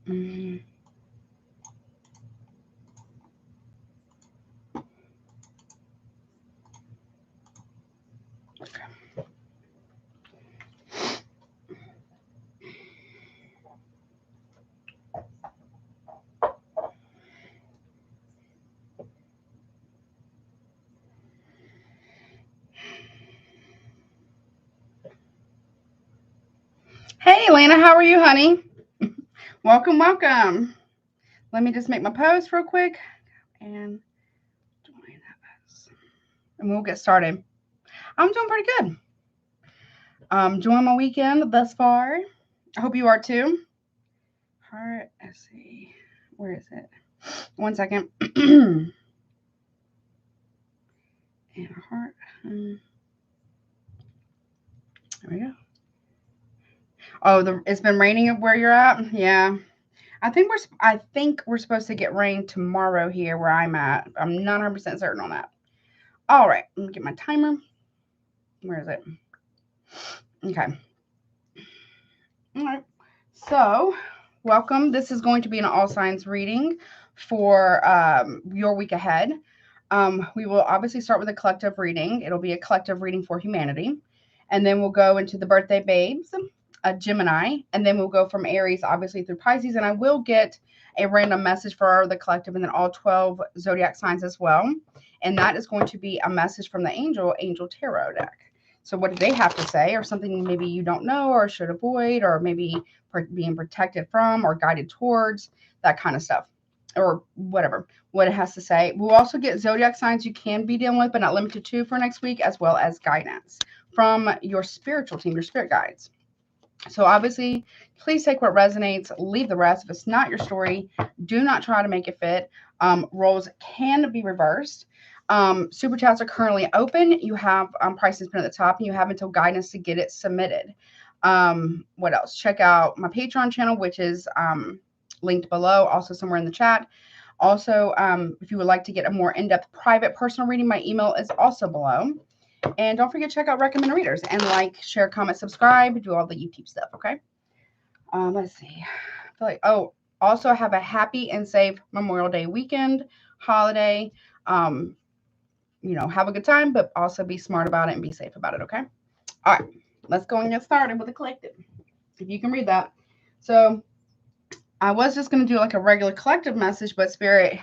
Mm. Hey, Lena, how are you, honey? Welcome, welcome. Let me just make my post real quick and we'll get started. I'm doing pretty good. Enjoying my weekend thus far. I hope you are too. Heart, let's see. Where is it? 1 second. And heart. There we go. Oh, it's been raining where you're at? Yeah. I think we're supposed to get rain tomorrow here where I'm at. I'm not 100% certain on that. All right, let me get my timer. Where is it? Okay. All right. So, welcome. This is going to be an all signs reading for your week ahead. We will obviously start with a collective reading. It'll be a collective reading for humanity. And then we'll go into the birthday babes, a Gemini, and then we'll go from Aries, obviously, through Pisces. And I will get a random message for the collective and then all 12 zodiac signs as well. And that is going to be a message from the Angel Tarot deck. So what do they have to say, or something maybe you don't know or should avoid, or maybe being protected from or guided towards, that kind of stuff, or whatever, what it has to say. We'll also get zodiac signs you can be dealing with, but not limited to, for next week, as well as guidance from your spiritual team, your spirit guides. So obviously, please take what resonates, leave the rest. If it's not your story, do not try to make it fit. Roles can be reversed. Super chats are currently open. You have prices put at the top, and you have until guidance to get it submitted. What else? Check out my Patreon channel, which is linked below, also somewhere in the chat. Also, if you would like to get a more in-depth private personal reading, my email is also below. And don't forget to check out recommended readers and like, share, comment, subscribe, do all the YouTube stuff, okay? Let's see. I feel like, also have a happy and safe Memorial Day weekend, holiday. Have a good time, but also be smart about it and be safe about it, okay? All right, let's go and get started with the collective, if you can read that. So I was just going to do like a regular collective message, but Spirit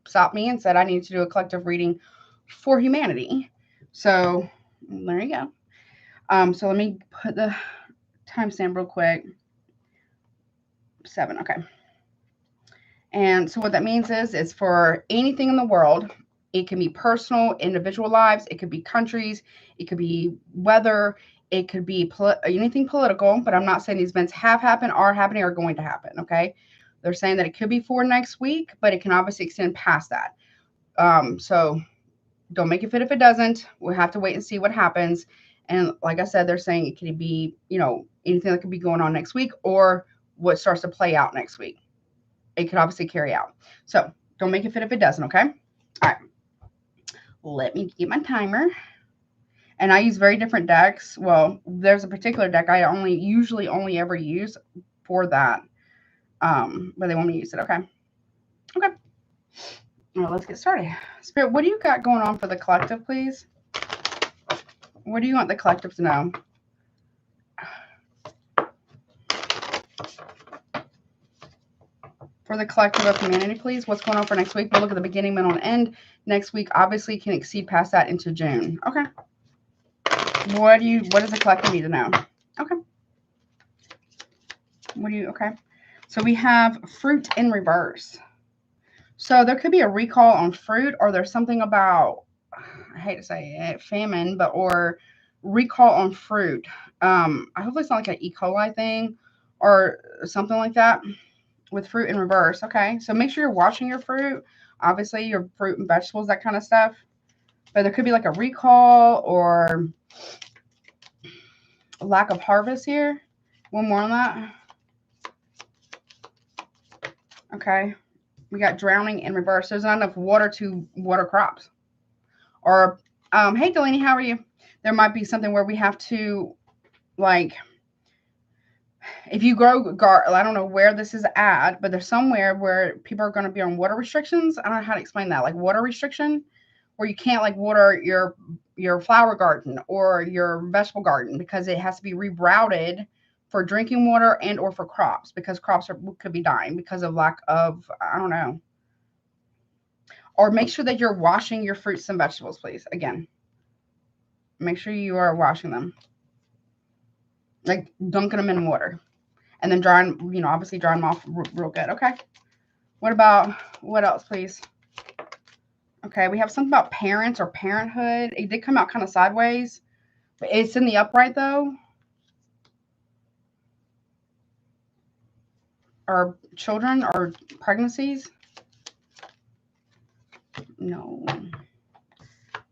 stopped me and said I need to do a collective reading for humanity. So there you go. So let me put the timestamp real quick. 7, okay. And so what that means is it's for anything in the world. It can be personal, individual lives. It could be countries. It could be weather. It could be anything political, but I'm not saying these events have happened, are happening, or going to happen, okay? They're saying that it could be for next week, but it can obviously extend past that. So don't make it fit if it doesn't. We'll have to wait and see what happens. And like I said, they're saying it could be, anything that could be going on next week or what starts to play out next week. It could obviously carry out. So don't make it fit if it doesn't, okay? All right. Let me get my timer. And I use very different decks. Well, there's a particular deck I usually only ever use for that. But they want me to use it, okay? Okay. Well, let's get started. Spirit, what do you got going on for the collective, please? What do you want the collective to know? For the collective of humanity, please, what's going on for next week? We'll look at the beginning, middle, and end. Next week, obviously, can exceed past that into June. Okay. What does the collective need to know? Okay. Okay. So we have fruit in reverse. So there could be a recall on fruit, or there's something about, I hate to say it, famine, or recall on fruit. I hope it's not like an E. coli thing or something like that with fruit in reverse. Okay. So make sure you're washing your fruit, obviously your fruit and vegetables, that kind of stuff. But there could be like a recall or a lack of harvest here. One more on that. Okay. We got drowning in reverse. There's not enough water to water crops. Or, hey, Delaney, how are you? There might be something where we have to, like, if you grow I don't know where this is at, but there's somewhere where people are going to be on water restrictions. I don't know how to explain that. Like water restriction, where you can't like water your flower garden or your vegetable garden because it has to be rerouted for drinking water and or for crops, because crops could be dying because of lack of, I don't know. Or make sure that you're washing your fruits and vegetables, please. Again, make sure you are washing them. Like dunking them in water. And then drying, you know, obviously drying them off real good. Okay. What else, please? Okay, we have something about parents or parenthood. It did come out kind of sideways. But it's in the upright, though. Or children or pregnancies. No.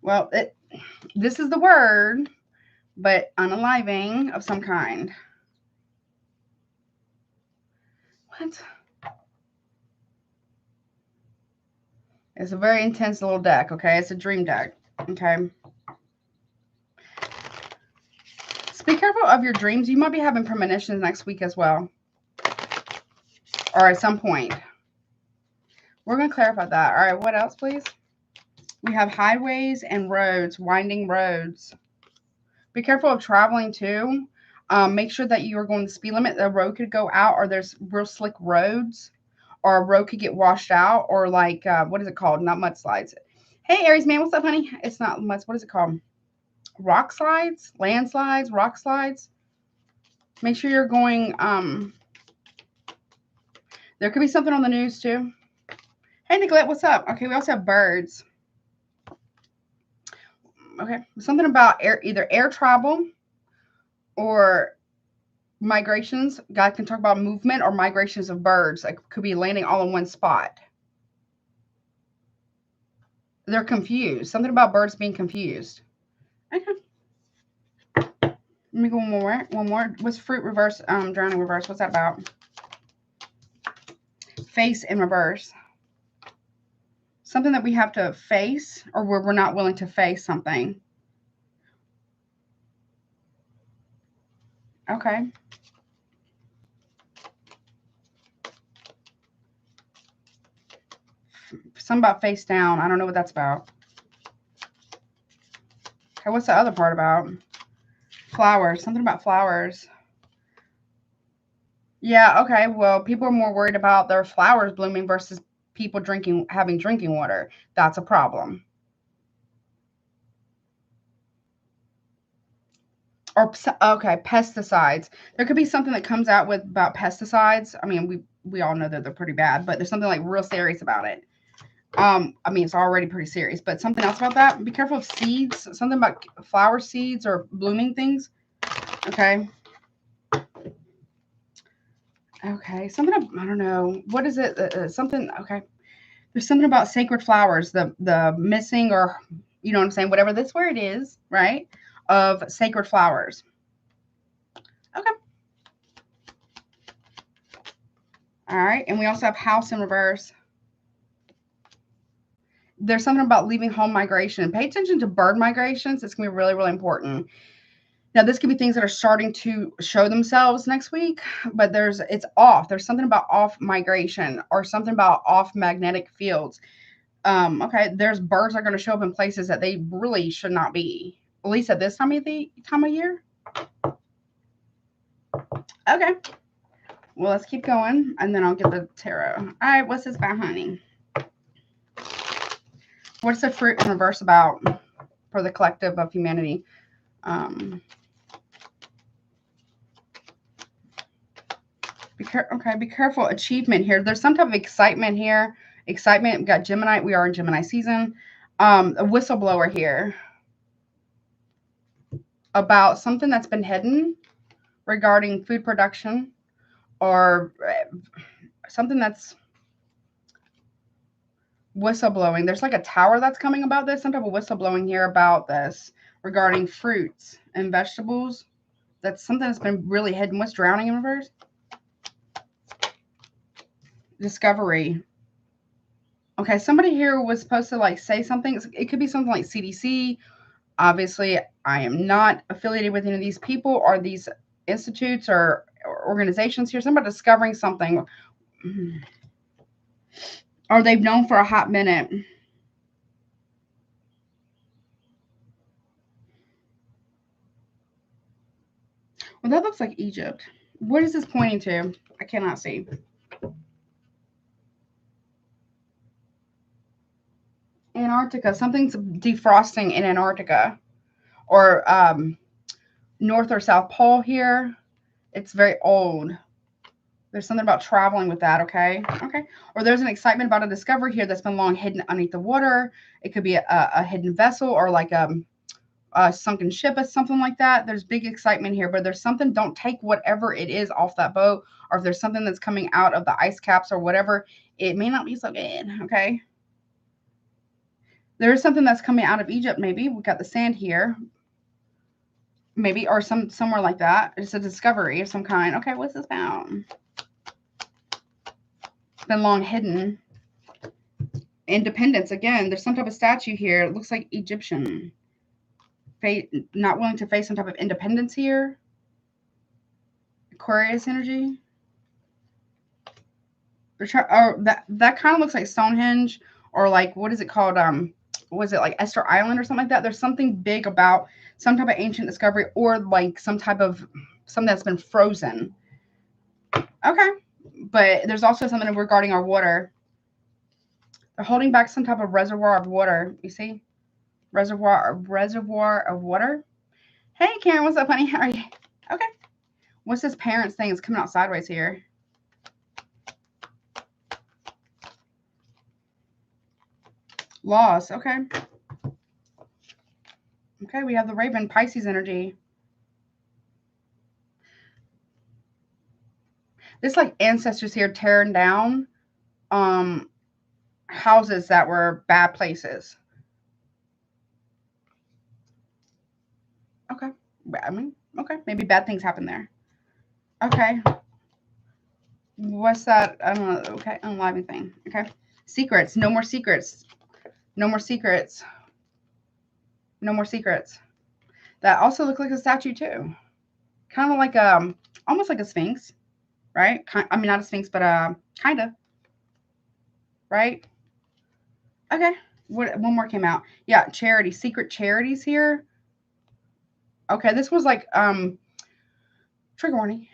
Well, this is the word, but unaliving of some kind. What? It's a very intense little deck, okay? It's a dream deck, okay? So be careful of your dreams. You might be having premonitions next week as well. Or at some point. We're going to clarify that. All right, what else, please? We have highways and roads, winding roads. Be careful of traveling, too. Make sure that you are going the speed limit. The road could go out, or there's real slick roads. Or a road could get washed out, or like, what is it called? Not mudslides. Hey, Aries man, what's up, honey? It's not muds. What is it called? Rock slides? Landslides? Rock slides? Make sure you're going, there could be something on the news, too. Hey, Nicolette, what's up? Okay, we also have birds. Okay, something about either air travel or migrations. God can talk about movement or migrations of birds. Like could be landing all in one spot. They're confused. Something about birds being confused. Okay. Let me go one more. What's fruit reverse? Drowning reverse. What's that about? Face in reverse. Something that we have to face, or where we're not willing to face something. Okay. Something about face down. I don't know what that's about. Okay, what's the other part about? Flowers. Something about flowers. Yeah, okay. Well, people are more worried about their flowers blooming versus people having drinking water. That's a problem. Or okay, pesticides. There could be something that comes out with about pesticides. I mean, we all know that they're pretty bad, but there's something like real serious about it. I mean, it's already pretty serious, but something else about that. Be careful of seeds. Something about flower seeds or blooming things. Okay. Okay. Something, I don't know. What is it? Something, okay. There's something about sacred flowers, the missing, or, you know what I'm saying? Whatever this word is, right? Of sacred flowers. Okay. All right. And we also have house in reverse. There's something about leaving home migration. Pay attention to bird migrations. It's going to be really, really important. Now, this could be things that are starting to show themselves next week, but it's off. There's something about off migration or something about off magnetic fields. Okay, there's birds that are going to show up in places that they really should not be, at least at this time of year. Okay. Well, let's keep going, and then I'll get the tarot. All right, what's this about, honey? What's the fruit in reverse about for the collective of humanity? Be careful. Achievement here. There's some type of excitement here. Excitement. We got Gemini. We are in Gemini season. A whistleblower here about something that's been hidden regarding food production or something that's whistleblowing. There's like a tower that's coming about this. Some type of whistleblowing here about this regarding fruits and vegetables. That's something that's been really hidden. What's drowning in reverse? Discovery. Okay, somebody here was supposed to like say something. It could be something like CDC. Obviously, I am not affiliated with any of these people or these institutes or organizations here. Somebody discovering something. Or they've known for a hot minute. Well, that looks like Egypt. What is this pointing to? I cannot see. Antarctica. Something's defrosting in Antarctica. Or North or South Pole here. It's very old. There's something about traveling with that, okay? Okay. Or there's an excitement about a discovery here that's been long hidden underneath the water. It could be a hidden vessel or like a sunken ship or something like that. There's big excitement here, but there's something, don't take whatever it is off that boat, or if there's something that's coming out of the ice caps or whatever, it may not be so good, okay? There is something that's coming out of Egypt, maybe. We've got the sand here. Maybe, or somewhere like that. It's a discovery of some kind. Okay, what's this about? It's been long hidden. Independence, again, there's some type of statue here. It looks like Egyptian. Not willing to face some type of independence here. Aquarius energy. That kind of looks like Stonehenge, or like, what is it called? Was it like Esther Island or something like that? There's something big about some type of ancient discovery, or like some type of something that's been frozen. Okay. But there's also something regarding our water. They're holding back some type of reservoir of water. You see? Reservoir of water. Hey, Karen, what's up, honey? How are you? Okay. What's this parents thing? It's coming out sideways here. Loss. Okay. Okay, we have the Raven, Pisces energy. This like ancestors here tearing down houses that were bad places. Okay. I mean, okay. Maybe bad things happen there. Okay. What's that? I don't know. Okay. Unliving thing. Okay. Secrets. No more secrets. No more secrets. No more secrets. That also looks like a statue too. Kind of like almost like a sphinx, right? I mean, not a sphinx, but kind of. Right? Okay. What? One more came out. Yeah, charity. Secret charities here. Okay, this was like trigger warning.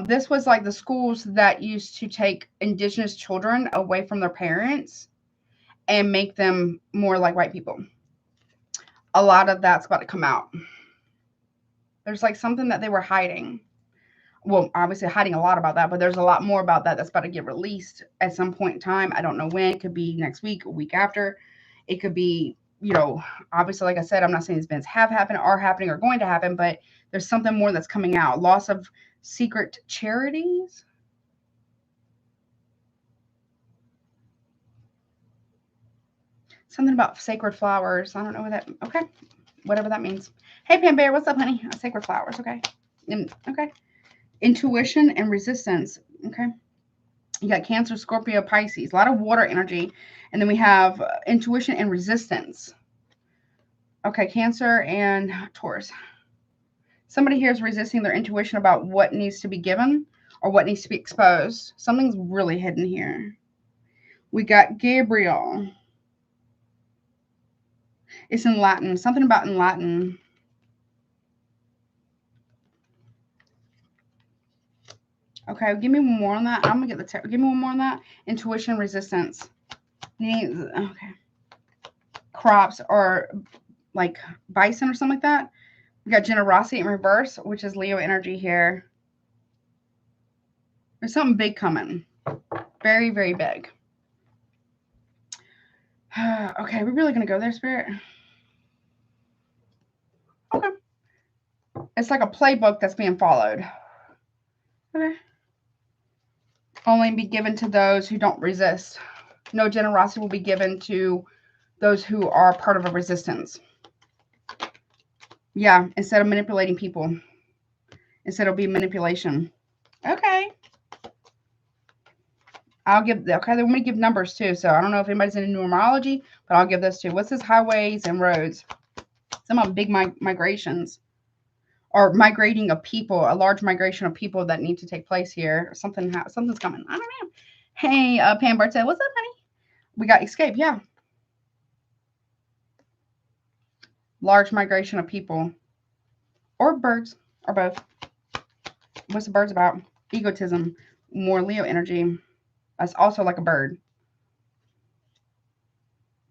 This was like the schools that used to take indigenous children away from their parents and make them more like white people. A lot of that's about to come out. There's like something that they were hiding. Well, obviously hiding a lot about that, but there's a lot more about that that's about to get released at some point in time. I don't know when. It could be next week, a week after. It could be, you know, obviously, like I said, I'm not saying these events have happened, are happening, or going to happen, but there's something more that's coming out. Loss of secret charities. Something about sacred flowers. I don't know what that, okay. Whatever that means. Hey, Pam Bear, what's up, honey? Sacred flowers, okay. Okay. Intuition and resistance, okay. You got Cancer, Scorpio, Pisces. A lot of water energy. And then we have intuition and resistance. Okay, Cancer and Taurus. Somebody here is resisting their intuition about what needs to be given or what needs to be exposed. Something's really hidden here. We got Gabriel. It's in Latin. Something about in Latin. Okay, give me one more on that. I'm going to get the tarot. Give me one more on that. Intuition, resistance. Okay. Crops or like bison or something like that. We got generosity in reverse, which is Leo energy here. There's something big coming. Very, very big. Okay, we're really going to go there, Spirit? Okay. It's like a playbook that's being followed. Okay. Only be given to those who don't resist. No generosity will be given to those who are part of a resistance. Yeah, instead of manipulating people. Instead it'll be manipulation. Okay. I'll give, okay, they want me to give numbers too. So I don't know if anybody's into numerology, but I'll give this too. What's this? Highways and roads. Some of big migrations. or migrating of people, a large migration of people that need to take place here. Something's coming. I don't know. Hey, Pam Bartel, what's up, honey? We got escape, yeah. Large migration of people. Or birds, or both. What's the birds about? Egotism. More Leo energy. That's also like a bird.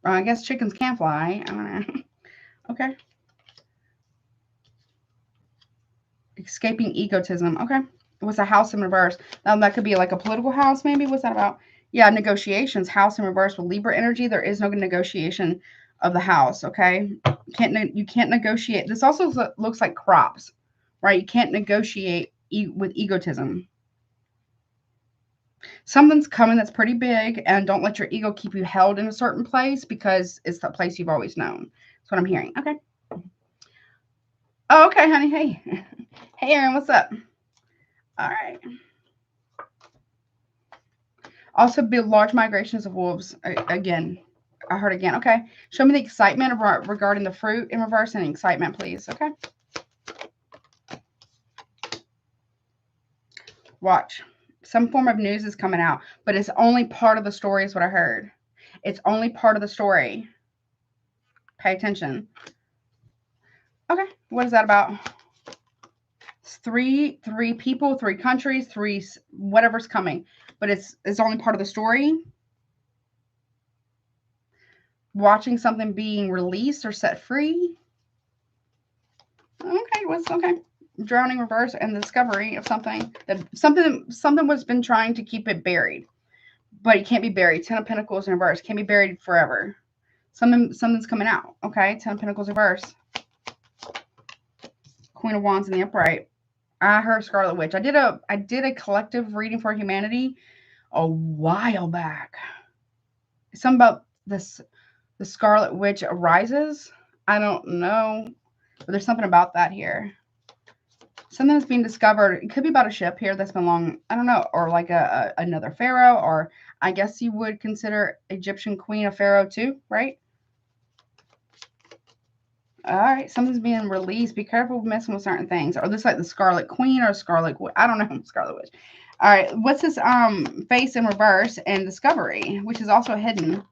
I guess chickens can fly. I don't know. Okay. Escaping egotism. Okay. What's a house in reverse? That could be like a political house, maybe. What's that about? Yeah, negotiations. House in reverse with Libra energy. There is no negotiation of the house. Okay. You can't negotiate. This also looks like crops, right? You can't negotiate with egotism. Something's coming that's pretty big, and don't let your ego keep you held in a certain place because it's the place you've always known. That's what I'm hearing. Okay. Oh, okay, honey. Hey. Hey, Erin, what's up? All right. Also, be large migrations of wolves. Again, I heard again. Okay. Show me the excitement regarding the fruit in reverse and excitement, please. Okay. Watch. Some form of news is coming out, but it's only part of the story is what I heard. It's only part of the story. Pay attention. Okay. What is that about? Three people, 3 countries, 3 whatever's coming, but it's only part of the story. Watching something being released or set free. Okay, what's okay? Drowning reverse and the discovery of something that something was been trying to keep it buried, but it can't be buried. 10 of Pentacles in reverse can't be buried forever. Something's coming out. Okay, 10 of Pentacles reverse. Queen of Wands in the upright. I heard Scarlet Witch. I did a collective reading for humanity a while back. Something about this, the Scarlet Witch arises. I don't know, but there's something about that here. Something that's being discovered. It could be about a ship here that's been long. I don't know, or like another pharaoh, or I guess you would consider Egyptian queen a pharaoh too, right? All right, something's being released. Be careful messing with certain things. Or this like the Scarlet Queen or Scarlet, I don't know, Scarlet Witch. All right, what's this face in reverse and discovery, which is also hidden.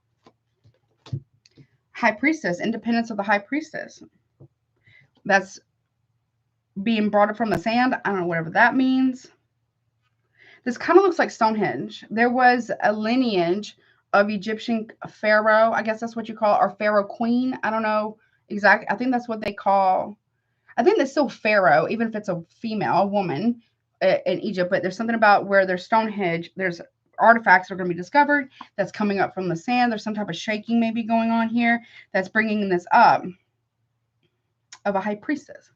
High Priestess, independence of the High Priestess. That's being brought up from the sand. I don't know, whatever that means. This kind of looks like Stonehenge. There was a lineage of Egyptian pharaoh. I guess that's what you call it, or pharaoh queen. I don't know exactly. I think that's what they call. I think that's still pharaoh, even if it's a female, a woman in Egypt. But there's something about where there's Stonehenge. There's artifacts that are going to be discovered that's coming up from the sand. There's some type of shaking maybe going on here that's bringing this up of a high priestess.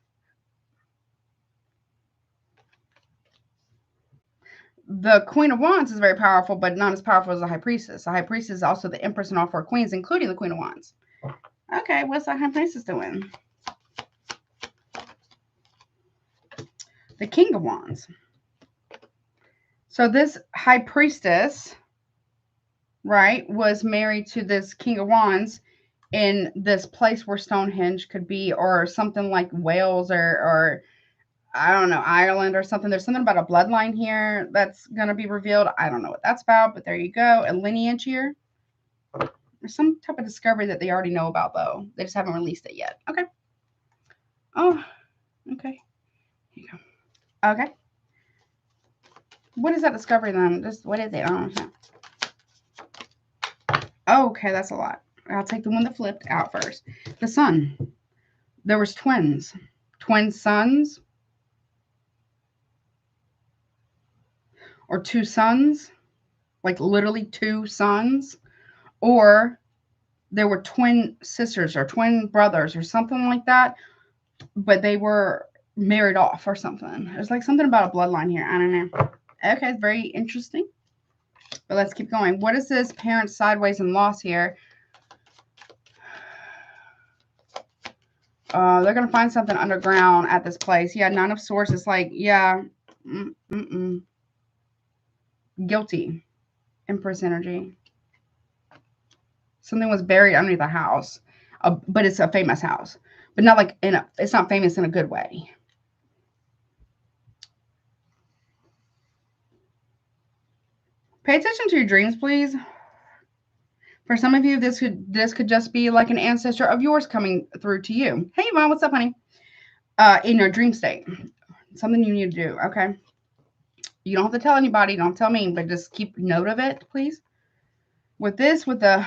The Queen of Wands is very powerful, but not as powerful as the High Priestess. The High Priestess is also the Empress and all 4 queens, including the Queen of Wands. Okay, what's the High Priestess doing? The King of Wands. So this High Priestess, right, was married to this King of Wands in this place where Stonehenge could be, or something like Wales, or I don't know, Ireland or something. There's something about a bloodline here that's going to be revealed. I don't know what that's about, but there you go. A lineage here. There's some type of discovery that they already know about, though. They just haven't released it yet. Okay. Oh, okay. Here you go. Okay. What is that discovery then? Just what is it? I don't know. Okay, that's a lot. I'll take the one that flipped out first. The sun. There was twins. Twin sons. Or 2 sons. Like literally 2 sons. Or there were twin sisters or twin brothers or something like that. But they were married off or something. There's like something about a bloodline here. I don't know. Okay, it's very interesting. But let's keep going. What is this parent sideways and loss here? They're going to find something underground at this place. Yeah, 9 of Swords is like, yeah. Guilty. Empress energy. Something was buried underneath the house. But it's a famous house. But not like, it's not famous in a good way. Pay attention to your dreams, please. For some of you, this could just be like an ancestor of yours coming through to you. Hey, Yvonne, what's up, honey? In your dream state. Something you need to do, okay? You don't have to tell anybody. Don't tell me, but just keep note of it, please. With this, with the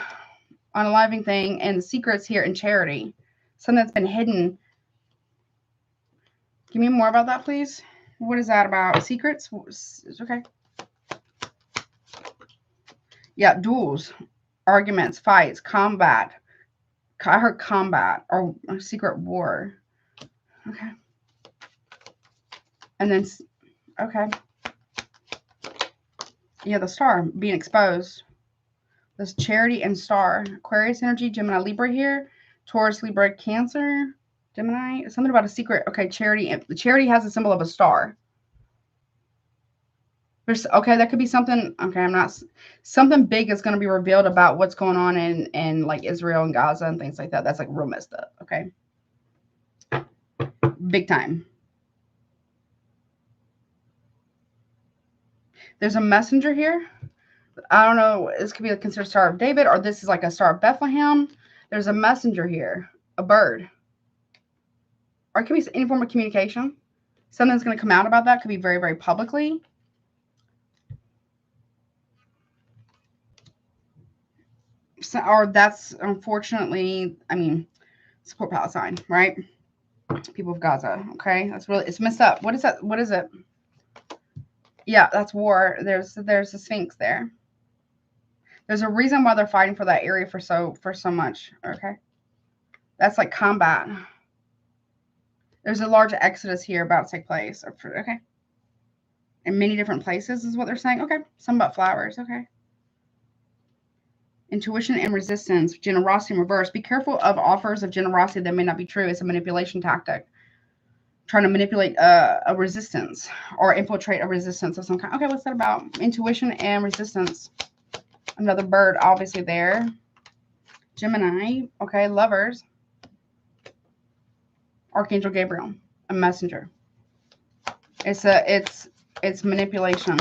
unaliving thing and the secrets here in charity, something that's been hidden. Give me more about that, please. What is that about? Secrets? Okay. Yeah, duels, arguments, fights, combat. I heard combat or secret war. Okay. And then, okay. Yeah, the star being exposed. This charity and star. Aquarius energy, Gemini, Libra here. Taurus, Libra, Cancer, Gemini. Something about a secret. Okay, charity. The charity has a symbol of a star. There's, okay, that could be something. Okay, I'm not. Something big is going to be revealed about what's going on in like Israel and Gaza and things like that. That's like real messed up. Okay. Big time. There's a messenger here. I don't know. This could be considered Star of David, or this is like a Star of Bethlehem. There's a messenger here, a bird. Or it could be any form of communication. Something's going to come out about that. Could be very, very publicly. So, or that's unfortunately, I mean, support Palestine, right? People of Gaza. Okay, that's really, it's messed up. What is that? What is it? Yeah, that's war. There's a Sphinx there. There's a reason why they're fighting for that area for so much. Okay, that's like combat. There's a large exodus here about to take place. Okay, in many different places is what they're saying. Okay, some about flowers. Okay. Intuition and resistance, generosity in reverse. Be careful of offers of generosity that may not be true. It's a manipulation tactic. Trying to manipulate a resistance or infiltrate a resistance of some kind. Okay, what's that about? Intuition and resistance. Another bird, obviously there. Gemini. Okay, lovers. Archangel Gabriel, a messenger. It's manipulation.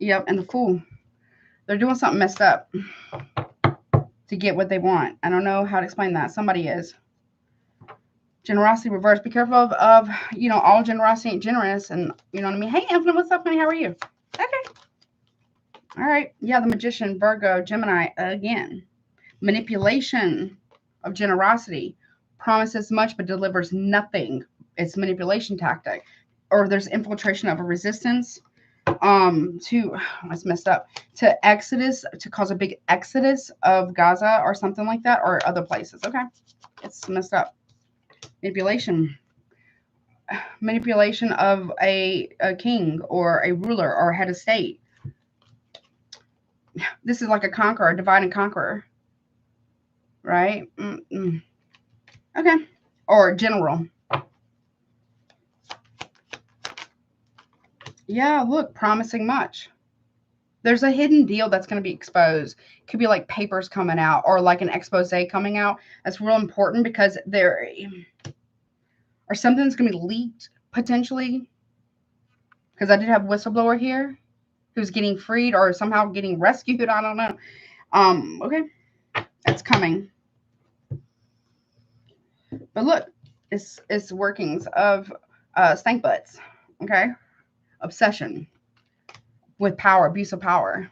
Yep, and the Fool. They're doing something messed up to get what they want. I don't know how to explain that. Somebody is. Generosity reverse. Be careful of you know, all generosity ain't generous. And you know what I mean? Hey, Infinite, what's up, honey? How are you? Okay. All right. Yeah, the Magician, Virgo, Gemini, again. Manipulation of generosity. Promises much but delivers nothing. It's manipulation tactic. Or there's infiltration of a resistance. It's messed up, to exodus, to cause a big exodus of Gaza or something like that, or other places. Okay, it's messed up. Manipulation of a king or a ruler or a head of state. This is like a conqueror, a divide and conqueror, right? Okay, or general. Yeah, look, promising much. There's a hidden deal that's going to be exposed. Could be like papers coming out or like an expose coming out. That's real important because there or something's going to be leaked potentially. Because I did have whistleblower here who's getting freed or somehow getting rescued. I don't know. Okay, it's coming. But look, it's workings of stank butts. Okay, obsession with power, abuse of power.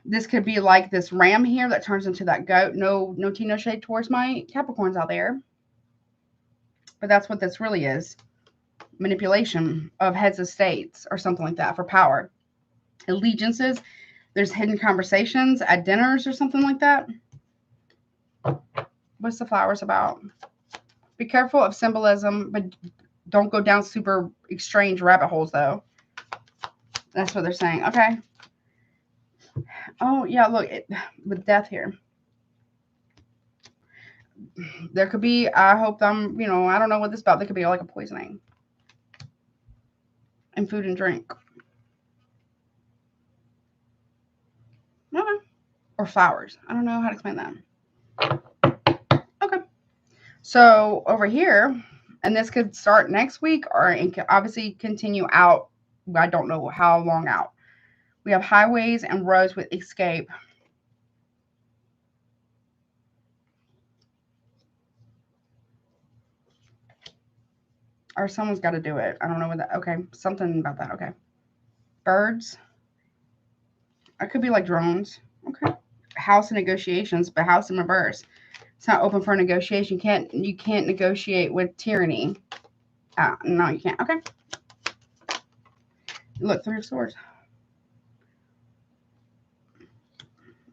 This could be like this ram here that turns into that goat. No tea, no shade towards my Capricorns out there. But that's what this really is. Manipulation of heads of states or something like that for power. Allegiances. There's hidden conversations at dinners or something like that. What's the flowers about? Be careful of symbolism, but don't go down super strange rabbit holes, though. That's what they're saying. Okay. Oh, yeah, look, with death here. There could be, I hope I'm, you know, I don't know what this is about. There could be like a poisoning. And food and drink. Okay. Or flowers. I don't know how to explain that. Okay. So over here, and this could start next week or it could obviously continue out. I don't know how long out. We have highways and roads with escape. Or someone's got to do it. I don't know what that. Okay, something about that. Okay. Birds. It could be like drones. Okay. House and negotiations, but house in reverse. It's not open for negotiation. You can't negotiate with tyranny. No, you can't. Okay. Look, 3 of Swords.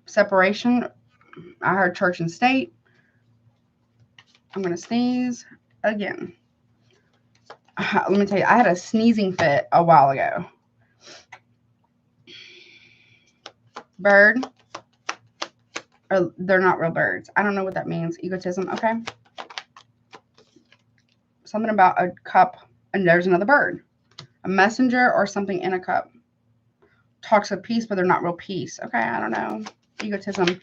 Separation. I heard church and state. I'm going to sneeze again. Let me tell you, I had a sneezing fit a while ago. Bird. Or they're not real birds. I don't know what that means. Egotism. Okay. Something about a cup and there's another bird. A messenger or something in a cup. Talks of peace, but they're not real peace. Okay, I don't know. Egotism.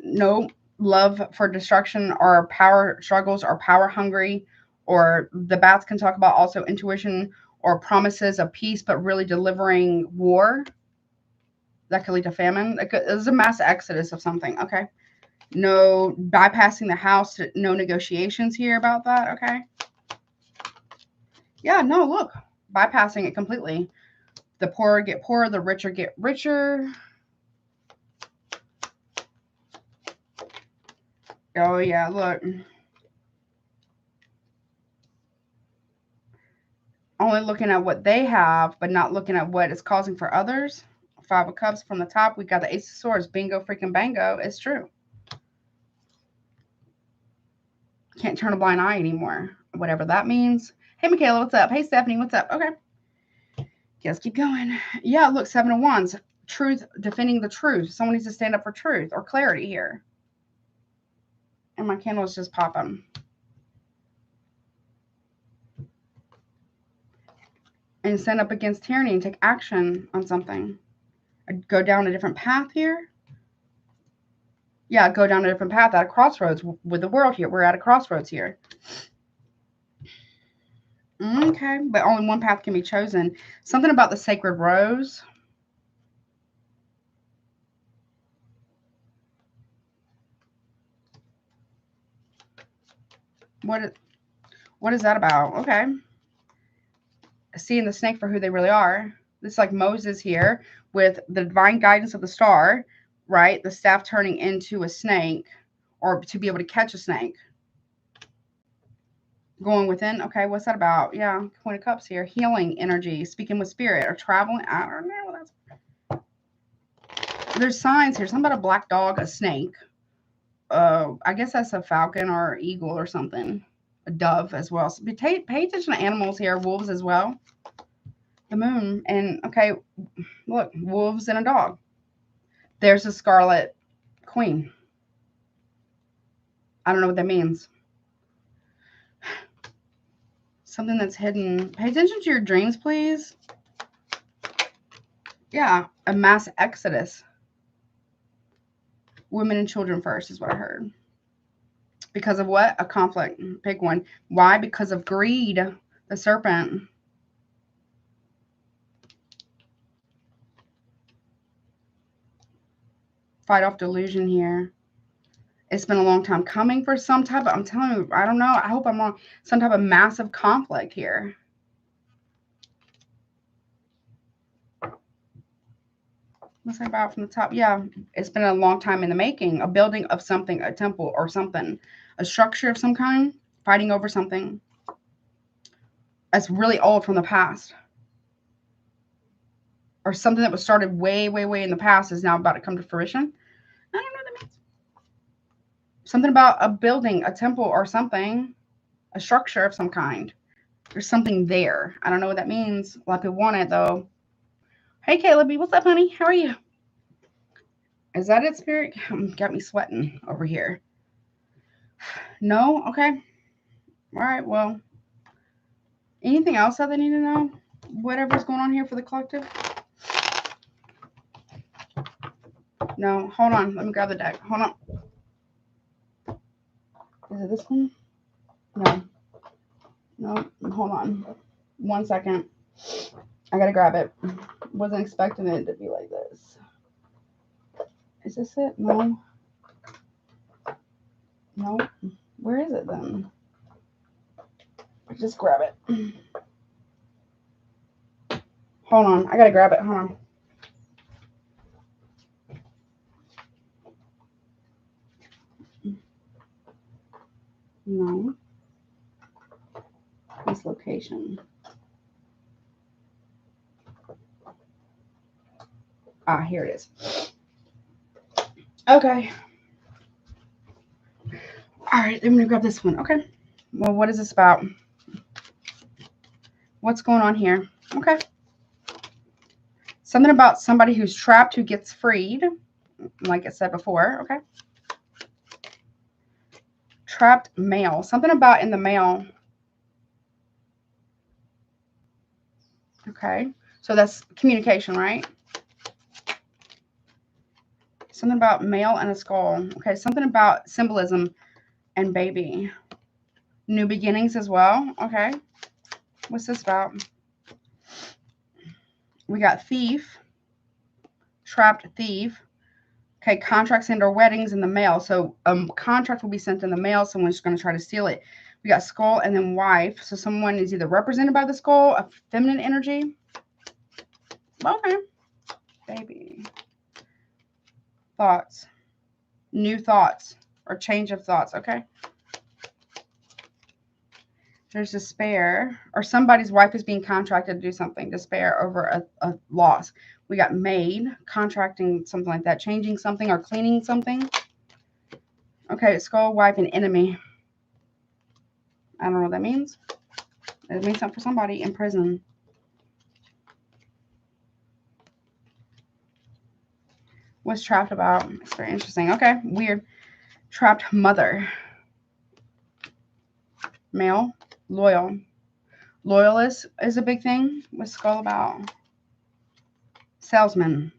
No. Love for destruction or power struggles or power hungry. Or the bats can talk about also intuition or promises of peace, but really delivering war. That could lead to famine. There's a mass exodus of something. Okay. No bypassing the house. No negotiations here about that. Okay. Yeah, no, look. Bypassing it completely. The poorer get poorer. The richer get richer. Oh, yeah, look. Only looking at what they have, but not looking at what it's causing for others. 5 of Cups from the top. We got the Ace of Swords. Bingo, freaking bango. It's true. Can't turn a blind eye anymore. Whatever that means. Hey, Michaela, what's up? Hey, Stephanie, what's up? Okay. Let's keep going. Yeah, look, 7 of Wands. Truth, defending the truth. Someone needs to stand up for truth or clarity here. And my candle is just popping. And stand up against tyranny and take action on something. Go down a different path here. Yeah, go down a different path at a crossroads with the world here. We're at a crossroads here. Okay, but only one path can be chosen. Something about the sacred rose. What is that about? Okay. Seeing the snake for who they really are. It's like Moses here with the divine guidance of the star, right? The staff turning into a snake or to be able to catch a snake. Going within. Okay, what's that about? Yeah, Queen of Cups here. Healing energy, speaking with spirit, or traveling. I don't know. There's signs here. Something about a black dog, a snake. I guess that's a falcon or eagle or something. A dove as well. So pay attention to animals here. Wolves as well. The moon. And, okay, look. Wolves and a dog. There's a scarlet queen. I don't know what that means. Something that's hidden. Pay attention to your dreams, please. Yeah, a mass exodus. Women and children first is what I heard. Because of what? A conflict. Pick one. Why? Because of greed. The serpent. Fight off delusion here. It's been a long time coming for some type of, I'm telling you, I don't know. I hope I'm wrong. Some type of massive conflict here. What's that about from the top? Yeah, it's been a long time in the making. A building of something, a temple or something. A structure of some kind. Fighting over something. That's really old from the past. Or something that was started way, way, way in the past is now about to come to fruition. I don't know what that means. Something about a building, a temple or something. A structure of some kind. There's something there. I don't know what that means. A lot of people want it, though. Hey, Caleb. What's up, honey? How are you? Is that it, Spirit? Got me sweating over here. No? Okay. All right. Well, anything else that they need to know? Whatever's going on here for the collective? No. Hold on. Let me grab the deck. Hold on. Is it this one? No. No. Hold on. 1 second. I gotta grab it. Wasn't expecting it to be like this. this. Is this it? No. No. Where is it then? Just grab it. Hold on. I gotta grab it. Hold on. No. This location. Ah, here it is. Okay. All right, I'm gonna grab this one. Okay. Well, what is this about? What's going on here? Okay. Something about somebody who's trapped who gets freed, like I said before. Okay. Trapped mail. Something about in the mail. Okay. So that's communication, right? Something about mail and a skull. Okay. Something about symbolism and baby. New beginnings as well. Okay. What's this about? We got thief. Trapped thief. Okay, contracts and or weddings in the mail. So contract will be sent in the mail. Someone's going to try to steal it. We got skull and then wife. So someone is either represented by the skull, a feminine energy. Okay. Baby. Thoughts. New thoughts or change of thoughts. Okay. There's despair, or somebody's wife is being contracted to do something. Despair over a loss. We got maid, contracting, something like that. Changing something or cleaning something. Okay, skull, wife, and enemy. I don't know what that means. It means something for somebody in prison. What's trapped about? It's very interesting. Okay, weird. Trapped mother. Male, loyal. Loyalist is a big thing. What's skull about? Salesman.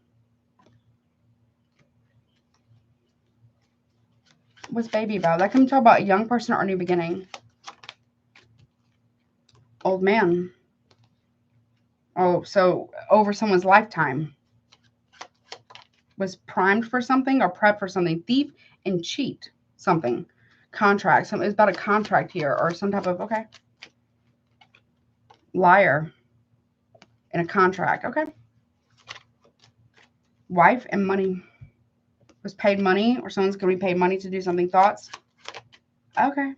What's baby about? That can talk about a young person or new beginning. Old man. Oh, so over someone's lifetime. Was primed for something or prepped for something. Thief and cheat. Something. Contract. Something is about a contract here or some type of, okay. Liar. In a contract. Okay. Wife and money. Was paid money or someone's going to be paid money to do something. Thoughts. Okay.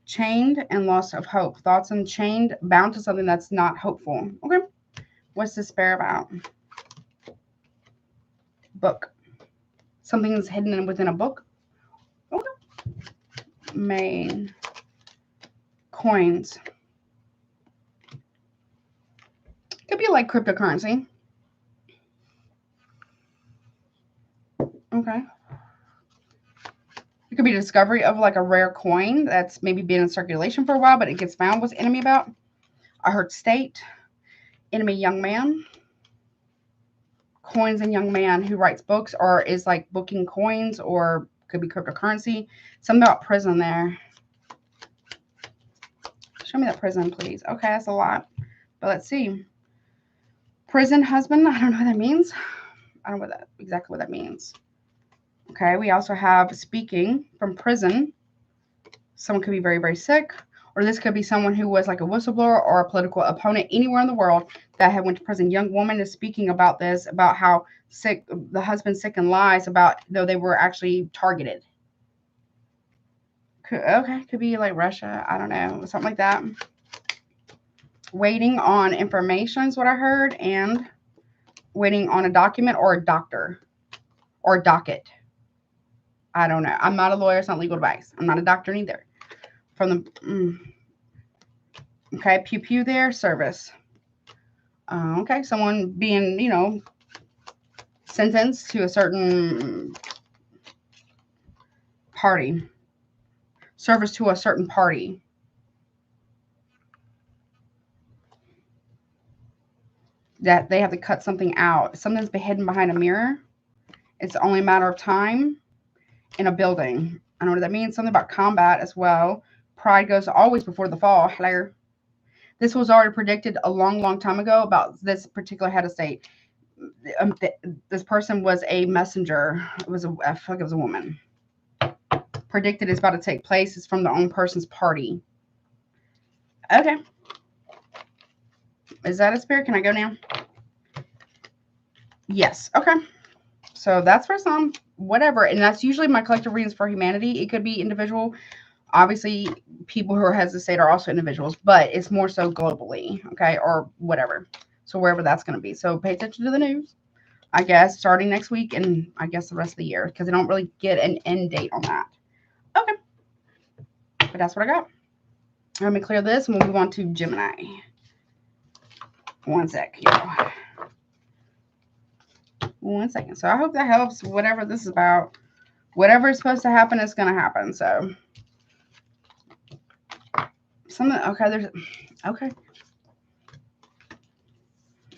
Chained and loss of hope. Thoughts and chained, bound to something that's not hopeful. Okay. What's despair about? Book. Something that's hidden within a book. Okay. Main. Coins. Could be like cryptocurrency. Okay. It could be a discovery of like a rare coin that's maybe been in circulation for a while, but it gets found. What's enemy about? I heard state. Enemy, young man. Coins and young man who writes books or is like booking coins, or could be cryptocurrency. Something about prison there. Show me that prison, please. Okay, that's a lot. But let's see. Prison husband. I don't know what that means. I don't know exactly what that means. Okay, we also have speaking from prison. Someone could be very, very sick. Or this could be someone who was like a whistleblower or a political opponent anywhere in the world that had went to prison. Young woman is speaking about this, about how sick, the husband's sick and lies about, though they were actually targeted. Okay, could be like Russia. I don't know. Something like that. Waiting on information is what I heard. And waiting on a document or a doctor or docket. I don't know. I'm not a lawyer. It's not legal advice. I'm not a doctor either. From the, okay, pew pew there, service. Okay, someone being, you know, sentenced to a certain party. Service to a certain party. That they have to cut something out. Something's been hidden behind a mirror. It's only a matter of time in a building. I know what that means. Something about combat as well. Pride goes always before the fall. This was already predicted a long, long time ago about this particular head of state. this person was a messenger. It was I feel like it was a woman. Predicted it's about to take place. It's from the own person's party. Okay. Is that a spirit? Can I go now? Yes. Okay. So that's for some, whatever. And that's usually my collective readings for humanity. It could be individual. Obviously, people who are hesitant are also individuals, but it's more so globally, okay, or whatever. So wherever that's going to be. So pay attention to the news, I guess, starting next week and I guess the rest of the year because they don't really get an end date on that. Okay. But that's what I got. Let me clear this and we'll move on to Gemini. One sec, y'all. 1 second. So I hope that helps. Whatever this is about, whatever is supposed to happen is going to happen. So something. Okay.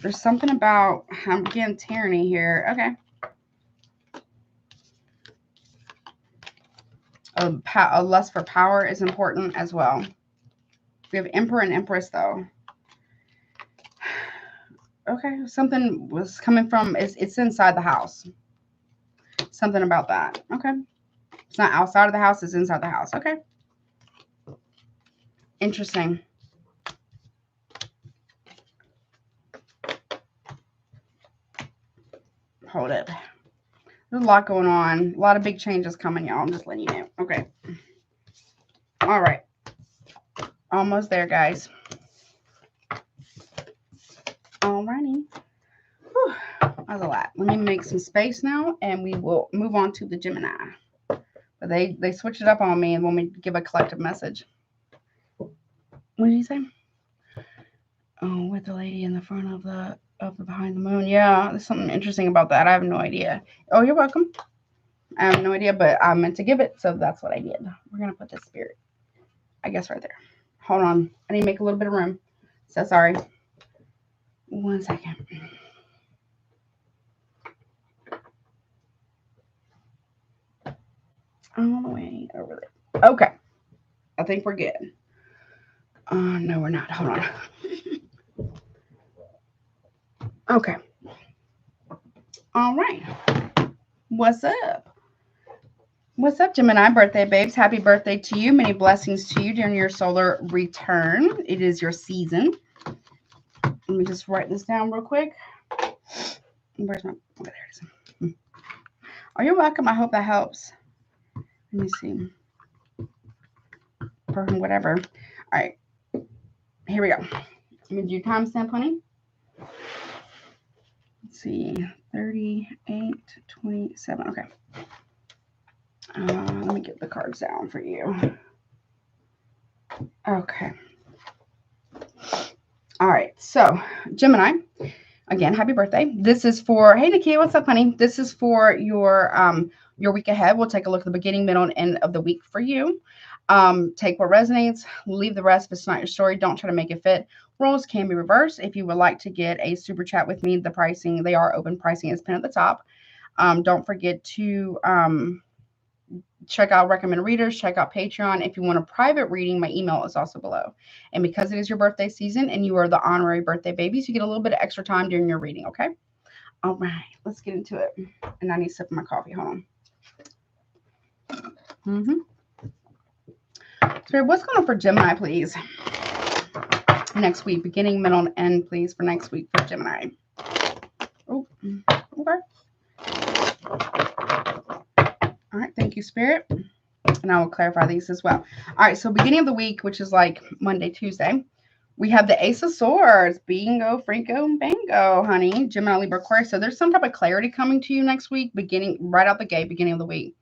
There's something about. I'm getting tyranny here. Okay. A lust for power is important as well. We have Emperor and Empress though. Okay, something was coming from, it's inside the house. Something about that. Okay. It's not outside of the house, it's inside the house. Okay. Interesting. Hold it. There's a lot going on. A lot of big changes coming, y'all. I'm just letting you know. Okay. All right. Almost there, guys. Alrighty. Whew. That was a lot. Let me make some space now, and we will move on to the Gemini. But they switched it up on me and want me to give a collective message. What did he say? Oh, with the lady in the front of the behind the moon. Yeah, there's something interesting about that. I have no idea. Oh, you're welcome. I have no idea, but I meant to give it, so that's what I did. We're gonna put this spirit, I guess, right there. Hold on. I need to make a little bit of room. So sorry. 1 second. All the way over there. Okay. I think we're good. No, we're not. Hold on. Okay. All right. What's up? What's up, Gemini birthday babes? Happy birthday to you. Many blessings to you during your solar return. It is your season. Let me just write this down real quick. Where's my... Oh, there it is. Oh, you're welcome. I hope that helps. Let me see. For whatever. All right. Here we go. Let me do timestamp, honey. Let's see. 38, 27. Okay. Let me get the cards down for you. Okay. All right. So, Gemini, again, happy birthday. This is for, hey, Nakia, what's up, honey? This is for your week ahead. We'll take a look at the beginning, middle, and end of the week for you. Take what resonates, leave the rest if it's not your story. Don't try to make it fit. Roles can be reversed. If you would like to get a super chat with me, the pricing, they are open. Pricing is pinned at the top. Don't forget to check out Recommend Readers, check out Patreon. If you want a private reading, my email is also below. And because it is your birthday season and you are the honorary birthday babies, you get a little bit of extra time during your reading, okay? All right, let's get into it. And I need to sip my coffee. Hold on. So what's going on for Gemini, please? Next week, beginning, middle, and end, please, for next week for Gemini. Oh, okay. All right, thank you, Spirit. And I will clarify these as well. All right, so beginning of the week, which is like Monday, Tuesday, we have the Ace of Swords. Bingo, Franco, and Bango, honey. Gemini, Libra, Aquarius. So there's some type of clarity coming to you next week, beginning right out the gate, beginning of the week.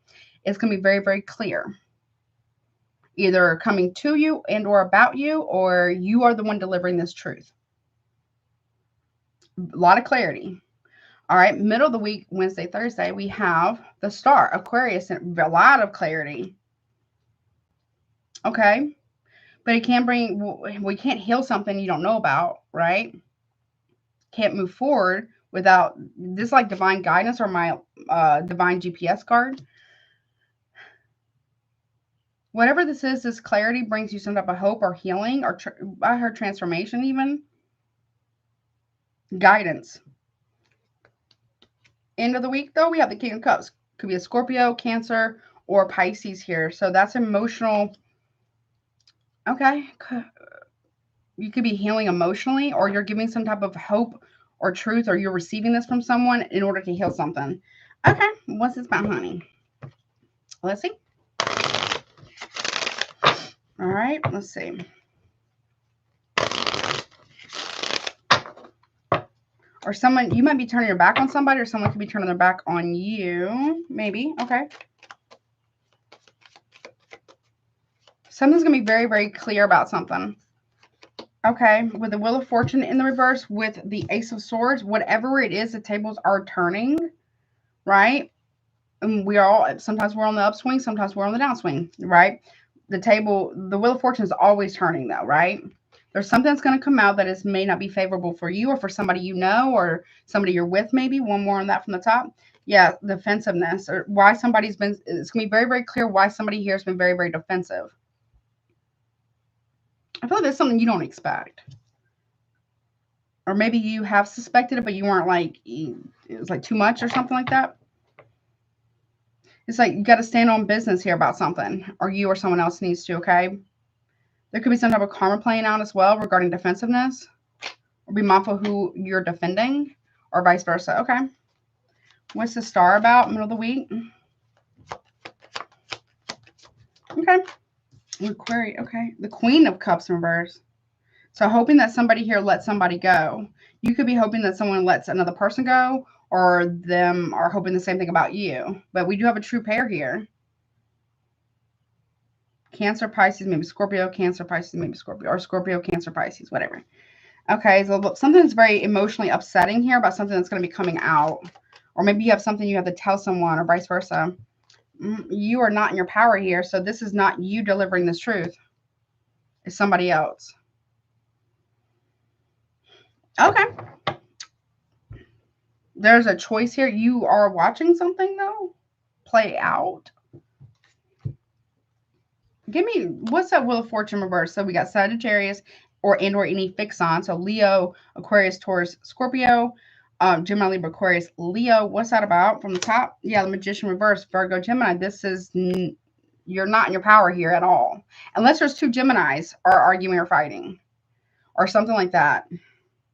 It's going to be very, very clear. Either coming to you and or about you, or you are the one delivering this truth. A lot of clarity. All right, middle of the week, Wednesday, Thursday, we have the Star, Aquarius, and a lot of clarity. Okay, but it can bring, we can't heal something you don't know about, right? Can't move forward without this, like divine guidance or my divine GPS card. Whatever this is, this clarity brings you some type of hope or healing, or I heard transformation even. Guidance. End of the week, though, we have the King of Cups. Could be a Scorpio, Cancer, or Pisces here. So that's emotional. Okay. You could be healing emotionally, or you're giving some type of hope or truth, or you're receiving this from someone in order to heal something. Okay. What's this about, honey? Let's see. All right. Let's see. Or someone, you might be turning your back on somebody, or someone could be turning their back on you. Maybe. Okay. Something's going to be very, very clear about something. Okay. With the Wheel of Fortune in the reverse, with the Ace of Swords, whatever it is, the tables are turning, right? And sometimes we're on the upswing, sometimes we're on the downswing, right? The Wheel of Fortune is always turning, though, right? There's something that's going to come out that may not be favorable for you or for somebody you know or somebody you're with, maybe. One more on that from the top. Yeah, defensiveness, or why it's going to be very, very clear why somebody here has been very, very defensive. I feel like that's something you don't expect. Or maybe you have suspected it, but you weren't like, it was like too much or something like that. It's like you got to stand on business here about something, or you or someone else needs to, okay? There could be some type of karma playing out as well regarding defensiveness. Or be mindful who you're defending, or vice versa. Okay. What's the star about? Middle of the week. Okay. Aquarius. Okay. The Queen of Cups in reverse. So hoping that somebody here lets somebody go. You could be hoping that someone lets another person go, or them are hoping the same thing about you. But we do have a true pair here. Cancer, Pisces, maybe Scorpio, Cancer, Pisces, maybe Scorpio, or Scorpio, Cancer, Pisces, whatever. Okay, so something that's very emotionally upsetting here about something that's going to be coming out. Or maybe you have something you have to tell someone, or vice versa. You are not in your power here, so this is not you delivering this truth. It's somebody else. Okay. There's a choice here. You are watching something, though, play out. Give me, what's that Wheel of Fortune reverse? So we got Sagittarius or any fix on. So Leo, Aquarius, Taurus, Scorpio, Gemini, Libra, Aquarius, Leo. What's that about from the top? Yeah, the Magician reverse, Virgo, Gemini. This is, you're not in your power here at all. Unless there's two Geminis are arguing or fighting or something like that.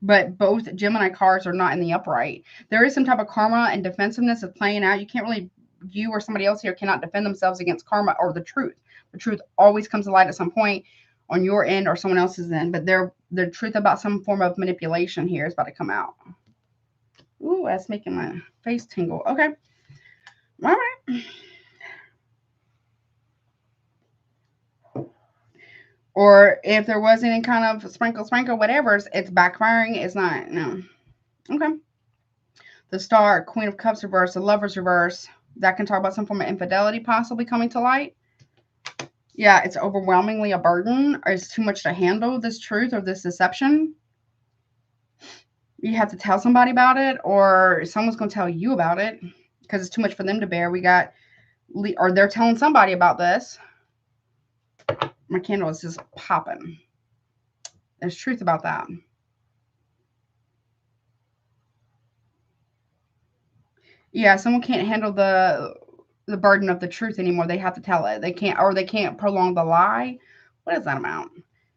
But both Gemini cards are not in the upright. There is some type of karma and defensiveness that's playing out. You can't really, you or somebody else here cannot defend themselves against karma or the truth. The truth always comes to light at some point on your end or someone else's end. But the truth about some form of manipulation here is about to come out. Ooh, that's making my face tingle. Okay. All right. Or if there was any kind of sprinkle, whatever, it's backfiring. It's not, no. Okay. The Star, Queen of Cups reverse, the Lovers reverse. That can talk about some form of infidelity possibly coming to light. Yeah, it's overwhelmingly a burden, or it's too much to handle, this truth or this deception. You have to tell somebody about it, or someone's going to tell you about it because it's too much for them to bear. We got, or they're telling somebody about this. My candle is just popping. There's truth about that. Yeah, someone can't handle the burden of the truth anymore. They have to tell it. They can't prolong the lie. What is that amount?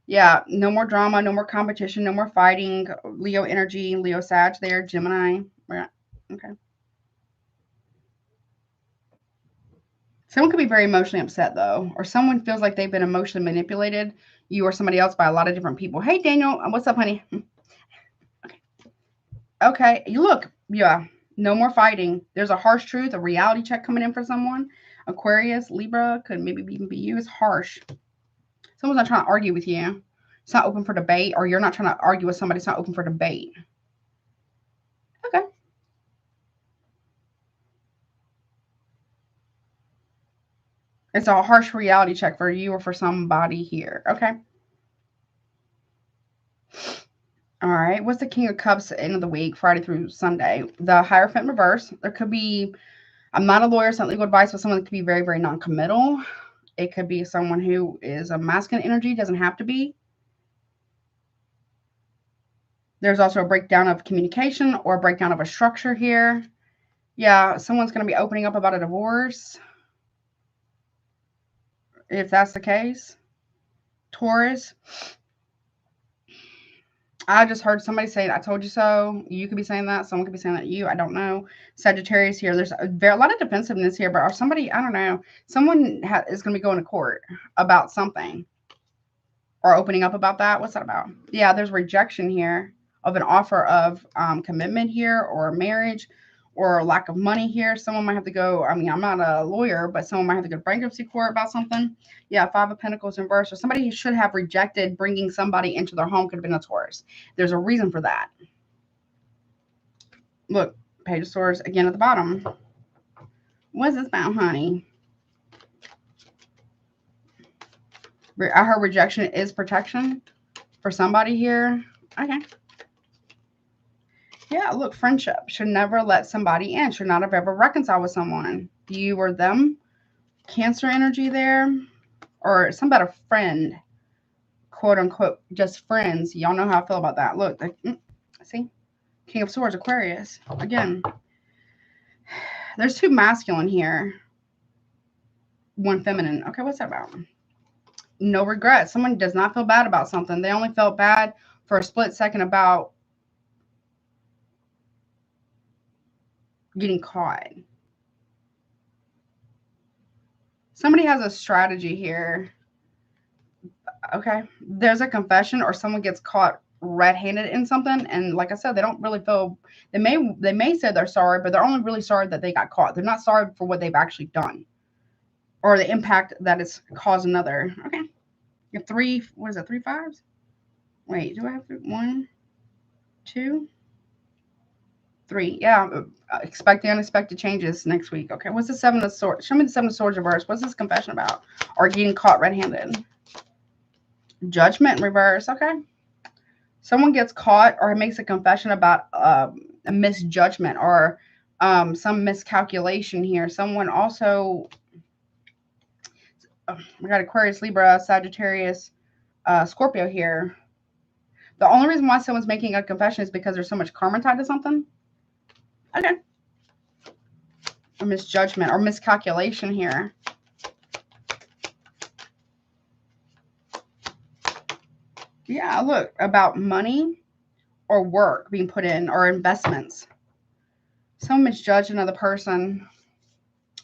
Yeah, no more drama, no more competition, no more fighting. Leo energy, Leo Sag there, Gemini. Okay. Someone could be very emotionally upset, though, or someone feels like they've been emotionally manipulated, you or somebody else, by a lot of different people. Hey, Daniel, what's up, honey? Okay. Okay, you look, yeah, no more fighting. There's a harsh truth, a reality check coming in for someone. Aquarius, Libra, could maybe even be you. It's harsh. Someone's not trying to argue with you. It's not open for debate, or you're not trying to argue with somebody. It's not open for debate. Okay. It's a harsh reality check for you or for somebody here. Okay. All right. What's the King of Cups end of the week, Friday through Sunday? The Hierophant reverse. There could be, I'm not a lawyer, it's not legal advice, but someone that could be very, very non-committal. It could be someone who is a masculine energy, doesn't have to be. There's also a breakdown of communication or a breakdown of a structure here. Yeah, someone's going to be opening up about a divorce. If that's the case. Taurus. I just heard somebody say, I told you so. You could be saying that. Someone could be saying that to you. I don't know. Sagittarius here. There's a lot of defensiveness here, but or somebody, I don't know. Someone is going to be going to court about something or opening up about that. What's that about? Yeah, there's rejection here of an offer of commitment here or marriage or lack of money here. Someone might have to go. I mean, I'm not a lawyer, but someone might have to go to bankruptcy court about something. Yeah, Five of Pentacles in reverse. Or somebody who should have rejected bringing somebody into their home could have been a Taurus. There's a reason for that. Look, Page of Swords again at the bottom. What's this about, honey? I heard rejection is protection for somebody here. Okay. Yeah, look, friendship. Should never let somebody in. Should not have ever reconciled with someone. You or them. Cancer energy there. Or some about a friend. Quote unquote, just friends. Y'all know how I feel about that. Look, see? King of Swords, Aquarius. Again. There's two masculine here. One feminine. Okay, what's that about? No regret. Someone does not feel bad about something. They only felt bad for a split second about getting caught. Somebody has a strategy here. Okay. There's a confession or someone gets caught red-handed in something. And like I said, they don't really feel, they may say they're sorry, but they're only really sorry that they got caught. They're not sorry for what they've actually done or the impact that it's caused another. Okay. You have three, what is it? 3 5s? Wait, do I have 1, 2, 3? Yeah. Expect the unexpected changes next week. Okay. What's the Seven of Swords? Show me the Seven of Swords reverse. What's this confession about? Or getting caught red-handed? Judgment in reverse. Okay. Someone gets caught or makes a confession about a misjudgment or some miscalculation here. Someone also, we got Aquarius, Libra, Sagittarius, Scorpio here. The only reason why someone's making a confession is because there's so much karma tied to something. Okay. A misjudgment or miscalculation here. Yeah, look, about money or work being put in or investments. Someone misjudged another person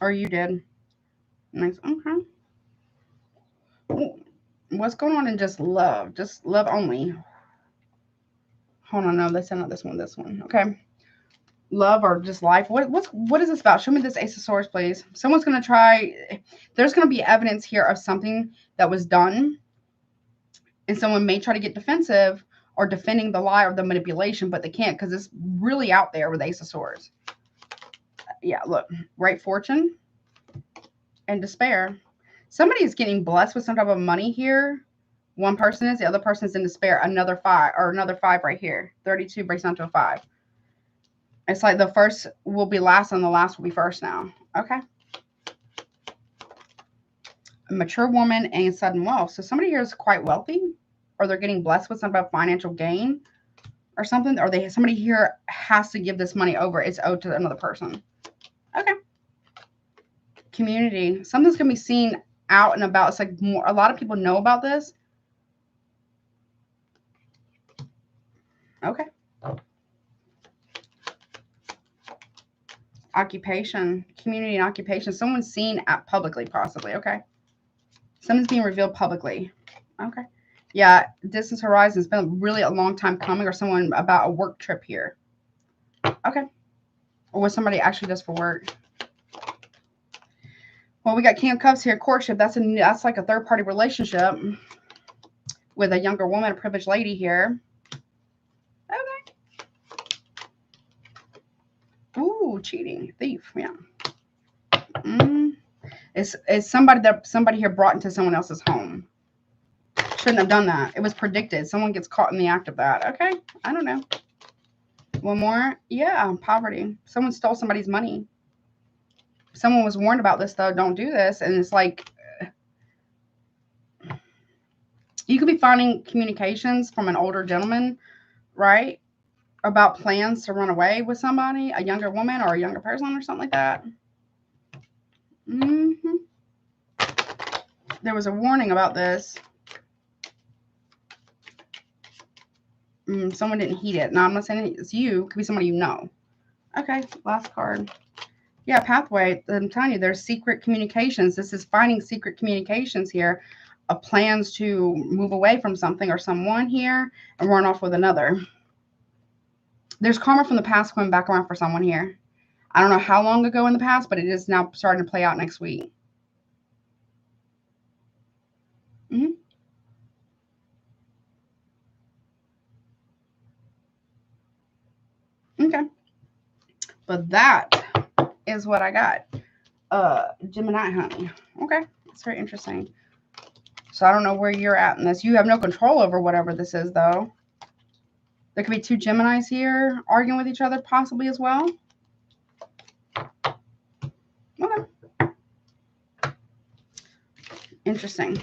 or you did. Nice. Okay. Ooh. What's going on in just love? Just love only. Hold on, no, they sent out this one. Okay. Love or just life. What is this about? Show me this Ace of Swords, please. Someone's gonna try. There's gonna be evidence here of something that was done, and someone may try to get defensive or defending the lie or the manipulation, but they can't because it's really out there with Ace of Swords. Yeah, look, great fortune and despair. Somebody is getting blessed with some type of money here. One person is, the other person is in despair. Another 5 or another 5 right here. 32 breaks down to a 5. It's like the first will be last and the last will be first now. Okay. A mature woman and sudden wealth. So somebody here is quite wealthy or they're getting blessed with some type of financial gain or something. Or somebody here has to give this money over. It's owed to another person. Okay. Community. Something's going to be seen out and about. It's like more, a lot of people know about this. Okay. Occupation, community and occupation. Someone's seen at publicly, possibly. Okay. Someone's being revealed publicly. Okay. Yeah. Distance horizon. It's been really a long time coming or someone about a work trip here. Okay. Or what somebody actually does for work. Well, we got King of Cups here. Courtship. That's like a third party relationship with a younger woman, a privileged lady here. Okay. Ooh, cheating, thief. Yeah. It's somebody here brought into someone else's home. Shouldn't have done that. It was predicted. Someone gets caught in the act of that. Okay. I don't know. One more. Yeah. Poverty. Someone stole somebody's money. Someone was warned about this, though. Don't do this. And it's like, you could be finding communications from an older gentleman, right? about plans to run away with somebody, a younger woman or a younger person or something like that. There was a warning about this. Someone didn't heed it. Now, I'm not saying it's you. It could be somebody you know. Okay, last card. Yeah, pathway. I'm telling you, there's secret communications. This is finding secret communications here of plans to move away from something or someone here and run off with another. There's karma from the past coming back around for someone here. I don't know how long ago in the past, but it is now starting to play out next week. Okay. But that is what I got. Gemini, honey. Okay. It's very interesting. So I don't know where you're at in this. You have no control over whatever this is, though. There could be two Geminis here arguing with each other, possibly as well. Okay. Interesting.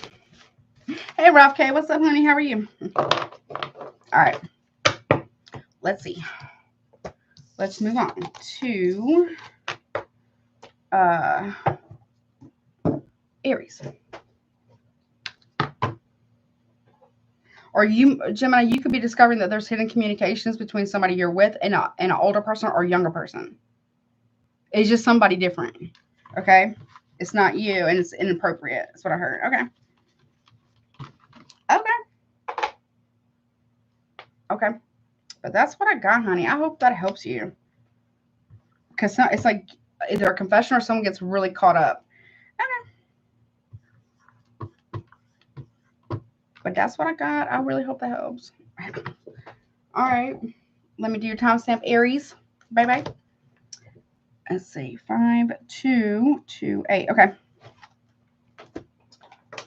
Hey, Ralph K. What's up, honey? How are you? All right. Let's see. Let's move on to Aries. Or you, Gemini, you could be discovering that there's hidden communications between somebody you're with and an older person or a younger person. It's just somebody different. Okay? It's not you, and it's inappropriate. That's what I heard. Okay. Okay. Okay. But that's what I got, honey. I hope that helps you. Because it's like either a confession or someone gets really caught up. Okay. But that's what I got. I really hope that helps. All right. Let me do your timestamp, Aries. Bye-bye. Let's see. 5, 2, 2, 8. Okay.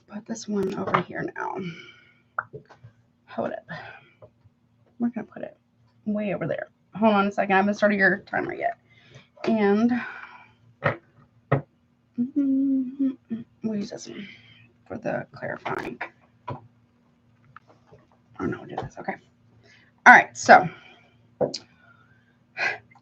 Put this one over here now. Hold up. Where can I put it? Way over there. Hold on a second. I haven't started your timer yet. And we'll use this one for the clarifying. Oh, no, we'll do this. Okay. All right. So,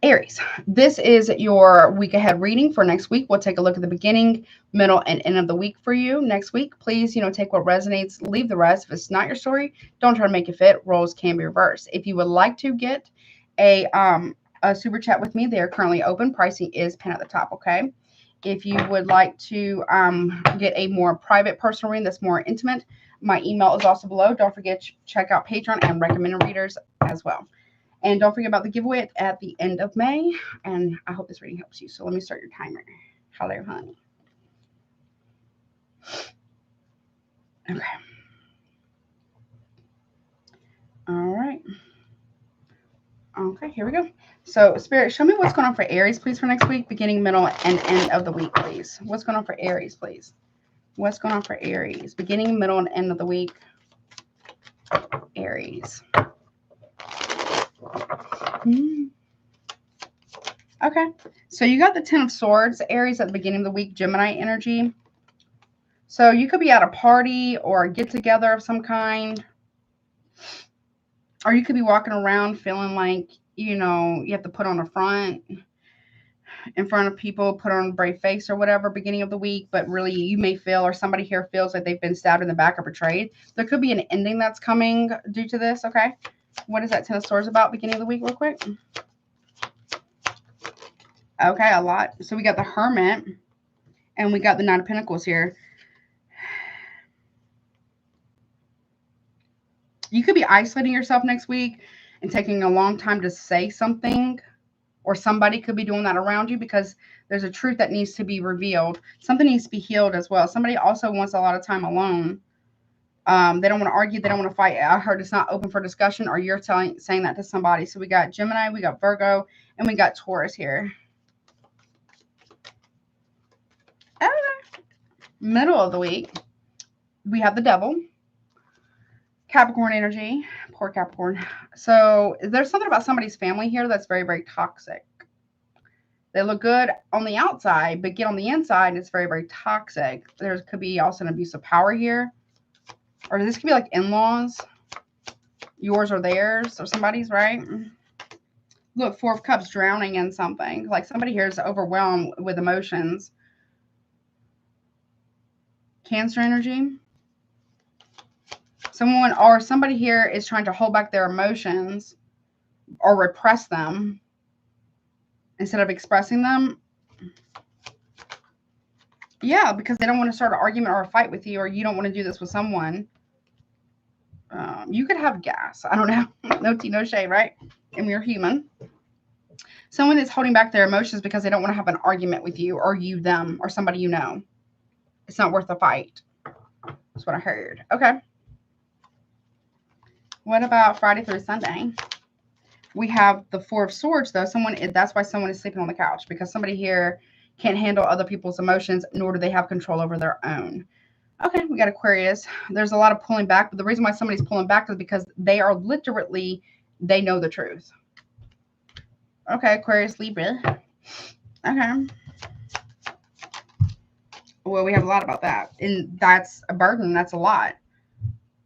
Aries, this is your week ahead reading for next week. We'll take a look at the beginning, middle, and end of the week for you next week. Please, take what resonates, leave the rest. If it's not your story, don't try to make it fit. Roles can be reversed. If you would like to get a super chat with me, they are currently open. Pricing is pinned at the top, okay? If you would like to get a more private personal reading that's more intimate, my email is also below. Don't forget to check out Patreon and recommended readers as well. And don't forget about the giveaway at the end of May. And I hope this reading helps you. So let me start your timer. Hello, honey. Okay. All right. Okay, here we go. So, Spirit, show me what's going on for Aries, please, for next week, beginning, middle, and end of the week, please. What's going on for Aries, please? What's going on for Aries, beginning, middle, and end of the week? Aries. Okay, so you got the 10 of Swords, Aries, at the beginning of the week, Gemini energy. So you could be at a party or a get-together of some kind. Or you could be walking around feeling like, you have to put on a front in front of people, put on a brave face or whatever, beginning of the week. But really, you may feel, or somebody here feels like they've been stabbed in the back or betrayed. There could be an ending that's coming due to this, okay? What is that 10 of Swords about, beginning of the week, real quick? Okay, a lot. So we got the Hermit, and we got the 9 of Pentacles here. You could be isolating yourself next week and taking a long time to say something, or somebody could be doing that around you because there's a truth that needs to be revealed. Something needs to be healed as well. Somebody also wants a lot of time alone. They don't want to argue. They don't want to fight. I heard it's not open for discussion, or you're saying that to somebody. So we got Gemini, we got Virgo, and we got Taurus here. Middle of the week, we have the Devil. Capricorn energy. Poor Capricorn. So there's something about somebody's family here that's very, very toxic. They look good on the outside, but get on the inside, it's very, very toxic. There could be also an abuse of power here. Or this could be like in-laws. Yours or theirs or somebody's, right? Look, Four of Cups, drowning in something. Like somebody here is overwhelmed with emotions. Cancer energy. Someone or somebody here is trying to hold back their emotions or repress them instead of expressing them. Yeah, because they don't want to start an argument or a fight with you, or you don't want to do this with someone. You could have gas. I don't know. No tea, no shade, right? And we're human. Someone is holding back their emotions because they don't want to have an argument with you or you, them, or somebody you know. It's not worth the fight. That's what I heard. Okay. What about Friday through Sunday? We have the Four of Swords, though. That's why someone is sleeping on the couch, because somebody here can't handle other people's emotions, nor do they have control over their own. Okay, we got Aquarius. There's a lot of pulling back, but the reason why somebody's pulling back is because they are literally, they know the truth. Okay, Aquarius, Libra. Okay. Well, we have a lot about that. And that's a burden. That's a lot.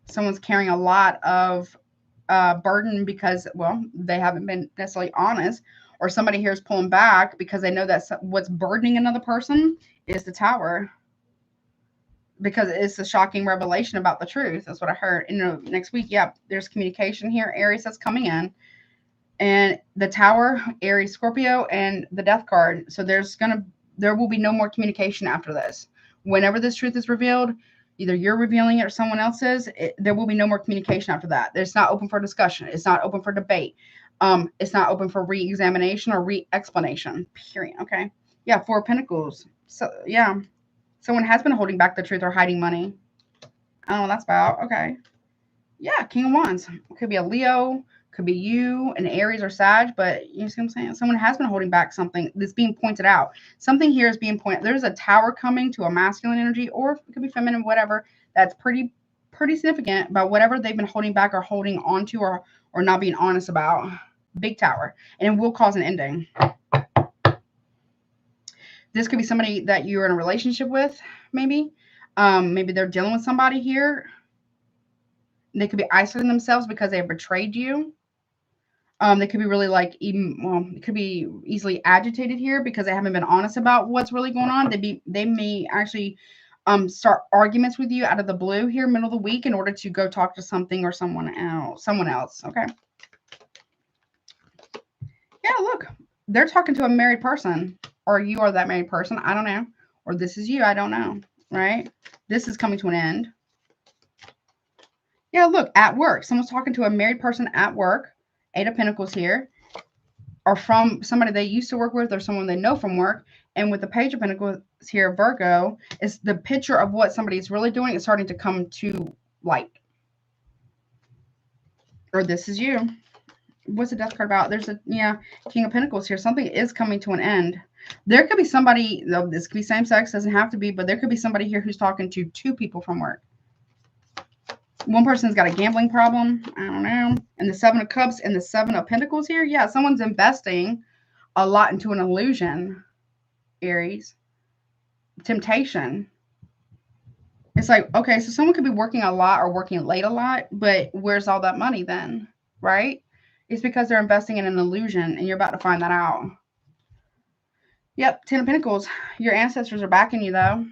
Someone's carrying a lot of burden because, well, they haven't been necessarily honest. Or somebody here is pulling back because they know that what's burdening another person is the Tower. Because it's a shocking revelation about the truth. That's what I heard. Next week, yeah, there's communication here, Aries, that's coming in. And the Tower, Aries, Scorpio, and the Death card. So there will be no more communication after this. Whenever this truth is revealed, either you're revealing it or someone else is, there will be no more communication after that. It's not open for discussion. It's not open for debate. It's not open for re-examination or re-explanation, period. Okay. Yeah, Four of Pentacles. So, yeah. Someone has been holding back the truth or hiding money. Oh, that's about. Okay. Yeah, King of Wands. Could be a Leo, could be you, an Aries or Sag, but you see what I'm saying? Someone has been holding back something that's being pointed out. Something here is being pointed. There's a Tower coming to a masculine energy, or it could be feminine, whatever. That's pretty significant about whatever they've been holding back or holding on to or not being honest about. Big Tower. And it will cause an ending. This could be somebody that you're in a relationship with, maybe. Maybe they're dealing with somebody here. They could be isolating themselves because they have betrayed you. They could be really it could be easily agitated here because they haven't been honest about what's really going on. They may actually start arguments with you out of the blue here, middle of the week, in order to go talk to something or someone else. Okay. Yeah, look, they're talking to a married person, or you are that married person. I don't know. Or this is you. I don't know. Right? This is coming to an end. Yeah, look, at work. Someone's talking to a married person at work. Eight of Pentacles here. Or from somebody they used to work with or someone they know from work. And with the Page of Pentacles here, Virgo, is the picture of what somebody's really doing is starting to come to light. Or this is you. What's the Death card about? There's a, King of Pentacles here. Something is coming to an end. There could be somebody, though this could be same sex, doesn't have to be, but there could be somebody here who's talking to two people from work. One person's got a gambling problem. I don't know. And the Seven of Cups and the Seven of Pentacles here. Yeah, someone's investing a lot into an illusion, Aries. Temptation. It's like, okay, so someone could be working a lot or working late a lot, but where's all that money then, right? It's because they're investing in an illusion, and you're about to find that out. Yep, Ten of Pentacles. Your ancestors are backing you, though.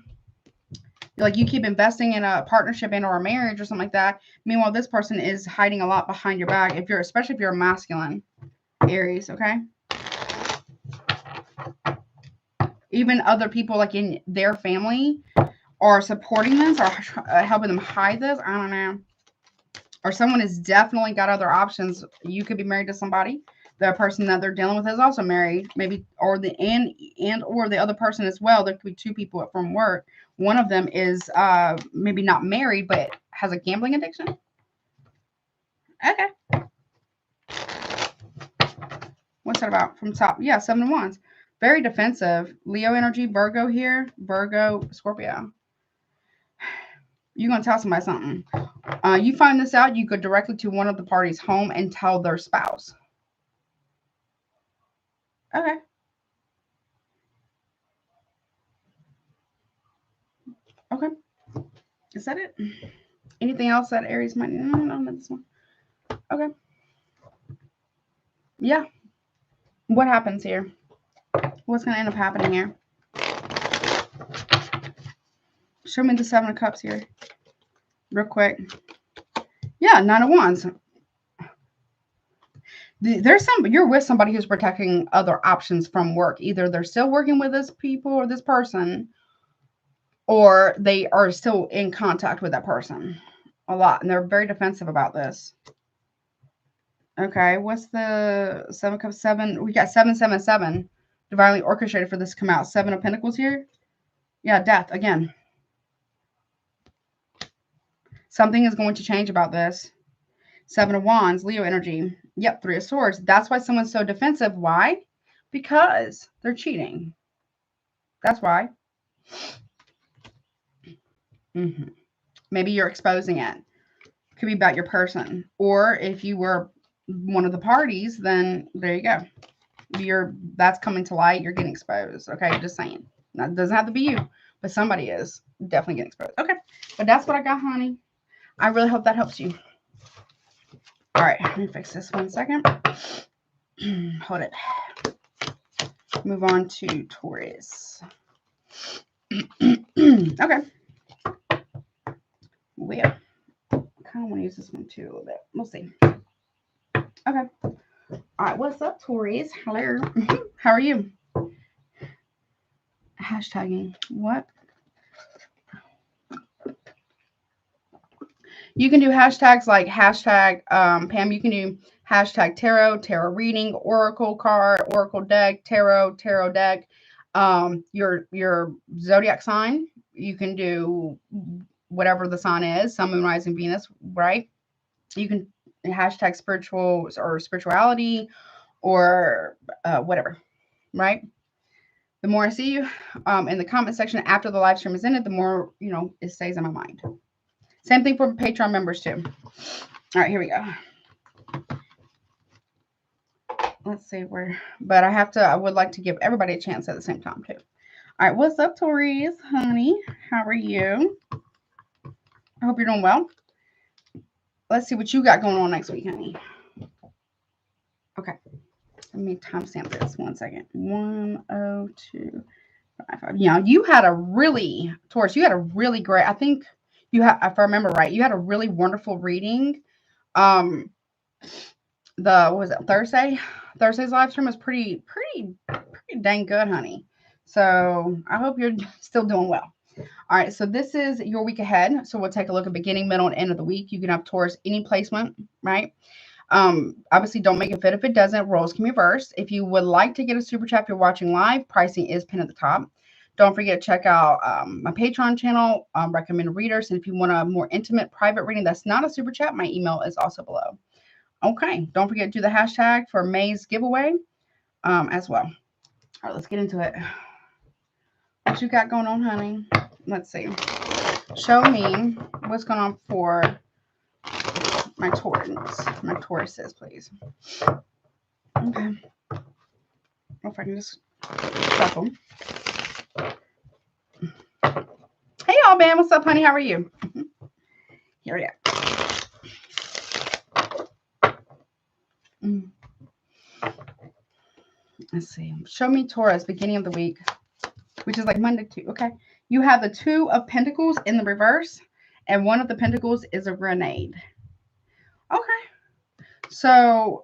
Like, you keep investing in a partnership and or a marriage or something like that. Meanwhile, this person is hiding a lot behind your back, especially if you're a masculine, Aries, okay? Even other people, like in their family, are supporting this or helping them hide this. I don't know. Or someone has definitely got other options. You could be married to somebody. The person that they're dealing with is also married, maybe, or the other person as well. There could be two people from work. One of them is maybe not married, but has a gambling addiction. Okay. What's that about from top? Yeah, Seven of Wands. Very defensive. Leo energy, Virgo here. Virgo, Scorpio. You're going to tell somebody something. You find this out, you go directly to one of the parties' home and tell their spouse. Okay. Okay. Is that it? Anything else that Aries might know? No, not this one. Okay. Yeah. What happens here? What's going to end up happening here? Show me the 7 of Cups here. Real quick. Yeah, 9 of Wands. There's you're with somebody who's protecting other options from work. Either they're still working with this people or this person, or they are still in contact with that person a lot. And they're very defensive about this. Okay, what's the 7 of Cups? 7. We got 777. Divinely orchestrated for this to come out. 7 of Pentacles here. Yeah, death again. Something is going to change about this. 7 of Wands, Leo energy. Yep, 3 of Swords. That's why someone's so defensive. Why? Because they're cheating. That's why. Maybe you're exposing it. Could be about your person. Or if you were one of the parties, then there you go. That's coming to light. You're getting exposed. Okay, just saying. Now, it doesn't have to be you, but somebody is definitely getting exposed. Okay, but that's what I got, honey. I really hope that helps you. All right, let me fix this 1 second. Hold it. Move on to Taurus. Okay. Well, I kind of want to use this one too a little bit. We'll see. Okay. All right, what's up, Taurus? Hello. How are you? Hashtagging. What? You can do hashtags like hashtag, Pam, you can do hashtag tarot reading, oracle card, oracle deck, tarot deck, your zodiac sign. You can do whatever the sign is, Sun, Moon, Rising, Venus, right? You can hashtag spiritual or spirituality or whatever, right? The more I see you in the comment section after the live stream is ended, the more, it stays in my mind. Same thing for Patreon members too. All right, here we go. Let's see where, but I would like to give everybody a chance at the same time too. All right, what's up, Taurus, honey? How are you? I hope you're doing well. Let's see what you got going on next week, honey. Okay, let me timestamp this 1 second. 10255. Yeah, you had a really, Taurus, you had a really great, I think you had, if I remember right, you had a really wonderful reading. What was it, Thursday? Thursday's live stream was pretty dang good, honey. So I hope you're still doing well. All right, so this is your week ahead. So we'll take a look at beginning, middle, and end of the week. You can have Taurus any placement, right? Obviously, don't make it fit if it doesn't. Roles can be reversed. If you would like to get a super chat, if you're watching live, pricing is pinned at the top. Don't forget to check out my Patreon channel, recommended readers. And if you want a more intimate private reading that's not a super chat, my email is also below. Okay, don't forget to do the hashtag for May's giveaway as well. All right, let's get into it. What you got going on, honey? Let's see. Show me what's going on for my Tauruses, please. Okay. If I can just shuffle. Hey, y'all, man. What's up, honey? How are you? Here we go. Let's see. Show me Taurus, beginning of the week, which is like Monday, too. Okay. You have the 2 of Pentacles in the reverse, and 1 of the Pentacles is a grenade. Okay. So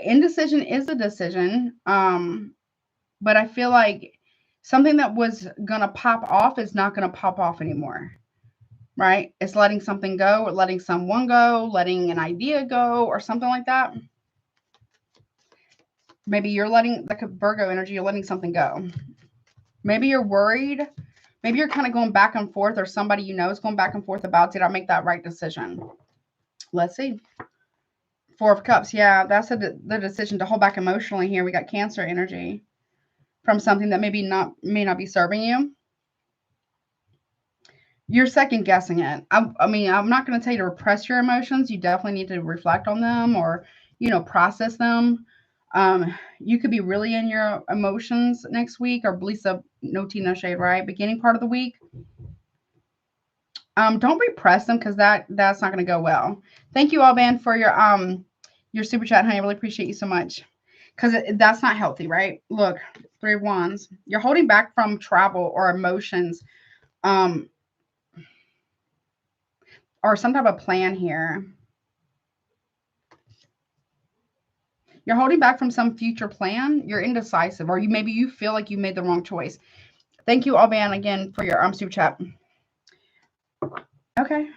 indecision is a decision. But I feel like something that was going to pop off is not going to pop off anymore. Right? It's letting something go, or letting someone go, letting an idea go, or something like that. Maybe you're letting, like a Virgo energy, you're letting something go. Maybe you're worried. Maybe you're kind of going back and forth, or somebody you know is going back and forth about, did I make that right decision? Let's see. 4 of Cups. Yeah, that's the decision to hold back emotionally here. We got Cancer energy from something that may not be serving you. You're second guessing it. I mean, I'm not going to tell you to repress your emotions. You definitely need to reflect on them, or, process them. You could be really in your emotions next week, or Lisa, no tea, no shade, right? Beginning part of the week. Don't repress them, because that's not going to go well. Thank you, Alban, for your super chat, honey. I really appreciate you so much. Because that's not healthy, right? Look, 3 of Wands. You're holding back from travel or emotions, or some type of plan here. You're holding back from some future plan. You're indecisive, or maybe you feel like you made the wrong choice. Thank you, Alban, again for your super chat. Okay.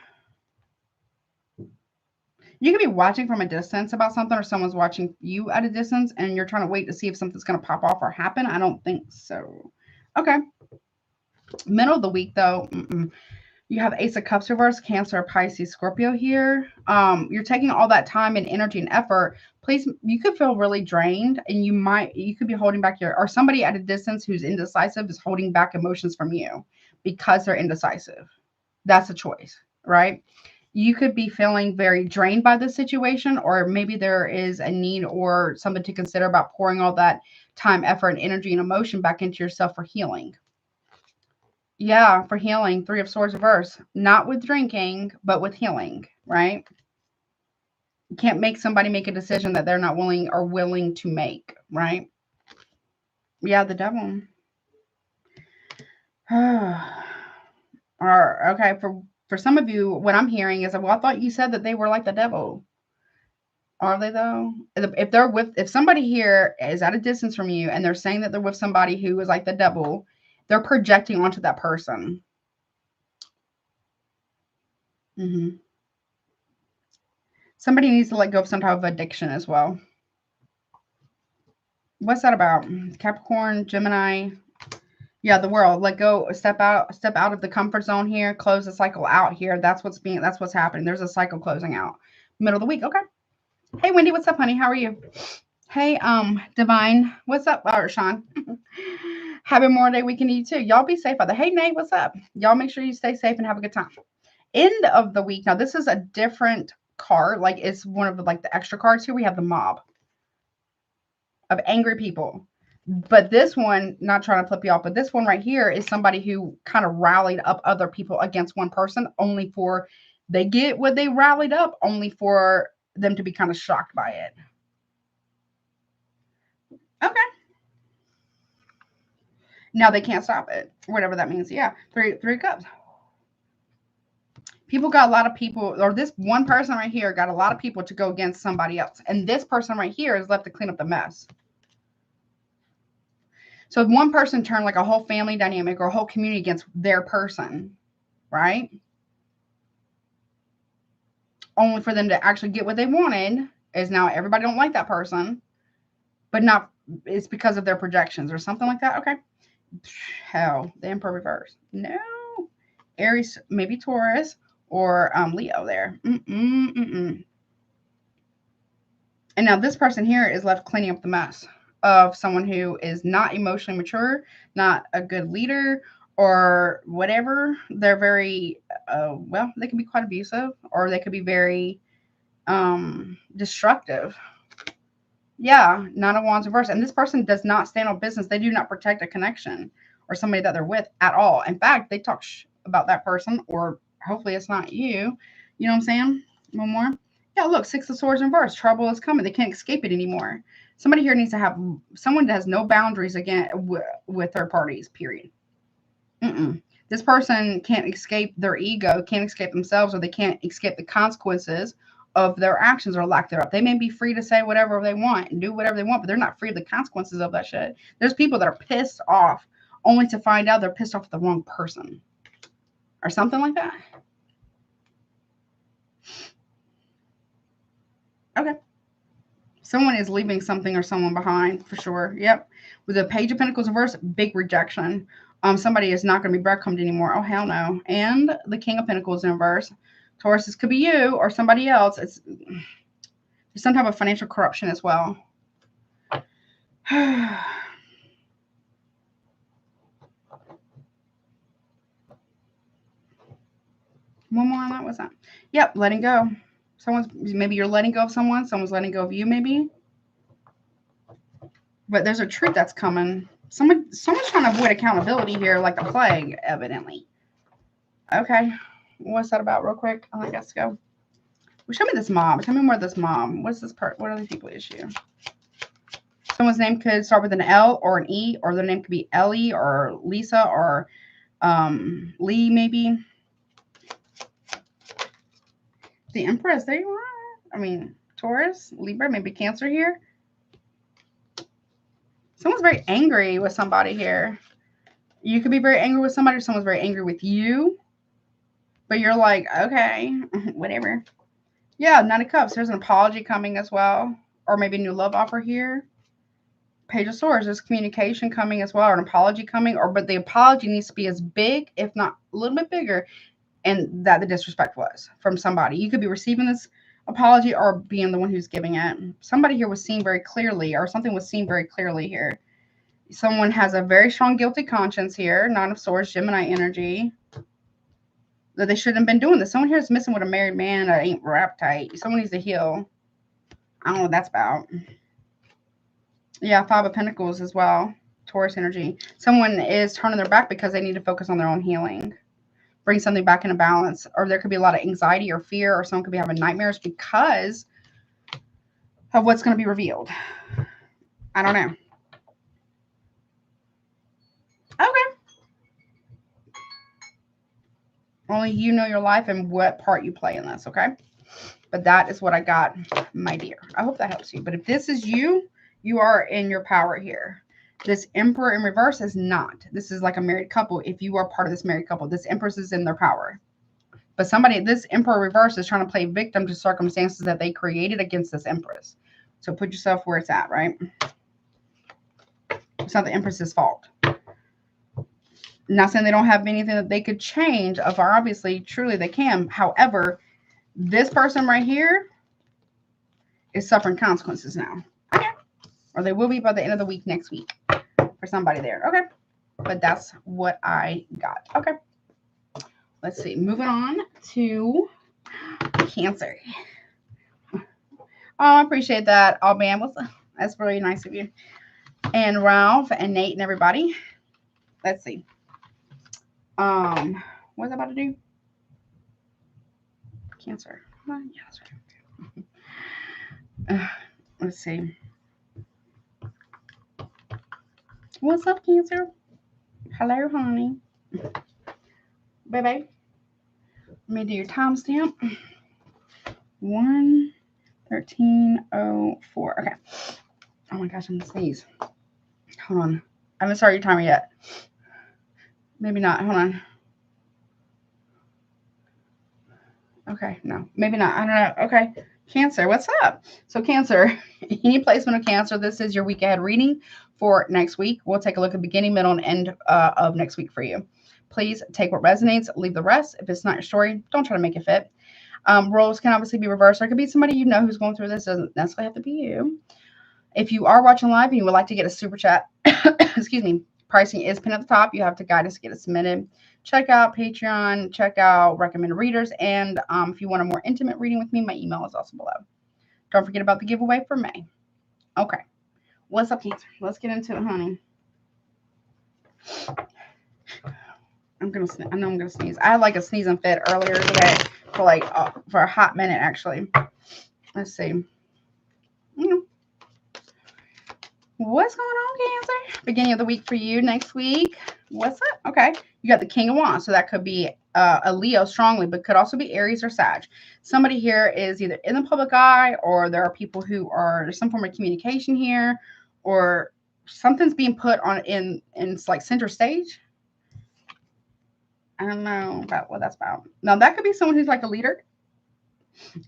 You could be watching from a distance about something, or someone's watching you at a distance, and you're trying to wait to see if something's going to pop off or happen. I don't think so. Okay. Middle of the week, though. You have Ace of Cups reverse, Cancer, Pisces, Scorpio here. You're taking all that time and energy and effort. Please, you could feel really drained, and you could be holding back or somebody at a distance who's indecisive is holding back emotions from you because they're indecisive. That's a choice, right? You could be feeling very drained by this situation, or maybe there is a need or something to consider about pouring all that time, effort, and energy and emotion back into yourself for healing. Yeah, for healing. 3 of Swords reverse. Not with drinking, but with healing, right? You can't make somebody make a decision that they're not willing to make, right? Yeah, the Devil. Or okay, for some of you, what I'm hearing is, well, I thought you said that they were like the devil. Are they though? If somebody here is at a distance from you and they're saying that they're with somebody who is like the devil, they're projecting onto that person. Somebody needs to let go of some type of addiction as well. What's that about? Capricorn, Gemini. Yeah, the World. Let go. Step out of the comfort zone here. Close the cycle out here. That's what's happening. There's a cycle closing out. Middle of the week. Okay. Hey, Wendy. What's up, honey? How are you? Hey, Divine. What's up? All right, Sean. Happy Memorial Day weekend to you too. Y'all be safe out there. Hey, Nate. What's up? Y'all make sure you stay safe and have a good time. End of the week. Now, this is a different card. Like, it's one of the extra cards here. We have the Mob of angry people. But this one, not trying to flip you off, but this one right here is somebody who kind of rallied up other people against one person, only for they get what they rallied up, only for them to be kind of shocked by it. Okay. Now they can't stop it, whatever that means. Yeah, three cups. People got a lot of people, or this one person right here got a lot of people to go against somebody else. And this person right here is left to clean up the mess. So if one person turned like a whole family dynamic or a whole community against their person, right? Only for them to actually get what they wanted, is now everybody don't like that person, but not, it's because of their projections or something like that. Okay. Hell, the Emperor reverse. No. Aries, maybe Taurus or Leo there. And now this person here is left cleaning up the mess of someone who is not emotionally mature, not a good leader, or whatever. They're very, well, they can be quite abusive, or they could be very destructive. Yeah, Nine of Wands reverse. And this person does not stand on business. They do not protect a connection or somebody that they're with at all. In fact, they talk about that person, or hopefully it's not you. You know what I'm saying? One more. Yeah, look, Six of Swords reverse. Trouble is coming. They can't escape it anymore. Somebody here needs to have someone that has no boundaries again with third parties, period. This person can't escape their ego, can't escape themselves, or they can't escape the consequences of their actions or lack thereof. They may be free to say whatever they want and do whatever they want, but they're not free of the consequences of that shit. There's people that are pissed off only to find out they're pissed off at the wrong person or something like that. Okay. Someone is leaving something or someone behind for sure. Yep. With the Page of Pentacles reverse, big rejection. Somebody is not going to be breadcrumbed anymore. Oh, hell no. And the King of Pentacles in reverse. Taurus, this could be you or somebody else. It's some type of financial corruption as well. One more on that. What's that? Yep, letting go. Maybe you're letting go of someone. Someone's letting go of you, maybe. But there's a truth that's coming. Someone's trying to avoid accountability here, like the plague, evidently. Okay. What's that about real quick? I think let's go. Well, show me this Mob. Tell me more of this Mob. What's this part? What are the people issue? Someone's name could start with an L or an E, or their name could be Ellie or Lisa or Lee, maybe. The Empress, there you are. I mean, Taurus, Libra, maybe Cancer here. Someone's very angry with somebody here. You could be very angry with somebody, or someone's very angry with you. But you're like, okay, whatever. Yeah, Knight of Cups. There's an apology coming as well. Or maybe a new love offer here. Page of Swords. There's communication coming as well, or an apology coming. But the apology needs to be as big, if not a little bit bigger, and that the disrespect was from somebody. You could be receiving this apology or being the one who's giving it. Somebody here was seen very clearly, or something was seen very clearly here. Someone has a very strong guilty conscience here. Nine of Swords, Gemini energy. That they shouldn't have been doing this. Someone here is messing with a married man that ain't wrapped tight. Someone needs to heal. I don't know what that's about. Yeah, Five of Pentacles as well. Taurus energy. Someone is turning their back because they need to focus on their own healing. Bring something back into balance. Or there could be a lot of anxiety or fear, or someone could be having nightmares because of what's going to be revealed. I don't know. Okay. Only you know your life and what part you play in this, okay? But that is what I got, my dear. I hope that helps you. But if this is you, you are in your power here. This Emperor in reverse is not. This is like a married couple. If you are part of this married couple, this Empress is in their power. But somebody, this Emperor reverse is trying to play victim to circumstances that they created against this Empress. So put yourself where it's at, right? It's not the Empress's fault. Not saying they don't have anything that they could change. Of obviously, truly they can. However, this person right here is suffering consequences now. Okay. Or they will be by the end of the week next week for somebody there. Okay. But that's what I got. Okay. Let's see. Moving on to Cancer. Oh, I appreciate that. Oh, man. That's really nice of you. And Ralph and Nate and everybody. Let's see. What's I about to do? Cancer. Yeah, that's right. Let's see. What's up, Cancer? Hello, honey. Baby. Let me do your timestamp. 1:13:04. Okay. Oh my gosh, I'm gonna sneeze. Hold on. I haven't started your timer yet. Maybe not. Hold on. Okay, no, maybe not. I don't know. Okay. Cancer, what's up? So Cancer, any placement of Cancer, this is your week ahead reading for next week. We'll take a look at the beginning, middle, and end of next week for you. Please take what resonates, leave the rest. If it's not your story, don't try to make it fit. Roles can obviously be reversed. There could be somebody you know who's going through this. Doesn't necessarily have to be you. If you are watching live and you would like to get a super chat, excuse me, pricing is pinned at the top. You have to guide us to get it submitted. Check out Patreon, check out recommended readers, and if you want a more intimate reading with me, my email is also below. Don't forget about the giveaway for May. Okay. What's up, Cancer? Let's get into it, honey. I know I'm gonna sneeze. I had like a sneezing fit earlier today for like for a hot minute, actually. Let's see. What's going on, Cancer? Beginning of the week for you next week. What's up? Okay. You got the King of Wands. So that could be a Leo strongly, but could also be Aries or Sag. Somebody here is either in the public eye, or there are people who are, there's some form of communication here, or something's being put on in like center stage. I don't know about what that's about. Now that could be someone who's like a leader.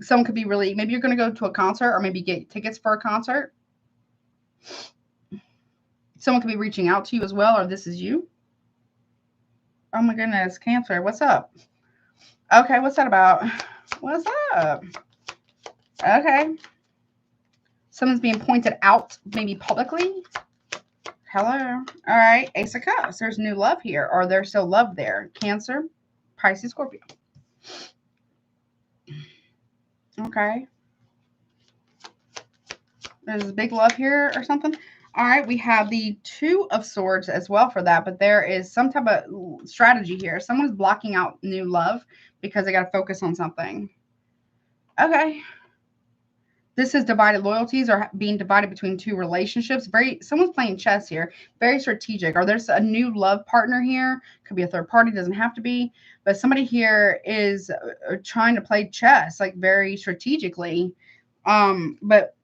Someone could be really, maybe you're going to go to a concert, or maybe get tickets for a concert. Someone could be reaching out to you as well, or this is you. Oh my goodness, Cancer, what's up? Okay, what's that about? What's up? Okay. Someone's being pointed out, maybe publicly. Hello. All right, Ace of Cups. There's new love here, or there's still love there. Cancer, Pisces, Scorpio. Okay. There's a big love here or something. All right, we have the Two of Swords as well for that, but there is some type of strategy here. Someone's blocking out new love because they got to focus on something. Okay. This is divided loyalties or being divided between two relationships. Someone's playing chess here. Very strategic. Or there's a new love partner here. Could be a third party. Doesn't have to be. But somebody here is trying to play chess, like very strategically. But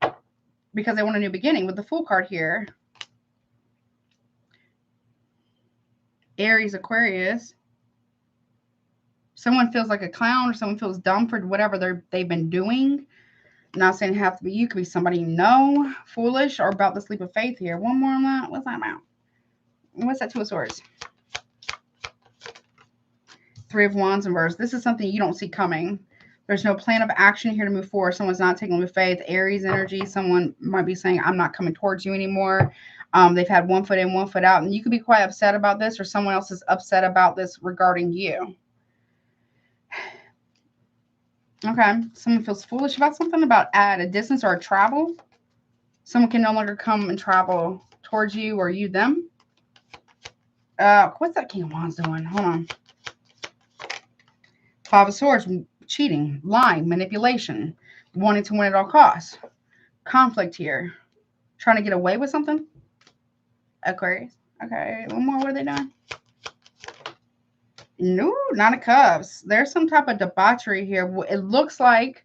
because they want a new beginning with the Fool card here. Aries, Aquarius. Someone feels like a clown or someone feels dumb for whatever they've been doing. Not saying it have to be you. Could be somebody you know, foolish, or about this leap of faith here. One more on that. What's that about? What's that Two of Swords? Three of Wands in reverse. This is something you don't see coming. There's no plan of action here to move forward. Someone's not taking with faith. Aries energy. Someone might be saying, I'm not coming towards you anymore. They've had 1 foot in, 1 foot out. And you could be quite upset about this, or someone else is upset about this regarding you. Okay. Someone feels foolish about something, about at a distance or a travel. Someone can no longer come and travel towards you or you them. What's that King of Wands doing? Hold on. Five of Swords. Cheating, lying, manipulation, wanting to win at all costs. Conflict here. Trying to get away with something. Aquarius. Okay, one more. What are they doing? No, Nine of Cups. There's some type of debauchery here. It looks like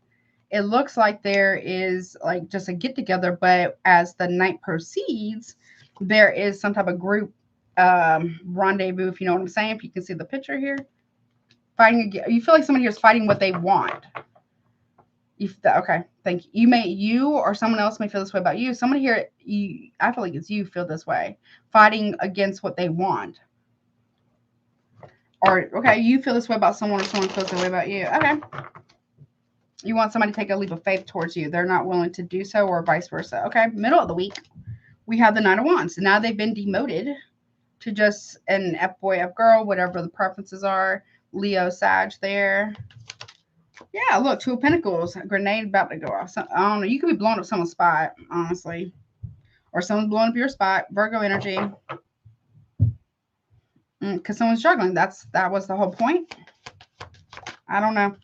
there is like just a get together, but as the night proceeds, there is some type of group rendezvous, if you know what I'm saying. If you can see the picture here. Fighting again. You feel like somebody here is fighting what they want. Okay, thank you. You or someone else may feel this way about you. Somebody here, I feel like it's you feel this way. Fighting against what they want. Or, okay, you feel this way about someone or someone feels this way about you. Okay. You want somebody to take a leap of faith towards you. They're not willing to do so, or vice versa. Okay, middle of the week, we have the Nine of Wands. Now they've been demoted to just an F-boy, F-girl, whatever the preferences are. Leo, Sag there. Yeah, look, Two of Pentacles. A grenade about to go off. So, I don't know. You could be blowing up someone's spot, honestly. Or someone's blowing up your spot. Virgo energy. Because someone's struggling. That was the whole point. I don't know.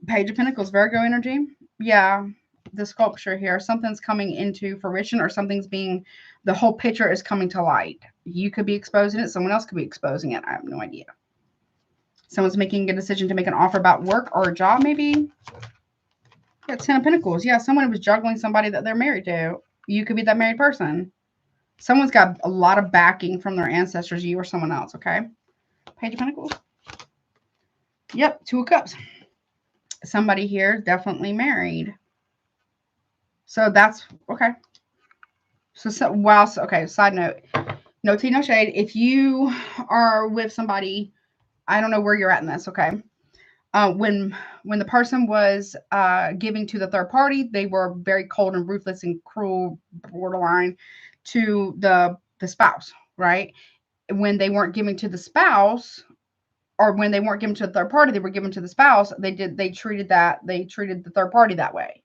Page of Pentacles. Virgo energy. Yeah, the sculpture here. Something's coming into fruition, or something's being... The whole picture is coming to light. You could be exposing it. Someone else could be exposing it. I have no idea. Someone's making a decision to make an offer about work or a job, maybe. Yeah, Ten of Pentacles. Yeah, someone was juggling somebody that they're married to. You could be that married person. Someone's got a lot of backing from their ancestors, you or someone else, okay? Page of Pentacles. Yep, Two of Cups. Somebody here definitely married. So that's, okay. So wow, okay, side note. No tea, no shade. If you are with somebody... I don't know where you're at in this, okay? When the person was giving to the third party, they were very cold and ruthless and cruel, borderline, to the spouse, right? When they weren't giving to the spouse, or when they weren't given to the third party, they were given to the spouse. They treated the third party that way.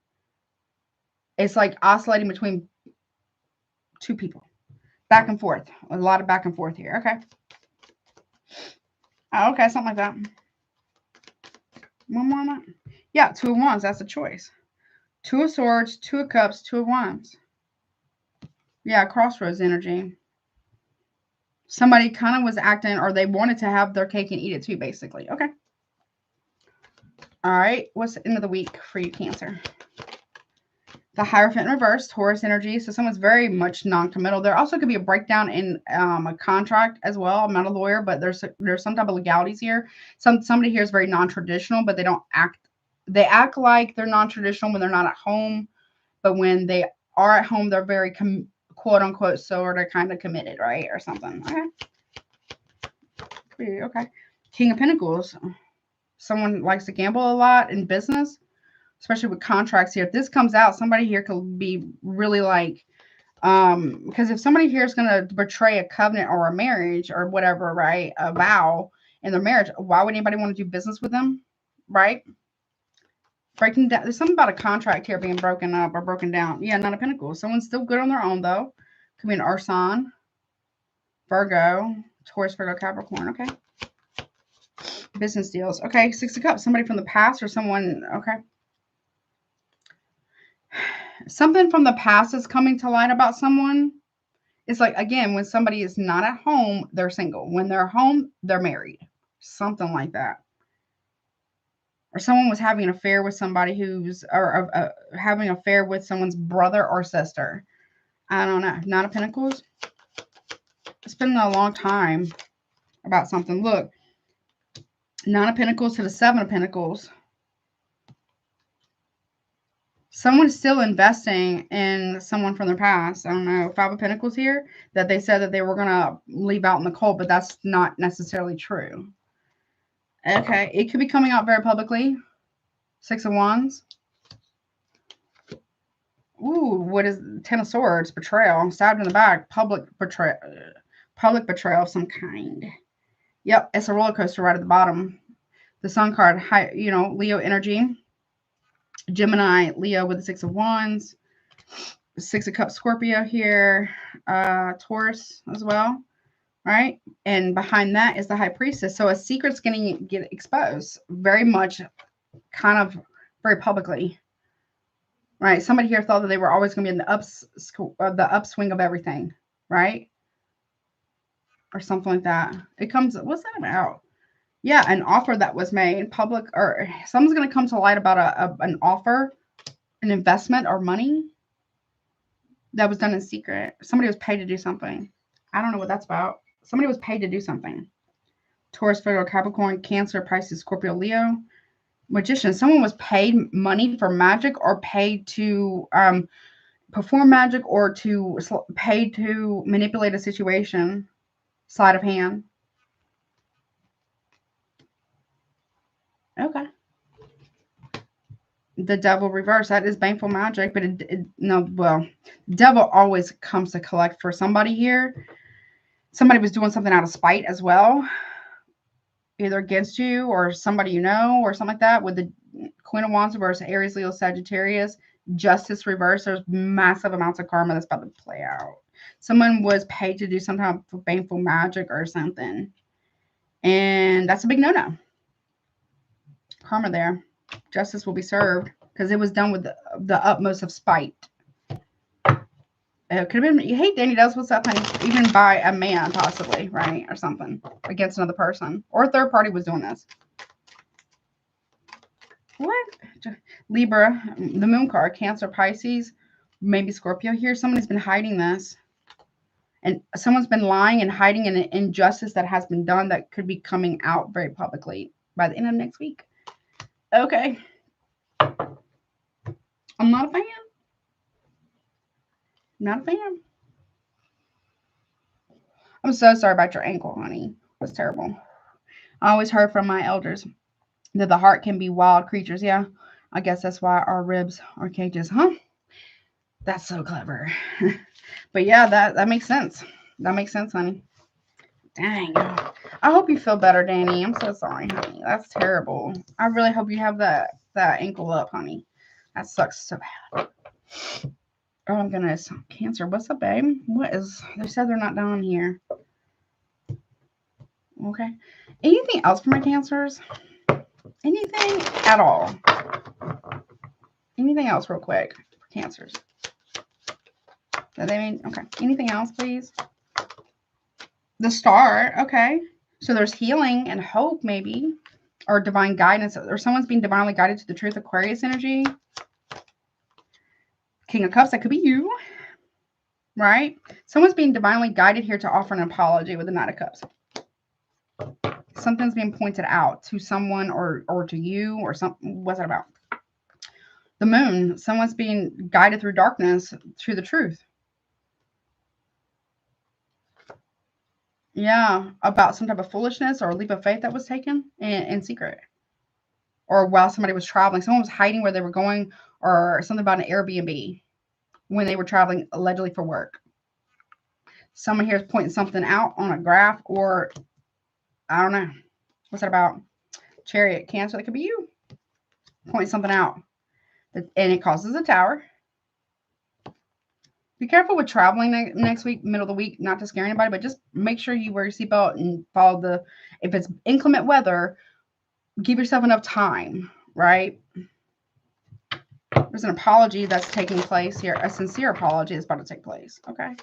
It's like oscillating between two people, back and forth. A lot of back and forth here. Okay. Oh, okay, something like that. One more on that. Yeah, Two of Wands. That's a choice. Two of Swords, Two of Cups, Two of Wands. Yeah, crossroads energy. Somebody kind of was acting, or they wanted to have their cake and eat it too, basically. Okay. All right. What's the end of the week for you, Cancer? The Hierophant in reverse, Taurus energy. So someone's very much non-committal. There also could be a breakdown in a contract as well. I'm not a lawyer, but there's some type of legalities here. Somebody here is very non-traditional, but they act like they're non-traditional when they're not at home. But when they are at home, they're very quote unquote sort of kind of committed, right? Or something. Okay. Okay. King of Pentacles. Someone likes to gamble a lot in business, especially with contracts here. If this comes out, somebody here could be really like, because if somebody here is going to betray a covenant or a marriage or whatever, right, a vow in their marriage, why would anybody want to do business with them, right? Breaking down. There's something about a contract here being broken up or broken down. Yeah, Nine of Pentacles. Someone's still good on their own, though. Could be an Arson, Virgo, Taurus, Virgo, Capricorn. Okay. Business deals. Okay, Six of Cups. Somebody from the past or someone. Okay. Something from the past is coming to light about someone. It's like, again, when somebody is not at home, they're single. When they're home, they're married. Something like that. Or someone was having an affair with somebody who's, or having an affair with someone's brother or sister. I don't know. Nine of Pentacles. It's been a long time about something. Look. Nine of Pentacles to the Seven of Pentacles. Someone's still investing in someone from their past. I don't know. Five of Pentacles here. That they said that they were going to leave out in the cold. But that's not necessarily true. Okay. It could be coming out very publicly. Six of Wands. Ooh, what is Ten of Swords? Betrayal. I'm stabbed in the back. Public betrayal of some kind. Yep, it's a roller coaster right at the bottom. The Sun card, high, you know, Leo energy. Gemini, Leo with the Six of Wands. Six of Cups, Scorpio here. Taurus as well, right? And behind that is the High Priestess. So a secret's going to get exposed very much, kind of very publicly. Right, somebody here thought that they were always going to be in the upswing of everything, right? Or something like that. It comes, what's that about? Yeah, an offer that was made public, or someone's going to come to light about an offer, an investment or money that was done in secret. Somebody was paid to do something. I don't know what that's about. Somebody was paid to do something. Taurus, Virgo, Capricorn, Cancer, Pisces, Scorpio, Leo. Magician. Someone was paid money for magic, or paid to perform magic, or to paid to manipulate a situation. Sleight of hand. Okay. The Devil reverse. That is baneful magic, but no, well, Devil always comes to collect for somebody here. Somebody was doing something out of spite as well, either against you or somebody you know, or something like that. With the Queen of Wands reverse, Aries, Leo, Sagittarius, Justice reverse. There's massive amounts of karma that's about to play out. Someone was paid to do some type of baneful magic or something, and that's a big no-no. Karma there. Justice will be served because it was done with the utmost of spite. It could have been, hey, Danny does, what's up, honey? Even by a man, possibly, right? Or something against another person. Or a third party was doing this. What? Libra, the Moon card, Cancer, Pisces, maybe Scorpio here. Somebody's been hiding this. And someone's been lying and hiding an injustice that has been done that could be coming out very publicly by the end of next week. Okay. I'm not a fan. Not a fan. I'm so sorry about your ankle, honey. That's terrible. I always heard from my elders that the heart can be wild creatures. Yeah, I guess that's why our ribs are cages, huh? That's so clever. But yeah, that makes sense. That makes sense, honey. Dang. I hope you feel better, Danny. I'm so sorry, honey. That's terrible. I really hope you have that ankle up, honey. That sucks so bad. Oh, my goodness. Cancer. What's up, babe? What is... They said they're not down here. Okay. Anything else for my Cancers? Anything at all? Anything else real quick for Cancers? That they mean? Okay. Anything else, please? The Star. Okay. So there's healing and hope, maybe. Or divine guidance. Or someone's being divinely guided to the truth. Aquarius energy. King of Cups. That could be you. Right? Someone's being divinely guided here to offer an apology with the Knight of Cups. Something's being pointed out to someone or to you or something. What's it about? The Moon. Someone's being guided through darkness to the truth. Yeah, about some type of foolishness or leap of faith that was taken in secret. Or while somebody was traveling. Someone was hiding where they were going, or something about an Airbnb when they were traveling allegedly for work. Someone here is pointing something out on a graph, or I don't know. What's that about? Chariot, Cancer, that could be you. Point something out. And it causes a tower. Be careful with traveling next week, middle of the week, not to scare anybody, but just make sure you wear your seatbelt and follow the, if it's inclement weather, give yourself enough time, right? There's an apology that's taking place here. A sincere apology is about to take place. Okay.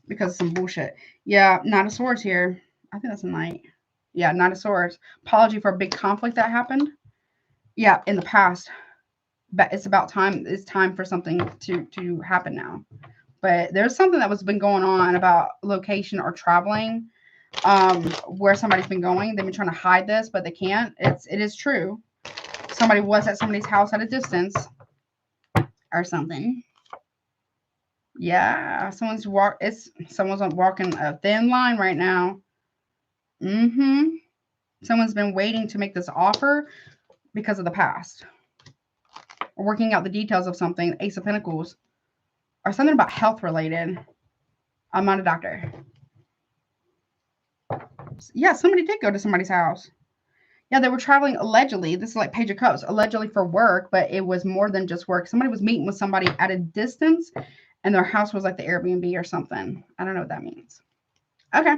Because of some bullshit. Yeah, Knight of Swords here. I think that's a knight. Yeah, Knight of Swords. Apology for a big conflict that happened. Yeah, in the past. But it's about time. It's time for something to happen now. But there's something that was been going on about location or traveling, where somebody's been going. They've been trying to hide this, but they can't. It is true. Somebody was at somebody's house at a distance or something. Yeah, someone's walking a thin line right now. Someone's been waiting to make this offer because of the past. Or working out the details of something, Ace of Pentacles. Or something about health related. I'm not a doctor. Yeah, somebody did go to somebody's house. Yeah, they were traveling allegedly. This is like Page of Cups, allegedly for work, but it was more than just work. Somebody was meeting with somebody at a distance, and their house was like the Airbnb or something. I don't know what that means. Okay.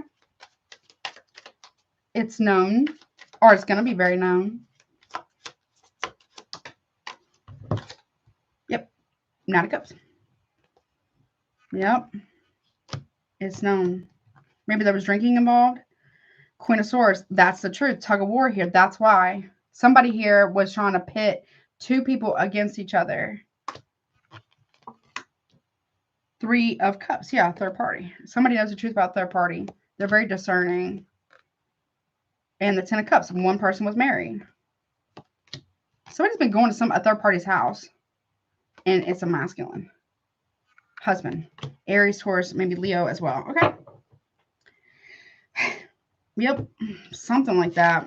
It's known, or it's going to be very known. Yep. Knight of Cups. Yep. It's known. Maybe there was drinking involved. Queen of Swords. That's the truth. Tug of war here. That's why. Somebody here was trying to pit two people against each other. Three of Cups. Yeah, third party. Somebody knows the truth about third party. They're very discerning. And the Ten of Cups. One person was married. Somebody's been going to a third party's house. And it's a masculine. Husband. Aries, Taurus, maybe Leo as well. Okay. Yep. Something like that.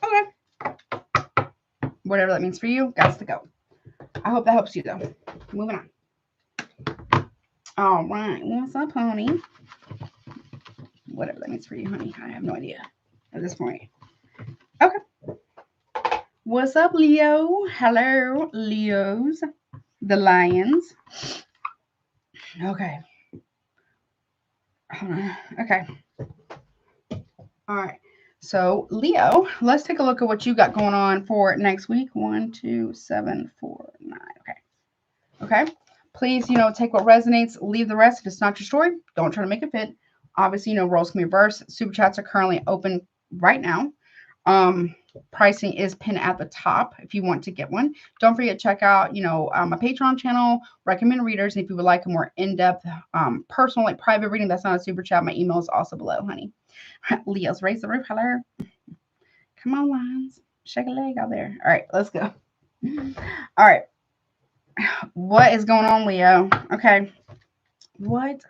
Okay. Whatever that means for you, got to go. I hope that helps you, though. Moving on. All right. What's up, honey? Whatever that means for you, honey. I have no idea at this point. Okay. What's up, Leo? Hello, Leos. The lions. Okay. Hold on. Okay. All right. So, Leo, let's take a look at what you got going on for next week. 1, 2, 7, 4, 9. Okay. Okay. Please, take what resonates. Leave the rest. If it's not your story, don't try to make it fit. Obviously, roles can be reversed. Super chats are currently open right now. Pricing is pinned at the top if you want to get one. Don't forget to check out, my Patreon channel, recommend readers. And if you would like a more in-depth, personal, like private reading, that's not a super chat. My email is also below, honey. Leo's raise the roof. Hello. Come on, lines. Shake a leg out there. All right, let's go. All right. What is going on, Leo? Okay. What?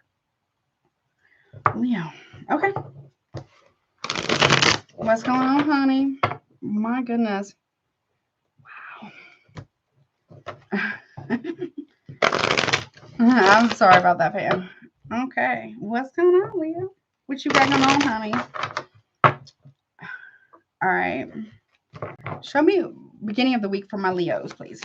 Leo. Okay. What's going on, honey? My goodness. Wow. I'm sorry about that, fam. Okay. What's going on, Leo? What you got going on, honey? All right. Show me beginning of the week for my Leos, please.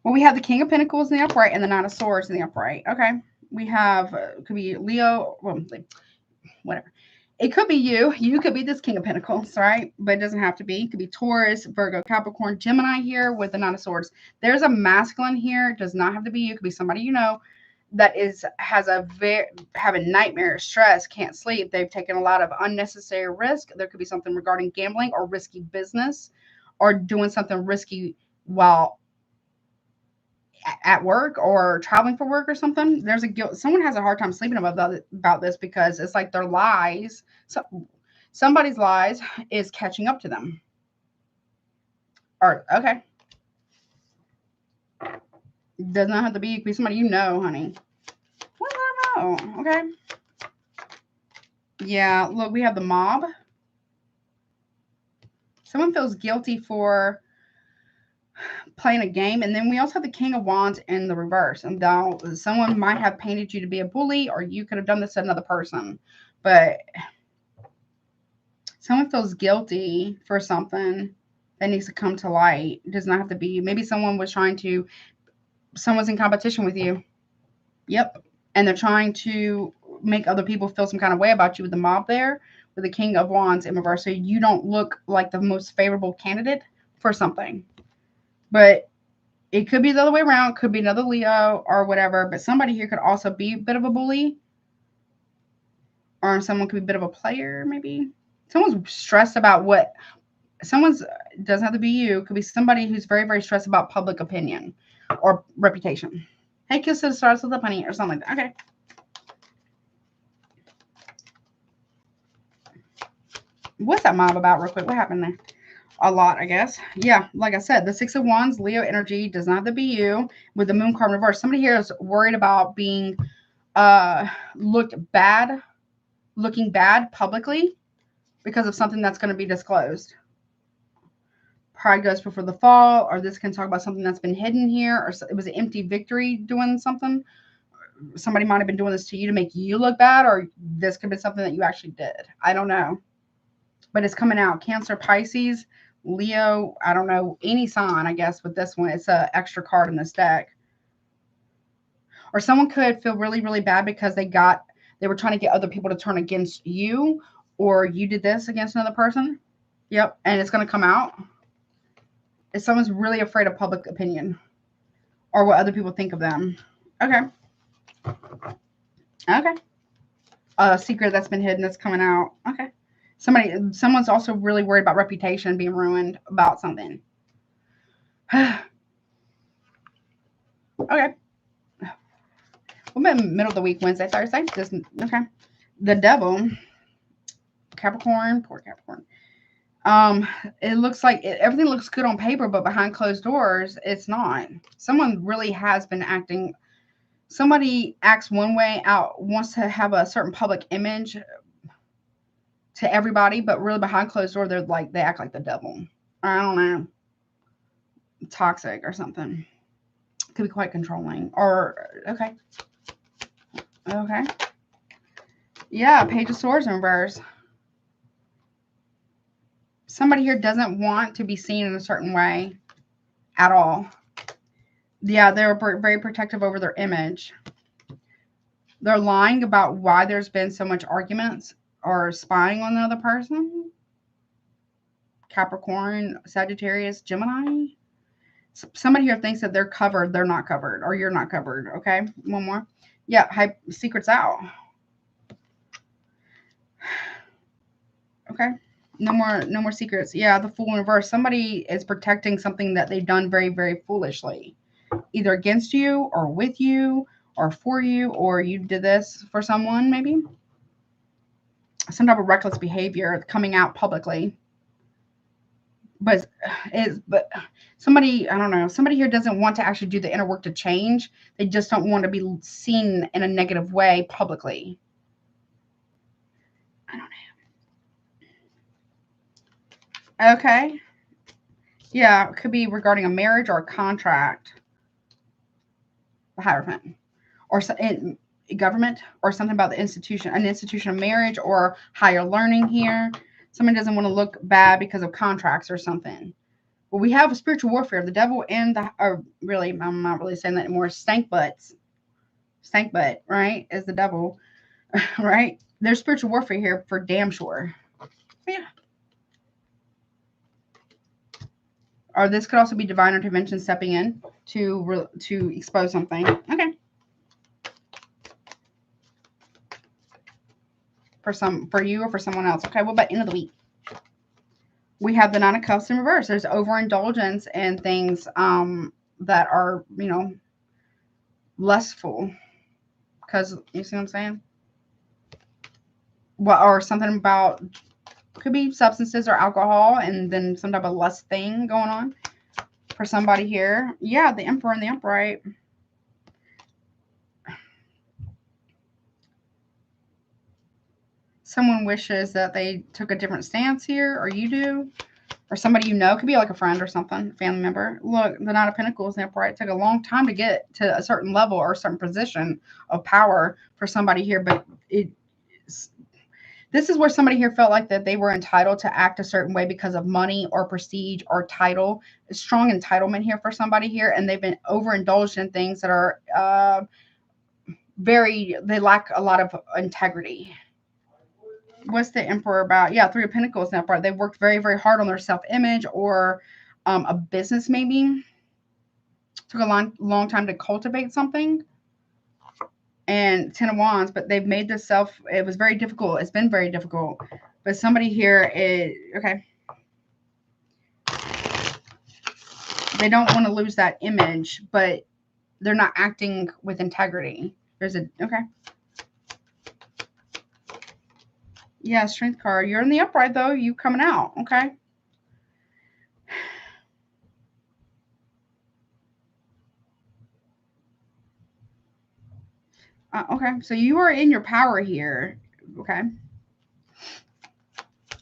Well, we have the King of Pentacles in the upright and the Knight of Swords in the upright. Okay. We have, could be Leo, well, whatever. It could be you. You could be this King of Pentacles, right? But it doesn't have to be. It could be Taurus, Virgo, Capricorn, Gemini here with the Knight of Swords. There's a masculine here. It does not have to be you. It could be somebody that having nightmares, stress, can't sleep. They've taken a lot of unnecessary risk. There could be something regarding gambling or risky business or doing something risky while at work or traveling for work or something. There's a guilt. Someone has a hard time sleeping about this because it's like their lies. So somebody's lies is catching up to them. Or okay. Does not have to be. It could be somebody honey. What do I know? Okay. Yeah, look, we have the Mob. Someone feels guilty for playing a game, and then we also have the King of Wands in the reverse. And though someone might have painted you to be a bully, or you could have done this to another person, but someone feels guilty for something that needs to come to light. It does not have to be. Maybe someone's in competition with you. Yep. And they're trying to make other people feel some kind of way about you with the Mob there, with the King of Wands in reverse. So you don't look like the most favorable candidate for something. But it could be the other way around. Could be another Leo or whatever. But somebody here could also be a bit of a bully. Or someone could be a bit of a player, maybe. Someone's stressed about what... Someone's... doesn't have to be you. Could be somebody who's very, very stressed about public opinion or reputation. Hey, kiss to the stars with a bunny or something like that. Okay. What's that mob about real quick? What happened there? A lot, I guess. Yeah, like I said, the Six of Wands, Leo energy, does not have to be you. With the Moon card reverse, somebody here is worried about being looking bad publicly because of something that's going to be disclosed. Pride goes before the fall, or this can talk about something that's been hidden here, or it was an empty victory doing something. Somebody might have been doing this to you to make you look bad, or this could be something that you actually did. I don't know. But it's coming out. Cancer, Pisces, Leo, I don't know, any sign, I guess, with this one. It's an extra card in this deck. Or someone could feel really, really bad because they were trying to get other people to turn against you, or you did this against another person. Yep, and it's going to come out. If someone's really afraid of public opinion or what other people think of them. Okay. Okay. A secret that's been hidden that's coming out. Okay. Someone's also really worried about reputation being ruined about something. Okay. What about middle of the week, Wednesday, Thursday? Just, okay. The Devil. Capricorn. Poor Capricorn. It looks like everything looks good on paper, but behind closed doors, it's not. Someone really has been acting. Somebody acts one way out, wants to have a certain public image to everybody, but really behind closed door, they act like the devil. I don't know. Toxic or something. Could be quite controlling. Or, okay. Okay. Yeah, Page of Swords in reverse. Somebody here doesn't want to be seen in a certain way at all. Yeah, they're very protective over their image. They're lying about why there's been so much arguments or spying on another person. Capricorn, Sagittarius, Gemini. Somebody here thinks that they're covered. They're not covered, or you're not covered. Okay, one more. Yeah, secret's out. Okay. No more secrets. Yeah, the Fool in reverse. Somebody is protecting something that they've done very, very foolishly. Either against you or with you or for you, or you did this for someone, maybe. Some type of reckless behavior coming out publicly. But somebody, I don't know, somebody here doesn't want to actually do the inner work to change. They just don't want to be seen in a negative way publicly. I don't know. Okay. Yeah, it could be regarding a marriage or a contract. The Hierophant. Or government, or something about the institution, an institution of marriage or higher learning here. Someone doesn't want to look bad because of contracts or something. Well, we have a spiritual warfare. The devil and really, I'm not really saying that anymore. Stank butt, right? Is the devil, right? There's spiritual warfare here for damn sure. Yeah. Or this could also be divine intervention stepping in to expose something. Okay. For you or for someone else. Okay, what about end of the week? We have the Nine of Cups in reverse. There's overindulgence in things that are, lustful. Because, you see what I'm saying? Or something about, could be substances or alcohol, and then some type of lust thing going on for somebody here. Yeah, the Emperor and the Upright. Someone wishes that they took a different stance here, or you do, or somebody you know. Could be like a friend or something, family member. Look, the Knight of Pentacles and the Upright took a long time to get to a certain level or a certain position of power for somebody here, but this is where somebody here felt like that they were entitled to act a certain way because of money or prestige or title. A strong entitlement here for somebody here, and they've been overindulged in things that are they lack a lot of integrity. What's the Emperor about? Yeah, Three of Pentacles now. They worked very, very hard on their self-image or a business maybe. Took a long time to cultivate something. And Ten of Wands, but they've made this it was very difficult. It's been very difficult. But somebody here is, okay. They don't want to lose that image, but they're not acting with integrity. There's a, okay. Yeah, Strength card. You're in the upright, though. You coming out, okay. Okay, so you are in your power here, okay.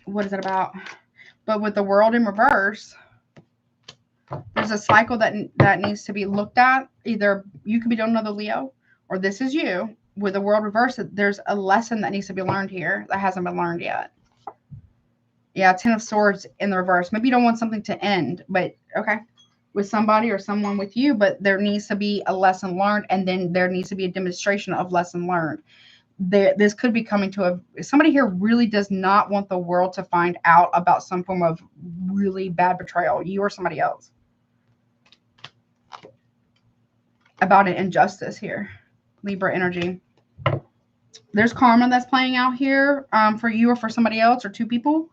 What is it about? But with the World in reverse, there's a cycle that needs to be looked at. Either you could be doing another Leo, or this is you. With the World reverse, there's a lesson that needs to be learned here that hasn't been learned yet. Yeah, Ten of Swords in the reverse. Maybe you don't want something to end, but okay, with somebody or someone with you, but there needs to be a lesson learned, and then there needs to be a demonstration of lesson learned. This could be coming to somebody here really does not want the world to find out about some form of really bad betrayal, you or somebody else. About an injustice here, Libra energy. There's karma that's playing out here for you or for somebody else or two people.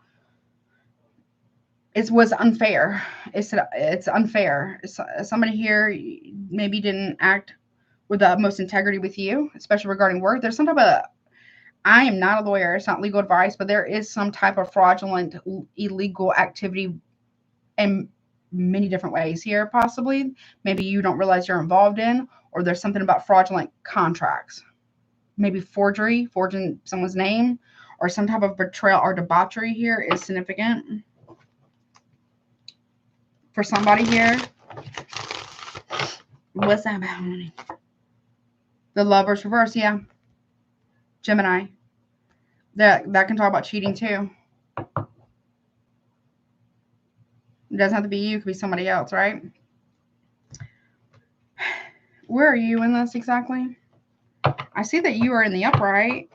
It was unfair. It's unfair. Somebody here maybe didn't act with the utmost integrity with you, especially regarding work. There's some type of, I am not a lawyer, it's not legal advice, but there is some type of fraudulent, illegal activity in many different ways here, possibly. Maybe you don't realize you're involved in, or there's something about fraudulent contracts. Maybe forgery, forging someone's name, or some type of betrayal or debauchery here is significant for somebody here. What's that about, honey? The Lover's reverse, yeah. Gemini. That can talk about cheating too. It doesn't have to be you. It could be somebody else, right? Where are you in this exactly? I see that you are in the upright.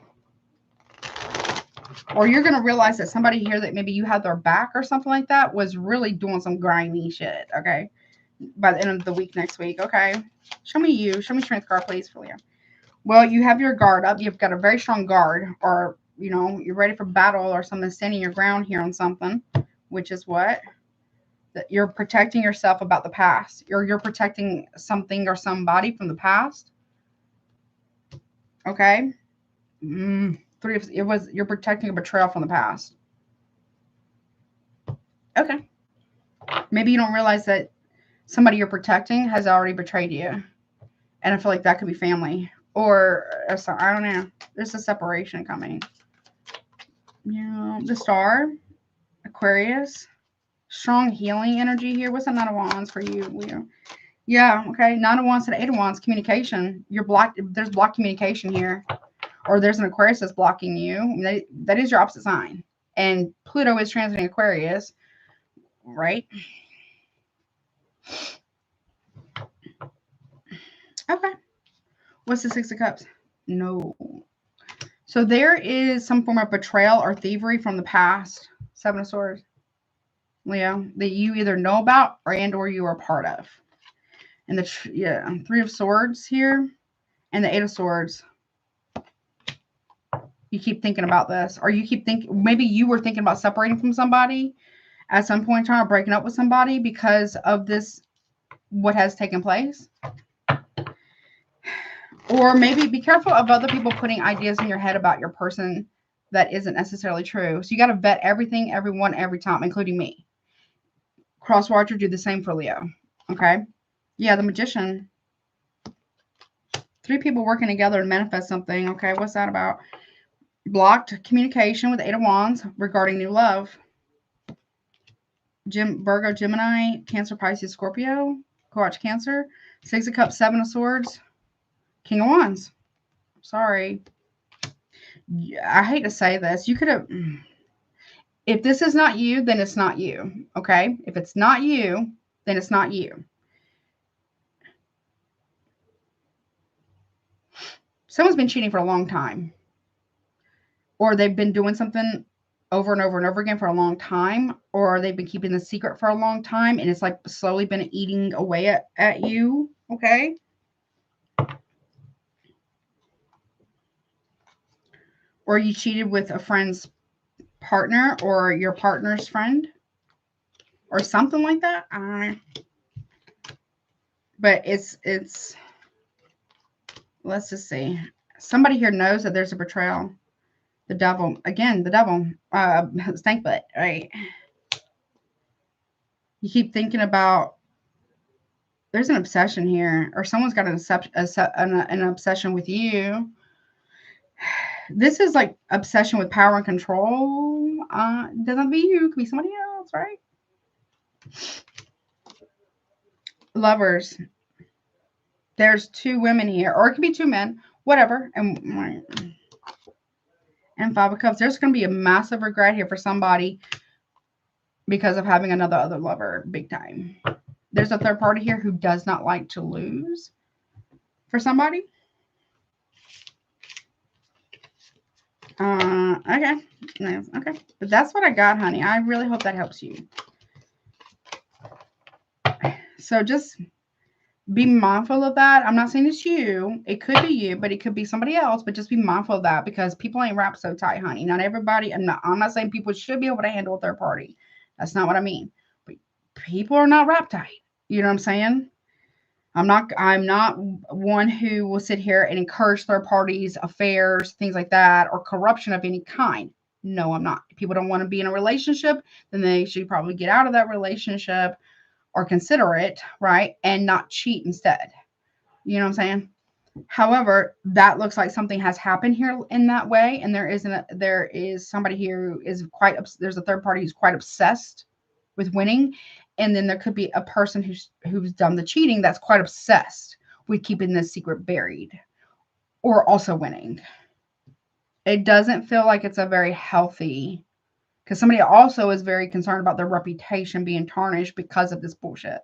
Or you're going to realize that somebody here that maybe you had their back or something like that was really doing some grimy shit, okay? By the end of the week next week, okay? Show me you. Show me Strength card, please, Julia. Well, you have your guard up. You've got a very strong guard, or, you know, you're ready for battle or something, standing your ground here on something, which is what? That you're protecting yourself about the past. You're protecting something or somebody from the past. Okay? You're protecting a betrayal from the past. Okay. Maybe you don't realize that somebody you're protecting has already betrayed you. And I feel like that could be family. Or, I don't know. There's a separation coming. Yeah, the Star, Aquarius, strong healing energy here. What's the Nine of Wands for you, Leo? Yeah, okay. Nine of Wands to the Eight of Wands, communication. You're blocked. There's blocked communication here. Or there's an Aquarius that's blocking you. That is your opposite sign. And Pluto is transiting Aquarius, right? Okay. What's the Six of Cups? No. So there is some form of betrayal or thievery from the past. Seven of Swords, Leo, that you either know about or you are part of. And the Three of Swords here and the Eight of Swords. You keep thinking about this, or you keep thinking, maybe you were thinking about separating from somebody at some point in time, or breaking up with somebody because of this, what has taken place. Or maybe be careful of other people putting ideas in your head about your person that isn't necessarily true. So you got to vet everything, everyone, every time, including me. Crosswatcher, do the same for Leo. Okay. Yeah, the Magician. Three people working together to manifest something. Okay, what's that about? Blocked communication with Eight of Wands regarding new love. Virgo, Gemini, Cancer, Pisces, Scorpio. Watch Cancer. Six of Cups, Seven of Swords. King of Wands. Sorry. I hate to say this. You could have... If this is not you, then it's not you. Okay? If it's not you, then it's not you. Someone's been cheating for a long time. or they've been doing something over and over and over again for a long time, or they've been keeping the secret for a long time, and it's like slowly been eating away at you, okay? Or you cheated with a friend's partner or your partner's friend or something like that. But it's let's just see. Somebody here knows that there's a betrayal. The devil. Again, the devil. Stank butt, right? You keep thinking about, there's an obsession here, or someone's got an obsession with you. This is like obsession with power and control. Doesn't be you, it could be somebody else, right? Lovers. There's 2 women here, or it could be 2 men, whatever. And 5 of Cups. There's going to be a massive regret here for somebody because of having another other lover, big time. There's a third party here who does not like to lose for somebody. Okay. Okay. But that's what I got, honey. I really hope that helps you. So just be mindful of that. I'm not saying it's you. It could be you, but it could be somebody else. But just be mindful of that because people ain't wrapped so tight, honey. Not everybody. I'm not saying people should be able to handle a third party. That's not what I mean. But people are not wrapped tight. You know what I'm saying? I'm not one who will sit here and encourage third parties, affairs, things like that, or corruption of any kind. No, I'm not. If people don't want to be in a relationship, then they should probably get out of that relationship or consider it, right? And not cheat instead. You know what I'm saying? However, that looks like something has happened here in that way. And there is somebody here who is there's a third party who's quite obsessed with winning. And then there could be a person who's done the cheating that's quite obsessed with keeping this secret buried or also winning. It doesn't feel like it's a very healthy, because somebody also is very concerned about their reputation being tarnished because of this bullshit.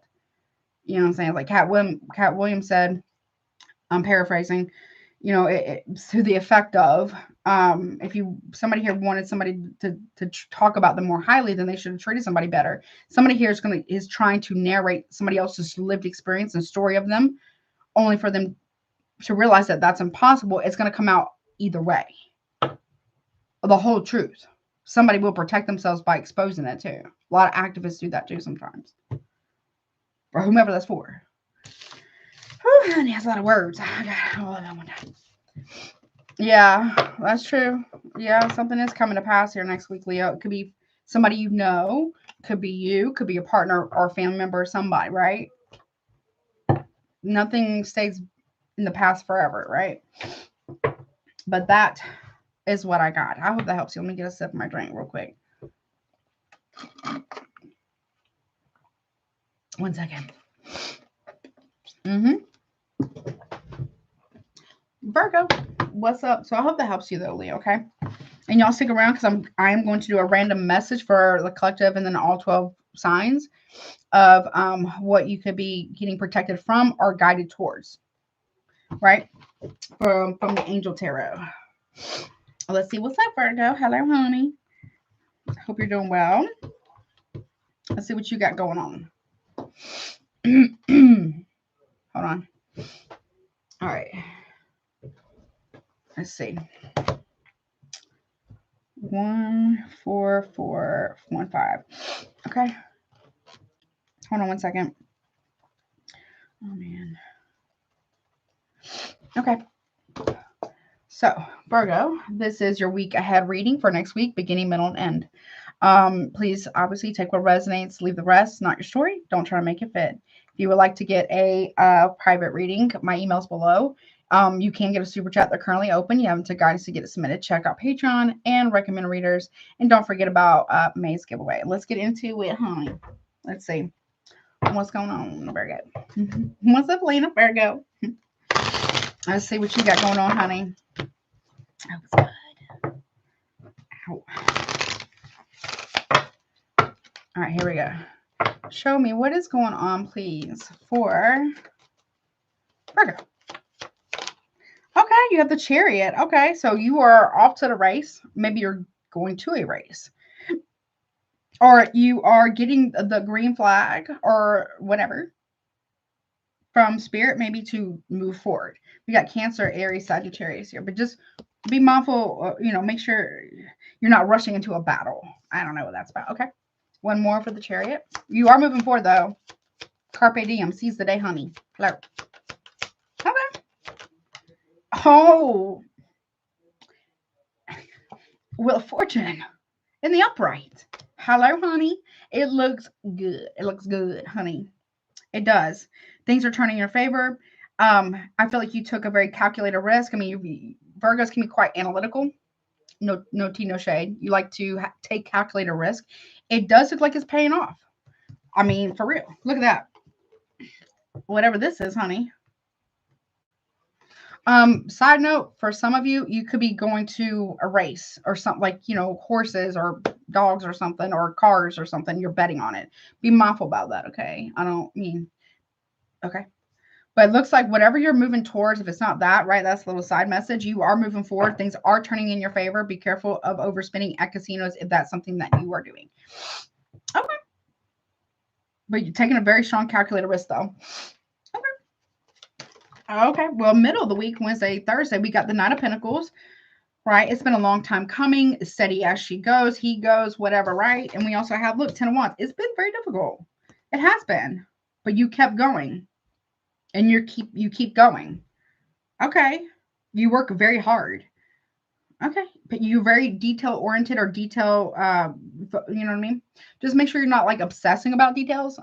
You know what I'm saying? Like Cat Williams said, I'm paraphrasing, you know, to the effect of, if somebody here wanted somebody to talk about them more highly, then they should have treated somebody better. Somebody here is trying to narrate somebody else's lived experience and story of them, only for them to realize that that's impossible. It's going to come out either way, the whole truth. Somebody will protect themselves by exposing it too. A lot of activists do that too sometimes, or whomever that's for. Whew, honey, that's a lot of words. I got all of that one time. Yeah, that's true. Yeah, something is coming to pass here next week, Leo. It could be somebody you know, could be you, could be a partner or a family member or somebody, right? Nothing stays in the past forever, right? But that is what I got. I hope that helps you. Let me get a sip of my drink real quick. 1 second. Virgo, what's up? So I hope that helps you though, Leo, okay? And y'all stick around because I am going to do a random message for the collective and then all 12 signs of what you could be getting protected from or guided towards, right? From the Angel Tarot. Let's see what's up, Virgo. Hello, honey. Hope you're doing well. Let's see what you got going on. Hold on. All right. Let's see. 1 4 4 1 5. Okay. Hold on 1 second. Oh man. Okay. So, Virgo, this is your week ahead reading for next week, beginning, middle, and end. Please obviously take what resonates, leave the rest, not your story. Don't try to make it fit. If you would like to get a private reading, my email's below. You can get a super chat. They're currently open. You have to guide us to get it submitted. Check out Patreon and recommend readers. And don't forget about May's giveaway. Let's get into it, honey. Let's see. What's going on, Virgo? What's up, Lena, Virgo? Let's see what you got going on, honey. That was good. Ow. All right, here we go. Show me what is going on, please, for Virgo. Okay, you have the Chariot. Okay, so you are off to the race. Maybe you're going to a race. Or you are getting the green flag or whatever from Spirit, maybe to move forward. We got Cancer, Aries, Sagittarius here. But just be mindful, you know, make sure you're not rushing into a battle. I don't know what that's about. Okay. One more for the Chariot. You are moving forward, though. Carpe diem. Seize the day, honey. Hello. Okay. Oh. Wheel of Fortune in the upright. Hello, honey. It looks good. It looks good, honey. It does. Things are turning in your favor. I feel like you took a very calculated risk. I mean, Virgos can be quite analytical. No tea, no shade. You like to take calculated risk. It does look like it's paying off. I mean, for real. Look at that. Whatever this is, honey. Side note, for some of you, you could be going to a race or something like, you know, horses or dogs or something, or cars or something. You're betting on it. Be mindful about that, okay? I don't mean, okay. But it looks like whatever you're moving towards, if it's not that, right, that's a little side message. You are moving forward. Things are turning in your favor. Be careful of overspending at casinos if that's something that you are doing. Okay. But you're taking a very strong calculated risk, though. Okay. Well, middle of the week, Wednesday, Thursday, we got the Nine of Pentacles, right? It's been a long time coming. Steady as she goes, he goes, whatever, right? And we also have, look, 10 of Wands. It's been very difficult. It has been. But you kept going. And you keep going. Okay. You work very hard. Okay. But you're very detail oriented, or detail, you know what I mean? Just make sure you're not like obsessing about details.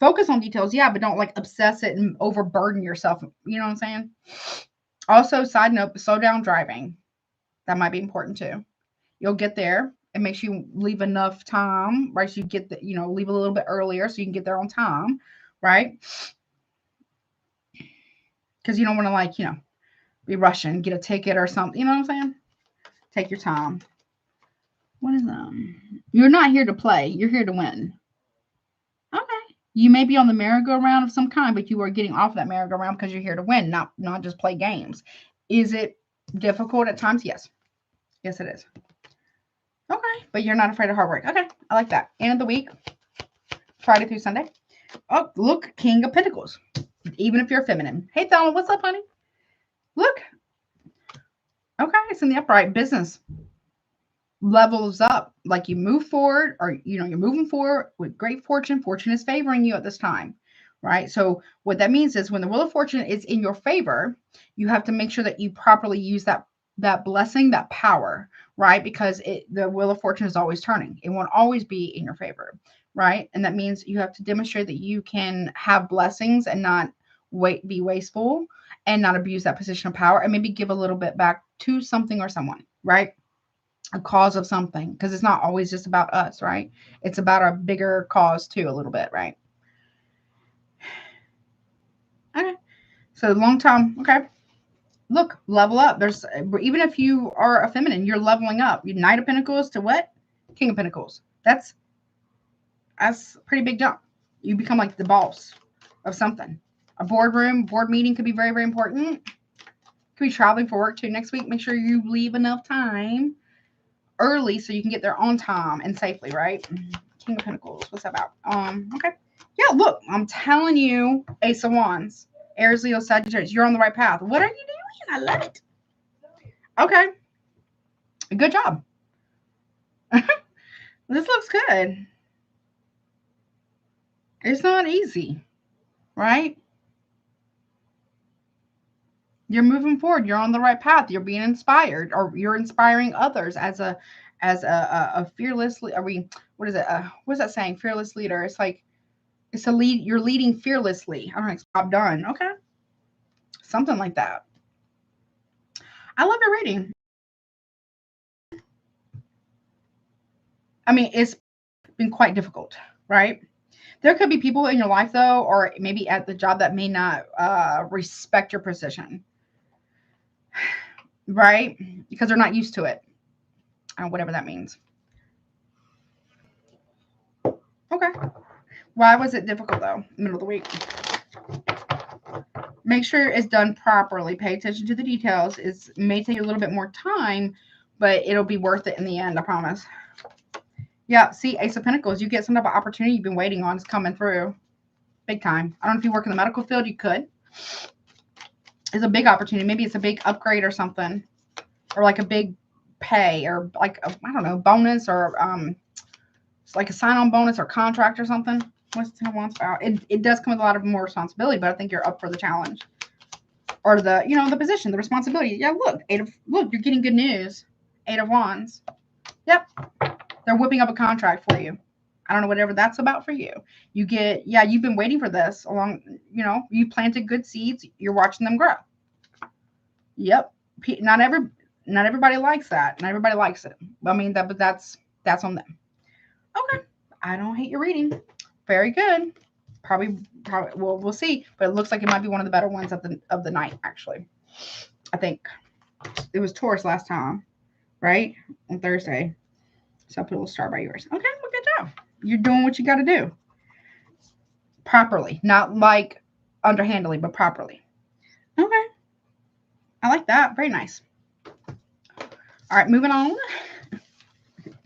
Focus on details, yeah, but don't like obsess it and overburden yourself. You know what I'm saying? Also, side note, slow down driving. That might be important too. You'll get there. It makes you leave enough time, right? So you get the, you know, leave a little bit earlier so you can get there on time, right? Because you don't want to, like, you know, be rushing, get a ticket or something. You know what I'm saying? Take your time. What is you're not here to play. You're here to win. Okay. You may be on the merry-go-round of some kind, but you are getting off that merry-go-round because you're here to win, not just play games. Is it difficult at times? Yes. Yes, it is. Okay. But you're not afraid of hard work. Okay. I like that. End of the week, Friday through Sunday. Oh, look, King of Pentacles. Even if you're feminine. Hey, Thelma, what's up, honey? Look. Okay, it's in the upright. Business levels up. Like you move forward, or, you know, you're moving forward with great fortune. Fortune is favoring you at this time, right? So what that means is when the Wheel of Fortune is in your favor, you have to make sure that you properly use that blessing, that power, right? Because the Wheel of Fortune is always turning. It won't always be in your favor, right? And that means you have to demonstrate that you can have blessings and not be wasteful, and not abuse that position of power, and maybe give a little bit back to something or someone, right? A cause of something, because it's not always just about us, right? It's about a bigger cause too, a little bit, right? Okay. So long time. Okay. Look, level up. There's, even if you are a feminine, you're leveling up. You Knight of Pentacles to what? King of Pentacles. That's a pretty big jump. You become like the boss of something. A board meeting could be very, very important. Could be traveling for work too next week. Make sure you leave enough time early so you can get there on time and safely, right? King of Pentacles. What's that about? Okay. Yeah, look, I'm telling you, Ace of Wands, Aries, Leo, Sagittarius, you're on the right path. What are you doing? I love it. Okay. Good job. This looks good. It's not easy, right? You're moving forward. You're on the right path. You're being inspired, or you're inspiring others as a fearless. Are we? What is it? What is that saying? Fearless leader. It's like, it's a lead. You're leading fearlessly. All right, job done. Okay, something like that. I love your reading. I mean, it's been quite difficult, right? There could be people in your life, though, or maybe at the job, that may not respect your position, right? Because they're not used to it, whatever that means. Okay. Why was it difficult, though, middle of the week? Make sure it's done properly. Pay attention to the details. It may take you a little bit more time, but it'll be worth it in the end, I promise. Yeah, see, Ace of Pentacles, you get some type of opportunity you've been waiting on. It's coming through. Big time. I don't know if you work in the medical field, you could. It's a big opportunity. Maybe it's a big upgrade or something. Or like a big pay or like, I don't know, bonus or it's like a sign-on bonus or contract or something. What's the 10 of Wands about? It does come with a lot of more responsibility, but I think you're up for the challenge. Or the, you know, the position, the responsibility. Yeah, look, look, you're getting good news. 8 of Wands. Yep. They're whipping up a contract for you. I don't know whatever that's about for you. You get, yeah, you've been waiting for this along, you know, you planted good seeds. You're watching them grow. Yep. Not everybody likes that. Not everybody likes it. I mean, but that's on them. Okay. I don't hate your reading. Very good. Probably, well, we'll see. But it looks like it might be one of the better ones of the night, actually. I think it was Taurus last time, right? On Thursday. So I'll put a little star by yours. Okay, well, good job. You're doing what you got to do. Properly. Not like underhandedly, but properly. Okay. I like that. Very nice. All right, moving on.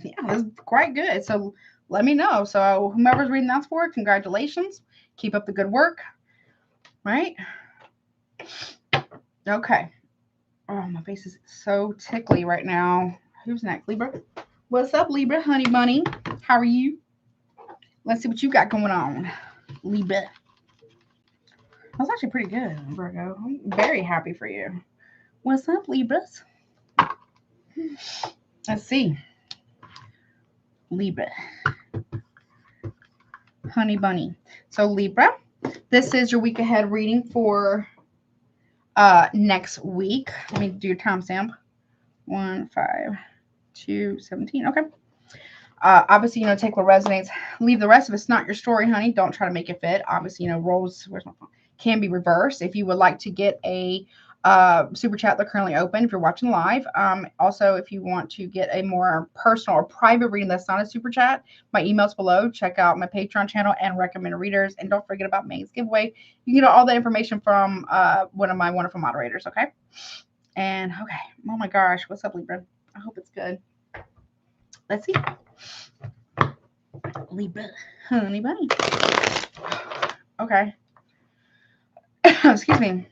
Yeah, that's quite good. So let me know. So whomever's reading that's for, congratulations. Keep up the good work. Right? Okay. Oh, my face is so tickly right now. Who's next? Libra? What's up, Libra? Honey bunny. How are you? Let's see what you got going on, Libra. That's actually pretty good, Virgo. I'm very happy for you. What's up, Libras? Let's see. Libra. Honey bunny. So Libra, this is your week ahead reading for next week. Let me do your timestamp. 1/5/2/17. Okay. Obviously, you know, take what resonates. Leave the rest of it's not your story, honey. Don't try to make it fit. Obviously, you know, roles can be reversed. If you would like to get a super chat, they're currently open if you're watching live. Also, if you want to get a more personal or private reading that's not a super chat, my email's below. Check out my Patreon channel and recommended readers. And don't forget about May's giveaway. You can get all the information from one of my wonderful moderators, okay? And, okay. Oh, my gosh. What's up, Libra? I hope it's good. Let's see. Libra. Honey bunny. Okay. Excuse me.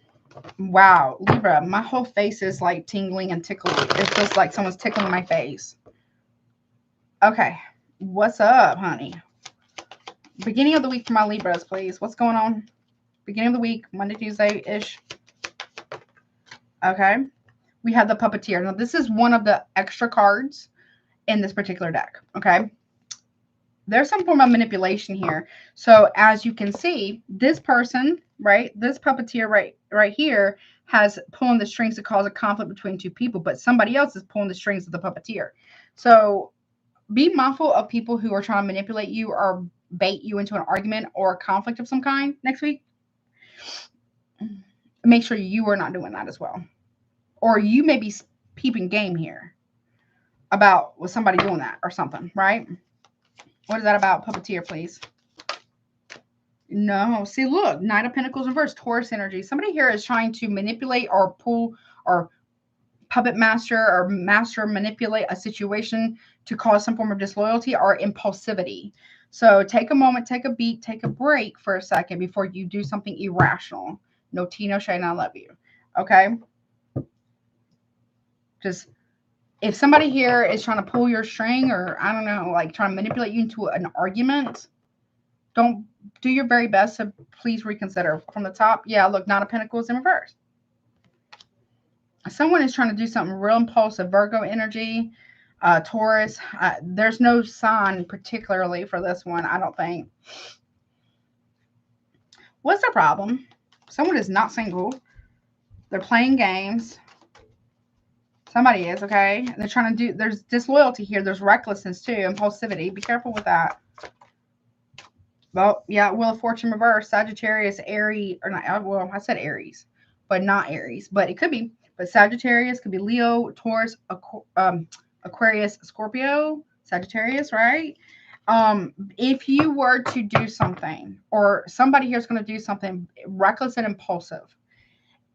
Wow, Libra, my whole face is like tingling and tickling. It feels like someone's tickling my face. Okay, what's up, honey? Beginning of the week for my Libras, please. What's going on? Beginning of the week, Monday, Tuesday-ish. Okay, we have the Puppeteer. Now, this is one of the extra cards in this particular deck, okay? There's some form of manipulation here. So, as you can see, this person, right, this Puppeteer right here has pulling the strings to cause a conflict between two people, but somebody else is pulling the strings of the Puppeteer. So, be mindful of people who are trying to manipulate you or bait you into an argument or a conflict of some kind next week. Make sure you are not doing that as well. Or you may be peeping game here about somebody doing that or something, right? What is that about? Puppeteer, please. No. See, look. Knight of Pentacles reverse. Taurus energy. Somebody here is trying to manipulate or pull or puppet master or master manipulate a situation to cause some form of disloyalty or impulsivity. So take a moment, take a beat, take a break for a second before you do something irrational. No tea, no shade, I love you. Okay? Just... if somebody here is trying to pull your string or, I don't know, like trying to manipulate you into an argument, don't do your very best to please reconsider. From the top, yeah, look, Knight of Pentacles in reverse. Someone is trying to do something real impulsive. Virgo energy, Taurus. There's no sign particularly for this one, I don't think. What's the problem? Someone is not single. They're playing games. Somebody is, okay? They're trying to do, there's disloyalty here. There's recklessness too, impulsivity. Be careful with that. Well, yeah, Wheel of Fortune reverse, Sagittarius, Aries, or not, well, I said Aries, but not Aries, but it could be. But Sagittarius could be Leo, Taurus, Aquarius, Scorpio, Sagittarius, right? If you were to do something, or somebody here is going to do something reckless and impulsive,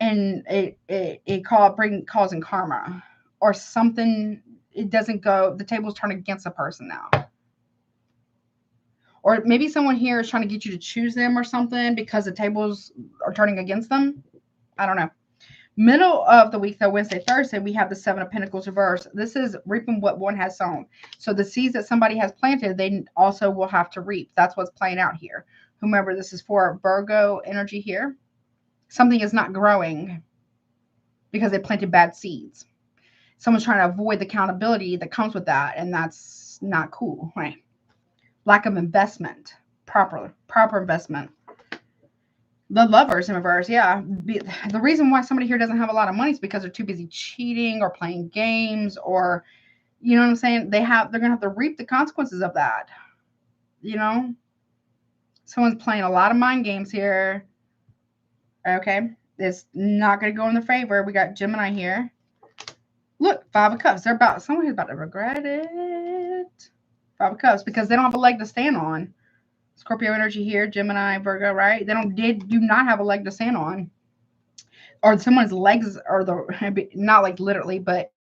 and it causing karma or something. It doesn't go, the tables turn against a person now. Or maybe someone here is trying to get you to choose them or something because the tables are turning against them. I don't know. Middle of the week, though, Wednesday, Thursday, we have the Seven of Pentacles reverse. This is reaping what one has sown. So the seeds that somebody has planted, they also will have to reap. That's what's playing out here. Whomever this is for, Virgo energy here. Something is not growing because they planted bad seeds. Someone's trying to avoid the accountability that comes with that, and that's not cool, right? Lack of investment, proper investment. The Lovers in reverse, yeah. The reason why somebody here doesn't have a lot of money is because they're too busy cheating or playing games, or, you know what I'm saying? They're gonna have to reap the consequences of that. You know, someone's playing a lot of mind games here. Okay, it's not gonna go in their favor. We got Gemini here. Look, Five of Cups. Someone who's about to regret it. Five of Cups, because they don't have a leg to stand on. Scorpio energy here, Gemini, Virgo, right? They do not have a leg to stand on. Or someone's legs are not like literally, but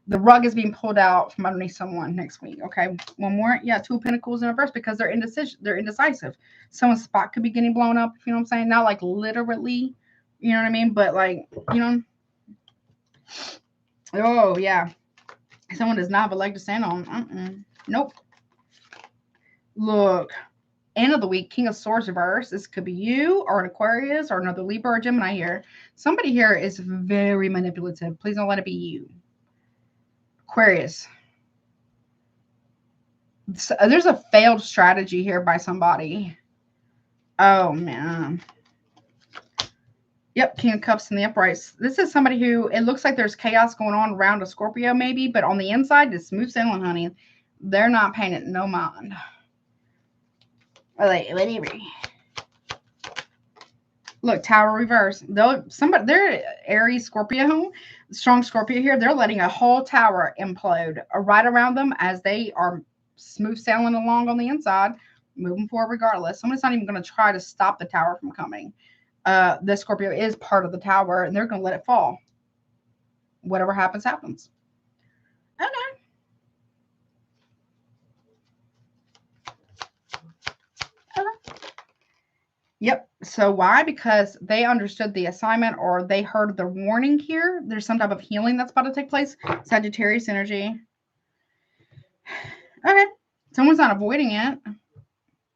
the rug is being pulled out from underneath someone next week. Okay. One more. Yeah, Two of Pentacles in reverse because they're indecisive. Someone's spot could be getting blown up, you know what I'm saying? Not like literally, you know what I mean? But like, you know. Oh, yeah. Someone does not have a leg to stand on. Nope. Look. End of the week, King of Swords reverse. This could be you or an Aquarius or another Libra or Gemini here. Somebody here is very manipulative. Please don't let it be you. Aquarius. So, there's a failed strategy here by somebody. Oh, man. Yep, King of Cups in the uprights. This is somebody who, it looks like there's chaos going on around a Scorpio maybe, but on the inside, it's smooth sailing, honey. They're not paying it no mind. Whatever. Look, Tower reverse. They're Aries Scorpio, strong Scorpio here. They're letting a whole tower implode right around them as they are smooth sailing along on the inside, moving forward regardless. Someone's not even going to try to stop the tower from coming. The Scorpio is part of the tower, and they're going to let it fall. Whatever happens, happens. Okay. Yep. So why? Because they understood the assignment or they heard the warning here. There's some type of healing that's about to take place. Sagittarius energy. Okay. Someone's not avoiding it.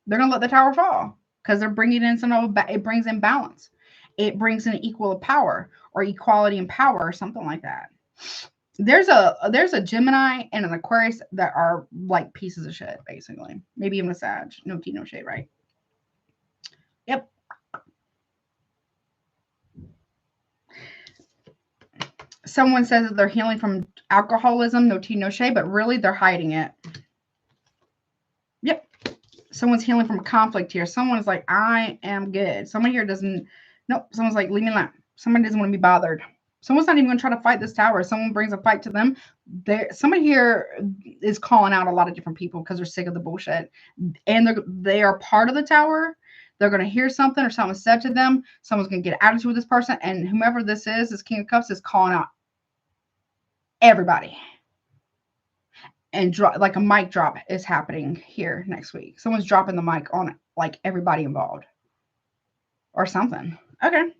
They're going to let the tower fall because they're bringing in it brings in balance. It brings in equal power or equality in power or something like that. There's a Gemini and an Aquarius that are like pieces of shit, basically. Maybe even a Sag. No tea, no shade, right? Yep. Someone says that they're healing from alcoholism, no tea, no shade, but really they're hiding it. Yep. Someone's healing from conflict here. Someone's like, I am good. Someone here doesn't, nope. Someone's like, leave me alone. Someone doesn't want to be bothered. Someone's not even going to try to fight this tower. Someone brings a fight to them. Somebody here is calling out a lot of different people because they're sick of the bullshit. And they are part of the tower. They're going to hear something or something said to them. Someone's going to get attitude with this person. And whomever this King of Cups, is calling out everybody. And like a mic drop is happening here next week. Someone's dropping the mic on like everybody involved. Or something. Okay.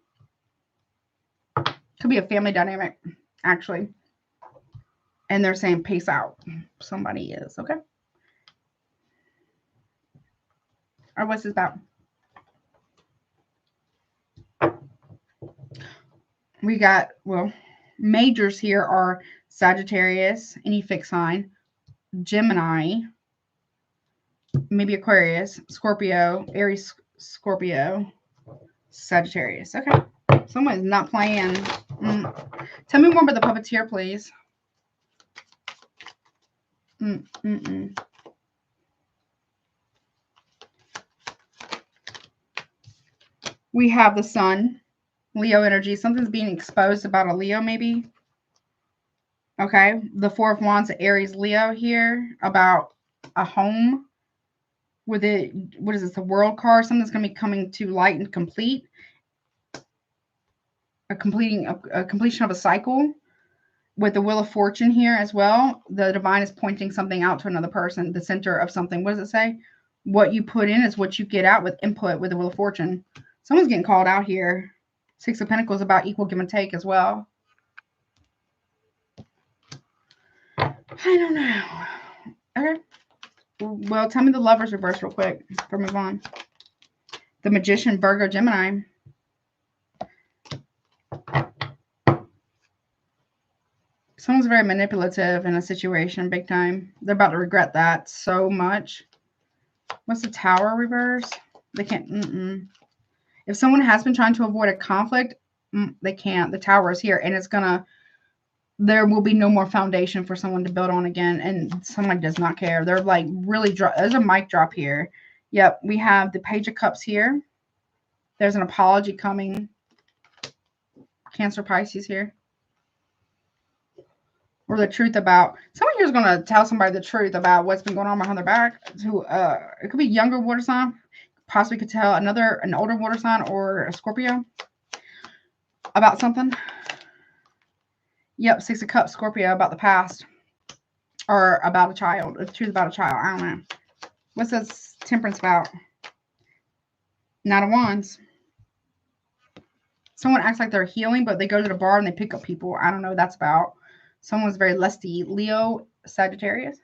Could be a family dynamic, actually. And they're saying peace out. Somebody is, okay? Or what's this about? We got, well, majors here are Sagittarius, any fixed sign, Gemini, maybe Aquarius, Scorpio, Aries, Scorpio, Sagittarius. Okay. Someone's not playing. Tell me more about the puppeteer, please. We have the Sun, Leo energy. Something's being exposed about a Leo, maybe. Okay. The Four of Wands, Aries, Leo here, about a home with it. What is this? The World card. Something's going to be coming to light and complete. a completion of a cycle. With the Wheel of Fortune here as well, the divine is pointing something out to another person, the center of something. What does it say? What you put in is what you get out with input with the Wheel of Fortune. Someone's getting called out here. Six of Pentacles about equal give and take as well. I don't know. Okay. Well, tell me the Lovers reverse real quick before we move on. The Magician, Virgo, Gemini. Someone's very manipulative in a situation, big time. They're about to regret that so much. What's the Tower reverse? They can't. If someone has been trying to avoid a conflict, they can't. The Tower is here, and it's gonna. There will be no more foundation for someone to build on again, and someone does not care. They're like really. There's a mic drop here. Yep, we have the Page of Cups here. There's an apology coming. Cancer, Pisces here. Or the truth about someone here is going to tell somebody the truth about what's been going on behind their back. To it could be younger water sign, possibly could tell an older water sign or a Scorpio about something. Yep, Six of Cups, Scorpio, about the past or about a child. The truth about a child. I don't know. What's this Temperance about? Knight of Wands. Someone acts like they're healing, but they go to the bar and they pick up people. I don't know what that's about. Someone's very lusty. Leo, Sagittarius.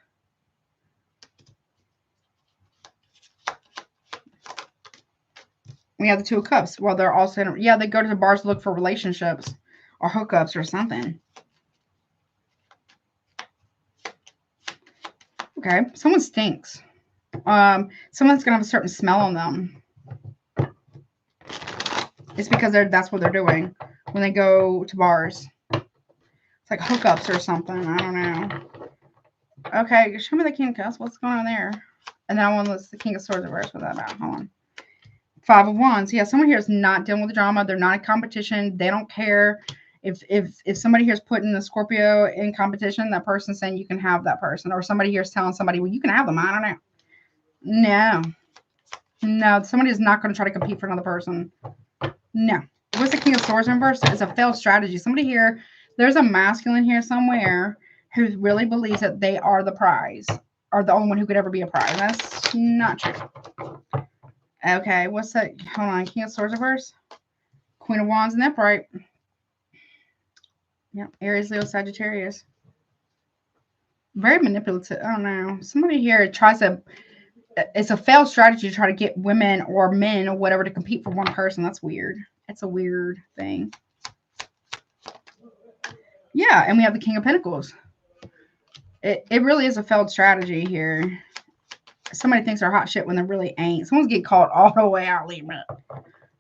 We have the Two of Cups. Well, they're also, yeah, they go to the bars to look for relationships or hookups or something. Okay, someone stinks. Someone's gonna have a certain smell on them. It's because that's what they're doing when they go to bars. It's like hookups or something. I don't know. Okay, show me the King of Cups. What's going on there? And then I want to list the King of Swords reverse. What's that about? Hold on. Five of Wands. Yeah, someone here is not dealing with the drama. They're not in competition. They don't care. If somebody here is putting the Scorpio in competition, that person's saying you can have that person. Or somebody here is telling somebody, well, you can have them. I don't know. No, somebody is not going to try to compete for another person. No. What's the King of Swords reverse? It's a failed strategy. Somebody here, there's a masculine here somewhere who really believes that they are the prize, or the only one who could ever be a prize. That's not true. Okay, what's that? Hold on. King of Swords reverse. Queen of Wands and upright. Yep. Aries, Leo, Sagittarius. Very manipulative. I don't know. Somebody here tries to, it's a failed strategy to try to get women or men or whatever to compete for one person. That's weird. It's a weird thing. Yeah, and we have the King of Pentacles. It really is a failed strategy here. Somebody thinks they're hot shit when they really ain't. Someone's getting called all the way out, Libra.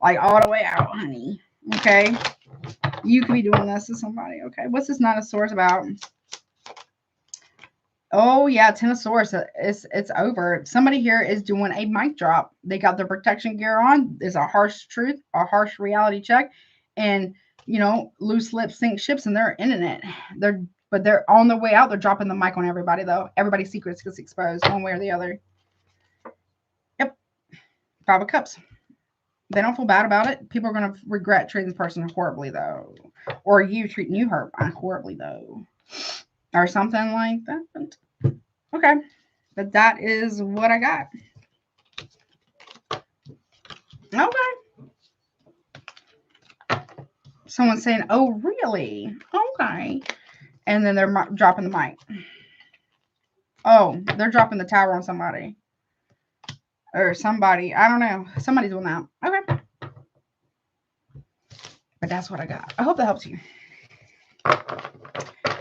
Like all the way out, honey. Okay? You could be doing this to somebody. Okay, what's this Nine of Swords about? Oh, yeah, Ten of Swords. It's over. Somebody here is doing a mic drop. They got their protection gear on. There's a harsh truth, a harsh reality check. And, you know, loose lips sink ships, and they're in it. But they're on their way out. They're dropping the mic on everybody, though. Everybody's secrets gets exposed one way or the other. Yep. Five of Cups. They don't feel bad about it. People are going to regret treating this person horribly, though. Or you treating you horribly, though. Or something like that. Okay. But that is what I got. Okay. Someone's saying, oh, really? Okay. And then they're dropping the mic. Oh, they're dropping the tower on somebody. Or somebody. I don't know. Somebody's doing that. Okay. But that's what I got. I hope that helps you.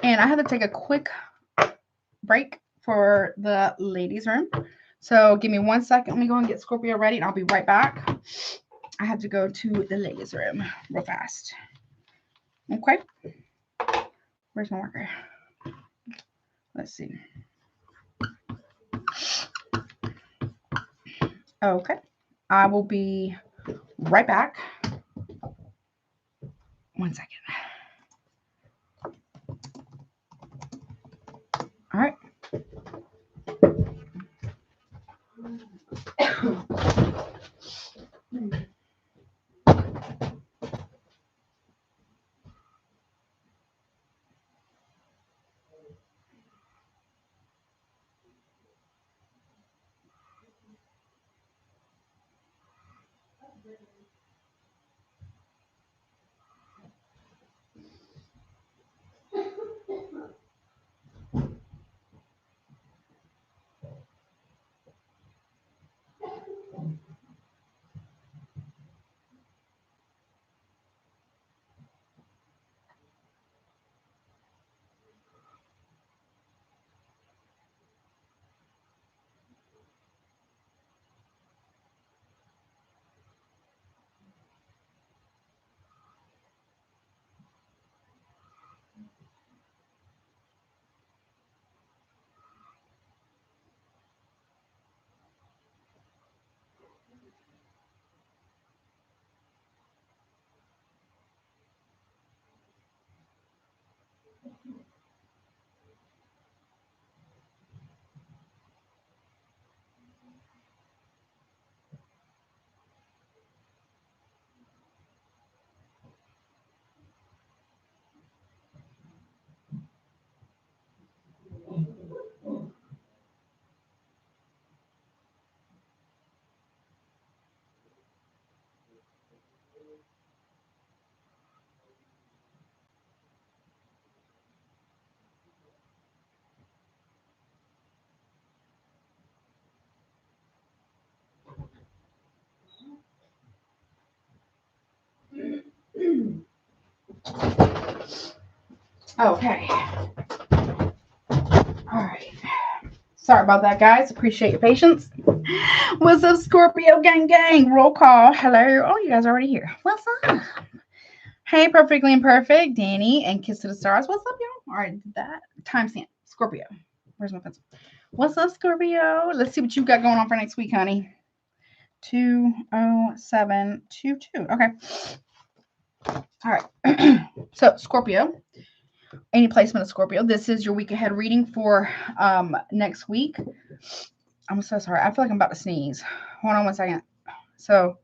And I had to take a quick break for the ladies' room. So give me 1 second. Let me go and get Scorpio ready, and I'll be right back. I have to go to the ladies' room real fast. Okay. Where's my marker? Let's see. Okay. I will be right back. 1 second. All right. Okay. All right. Sorry about that, guys. Appreciate your patience. What's up, Scorpio gang gang? Roll call. Hello. Oh, you guys are already here. What's up? Hey, Perfectly Imperfect, Danny, and Kiss to the Stars. What's up, y'all? All right, did that. Timestamp. Scorpio. Where's my pencil? What's up, Scorpio? Let's see what you got going on for next week, honey. 20722. Okay. All right. So, Scorpio. Any placement of Scorpio. This is your week ahead reading for next week. I'm so sorry. I feel like I'm about to sneeze. Hold on one second. So,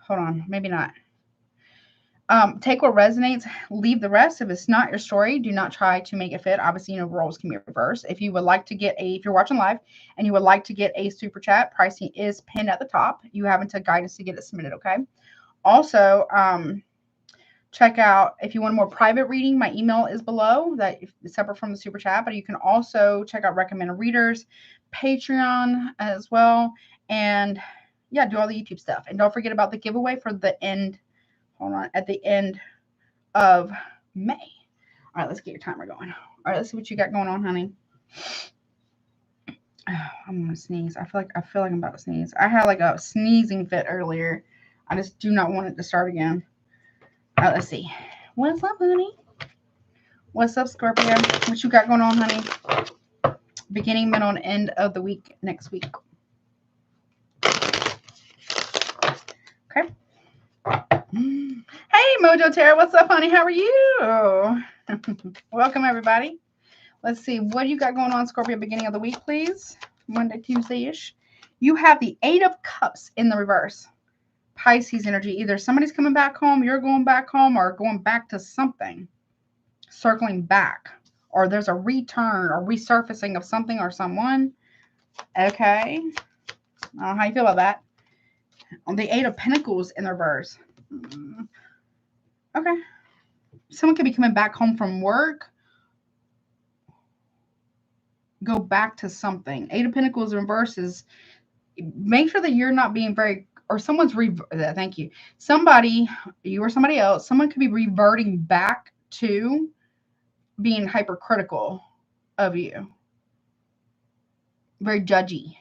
hold on. Maybe not. Take what resonates, leave the rest. If it's not your story, do not try to make it fit. Obviously, you know, roles can be reversed. If you would like to get if you're watching live and you would like to get a super chat, pricing is pinned at the top. You have until guidance to get it submitted, okay? Also, check out, if you want a more private reading, my email is below. That is separate from the super chat, but you can also check out recommended readers, Patreon as well, and yeah, do all the YouTube stuff. And don't forget about the giveaway for the end. Hold on, at the end of May. All right, let's get your timer going. All right, let's see what you got going on, honey. Oh, I'm gonna sneeze. I feel like I'm about to sneeze. I had like a sneezing fit earlier. I just do not want it to start again. All right, let's see. What's up, honey? What's up, Scorpio? What you got going on, honey? Beginning, middle, and end of the week next week. Okay. Hey, Mojo Tarot, what's up, honey? How are you? Welcome, everybody. Let's see. What do you got going on, Scorpio, beginning of the week, please? Monday, Tuesday-ish. You have the 8 of Cups in the reverse. Pisces energy. Either somebody's coming back home, you're going back home, or going back to something. Circling back. Or there's a return or resurfacing of something or someone. Okay. I don't know how you feel about that. On the 8 of Pentacles in the reverse. Okay. Someone could be coming back home from work. Go back to something. 8 of Pentacles in reverse is, make sure that you're not being very, or someone's, thank you. Somebody, you or somebody else, someone could be reverting back to being hypercritical of you. Very judgy.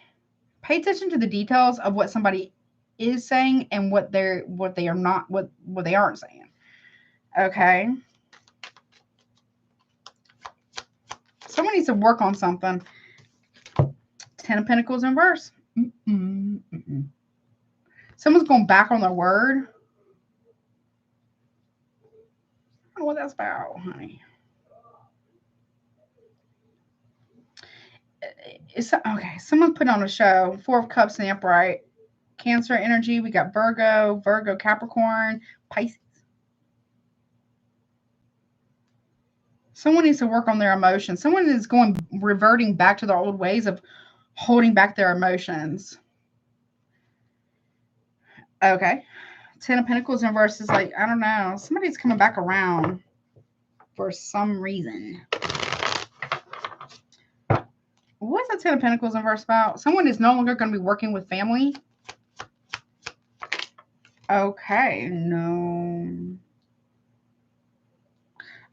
Pay attention to the details of what somebody is saying and what they are not, what they aren't saying. Okay. Someone needs to work on something. 10 of Pentacles in reverse. Someone's going back on their word. I don't know what that's about, honey. Okay, someone's put on a show. 4 of Cups in the upright. Cancer energy. We got Virgo, Capricorn, Pisces. Someone needs to work on their emotions. Someone is reverting back to their old ways of holding back their emotions. Okay. Ten of Pentacles in reverse is like, I don't know. Somebody's coming back around for some reason. What's the Ten of Pentacles in reverse about? Someone is no longer going to be working with family. Okay. No.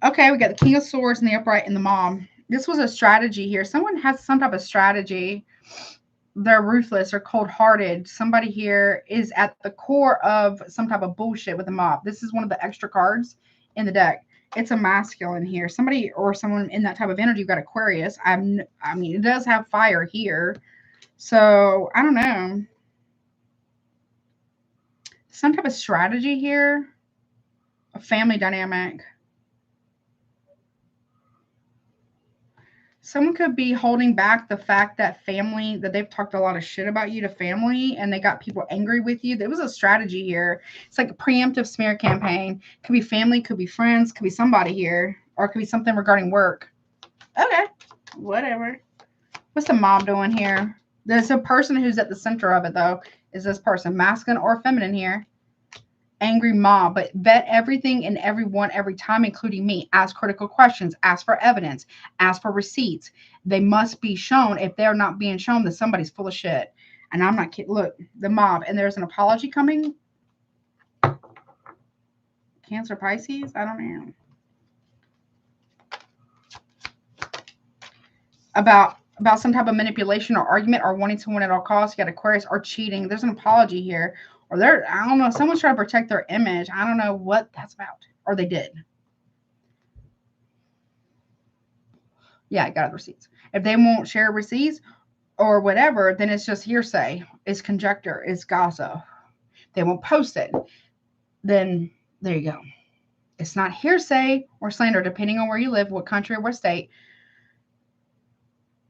Okay, we got the King of Swords and the Upright and the Mom. This was a strategy here. Someone has some type of strategy. They're ruthless or cold-hearted. Somebody here is at the core of some type of bullshit with the mob. This is one of the extra cards in the deck. It's a masculine here. Somebody or someone in that type of energy. You've got Aquarius. I mean, it does have fire here. So, I don't know. Some type of strategy here. A family dynamic. Someone could be holding back the fact that family, that they've talked a lot of shit about you to family and they got people angry with you. There was a strategy here. It's like a preemptive smear campaign. Could be family, could be friends, could be somebody here, or it could be something regarding work. Okay, whatever. What's the mom doing here? There's a person who's at the center of it, though. Is this person masculine or feminine here? Angry mob, but vet everything and everyone every time, including me. Ask critical questions, ask for evidence, ask for receipts. They must be shown. If they're not being shown, then somebody's full of shit. And I'm not kidding. Look, the mob, and there's an apology coming. Cancer, Pisces, I don't know. About some type of manipulation or argument or wanting to win at all costs. You got Aquarius or cheating. There's an apology here. Or they're, I don't know, someone's trying to protect their image. I don't know what that's about. Or they did. Yeah, I got receipts. If they won't share receipts or whatever, then it's just hearsay. It's conjecture. It's gossip. They won't post it. Then there you go. It's not hearsay or slander, depending on where you live, what country or what state,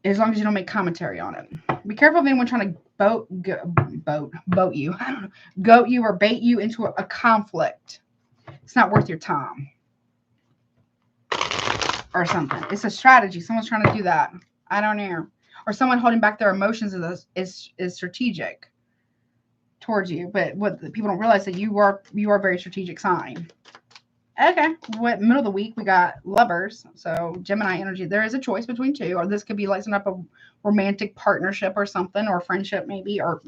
as long as you don't make commentary on it. Be careful of anyone trying to boat you. I don't know, goat you or bait you into a conflict. It's not worth your time. Or something. It's a strategy. Someone's trying to do that. I don't know. Or someone holding back their emotions is strategic towards you. But what people don't realize that you are a very strategic sign. Okay. What middle of the week we got Lovers. So Gemini energy. There is a choice between two. Or this could be like some type of romantic partnership or something, or friendship maybe. Or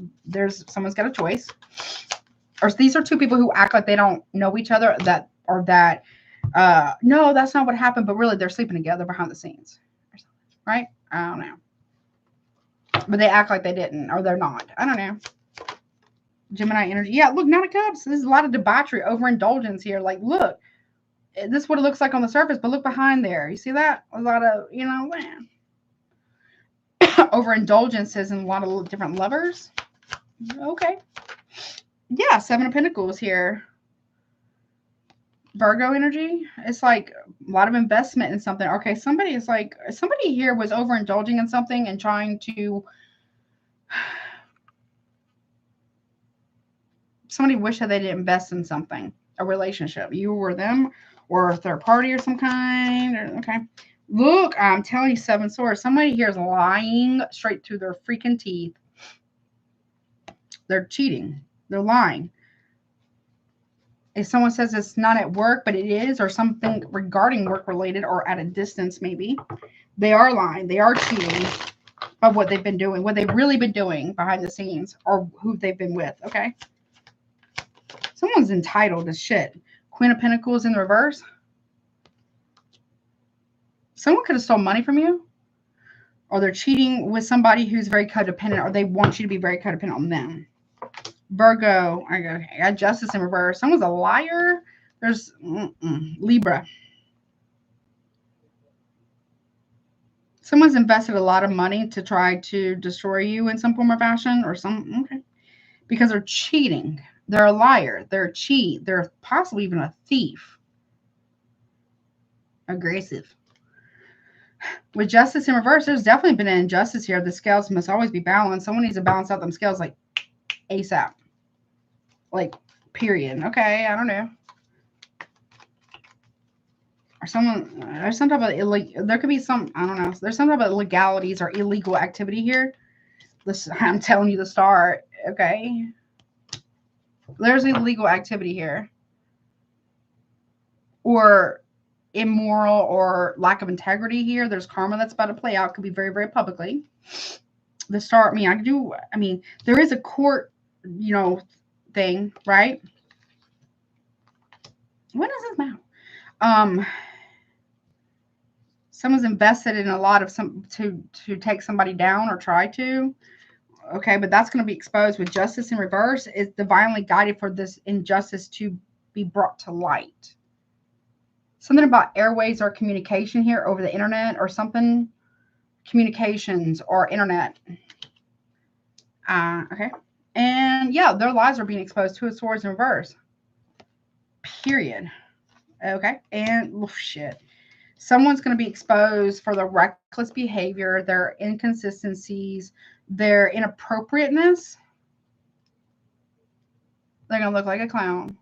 someone's got a choice. Or these are two people who act like they don't know each other. No, that's not what happened, but really they're sleeping together behind the scenes. Right? I don't know. But they act like they didn't, or they're not. I don't know. Gemini energy. Yeah, look, Nine of Cups. There's a lot of debauchery, overindulgence here. Like, look, this is what it looks like on the surface, but look behind there. You see that? A lot of, overindulgences and a lot of different lovers. Okay. Yeah, Seven of Pentacles here. Virgo energy. It's like a lot of investment in something. Okay, somebody here was overindulging in something and trying to. Somebody wished that they didn't invest in something, a relationship. You or them, or a third party or some kind. Okay. Look, I'm telling you, Seven Swords. Somebody here is lying straight through their freaking teeth. They're cheating. They're lying. If someone says it's not at work, but it is, or something regarding work related or at a distance, maybe, they are lying. They are cheating of what they've been doing, what they've really been doing behind the scenes, or who they've been with. Okay. Someone's entitled as shit. Queen of Pentacles in the reverse. Someone could have stolen money from you, or they're cheating with somebody who's very codependent, or they want you to be very codependent on them. Virgo, I got Justice in reverse. Someone's a liar. There's Libra. Someone's invested a lot of money to try to destroy you in some form or fashion, or some, okay, because they're cheating. They're a liar. They're a cheat. They're possibly even a thief. Aggressive. With Justice in reverse, there's definitely been an injustice here. The scales must always be balanced. Someone needs to balance out them scales like ASAP. Like, period. Okay, I don't know. Or someone, there's some type of there could be some, I don't know. There's some type of illegalities or illegal activity here. I'm telling you the star. Okay. There's illegal activity here. Or immoral or lack of integrity here. There's karma that's about to play out. Could be very, very publicly. The star, I mean, there is a court, thing, right? What is this now? Someone's invested in a lot of to take somebody down or try to. Okay, but that's going to be exposed with justice in reverse. Is divinely guided for this injustice to be brought to light. Something about airways or communication here over the internet or something. Communications or internet. Okay. And yeah, their lives are being exposed. Two of Swords in reverse. Period. Okay. And shit. Someone's going to be exposed for their reckless behavior, their inconsistencies, their inappropriateness. They're going to look like a clown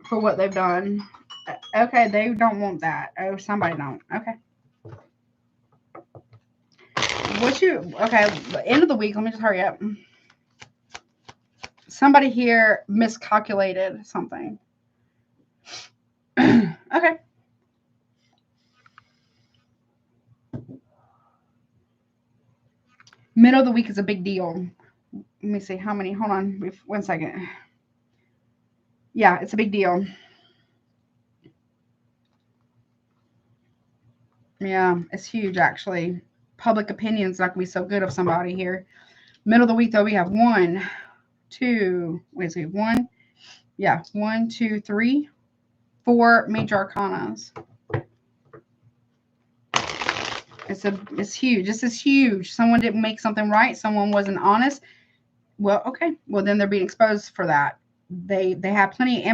for what they've done. Okay, they don't want that. Oh, somebody don't. Okay. Okay, end of the week. Let me just hurry up. Somebody here miscalculated something. Okay. Middle of the week is a big deal. Let me see how many. Hold on 1 second. Yeah, it's a big deal. Yeah, it's huge, actually. Public opinion's not going to be so good of somebody here. Middle of the week, though, we have 1, 2, wait, see, 1, yeah, 1, 2, 3, 4 major arcanas. It's huge. This is huge. Someone didn't make something right. Someone wasn't honest. Well, okay. Well, then they're being exposed for that. They have plenty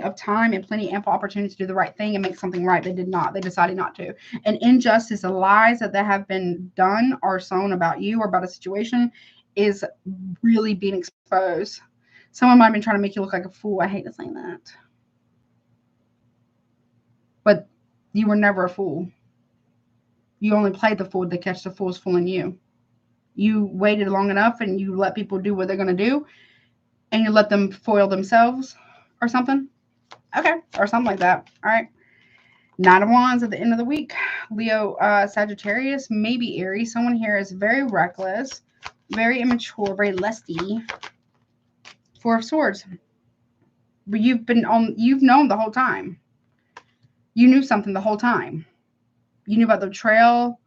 of time and plenty ample opportunity to do the right thing and make something right. They did not. They decided not to. And injustice, the lies that have been done or sown about you or about a situation is really being exposed. Someone might have been trying to make you look like a fool. I hate to say that. But you were never a fool. You only played the fool to catch the fools fooling you. You waited long enough and you let people do what they're going to do and you let them foil themselves or something. Okay. Or something like that. All right. 9 of Wands at the end of the week. Leo, Sagittarius, maybe Aries. Someone here is very reckless, very immature, very lusty. 4 of Swords. But you've known the whole time. You knew something the whole time. You knew about the betrayal.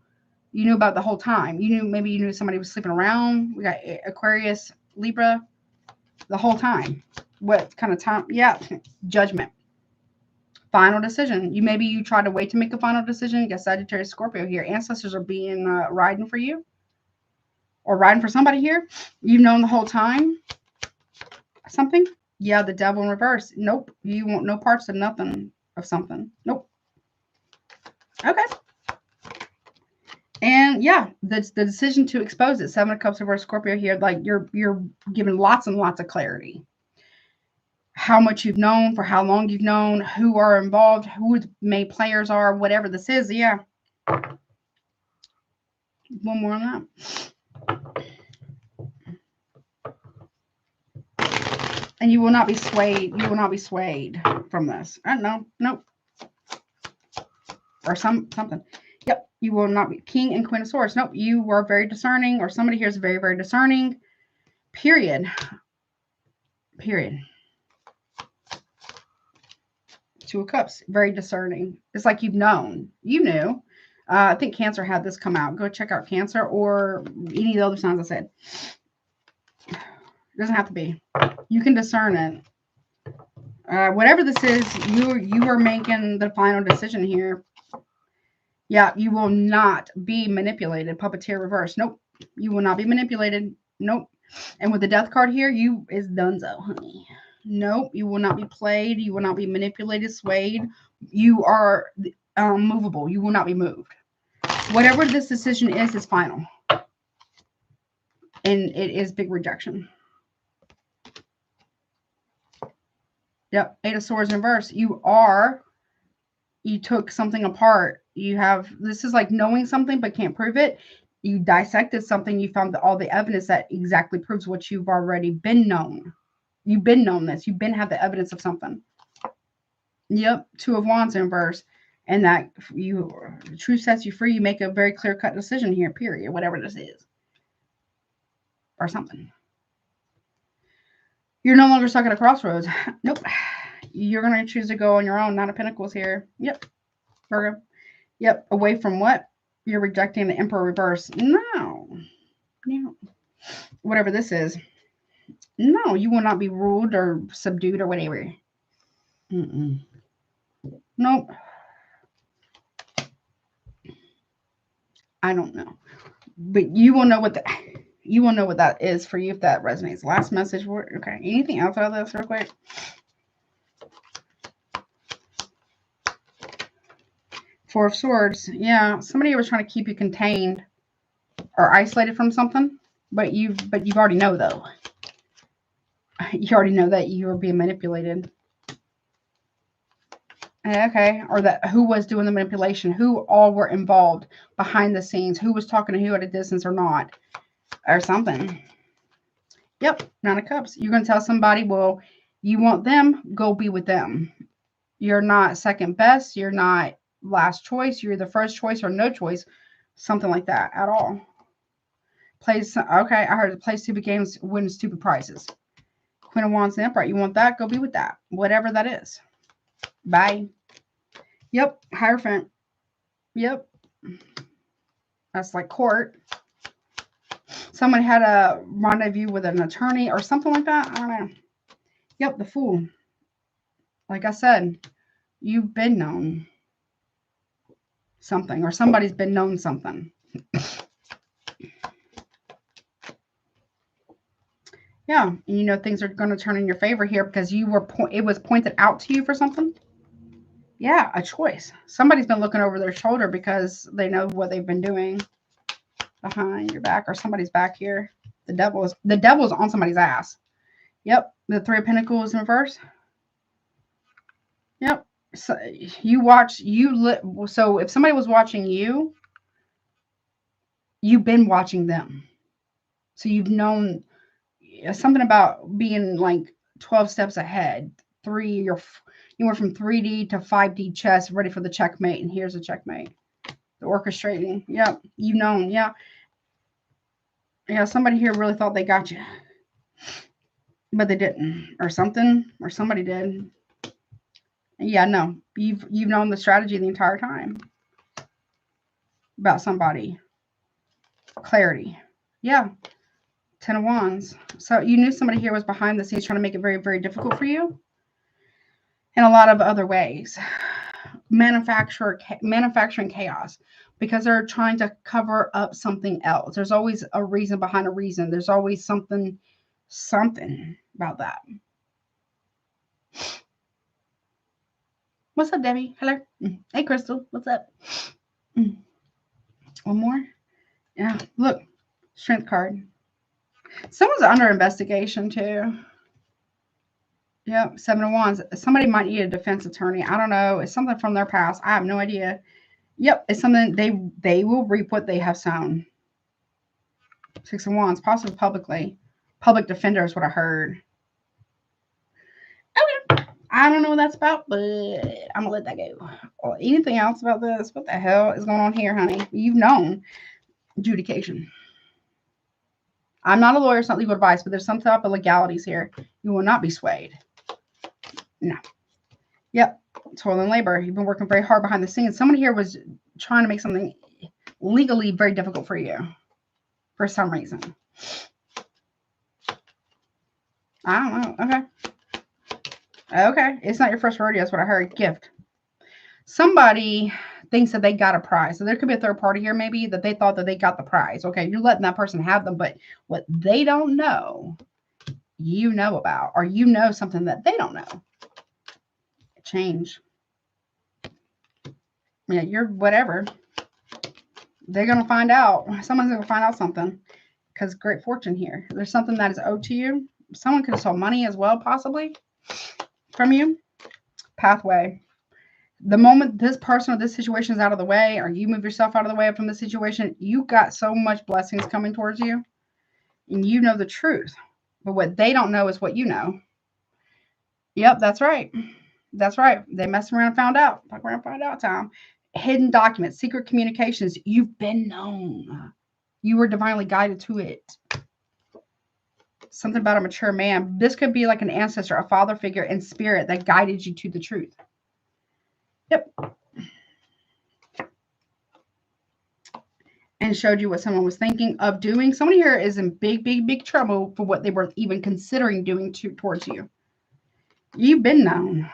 You knew about the whole time. Maybe you knew somebody was sleeping around. We got Aquarius, Libra, the whole time. What kind of time? Yeah, Judgment. Final decision. Maybe you try to wait to make a final decision. You got Sagittarius, Scorpio here. Ancestors are being riding for you or riding for somebody here. You've known the whole time. Something. Yeah, the Devil in reverse. Nope. You want no parts of nothing of something. Nope. Okay. And yeah, the decision to expose it. 7 of Cups reverse, Scorpio here. Like you're given lots and lots of clarity. How much you've known, for how long you've known, who are involved, who the main players are, whatever this is. Yeah. One more on that. And you will not be swayed. You will not be swayed from this. I don't know. Nope. Or something. Yep. You will not be King and Queen of Swords. Nope. You were very discerning, or somebody here is very, very discerning. Period. Period. 2 of Cups. Very discerning. It's like you've known. You knew. I think Cancer had this come out. Go check out Cancer or any of the other signs I said. It doesn't have to be. You can discern it. Whatever this is, you are making the final decision here. Yeah, you will not be manipulated. Puppeteer reverse. Nope. You will not be manipulated. Nope. And with the Death card here, you is donezo, honey. Nope. You will not be played. You will not be manipulated, swayed. You are movable. You will not be moved. Whatever this decision is final. And it is big rejection. Yep. 8 of Swords in reverse. You took something apart. This is like knowing something but can't prove it. You dissected something. You found all the evidence that exactly proves what you've already been known. You've been known this. You've been had the evidence of something. Yep. 2 of Wands in reverse. And that truth sets you free. You make a very clear-cut decision here, period. Whatever this is. Or something. You're no longer stuck at a crossroads. Nope. You're going to choose to go on your own. Nine of Pentacles here. Yep. Virgo. Yep. Away from what? You're rejecting the Emperor reverse. No. No. Whatever this is. No, you will not be ruled or subdued or whatever. Nope. I don't know. But you will know what that is for you if that resonates. Last message. Okay. Anything else out of this real quick? Four of Swords. Yeah. Somebody was trying to keep you contained or isolated from something. But you've already know though. You already know that you were being manipulated. Okay. Or that who was doing the manipulation, who all were involved behind the scenes, who was talking to who at a distance or not, or something. Yep. 9 of Cups. You're going to tell somebody, well, you want them, go be with them. You're not second best. You're not last choice. You're the first choice or no choice. Something like that at all. Plays. Okay. I heard play stupid games, win stupid prizes. Queen of Wands and Emperor. You want that? Go be with that. Whatever that is. Bye. Yep. Hierophant. Yep. That's like court. Someone had a rendezvous with an attorney or something like that. I don't know. Yep. The Fool. Like I said, you've been known something or somebody's been known something. Yeah. And you know things are going to turn in your favor here because you were it was pointed out to you for something. Yeah, a choice. Somebody's been looking over their shoulder because they know what they've been doing behind your back or somebody's back here. The devil's on somebody's ass. Yep. The 3 of Pentacles in reverse. Yep. So so if somebody was watching you, you've been watching them. So you've known something about being like 12 steps ahead. You went from 3D to 5D chess, ready for the checkmate. And here's a checkmate. The orchestrating. Yep. You've known. Yeah. Yeah. Somebody here really thought they got you. But they didn't. Or something. Or somebody did. Yeah, no. You've known the strategy the entire time. About somebody. Clarity. Yeah. 10 of Wands. So you knew somebody here was behind the scenes trying to make it very, very difficult for you. In a lot of other ways. Manufacturing chaos. Because they're trying to cover up something else. There's always a reason behind a reason. There's always something about that. What's up, Debbie? Hello. Hey, Krystal. What's up? One more. Yeah. Look. Strength card. Someone's under investigation, too. Yep. 7 of Wands. Somebody might need a defense attorney. I don't know. It's something from their past. I have no idea. Yep. It's something they will reap what they have sown. 6 of Wands. Possibly publicly. Public defender is what I heard. Okay. I don't know what that's about, but I'm going to let that go. Or anything else about this? What the hell is going on here, honey? You've known. Adjudication. I'm not a lawyer. It's not legal advice, but there's some type of legalities here. You will not be swayed. No. Yep. Toil and labor. You've been working very hard behind the scenes. Someone here was trying to make something legally very difficult for you. For some reason. I don't know. Okay. Okay. It's not your first rodeo. That's what I heard. Gift. Somebody thinks that they got a prize. So there could be a third party here maybe that they thought that they got the prize. Okay. You're letting that person have them. But what they don't know, you know about. Or you know something that they don't know. Change. Yeah. You're whatever. They're going to find out. Someone's going to find out something. Because great fortune here. There's something that is owed to you. Someone could have stole money as well, possibly, from you. Pathway. The moment this person or this situation is out of the way, or you move yourself out of the way from the situation, you got so much blessings coming towards you, and you know the truth. But what they don't know is what you know. Yep, that's right. That's right. They messed around and found out. Fuck around and find out time. Hidden documents, secret communications. You've been known. You were divinely guided to it. Something about a mature man. This could be like an ancestor, a father figure in spirit that guided you to the truth. Yep. And showed you what someone was thinking of doing. Somebody here is in big, big, big trouble for what they were even considering doing towards you. You've been known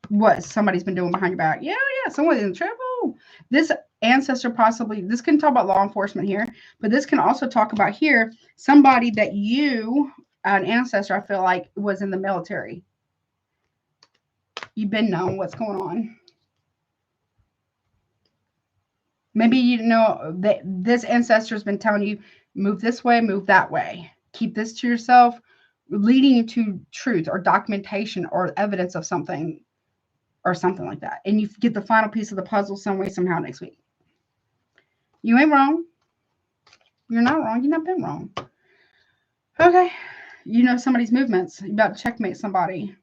what somebody's been doing behind your back. Yeah, someone's in trouble. This ancestor possibly, this can talk about law enforcement here, but this can also talk about here somebody that you, an ancestor, I feel like was in the military. You've been known what's going on. Maybe you know that this ancestor has been telling you, move this way, move that way. Keep this to yourself, leading you to truth or documentation or evidence of something or something like that. And you get the final piece of the puzzle some way, somehow next week. You ain't wrong. You're not wrong. You've not been wrong. Okay. You know somebody's movements. You're about to checkmate somebody.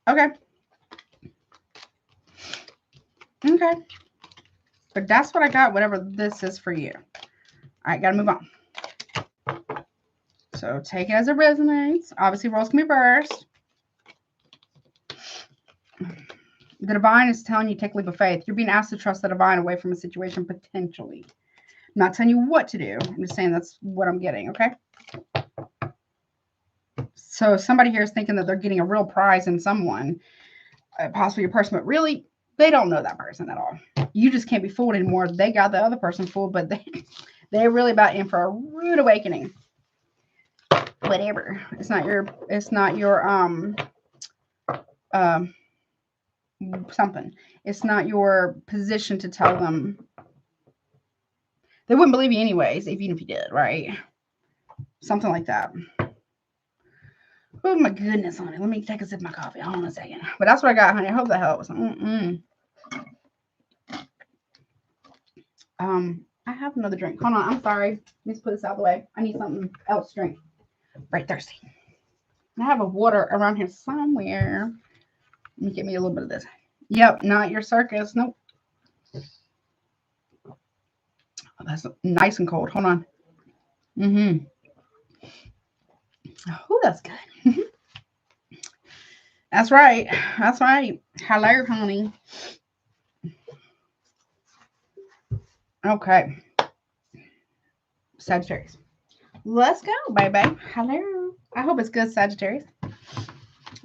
Okay. Okay. But that's what I got, whatever this is for you. All right, got to move on. So take it as it resonates. Obviously, roles can be reversed. The divine is telling you take a leap of faith. You're being asked to trust the divine away from a situation potentially. I'm not telling you what to do. I'm just saying that's what I'm getting, okay? So somebody here is thinking that they're getting a real prize in someone, possibly your person, but really, they don't know that person at all. You just can't be fooled anymore. They got the other person fooled, but they're really about in for a rude awakening. Whatever. It's not your something. It's not your position to tell them. They wouldn't believe you anyways, even if you did, right? Something like that. Oh my goodness, honey. Let me take a sip of my coffee. Hold on a second. But that's what I got, honey. I hope that helps. I have another drink. Hold on. I'm sorry. Let's put this out of the way. I need something else to drink. Very thirsty. I have a water around here somewhere. Let me get me a little bit of this. Yep, not your circus. Nope. Oh, that's nice and cold. Hold on. Oh, that's good. That's right. That's right. Hello, honey. Okay. Sagittarius. Let's go, baby. Hello. I hope it's good, Sagittarius.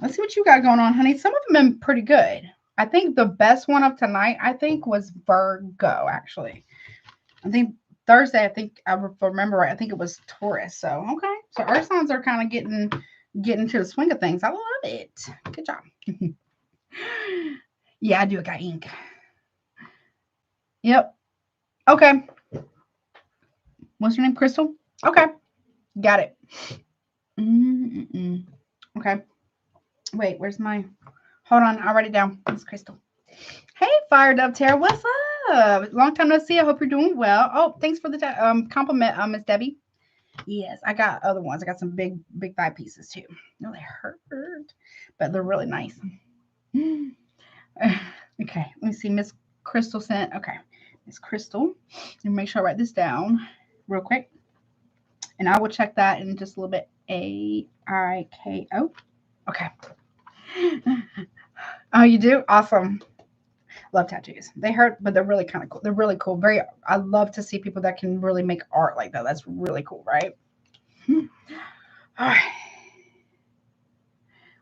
Let's see what you got going on, honey. Some of them have been pretty good. I think the best one of tonight, was Virgo, actually. I think Thursday, I remember right, I think it was Taurus. So, okay. So, earth signs are kind of getting into the swing of things. I love it. Good job. Yeah, I do. I got ink. Yep. Okay. What's your name? Krystal? Okay. Got it. Okay. Wait, where's my... Hold on. I'll write it down. It's Krystal. Hey, Fire Dove Terror. What's up? Long time no see. I hope you're doing well. Oh, thanks for the compliment, Miss Debbie. Yes, I got other ones. I got some big thigh pieces too. No, they hurt, but they're really nice. Okay, let me see. Miss Krystal sent. Okay, Miss Krystal. Let me make sure I write this down real quick, and I will check that in just a little bit. AIKO. Okay. Oh, you do? Awesome. Love tattoos. They hurt, but they're really kind of cool. They're really cool. I love to see people that can really make art like that. That's really cool, right? All right.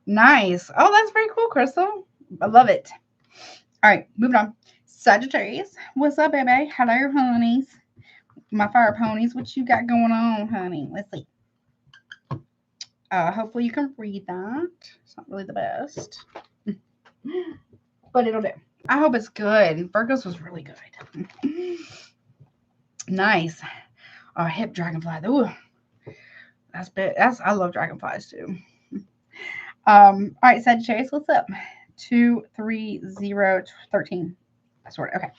Nice. Oh, that's very cool, Krystal. I love it. All right, moving on. Sagittarius. What's up, baby? Hello, honeys. My fire ponies. What you got going on, honey? Let's see. Hopefully you can read that. It's not really the best, but it'll do. I hope it's good. Virgo's was really good. Nice. Oh, hip dragonfly. Ooh, that's big. I love dragonflies too. All right, Sagittarius, what's up? 23013. Sort of. Okay.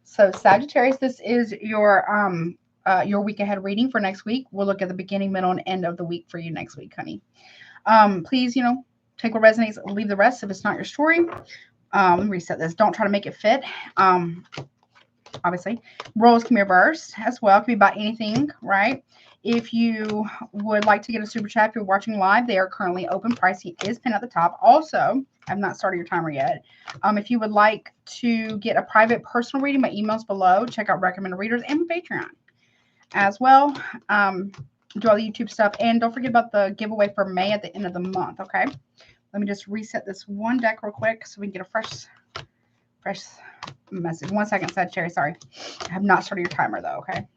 So Sagittarius, this is your week ahead reading for next week. We'll look at the beginning, middle, and end of the week for you next week, honey. Please, take what resonates, leave the rest if it's not your story. Let me reset this. Don't try to make it fit. Obviously, roles can be reversed as well. It can be about anything, right? If you would like to get a super chat, if you're watching live, they are currently open. Pricing is pinned at the top. Also, I've not started your timer yet. If you would like to get a private personal reading, my email's below. Check out Recommended Readers and Patreon as well. Do all the YouTube stuff. And don't forget about the giveaway for May at the end of the month, okay? Let me just reset this one deck real quick so we can get a fresh message. 1 second, Sagittarius. Sorry. I have not started your timer, though, okay?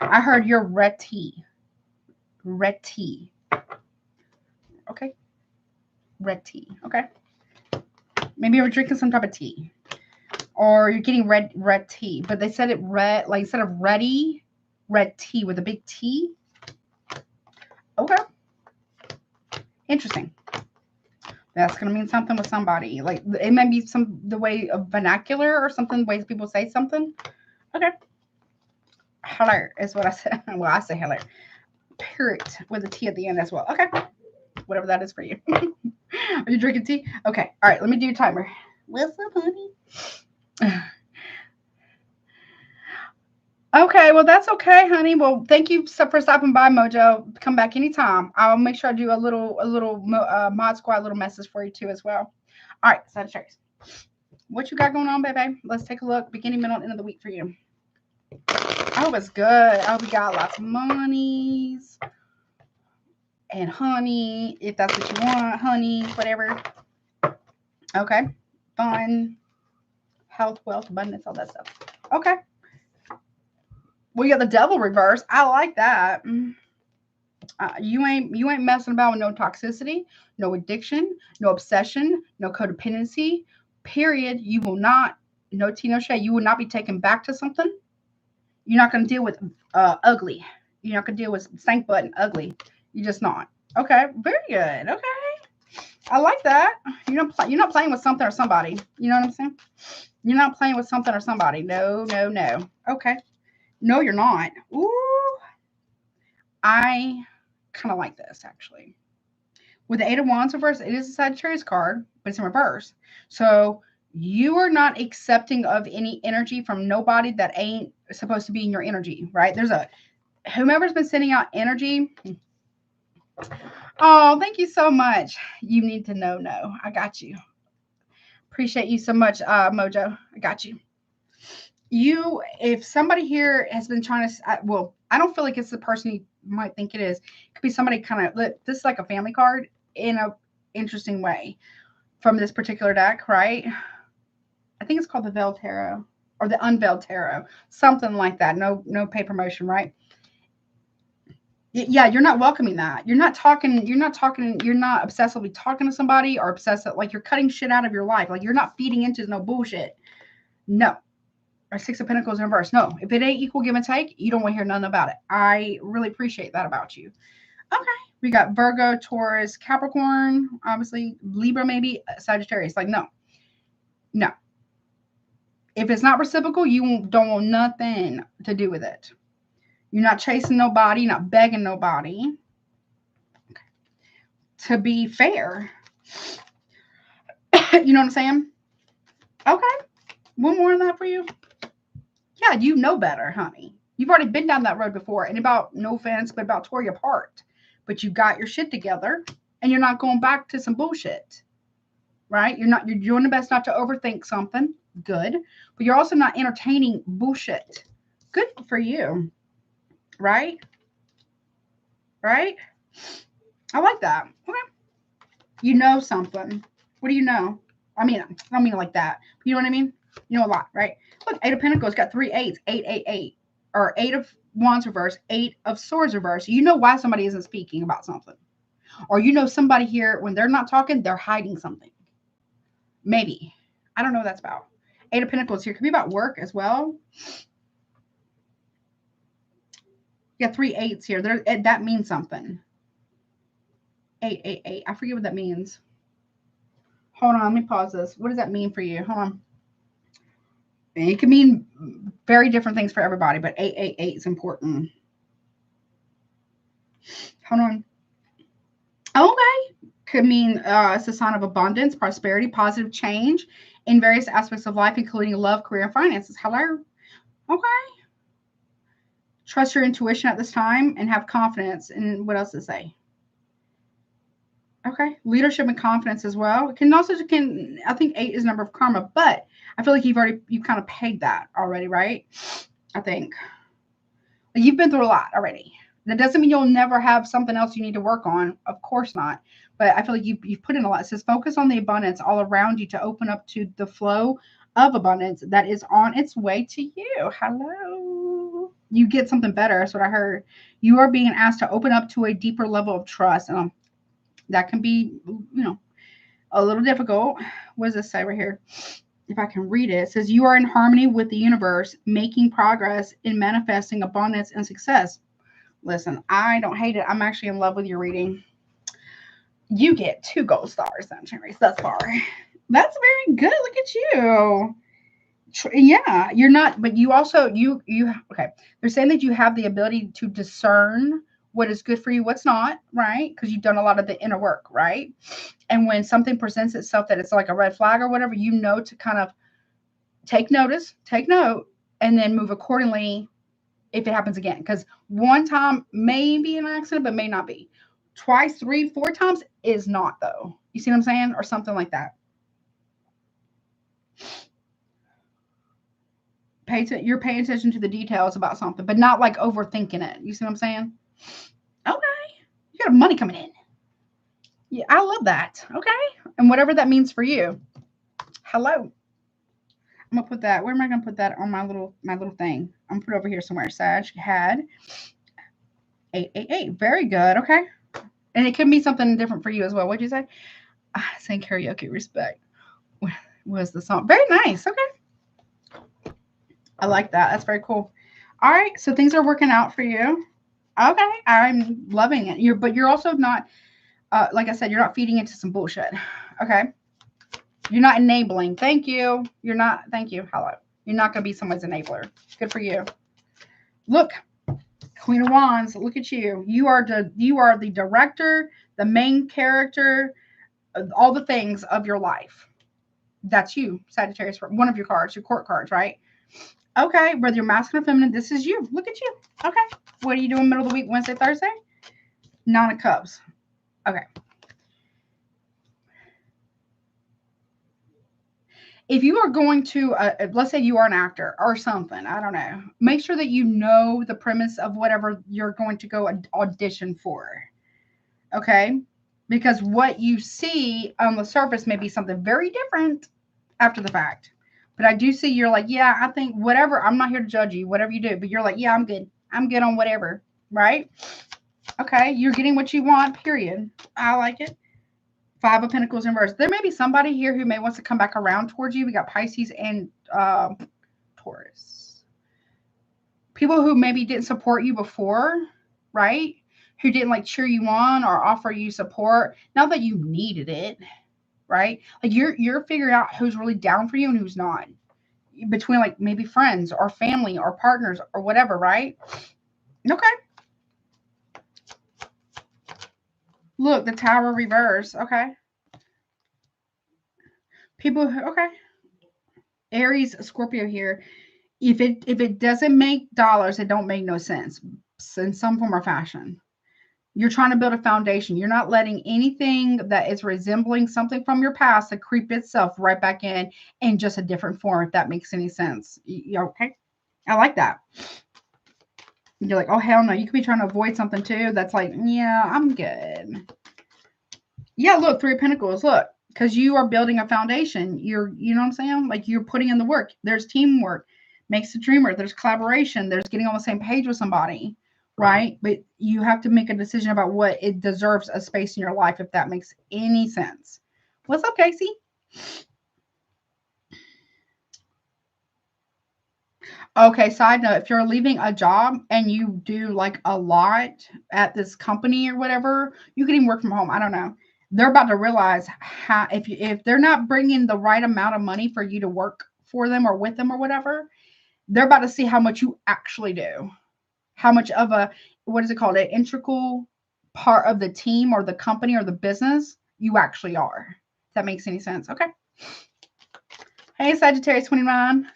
I heard you're red tea. Red tea. Okay. Red tea. Okay. Maybe you're drinking some type of tea. Or you're getting red tea. But they said it red, like instead of ready, red tea with a big T. Okay. Interesting. That's going to mean something with somebody. Like, it may be the way of vernacular or something, ways people say something. Okay. Hello is what I said. Well, I say hello. Parrot with a T at the end as well. Okay. Whatever that is for you. Are you drinking tea? Okay. All right. Let me do your timer. What's up, honey? Okay. Well, that's okay, honey. Well, thank you for stopping by, Mojo. Come back anytime. I'll make sure I do a little mod squad little message for you too as well. All right. Sagittarius. What you got going on, baby? Let's take a look. Beginning, middle, and end of the week for you. I hope it's good. I hope we got lots of monies and honey, if that's what you want, honey, whatever. Okay. Fun, health, wealth, abundance, all that stuff. Okay. We got the devil reverse. I like that. You ain't messing about with no toxicity, no addiction, no obsession, no codependency. Period. You will not. No tea, no shade. You will not be taken back to something. You're not going to deal with ugly. You're not going to deal with stank butt and ugly. You're just not. Okay. Very good. Okay. I like that. You're not playing with something or somebody. You know what I'm saying? You're not playing with something or somebody. No, no, no. Okay. No, you're not. Ooh. I kind of like this, actually. With the Eight of Wands reverse, it is a Sagittarius card, but it's in reverse. So you are not accepting of any energy from nobody that ain't supposed to be in your energy, right? There's whomever's been sending out energy. Oh, thank you so much. You need to know. No, I got you. Appreciate you so much, Mojo. I got you. If somebody here has been trying to, well, I don't feel like it's the person you might think it is. It could be somebody this is like a family card in a interesting way from this particular deck, right? I think it's called the Veiled Tarot or the Unveiled Tarot, something like that. No paid promotion, right? Yeah, you're not welcoming that. You're not obsessively talking to somebody or obsessive, like you're cutting shit out of your life. Like you're not feeding into no bullshit. No. Or Six of Pentacles in reverse. No, if it ain't equal give and take, you don't want to hear nothing about it. I really appreciate that about you. Okay. We got Virgo, Taurus, Capricorn, obviously Libra, maybe Sagittarius. Like, no. No. If it's not reciprocal, you don't want nothing to do with it. You're not chasing nobody, you're not begging nobody. Okay. To be fair. You know what I'm saying? Okay. One more on that for you. Yeah, you know better, honey. You've already been down that road before, and no offense, but about tore you apart. But you got your shit together, and you're not going back to some bullshit, right? You're doing the best not to overthink something. Good. But you're also not entertaining bullshit. Good for you. Right? Right? I like that. Okay. You know something. What do you know? I mean, I don't mean it like that. You know what I mean? You know a lot, right? Look, Eight of Pentacles got 3 8s, 8, 8, 8. Or Eight of Wands reverse, 8 of Swords reverse. You know why somebody isn't speaking about something. Or you know somebody here, when they're not talking, they're hiding something. Maybe. I don't know what that's about. Eight of Pentacles here. Could be about work as well. You got 3 8s here. That means something. 888. I forget what that means. Hold on, let me pause this. What does that mean for you? Hold on. It can mean very different things for everybody, but 888 is important. Hold on. Okay. Could mean it's a sign of abundance, prosperity, positive change in various aspects of life, including love, career, and finances. Hello. Okay. Trust your intuition at this time and have confidence. And what else does it say? Okay. Leadership and confidence as well. It can also, I think 8 is a number of karma, but I feel like you've kind of paid that already, right? I think. You've been through a lot already. That doesn't mean you'll never have something else you need to work on. Of course not. But I feel like you've put in a lot. It says focus on the abundance all around you to open up to the flow of abundance that is on its way to you. Hello. You get something better. That's what I heard. You are being asked to open up to a deeper level of trust. That can be, a little difficult. What does this say right here? If I can read it, it says you are in harmony with the universe, making progress in manifesting abundance and success. Listen, I don't hate it. I'm actually in love with your reading. You get 2 gold stars, then, Cherries, thus far. That's very good. Look at you. Yeah, you're not, but you also, okay. They're saying that you have the ability to discern what is good for you, what's not, right? Because you've done a lot of the inner work, right? And when something presents itself that it's like a red flag or whatever, to kind of take note, and then move accordingly if it happens again. Because one time may be an accident, but may not be. Twice, 3, 4 times is not, though. You see what I'm saying? Or something like that. You're paying attention to the details about something, but not like overthinking it. You see what I'm saying? Okay. You got money coming in. Yeah, I love that. Okay. And whatever that means for you. Hello. I'm gonna put that. Where am I gonna put that on my little thing? I'm gonna put it over here somewhere. Sag had 888. Very good. Okay. And it could be something different for you as well. What'd you say? Saying karaoke, respect. Was the song. Very nice. Okay. I like that. That's very cool. All right. So things are working out for you. Okay. I'm loving it. But you're also not, like I said, you're not feeding into some bullshit. Okay. You're not enabling. Thank you. You're not. Thank you. Hello. You're not going to be someone's enabler. Good for you. Look, Queen of Wands. Look at you. You are the director, the main character, all the things of your life. That's you, Sagittarius. One of your cards, your court cards, right? Okay. Whether you're masculine or feminine, this is you. Look at you. Okay. What are you doing middle of the week, Wednesday, Thursday? 9 of Cups. Okay. If you are going to, let's say you are an actor or something, I don't know, make sure that you know the premise of whatever you're going to go audition for. Okay? Because what you see on the surface may be something very different after the fact. But I do see you're like, yeah, I think whatever, I'm not here to judge you, whatever you do, but you're like, yeah, I'm good. I'm good on whatever, right? Okay, you're getting what you want, period. I like it. 5 of Pentacles in reverse. There may be somebody here who may wants to come back around towards you. We got Pisces and Taurus. People who maybe didn't support you before, right? Who didn't like cheer you on or offer you support. Not that you needed it, right? Like you're figuring out who's really down for you and who's not. Between like maybe friends or family or partners or whatever, right? Okay. Look, the Tower reverse. Okay. People, okay. Aries, Scorpio here. If it doesn't make dollars, it don't make no sense in some form or fashion. You're trying to build a foundation. You're not letting anything that is resembling something from your past to creep itself right back in just a different form, if that makes any sense. Okay. I like that. You're like, oh, hell no. You could be trying to avoid something too. That's like, yeah, I'm good. Yeah, look, 3 of Pentacles. Look, because you are building a foundation. You know what I'm saying? Like you're putting in the work. There's teamwork. Makes the dreamer. There's collaboration. There's getting on the same page with somebody, right? But you have to make a decision about what it deserves a space in your life, if that makes any sense. What's up, Casey? Okay, side note, if you're leaving a job and you do like a lot at this company or whatever, you can even work from home. I don't know. They're about to realize how if they're not bringing the right amount of money for you to work for them or with them or whatever, they're about to see how much you actually do. How much of a, what is it called, an integral part of the team or the company or the business you actually are. If that makes any sense. Okay. Hey, Sagittarius 29.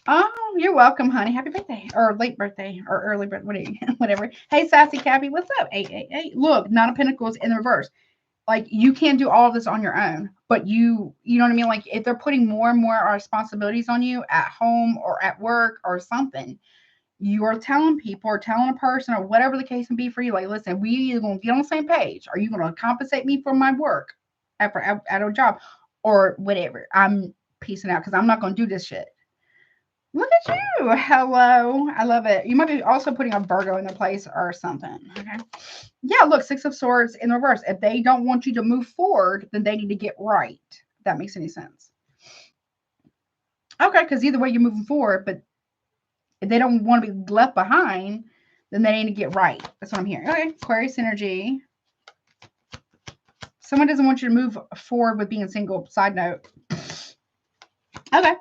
Oh, you're welcome, honey. Happy birthday. Or late birthday. Or early birthday. Whatever. Hey, Sassy Cappy. What's up? 888. Look, Nine of Pentacles in the reverse. Like, you can't do all of this on your own. But you know what I mean? Like, if they're putting more and more responsibilities on you at home or at work or something, you are telling people or telling a person or whatever the case may be for you, like, listen, we either going to get on the same page. Are you going to compensate me for my work at a job or whatever? I'm peacing out because I'm not going to do this shit. Look at you. Hello. I love it. You might be also putting a Virgo in their place or something. Okay. Yeah, look, Six of Swords in reverse. If they don't want you to move forward, then they need to get right. If that makes any sense. Okay, because either way you're moving forward, but if they don't want to be left behind, then they need to get right. That's what I'm hearing. Okay, Aquarius energy. Someone doesn't want you to move forward with being single. Side note. Okay.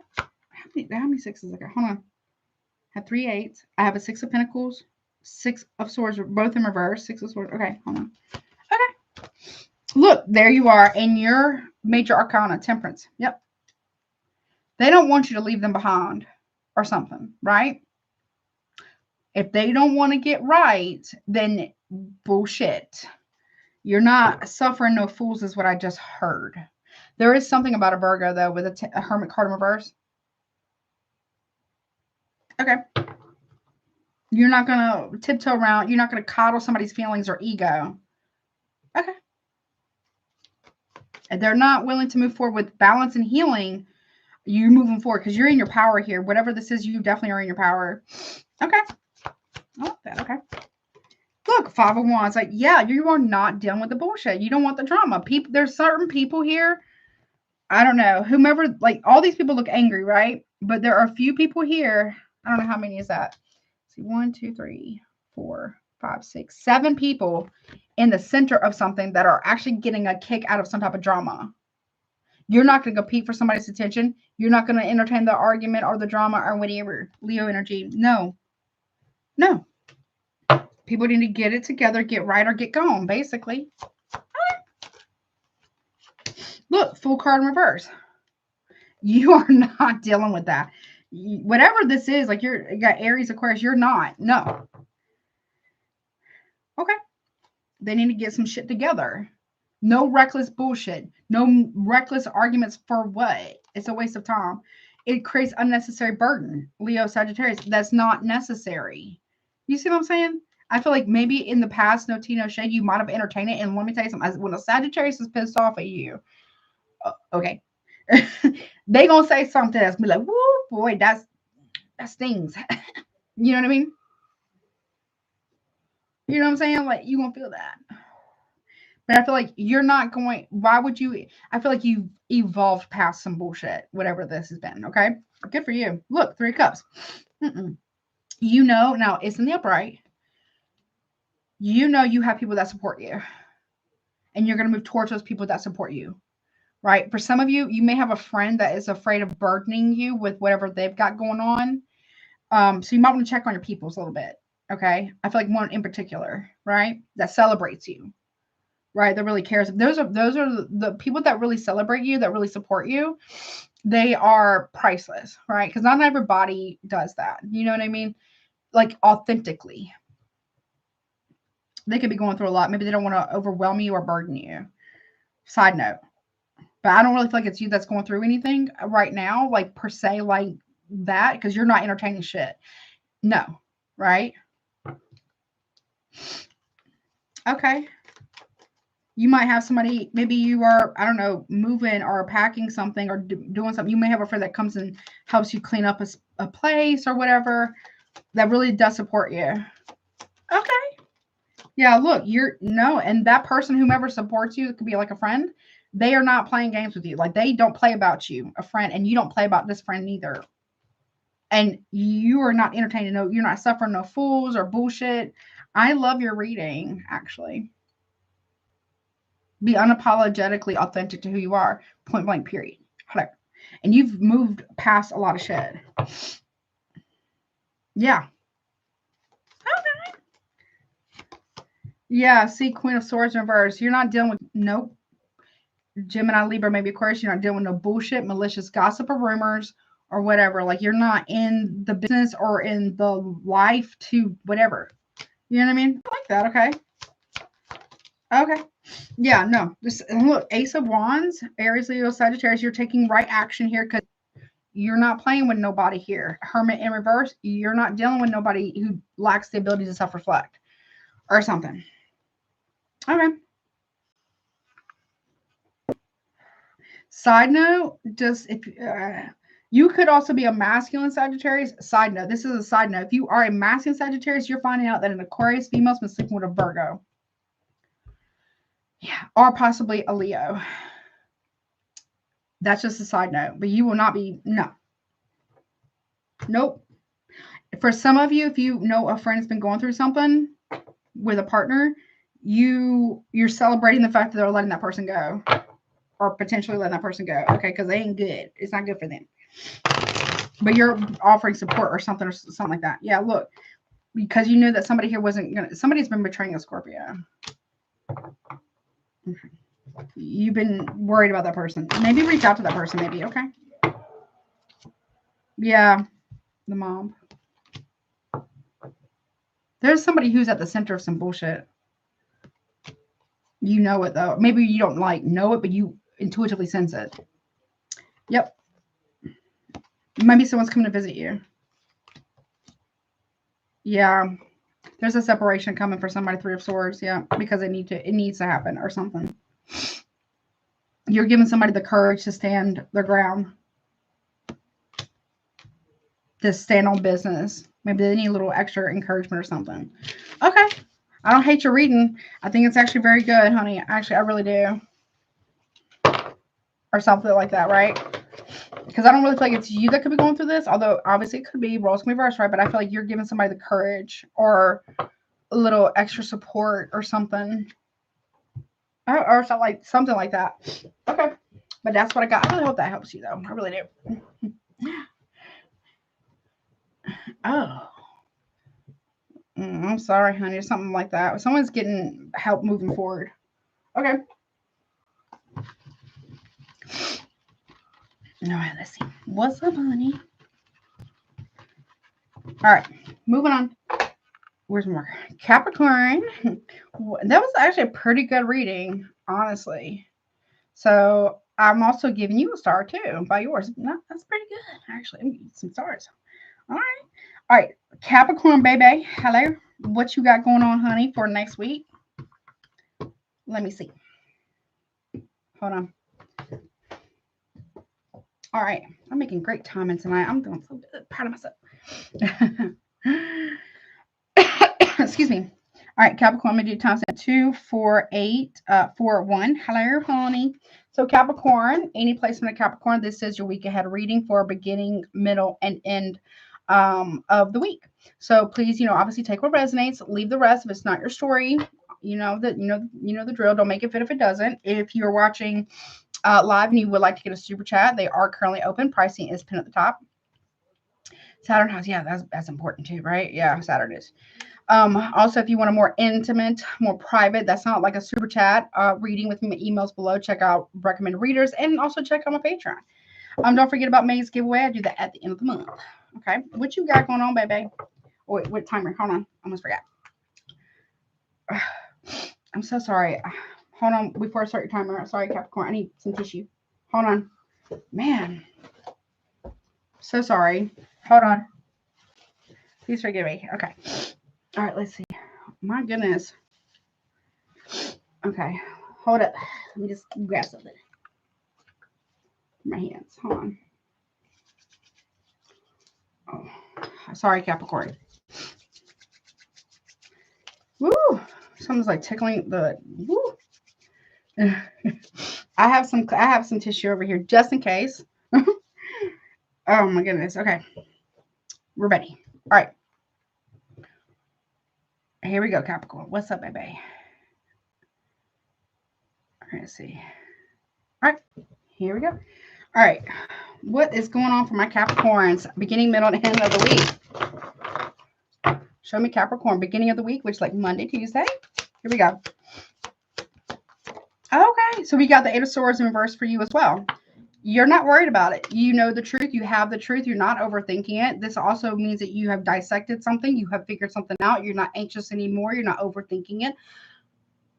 How many sixes? Okay, hold on. I have 3 8s. I have a 6 of Pentacles, 6 of Swords, both in reverse. 6 of Swords. Okay, hold on. Okay. Look, there you are in your major arcana, Temperance. Yep. They don't want you to leave them behind or something, right? If they don't want to get right, then bullshit. You're not suffering no fools is what I just heard. There is something about a Virgo, though, with a Hermit card in reverse. Okay. You're not going to tiptoe around. You're not going to coddle somebody's feelings or ego. Okay. And they're not willing to move forward with balance and healing. You're moving forward because you're in your power here. Whatever this is, you definitely are in your power. Okay. I like that. Okay. Look, 5 of Wands. Like, yeah, you are not dealing with the bullshit. You don't want the drama. People, there's certain people here. I don't know. Whomever, like, all these people look angry, right? But there are a few people here. I don't know how many is that. Let's see, 1, 2, 3, 4, 5, 6, 7 people in the center of something that are actually getting a kick out of some type of drama. You're not going to compete for somebody's attention. You're not going to entertain the argument or the drama or whatever. Leo energy. No. No. People need to get it together, get right, or get gone, basically. Look, full card in reverse. You are not dealing with that. Whatever this is, like you got Aries, Aquarius, you're not. No. Okay. They need to get some shit together. No reckless bullshit. No reckless arguments for what? It's a waste of time. It creates unnecessary burden. Leo, Sagittarius, that's not necessary. You see what I'm saying? I feel like maybe in the past, no tea, no shade, you might have entertained it. And let me tell you something. When a Sagittarius is pissed off at you, okay, they gonna say something that's be like, "Woo, boy, that stings." You know what I mean? You know what I'm saying? Like, you gonna feel that. But I feel like you're not going. Why would you? I feel like you evolved past some bullshit, whatever this has been. Okay, good for you. Look, 3 cups. You know, now it's in the upright. You know you have people that support you, and you're going to move towards those people that support you, right? For some of you, you may have a friend that is afraid of burdening you with whatever they've got going on. So you might want to check on your peoples a little bit, okay? I feel like one in particular, right, that celebrates you, right? That really cares. Those are the people that really celebrate you, that really support you. They are priceless, right? Because not everybody does that. You know what I mean? Like, authentically. They could be going through a lot. Maybe they don't want to overwhelm you or burden you. Side note. But I don't really feel like it's you that's going through anything right now, like per se, like that, because you're not entertaining shit. No. Right? Okay. You might have somebody, maybe you are, I don't know, moving or packing something or doing something. You may have a friend that comes and helps you clean up a place or whatever that really does support you. Okay. Yeah, look, and that person, whomever supports you, it could be like a friend, they are not playing games with you. Like, they don't play about you, a friend, and you don't play about this friend either. And you are not entertaining. No, you're not suffering no fools or bullshit. I love your reading, actually. Be unapologetically authentic to who you are. Point blank, period. And you've moved past a lot of shit. Yeah. Okay. Yeah, see, Queen of Swords in reverse. You're not dealing with, nope. Gemini, Libra, maybe Aquarius. You're not dealing with no bullshit, malicious gossip or rumors or whatever. Like, you're not in the business or in the life to whatever. You know what I mean? I like that. Okay. Okay. Yeah, no. This, look, Ace of Wands, Aries, Leo, Sagittarius. You're taking right action here because you're not playing with nobody here. Hermit in reverse. You're not dealing with nobody who lacks the ability to self-reflect or something. Okay. Side note, just if you could also be a masculine Sagittarius. Side note, this is a side note. If you are a masculine Sagittarius, you're finding out that an Aquarius female's been sleeping with a Virgo. Yeah, or possibly a Leo. That's just a side note, but you will not be, no. Nope. For some of you, if you know a friend has been going through something with a partner, you're celebrating the fact that they're letting that person go. Or potentially letting that person go. Okay, because they ain't good. It's not good for them. But you're offering support or something like that. Yeah, look. Because you knew that somebody here wasn't gonna, somebody's been betraying a Scorpio. Okay. You've been worried about that person. Maybe reach out to that person, maybe, okay? Yeah. The mom. There's somebody who's at the center of some bullshit. You know it though. Maybe you don't like know it, but you intuitively sense it. Yep. Maybe someone's coming to visit you. Yeah. There's a separation coming for somebody, Three of Swords. Yeah. Because it needs to happen or something. You're giving somebody the courage to stand their ground. To stand on business. Maybe they need a little extra encouragement or something. Okay. I don't hate your reading. I think it's actually very good, honey. Actually, I really do. Or something like that, right? Because I don't really feel like it's you that could be going through this. Although, obviously, it could be. Roles can be reversed, right? But I feel like you're giving somebody the courage or a little extra support or something. Or something like that. Okay. But that's what I got. I really hope that helps you, though. I really do. Oh. I'm sorry, honey. Something like that. Someone's getting help moving forward. Okay. All right, let's see. What's up, honey? All right, moving on. Where's more? Capricorn. That was actually a pretty good reading, honestly. So I'm also giving you a star too by yours. No, that's pretty good, actually. I'm giving you some stars. All right. All right. Capricorn, baby. Hello. What you got going on, honey, for next week? Let me see. Hold on. All right. I'm making great timing tonight. I'm doing so good. Proud of myself. Excuse me. All right, Capricorn, I'm going to do times 2, 4, 8, 4, 1. Hello, honey. So Capricorn, any placement of Capricorn, this is your week ahead reading for beginning, middle, and end of the week. So please, obviously take what resonates, leave the rest if it's not your story. You know the drill. Don't make it fit if it doesn't. If you're watching live and you would like to get a super chat, they are currently open. Pricing is pinned at the top. Saturn house, yeah, that's important too, right? Yeah, Saturn is. Also, if you want a more intimate, more private, that's not like a super chat reading with me, my emails below. Check out recommended readers and also check out my Patreon. Don't forget about May's giveaway. I do that at the end of the month. Okay, what you got going on, baby? Oh, wait, what timer? Hold on, I almost forgot. I'm so sorry. Hold on before I start your timer. Sorry, Capricorn. I need some tissue. Hold on, man. So sorry. Hold on. Please forgive me. Okay. All right, let's see. My goodness. Okay, hold up. Let me just grab something. My hands. Hold on. Oh, sorry, Capricorn. Woo! Someone's like tickling the. Woo! I have some tissue over here just in case. Oh my goodness. Okay. We're ready. All right. Here we go, Capricorn. What's up, baby? Let's see. All right. Here we go. All right. What is going on for my Capricorns? Beginning, middle, and end of the week. Show me Capricorn. Beginning of the week, which is like Monday, Tuesday. Here we go. Okay. So we got the Eight of Swords in reverse for you as well. You're not worried about it. You know the truth. You have the truth. You're not overthinking it. This also means that you have dissected something. You have figured something out. You're not anxious anymore. You're not overthinking it.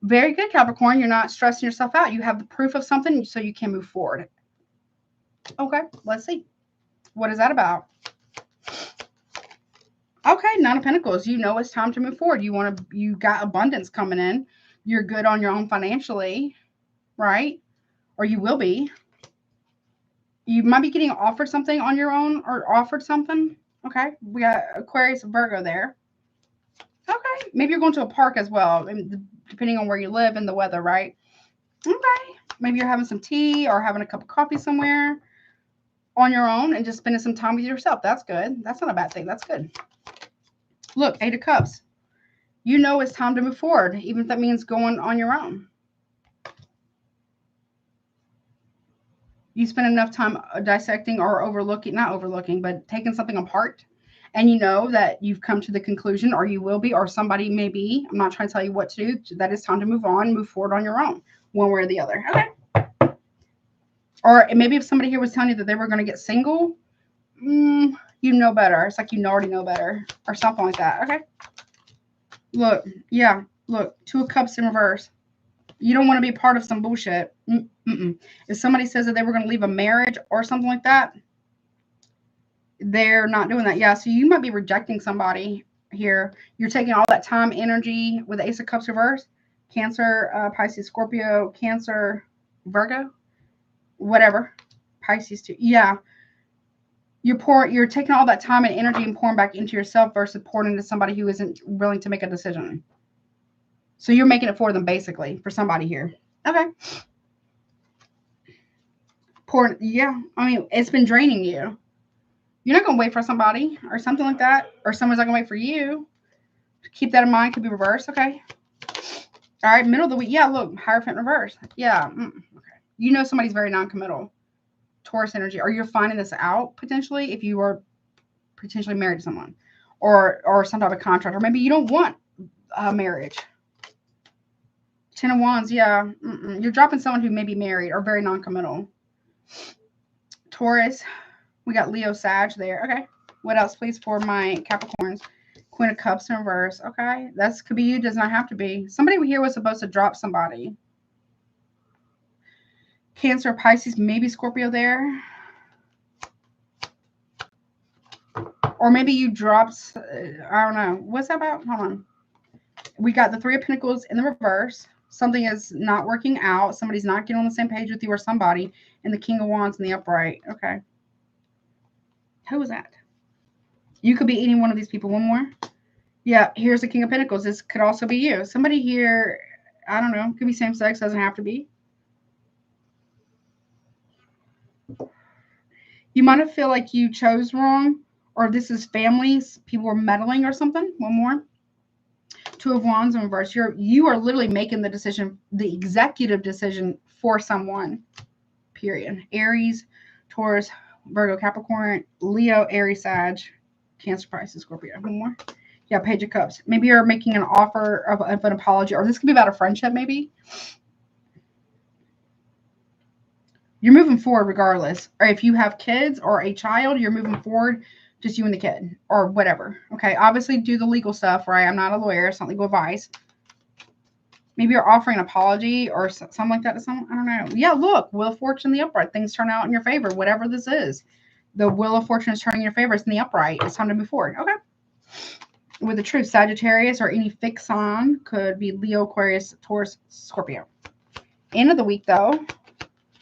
Very good, Capricorn. You're not stressing yourself out. You have the proof of something so you can move forward. Okay, let's see. What is that about? Okay, Nine of Pentacles. You know it's time to move forward. You got abundance coming in. You're good on your own financially, right? Or you will be. You might be getting offered something on your own or offered something. Okay, we got Aquarius and Virgo there. Okay, maybe you're going to a park as well, depending on where you live and the weather, right? Okay, maybe you're having some tea or having a cup of coffee somewhere on your own and just spending some time with yourself. That's good. That's not a bad thing. That's good. Look, Eight of Cups. You know it's time to move forward, even if that means going on your own. You spend enough time dissecting or overlooking, not overlooking, but taking something apart. And you know that you've come to the conclusion, or you will be, or somebody may be. I'm not trying to tell you what to do. That it's time to move on, move forward on your own, one way or the other. Okay. Or maybe if somebody here was telling you that they were going to get single, you know better. It's like you already know better or something like that. Okay. Look, yeah, look, Two of Cups in reverse. You don't want to be part of some bullshit. If somebody says that they were going to leave a marriage or something like that, they're not doing that. Yeah, so you might be rejecting somebody here. You're taking all that time, energy with the Ace of Cups reverse. Cancer, Pisces, Scorpio, Cancer, Virgo, whatever. Pisces too. Yeah. You're taking all that time and energy and pouring back into yourself versus pouring into somebody who isn't willing to make a decision. So you're making it for them, basically, for somebody here. Okay. Yeah. I mean, it's been draining you. You're not going to wait for somebody or something like that, or someone's not going to wait for you. Keep that in mind. Could be reversed. Okay. All right. Middle of the week. Yeah. Look, Hierophant reverse. Yeah. Okay. You know somebody's very non-committal. Taurus energy. Or you're finding this out potentially if you are potentially married to someone or some type of contract, or maybe you don't want a marriage. Ten of Wands. Yeah. You're dropping someone who may be married or very non-committal. Taurus. We got Leo, Sag there. Okay. What else, please, for my Capricorns? Queen of Cups in reverse. Okay. That could be you. Does not have to be. Somebody here was supposed to drop somebody. Cancer, Pisces, maybe Scorpio there. Or maybe you dropped, I don't know. What's that about? Hold on. We got the Three of Pentacles in the reverse. Something is not working out. Somebody's not getting on the same page with you or somebody. And the King of Wands in the upright. Okay. Who was that? You could be any one of these people. One more. Yeah, here's the King of Pentacles. This could also be you. Somebody here, I don't know, could be same sex, doesn't have to be. You might feel like you chose wrong, or this is families, people are meddling or something. One more. Two of Wands in reverse. You are literally making the decision, the executive decision for someone, period. Aries, Taurus, Virgo, Capricorn, Leo, Aries, Sag, Cancer, Pisces, Scorpio. One more. Yeah, Page of Cups. Maybe you're making an offer of an apology, or this could be about a friendship, maybe. You're moving forward regardless. Or if you have kids or a child, you're moving forward, just you and the kid, or whatever. Okay, obviously do the legal stuff, right? I'm not a lawyer. It's not legal advice. Maybe you're offering an apology or something like that to someone. I don't know. Yeah, look, Wheel of Fortune in the upright. Things turn out in your favor, whatever this is. The Wheel of Fortune is turning in your favor. It's in the upright. It's time to move forward. Okay. With the truth, Sagittarius or any fixed sign could be Leo, Aquarius, Taurus, Scorpio. End of the week, though.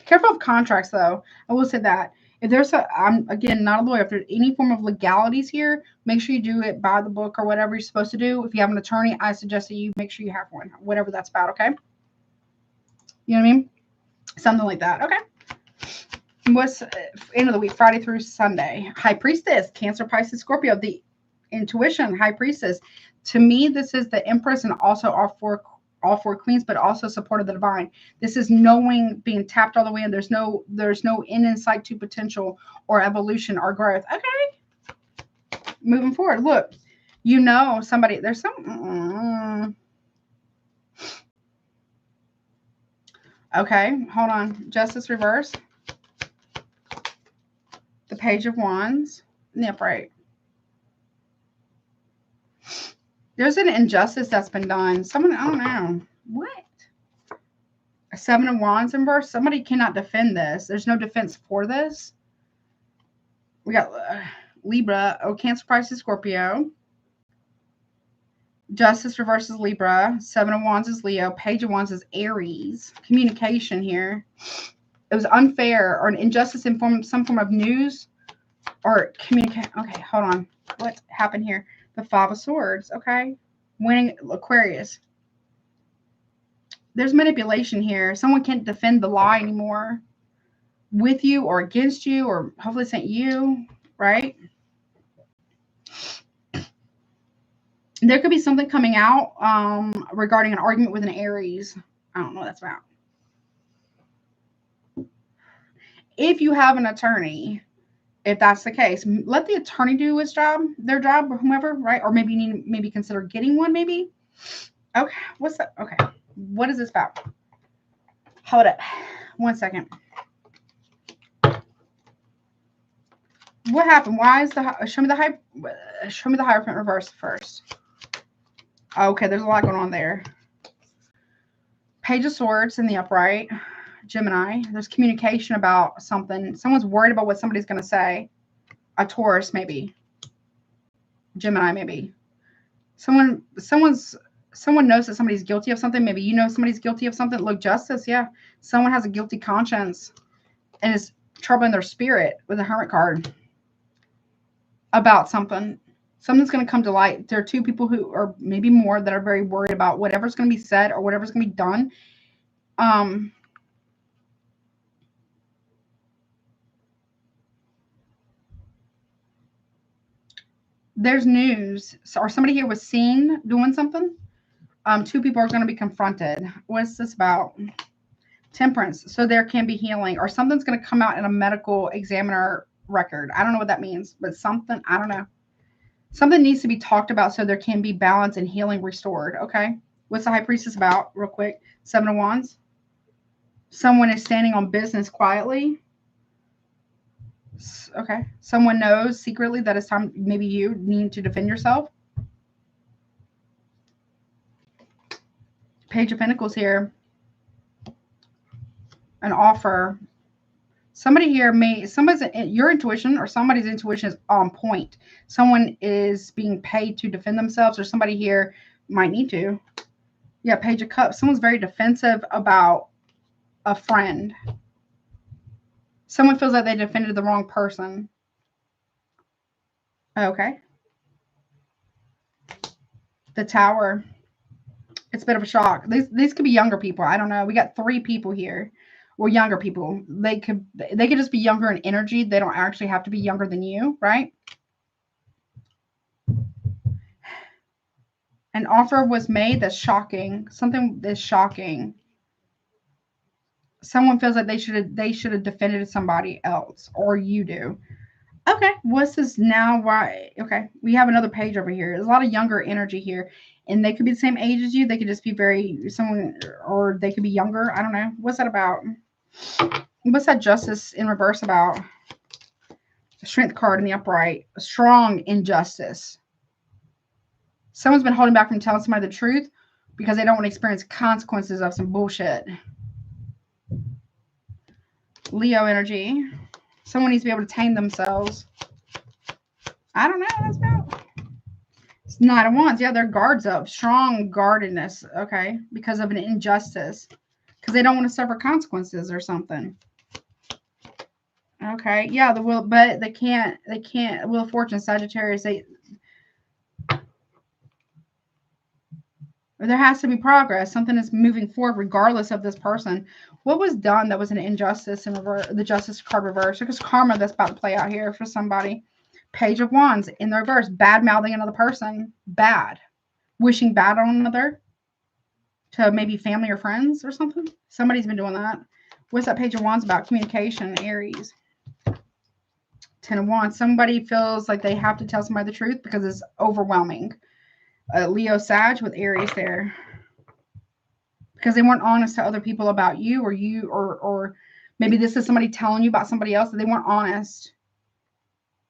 Careful of contracts, though. I will say that. If there's I'm, again, not a lawyer. If there's any form of legalities here, make sure you do it by the book or whatever you're supposed to do. If you have an attorney, I suggest that you make sure you have one, whatever that's about, okay? You know what I mean? Something like that, okay? What's end of the week, Friday through Sunday? High Priestess, Cancer, Pisces, Scorpio, the intuition, High Priestess. To me, this is the Empress and also all four queens, but also support of the divine. This is knowing, being tapped all the way in. There's no end in sight to potential or evolution or growth. Okay. Moving forward. Look, you know somebody, there's some okay, hold on. Justice reverse. The Page of Wands in the upright. There's an injustice that's been done. Someone, I don't know. What? A 7 of Wands in verse. Somebody cannot defend this. There's no defense for this. We got Libra. Oh, Cancer, Pisces, Scorpio. Justice reverses Libra. 7 of Wands is Leo. Page of Wands is Aries. Communication here. It was unfair or an injustice in some form of news or communicate. Okay, hold on. What happened here? The 5 of Swords. Okay. Winning Aquarius. There's manipulation here. Someone can't defend the lie anymore with you or against you, or hopefully sent you, right? There could be something coming out regarding an argument with an Aries. I don't know what that's about. If you have an attorney, if that's the case, let the attorney do his job, their job, or whomever, right? Or maybe you need to consider getting one, maybe. Okay, what's that? Okay, what is this about? Hold up, 1 second. What happened? Why is the show me the Hierophant reverse first? Okay, there's a lot going on there. Page of Swords in the upright. Gemini. There's communication about something. Someone's worried about what somebody's going to say. A Taurus, maybe. Gemini, maybe. Someone knows that somebody's guilty of something. Maybe you know somebody's guilty of something. Look, Justice, yeah. Someone has a guilty conscience and is troubling their spirit with a Hermit card about something. Something's going to come to light. There are two people who, or maybe more, that are very worried about whatever's going to be said or whatever's going to be done. There's news, or somebody here was seen doing something. Two people are going to be confronted. What's this about? Temperance. So there can be healing, or something's going to come out in a medical examiner record. I don't know what that means, but something, I don't know. Something needs to be talked about so there can be balance and healing restored. Okay. What's the High Priestess about? Real quick. 7 of Wands. Someone is standing on business quietly. Okay. Someone knows secretly that it's time, maybe you need to defend yourself. Page of Pentacles here. An offer. Somebody here your intuition or somebody's intuition is on point. Someone is being paid to defend themselves, or somebody here might need to. Yeah, Page of Cups. Someone's very defensive about a friend. Someone feels like they defended the wrong person. Okay. The Tower. It's a bit of a shock. These could be younger people. I don't know. We got 3 people here. Or younger people. They could just be younger in energy. They don't actually have to be younger than you, right? An offer was made that's shocking. Something that's shocking. Someone feels like they should have defended somebody else, or you do. Okay, what's this now? Why? Okay, we have another page over here. There's a lot of younger energy here, and they could be the same age as you. They could just be or they could be younger. I don't know. What's that about? What's that Justice in reverse about? The Strength card in the upright. A strong injustice. Someone's been holding back from telling somebody the truth because they don't want to experience consequences of some bullshit. Leo energy. Someone needs to be able to tame themselves. I don't know what that's about. It's Knight of Wands. Yeah, their guard's up. Strong guardedness. Okay. Because of an injustice. Because they don't want to suffer consequences or something. Okay. Yeah, the will, but they can't. Wheel of Fortune, Sagittarius. There has to be progress. Something is moving forward regardless of this person. What was done that was an injustice in reverse? The justice card reverse. Because karma that's about to play out here for somebody. Page of Wands in the reverse. Bad mouthing another person. Bad. Wishing bad on another. To maybe family or friends or something. Somebody's been doing that. What's that Page of Wands about? Communication, Aries. 10 of Wands. Somebody feels like they have to tell somebody the truth because it's overwhelming. Leo Sag with Aries there. Because they weren't honest to other people about you or maybe this is somebody telling you about somebody else that they weren't honest.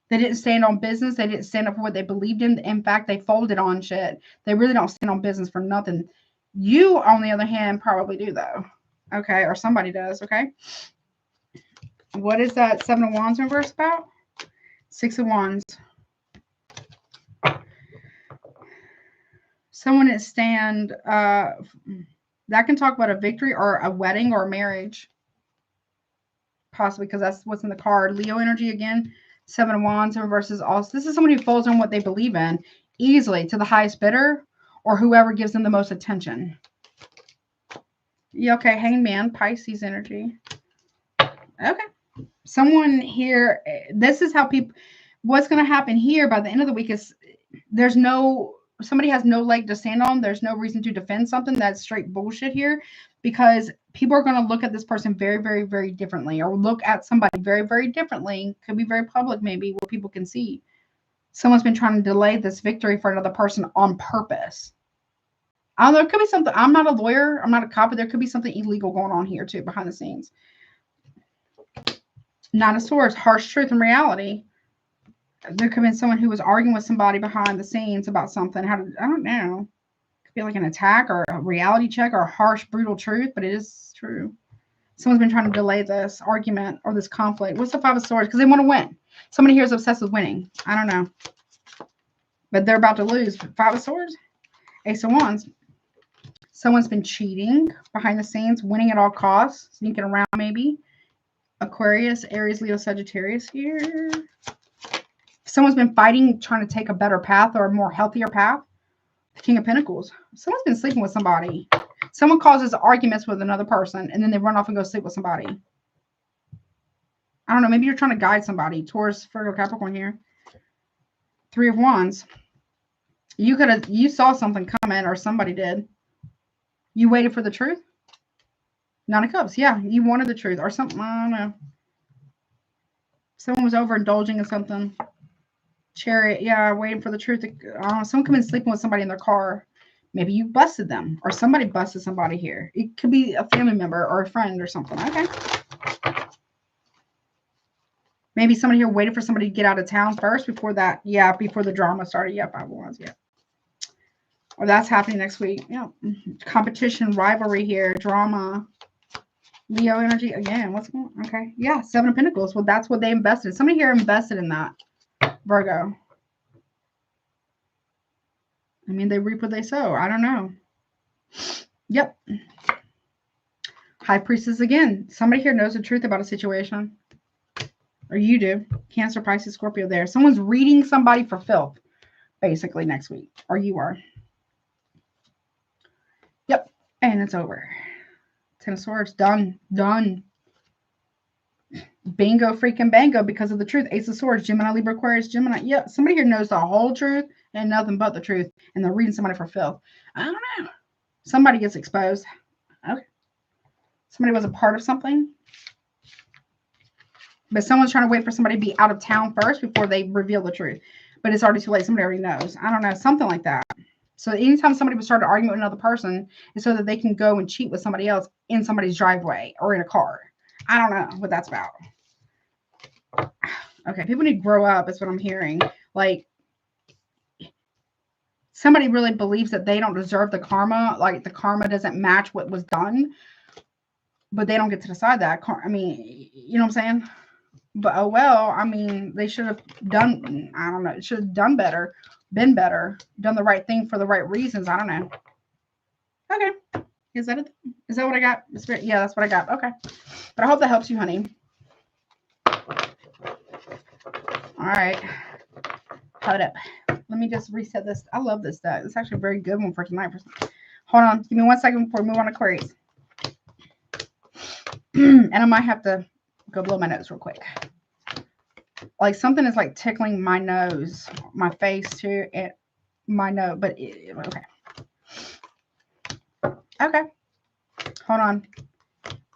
They didn't stand on business. They didn't stand up for what they believed in. In fact, they folded on shit. They really don't stand on business for nothing. You, on the other hand, probably do though. Okay. Or somebody does. Okay. What is that 7 of Wands reverse about? 6 of Wands. Someone that stand, that can talk about a victory or a wedding or a marriage. Possibly because that's what's in the card. Leo energy again. 7 of Wands versus also. This is someone who folds on what they believe in easily to the highest bidder or whoever gives them the most attention. Yeah, okay. Hangman, Pisces energy. Okay. Someone here, this is how people, what's going to happen here by the end of the week is there's no, somebody has no leg to stand on. There's no reason to defend something. That's straight bullshit here because people are going to look at this person very, very, very differently or look at somebody very, very differently. Could be very public maybe where people can see. Someone's been trying to delay this victory for another person on purpose. I don't know. It could be something. I'm not a lawyer. I'm not a cop, but there could be something illegal going on here too behind the scenes. Nine of Swords, harsh truth and reality. There could have been someone who was arguing with somebody behind the scenes about something. I don't know. It could be like an attack or a reality check or a harsh, brutal truth, but it is true. Someone's been trying to delay this argument or this conflict. What's the 5 of Swords? Because they want to win. Somebody here is obsessed with winning. I don't know. But they're about to lose. 5 of Swords? Ace of Wands. Someone's been cheating behind the scenes, winning at all costs, sneaking around maybe. Aquarius, Aries, Leo, Sagittarius here. Someone's been fighting, trying to take a better path or a more healthier path. King of Pentacles. Someone's been sleeping with somebody. Someone causes arguments with another person, and then they run off and go sleep with somebody. I don't know. Maybe you're trying to guide somebody. Taurus, Virgo, Capricorn here. 3 of Wands. You saw something coming, or somebody did. You waited for the truth. 9 of Cups. Yeah, you wanted the truth or something. I don't know. Someone was overindulging in something. Chariot. Yeah, waiting for the truth. Someone come in sleeping with somebody in their car. Maybe you busted them or somebody busted somebody here. It could be a family member or a friend or something. Okay. Maybe somebody here waited for somebody to get out of town first before that. Yeah, before the drama started. Yeah, 5 of Wands. Yeah. Or that's happening next week. Yeah. Competition, rivalry here, drama. Leo energy again. What's going on? Okay. Yeah, 7 of Pentacles. Well, that's what they invested. Somebody here invested in that. Virgo. I mean, they reap what they sow. I don't know. Yep. High Priestess again. Somebody here knows the truth about a situation. Or you do. Cancer, Pisces, Scorpio there. Someone's reading somebody for filth, basically, next week. Or you are. Yep. And it's over. 10 of Swords. Done. Done. Bingo freaking bango because of the truth. Ace of Swords. Gemini, Libra, Aquarius, Gemini. Yep. Somebody here knows the whole truth and nothing but the truth. And they're reading somebody for filth. I don't know. Somebody gets exposed. Okay. Somebody was a part of something. But someone's trying to wait for somebody to be out of town first before they reveal the truth. But it's already too late. Somebody already knows. I don't know. Something like that. So anytime somebody would start arguing with another person, it's so that they can go and cheat with somebody else in somebody's driveway or in a car. I don't know what that's about. Okay, people need to grow up is what I'm hearing. Like, somebody really believes that they don't deserve the karma. Like, the karma doesn't match what was done. But they don't get to decide that. I mean, you know what I'm saying? But, oh, well, I mean, they should have done, I don't know, should have done better, been better, done the right thing for the right reasons. I don't know. Okay. Is that it? Is that what I got? Yeah, that's what I got. Okay. But I hope that helps you, honey. All right. Hold up. Let me just reset this. I love this deck. It's actually a very good one for tonight. Hold on. Give me 1 second before we move on to Aquarius. And I might have to go blow my nose real quick. Like something is like tickling my nose, my face too, and my nose. But okay. Okay. Hold on.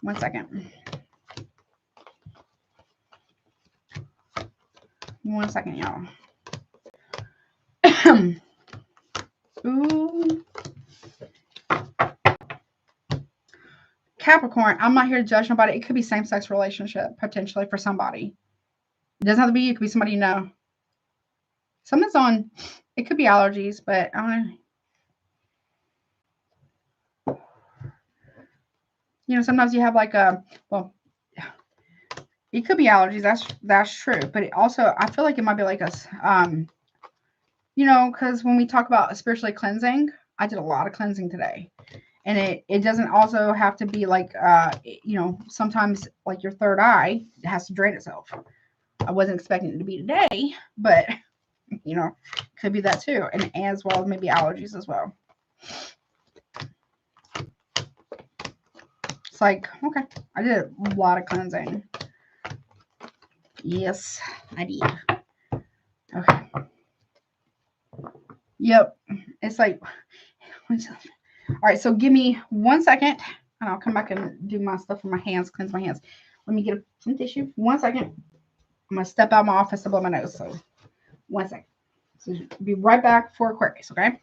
1 second. 1 second, y'all. Ooh. Capricorn, I'm not here to judge nobody. It could be same-sex relationship, potentially, for somebody. It doesn't have to be you. It could be somebody you know. Something's on. It could be allergies, but you know, sometimes you have like a, well, it could be allergies. That's true. But it also, I feel like it might be like a, you know, because when we talk about spiritually cleansing, I did a lot of cleansing today. And it doesn't also have to be like, you know, sometimes like your third eye has to drain itself. I wasn't expecting it to be today, but, you know, could be that too. And as well as maybe allergies as well. It's like, okay, I did a lot of cleansing. Yes, I did. Okay. Yep. It's like, all right, so give me 1 second and I'll come back and do my stuff with my hands, cleanse my hands. Let me get some tissue. 1 second. I'm going to step out of my office to blow my nose. So 1 second. So be right back for Aquarius, okay?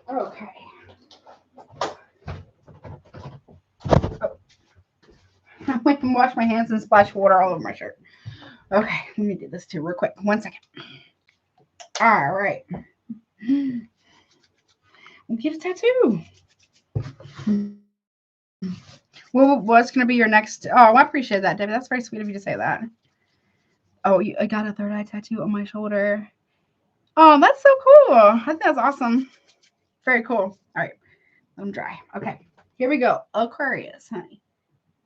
Okay. Oh. I went and washed my hands and splashed water all over my shirt. Okay, let me do this too real quick. 1 second. All right. Get a tattoo. Well, what's going to be your next? Oh, I appreciate that, David. That's very sweet of you to say that. Oh, I got a third eye tattoo on my shoulder. Oh, that's so cool. I think that's awesome. Very cool. All right. Let them dry. Okay. Here we go. Aquarius, honey.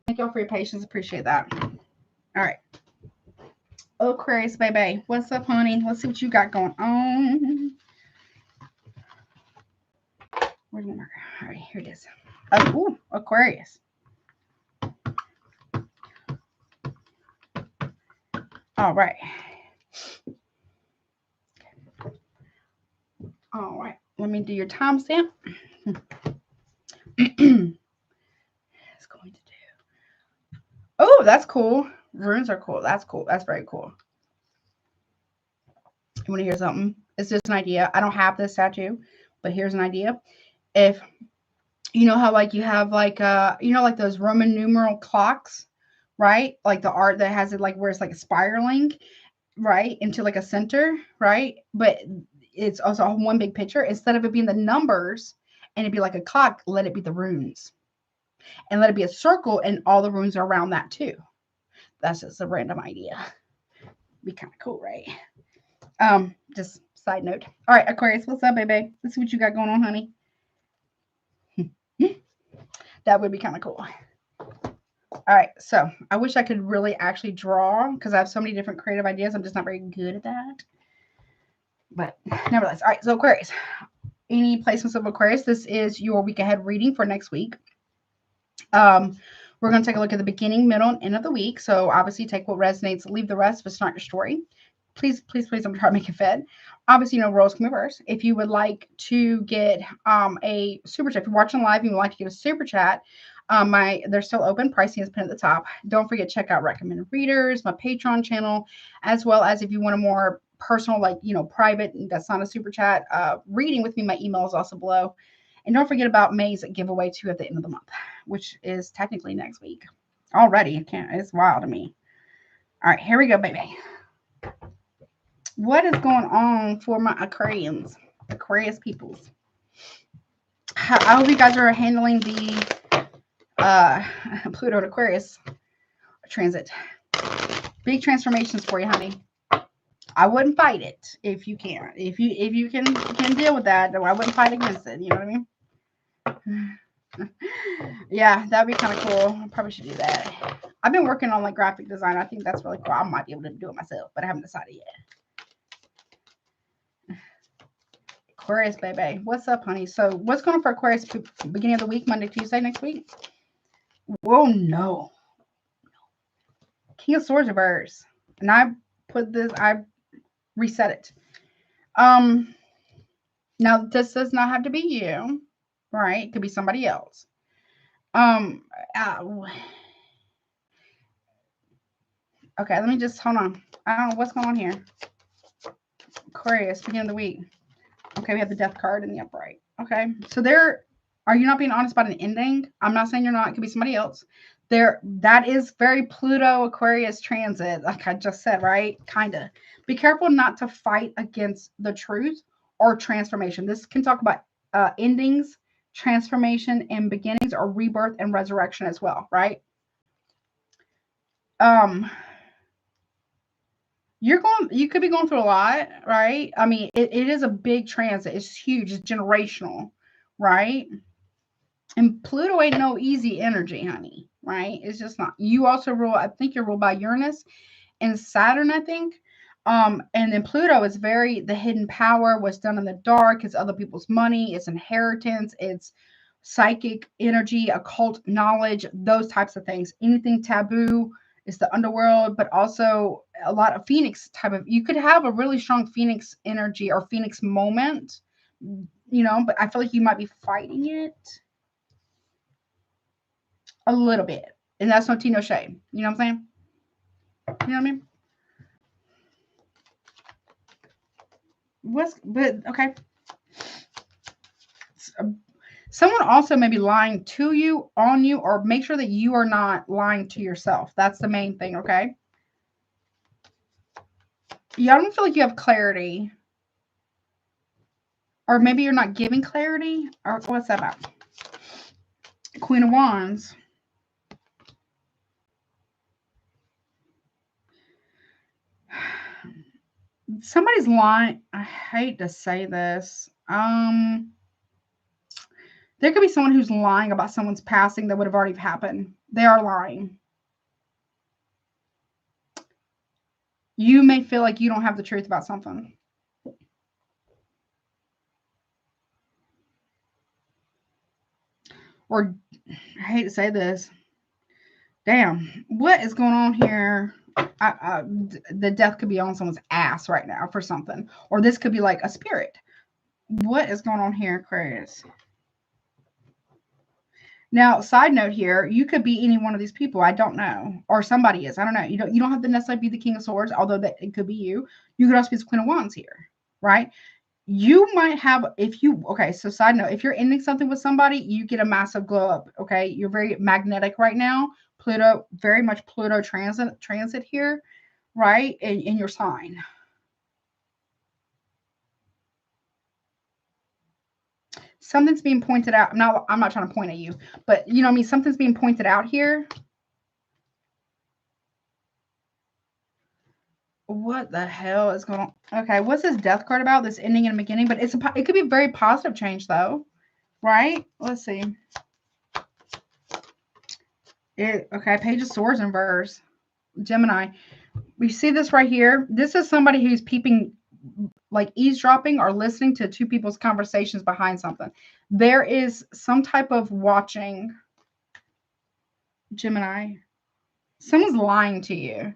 Thank y'all for your patience. Appreciate that. All right. Aquarius, baby. What's up, honey? Let's see what you got going on. Where's my marker? All right, here it is. Ooh, Aquarius. All right. All right. Let me do your timestamp. It's going to do. Oh, that's cool. Runes are cool. That's cool. That's very cool. You want to hear something? It's just an idea. I don't have this tattoo, but here's an idea. If you know how like you have like you know like those Roman numeral clocks, right? Like the art that has it like where it's like spiraling, right, into like a center, right? But it's also one big picture. Instead of it being the numbers and it'd be like a clock, let it be the runes. And let it be a circle and all the runes are around that too. That's just a random idea. Be kind of cool, right? Just side note. All right, Aquarius, what's up, baby? Let's see what you got going on, honey. That would be kind of cool. All right, so I wish I could really actually draw because I have so many different creative ideas. I'm just not very good at that. But nevertheless, all right, so Aquarius. Any placements of Aquarius? This is your week ahead reading for next week. We're going to take a look at the beginning, middle, and end of the week. So obviously take what resonates, leave the rest, but start your story. Please, please, please, I'm trying to make it fit. Obviously, you know, roles come reverse. If you would like to get a super chat, if you're watching live and you would like to get a super chat, they're still open. Pricing is pinned at the top. Don't forget, check out recommended readers, my Patreon channel, as well as if you want a more personal, like, you know, private, that's not a super chat, reading with me, my email is also below. And don't forget about May's giveaway too at the end of the month, which is technically next week already. It's wild to me. All right, here we go, baby. What is going on for my Aquarians, Aquarius peoples? I hope you guys are handling the Pluto and Aquarius transit. Big transformations for you, honey. I wouldn't fight it if you can. If you can deal with that, I wouldn't fight against it. You know what I mean? Yeah, that'd be kind of cool. I probably should do that. I've been working on like graphic design. I think that's really cool. I might be able to do it myself, but I haven't decided yet. Aquarius, baby. What's up, honey? So what's going on for Aquarius beginning of the week, Monday, Tuesday, next week? Whoa, no. King of Swords reverse. And I reset it. Now this does not have to be you, right? It could be somebody else. Okay, let me just hold on. I don't know what's going on here. Aquarius, beginning of the week. Okay, we have the death card in the upright. Okay, so are you not being honest about an ending? I'm not saying you're not. It could be somebody else. That is very Pluto Aquarius transit, like I just said, right? Kind of. Be careful not to fight against the truth or transformation. This can talk about endings, transformation, and beginnings, or rebirth and resurrection as well, right? You could be going through a lot, right? I mean, it is a big transit. It's huge. It's generational, right? And Pluto ain't no easy energy, honey, right? It's just not. You also rule, I think you're ruled by Uranus and Saturn, I think. And then Pluto is the hidden power, what's done in the dark, it's other people's money, it's inheritance, it's psychic energy, occult knowledge, those types of things. Anything taboo is the underworld, but also a lot of Phoenix type of, you could have a really strong Phoenix energy or Phoenix moment, you know, but I feel like you might be fighting it a little bit. And that's no tea, no shade. You know what I'm saying? You know what I mean? Okay. Someone also may be lying to you, on you, or make sure that you are not lying to yourself. That's the main thing, okay? Yeah, I don't feel like you have clarity. Or maybe you're not giving clarity. Or what's that about? Queen of Wands. Somebody's lying. I hate to say this. There could be someone who's lying about someone's passing that would have already happened. They are lying. You may feel like you don't have the truth about something. Or, I hate to say this. Damn, what is going on here? The death could be on someone's ass right now for something. Or this could be like a spirit. What is going on here, Aquarius? Now, side note here, you could be any one of these people. I don't know. Or somebody is. I don't know. You don't have to necessarily be the King of Swords, although that it could be you. You could also be the Queen of Wands here, right? You might have, okay, so side note, if you're ending something with somebody, you get a massive glow up, okay? You're very magnetic right now. Pluto, very much Pluto transit here, right? In your sign. Something's being pointed out. Now, I'm not trying to point at you, but you know what I mean? Something's being pointed out here. What the hell is going on? Okay, what's this death card about? This ending and beginning, but it could be a very positive change though, right? Let's see. Okay, Page of Swords in verse. Gemini. We see this right here. This is somebody who's peeping, like eavesdropping or listening to two people's conversations behind something. There is some type of watching. Gemini. Someone's lying to you.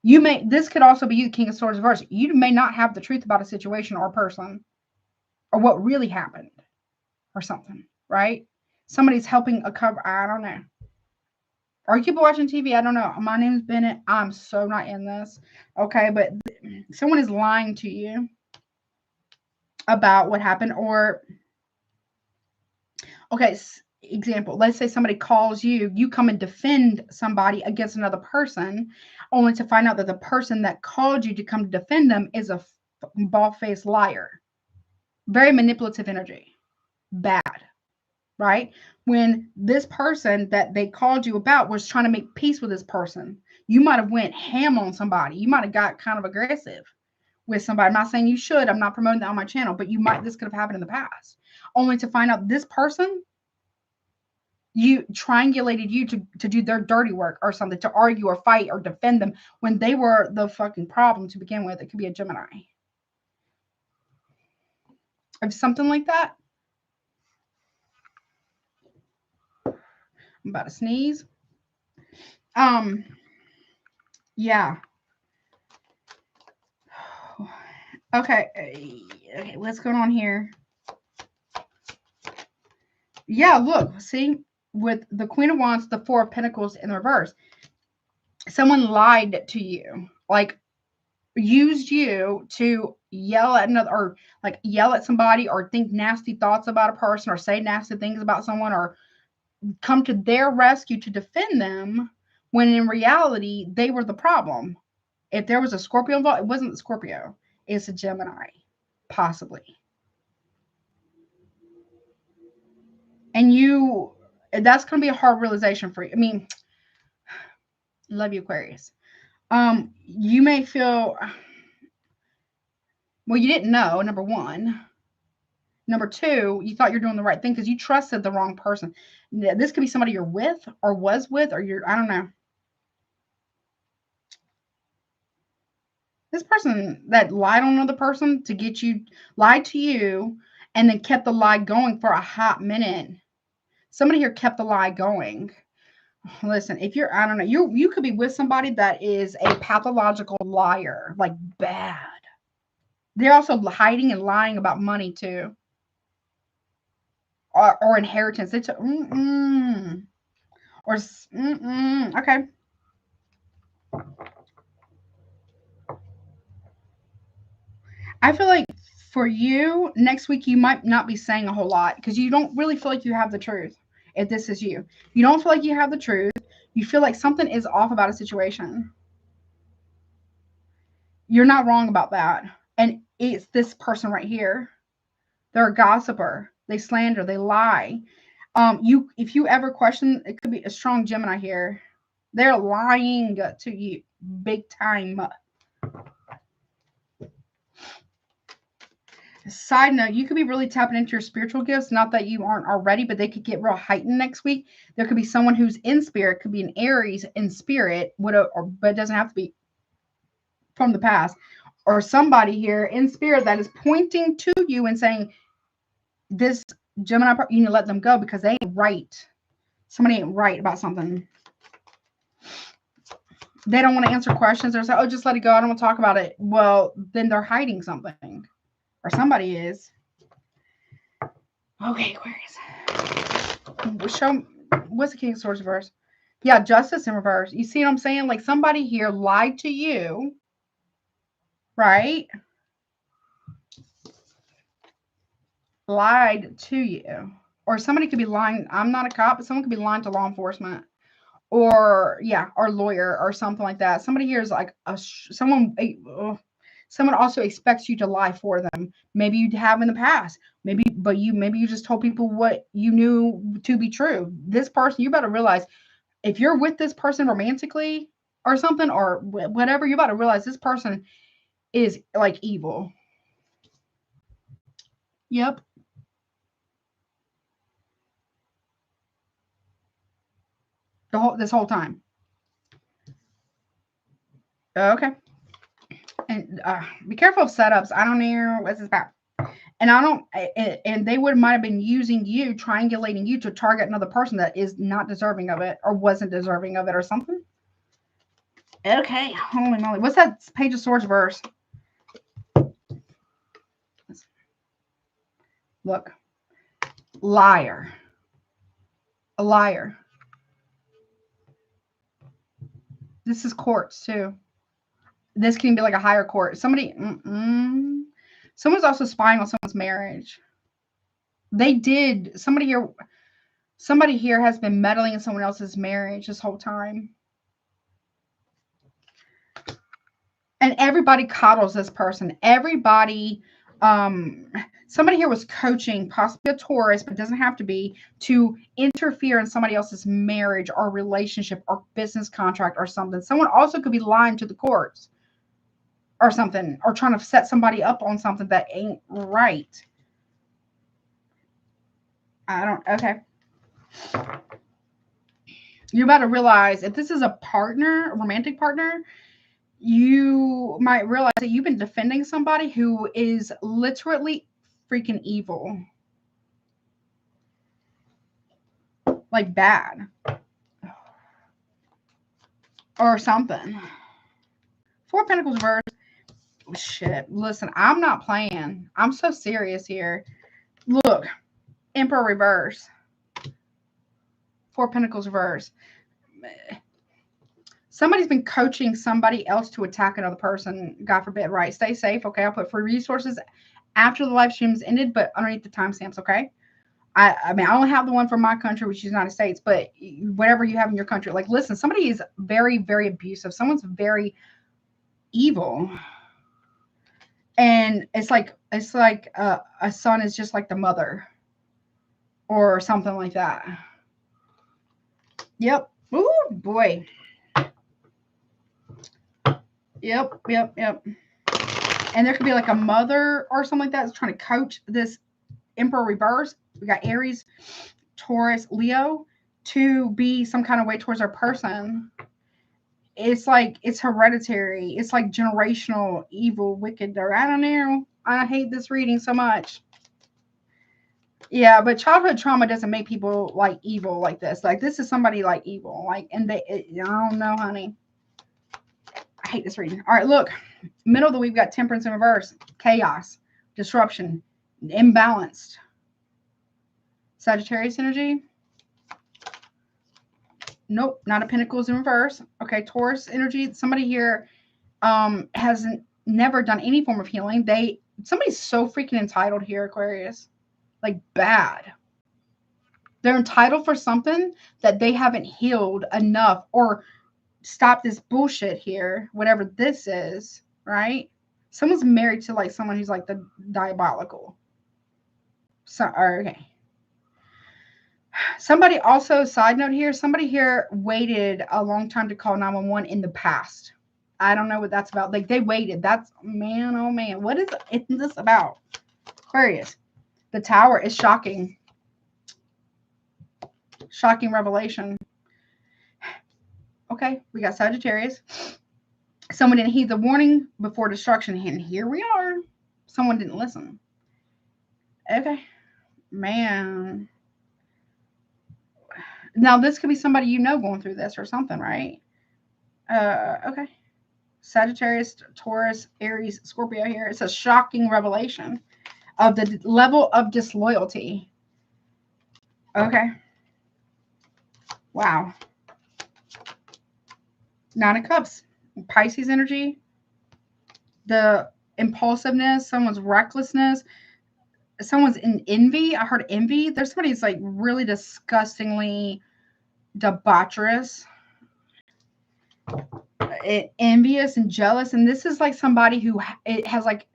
This could also be you, King of Swords reverse. You may not have the truth about a situation or a person or what really happened or something, right? Somebody's helping a cover. I don't know. Or you keep watching TV. I don't know. My name's Bennett. I'm so not in this. Okay, but someone is lying to you about what happened. Or, okay, example. Let's say somebody calls you. You come and defend somebody against another person, only to find out that the person that called you to come to defend them is a bald-faced liar. Very manipulative energy. Bad. Right? When this person that they called you about was trying to make peace with this person, you might have went ham on somebody. You might have got kind of aggressive with somebody. I'm not saying you should. I'm not promoting that on my channel, but you might. This could have happened in the past, only to find out this person you triangulated you to do their dirty work or something, to argue or fight or defend them when they were the fucking problem to begin with. It could be a Gemini. If something like that. I'm about to sneeze. Yeah. Okay. Okay, what's going on here? Yeah, look, see, with the Queen of Wands, the Four of Pentacles in the reverse, someone lied to you, like used you to yell at another, or like yell at somebody, or think nasty thoughts about a person, or say nasty things about someone, or come to their rescue to defend them, when in reality, they were the problem. If there was a Scorpio involved, it wasn't the Scorpio, it's a Gemini, possibly. And that's going to be a hard realization for you. I mean, love you, Aquarius. You may feel, well, you didn't know, number one. Number two, you thought you're doing the right thing because you trusted the wrong person. This could be somebody you're with or was with, or I don't know. This person that lied on another person to get you, lied to you, and then kept the lie going for a hot minute. Somebody here kept the lie going. Listen, if you're, I don't know, you could be with somebody that is a pathological liar, like bad. They're also hiding and lying about money too, or inheritance. They took, or okay. I feel like for you next week you might not be saying a whole lot because you don't really feel like you have the truth. If this is you, you don't feel like you have the truth. You feel like something is off about a situation. You're not wrong about that. And it's this person right here. They're a gossiper. They slander. They lie. If you ever question, it could be a strong Gemini here. They're lying to you big time. Side note, you could be really tapping into your spiritual gifts. Not that you aren't already, but they could get real heightened next week. There could be someone who's in spirit, could be an Aries in spirit, but it doesn't have to be from the past. Or somebody here in spirit that is pointing to you and saying, this Gemini, you need to let them go because they ain't right. Somebody ain't right about something. They don't want to answer questions. They're saying, oh, just let it go. I don't want to talk about it. Well, then they're hiding something. Or somebody is. Okay, Aquarius. Show, what's the King of Swords reverse? Yeah, Justice in reverse. You see what I'm saying? Like somebody here lied to you, right? Lied to you. Or somebody could be lying. I'm not a cop, but someone could be lying to law enforcement. Or, yeah, or lawyer or something like that. Somebody here is like someone also expects you to lie for them. Maybe you have in the past. Maybe you just told people what you knew to be true. This person, you better realize, if you're with this person romantically or something or whatever, you about to realize this person is like evil. Yep. This whole time. Okay. And be careful of setups. I don't know what's this about. And I don't, and they might have been using you, triangulating you to target another person that is not deserving of it or wasn't deserving of it or something. Okay, holy moly. What's that Page of Swords verse? Look. Liar. A liar. This is courts too. This can be like a higher court. Somebody, someone's also spying on someone's marriage. They did. Somebody here has been meddling in someone else's marriage this whole time. And everybody coddles this person. Everybody, somebody here was coaching, possibly a Taurus, but it doesn't have to be, to interfere in somebody else's marriage or relationship or business contract or something. Someone also could be lying to the courts or something, or trying to set somebody up on something that ain't right. Okay. You're about to realize if this is a partner, a romantic partner, you might realize that you've been defending somebody who is literally freaking evil. Like bad. Or something. Four of Pentacles reverse. Shit. Listen, I'm not playing. I'm so serious here. Look. Emperor reverse. Four of Pentacles reverse. Somebody's been coaching somebody else to attack another person. God forbid, right? Stay safe, okay? I'll put free resources after the live stream's ended, but underneath the timestamps, okay? I mean, I only have the one from my country, which is the United States, but whatever you have in your country. Like, listen, somebody is very, very abusive. Someone's very evil. And it's like a son is just like the mother. Or something like that. Yep. Ooh, boy. Yep. And there could be like a mother or something like that that's trying to coach this Emperor reverse. We got Aries, Taurus, Leo to be some kind of way towards our person. It's like it's hereditary. It's like generational evil, wicked. Or I don't know. I hate this reading so much. Yeah, but childhood trauma doesn't make people like evil like this. Like this is somebody like evil. Like, and I don't know, honey. I hate this reading. All right, look. Middle of the week, we've got Temperance in reverse. Chaos. Disruption. Imbalanced. Sagittarius energy. Nope, not a Pentacles in reverse. Okay, Taurus energy. Somebody here hasn't never done any form of healing. Somebody's so freaking entitled here, Aquarius. Like bad. They're entitled for something that they haven't healed enough or stop this bullshit here, whatever this is, right? Someone's married to like someone who's like the diabolical. So, okay. Somebody also, side note here, somebody here waited a long time to call 911 in the past. I don't know what that's about. Like they waited. That's, man, oh man. What is this about? Aquarius. The Tower is shocking. Shocking revelation. Okay, we got Sagittarius. Someone didn't heed the warning before destruction. And here we are. Someone didn't listen. Okay. Man. Now, this could be somebody you know going through this or something, right? Okay. Sagittarius, Taurus, Aries, Scorpio here. It's a shocking revelation of the level of disloyalty. Okay. Wow. Nine of Cups. Pisces energy. The impulsiveness, someone's recklessness, someone's in envy. I heard envy. There's somebody who's like really disgustingly debaucherous, envious and jealous. And this is like somebody who it has like,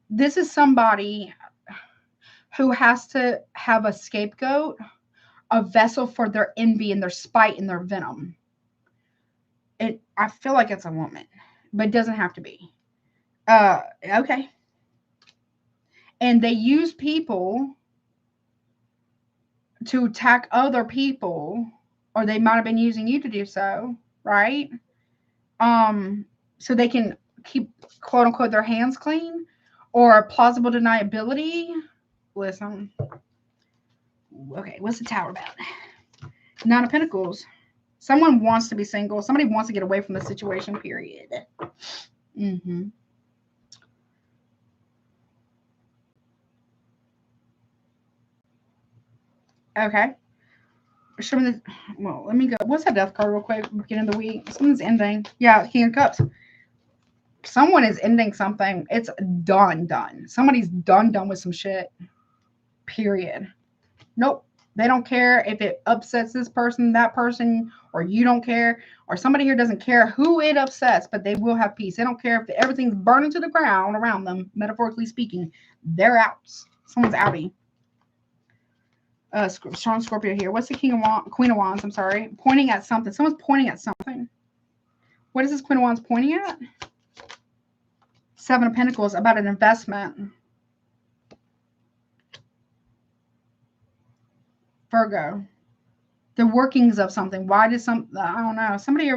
this is somebody who has to have a scapegoat, a vessel for their envy and their spite and their venom. I feel like it's a woman, but it doesn't have to be. Okay. And they use people to attack other people, or they might have been using you to do so, right? So they can keep, quote unquote, their hands clean, or plausible deniability. Listen. Okay, what's the Tower about? Nine of Pentacles. Someone wants to be single. Somebody wants to get away from the situation, period. Okay. Show me the, well, let me go. What's that death card real quick? Beginning of the week. Something's ending. Yeah, King of Cups. Someone is ending something. It's done. Somebody's done with some shit. Period. Nope. They don't care if it upsets this person, that person, or you don't care, or somebody here doesn't care who it upsets, but they will have peace. They don't care if everything's burning to the ground around them, metaphorically speaking. They're out. Someone's outie. Strong Scorpio here. What's the Queen of Wands? I'm sorry. Pointing at something. Someone's pointing at something. What is this Queen of Wands pointing at? Seven of Pentacles, about an investment. Virgo. The workings of something. Why did I don't know. Somebody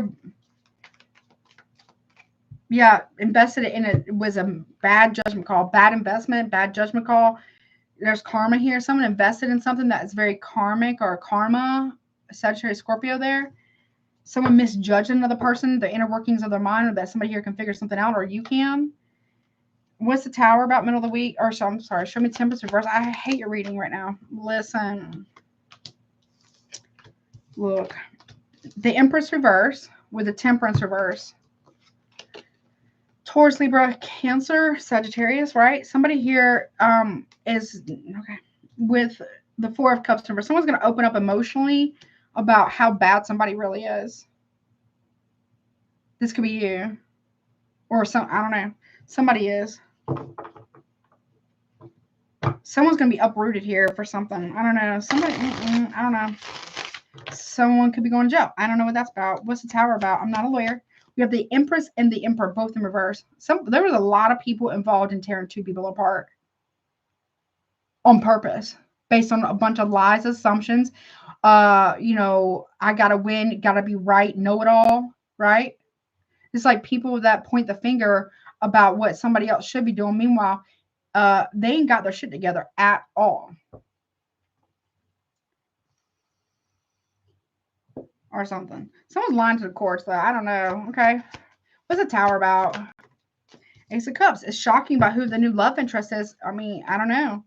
invested in it. It was a bad judgment call. Bad investment, bad judgment call. There's karma here. Someone invested in something that is very karmic or karma. Sagittarius, Scorpio there. Someone misjudged another person, the inner workings of their mind, or that somebody here can figure something out, or you can. What's the Tower about middle of the week? Or so I'm sorry, show me Temperance reverse. I hate your reading right now. Listen. Look. The Empress reverse with the Temperance reverse. Taurus, Libra, Cancer, Sagittarius, right? Somebody here is okay with the Four of Cups reverse. Someone's going to open up emotionally about how bad somebody really is. This could be you. Or some, I don't know. Somebody is. Someone's going to be uprooted here for something. I don't know. Somebody, I don't know. Someone could be going to jail. I don't know what that's about. What's the Tower about? I'm not a lawyer. We have the Empress and the Emperor, both in reverse. There was a lot of people involved in tearing two people apart. On purpose. Based on a bunch of lies, assumptions. You know, I got to win. Got to be right. Know it all. Right? It's like people that point the finger about what somebody else should be doing. Meanwhile, they ain't got their shit together at all. Or something. Someone's lying to the courts, though. I don't know. Okay. What's the Tower about? Ace of Cups. It's shocking about who the new love interest is. I mean, I don't know.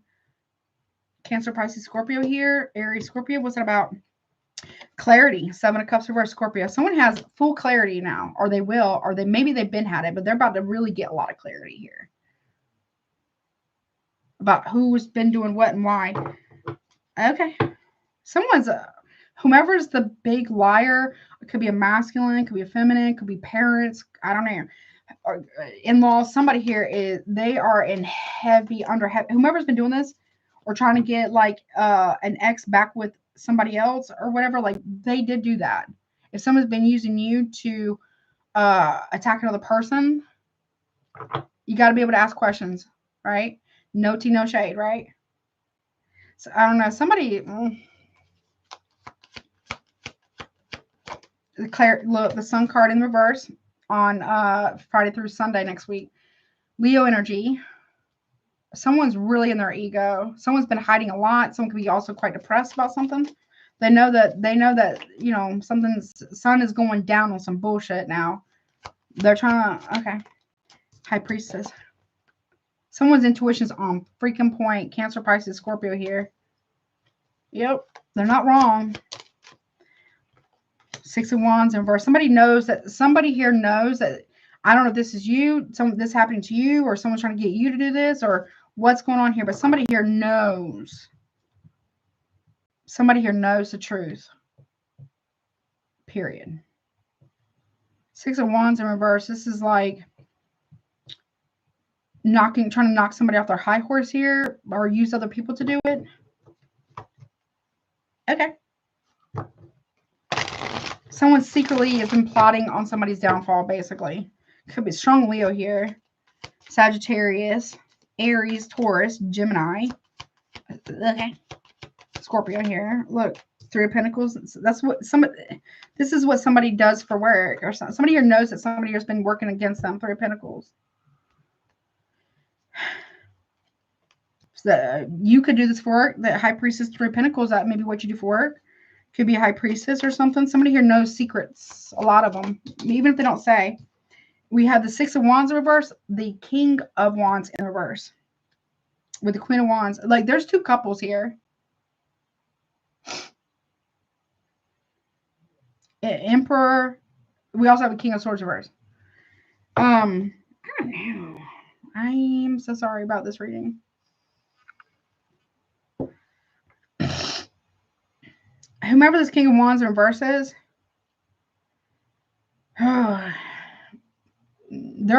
Cancer, Pisces, Scorpio here. Aries, Scorpio. What's it about? Clarity. Seven of Cups reverse, Scorpio. Someone has full clarity now. Or they will. Or maybe they've been had it. But they're about to really get a lot of clarity here. About who's been doing what and why. Okay. Someone's whomever's the big liar. It could be a masculine, it could be a feminine, it could be parents. I don't know. Or in-laws. Somebody here they are in heavy whomever's been doing this or trying to get like an ex back with somebody else or whatever. Like they did do that. If someone's been using you to attack another person, you got to be able to ask questions, right? No tea, no shade, right? So I don't know. Somebody. Look, the Sun card in reverse on Friday through Sunday next week. Leo energy. Someone's really in their ego. Someone's been hiding a lot. Someone could be also quite depressed about something. They know that you know something's sun is going down on some bullshit now. They're trying to okay. High Priestess. Someone's intuition's on freaking point. Cancer, Pisces, Scorpio here. Yep, they're not wrong. Six of Wands in reverse. Somebody here knows that. I don't know if this is you, this happening to you, or someone's trying to get you to do this, or what's going on here. But somebody here knows. Somebody here knows the truth. Period. Six of Wands in reverse. This is like trying to knock somebody off their high horse here, or use other people to do it. Okay. Someone secretly has been plotting on somebody's downfall, basically. Could be strong Leo here. Sagittarius, Aries, Taurus, Gemini. Okay. Scorpio here. Look, Three of Pentacles. That's what this is what somebody does for work, or somebody here knows that somebody has been working against them. Three of Pentacles. So you could do this for work. The High Priestess, Three of Pentacles. That may be what you do for work. Could be a High Priestess or something. Somebody here knows secrets. A lot of them, even if they don't say. We have the Six of Wands in reverse, the King of Wands in reverse, with the Queen of Wands. Like there's two couples here. Emperor. We also have a King of Swords reverse. I don't know. I'm so sorry about this reading. Whomever this King of Wands in reverse is, they're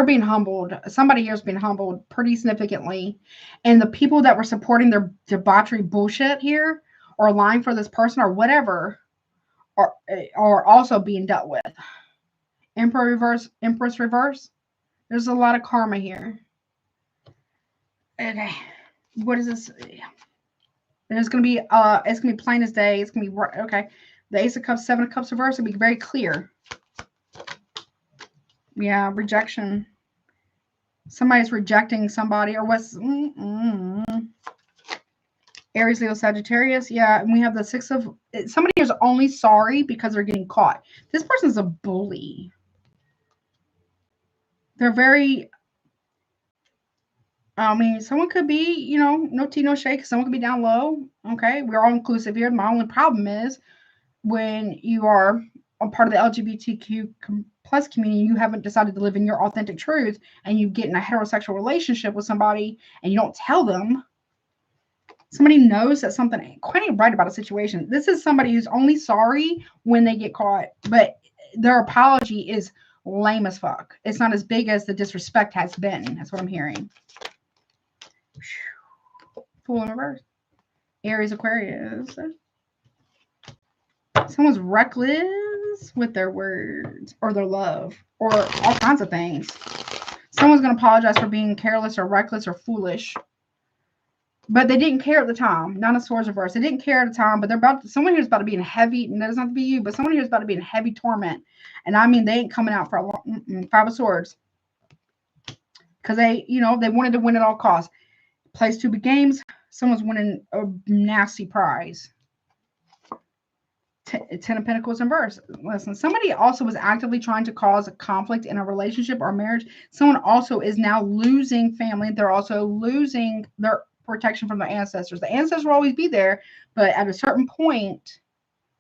being humbled. Somebody here is being humbled pretty significantly. And the people that were supporting their debauchery bullshit here or lying for this person or whatever are also being dealt with. Emperor reverse, Empress reverse. There's a lot of karma here. Okay. What is this? There's going to be, it's going to be plain as day. It's going to be, okay. The Ace of Cups, Seven of Cups reverse will be very clear. Yeah, rejection. Somebody's rejecting somebody or what's Aries, Leo, Sagittarius. Yeah, and we have the Six of, somebody is only sorry because they're getting caught. This person's a bully. They're very, I mean, someone could be, you know, no tea, no shake. Someone could be down low. Okay, we're all inclusive here. My only problem is when you are a part of the LGBTQ plus community, you haven't decided to live in your authentic truth, and you get in a heterosexual relationship with somebody and you don't tell them. Somebody knows that something ain't quite right about a situation. This is somebody who's only sorry when they get caught, but their apology is lame as fuck. It's not as big as the disrespect has been. That's what I'm hearing. Fool in reverse. Aries, Aquarius. Someone's reckless with their words or their love or all kinds of things. Someone's going to apologize for being careless or reckless or foolish. But they didn't care at the time. Nine of Swords reverse. They didn't care at the time, but they're about to, someone here's about to be in heavy, and that doesn't have to be you, but someone here's about to be in heavy torment. And I mean, they ain't coming out for a long, Five of Swords. Because they, you know, they wanted to win at all costs. Play stupid games. Someone's winning a nasty prize. Ten of Pentacles in reverse. Listen, somebody also was actively trying to cause a conflict in a relationship or marriage. Someone also is now losing family. They're also losing their protection from their ancestors. The ancestors will always be there, but at a certain point,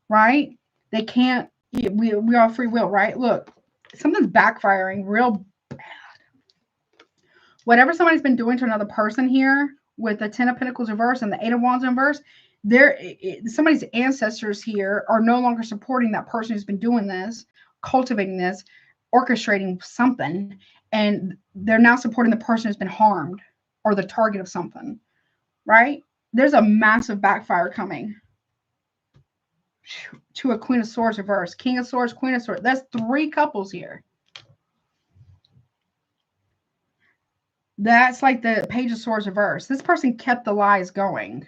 right, they can't, we all free will, right? Look, something's backfiring real bad. Whatever somebody's been doing to another person here with the Ten of Pentacles reverse and the Eight of Wands in reverse, somebody's ancestors here are no longer supporting that person who's been doing this, cultivating this, orchestrating something, and they're now supporting the person who's been harmed or the target of something, right? There's a massive backfire coming to a Queen of Swords reverse, King of Swords, Queen of Swords. That's three couples here. That's like the Page of Swords reverse. This person kept the lies going.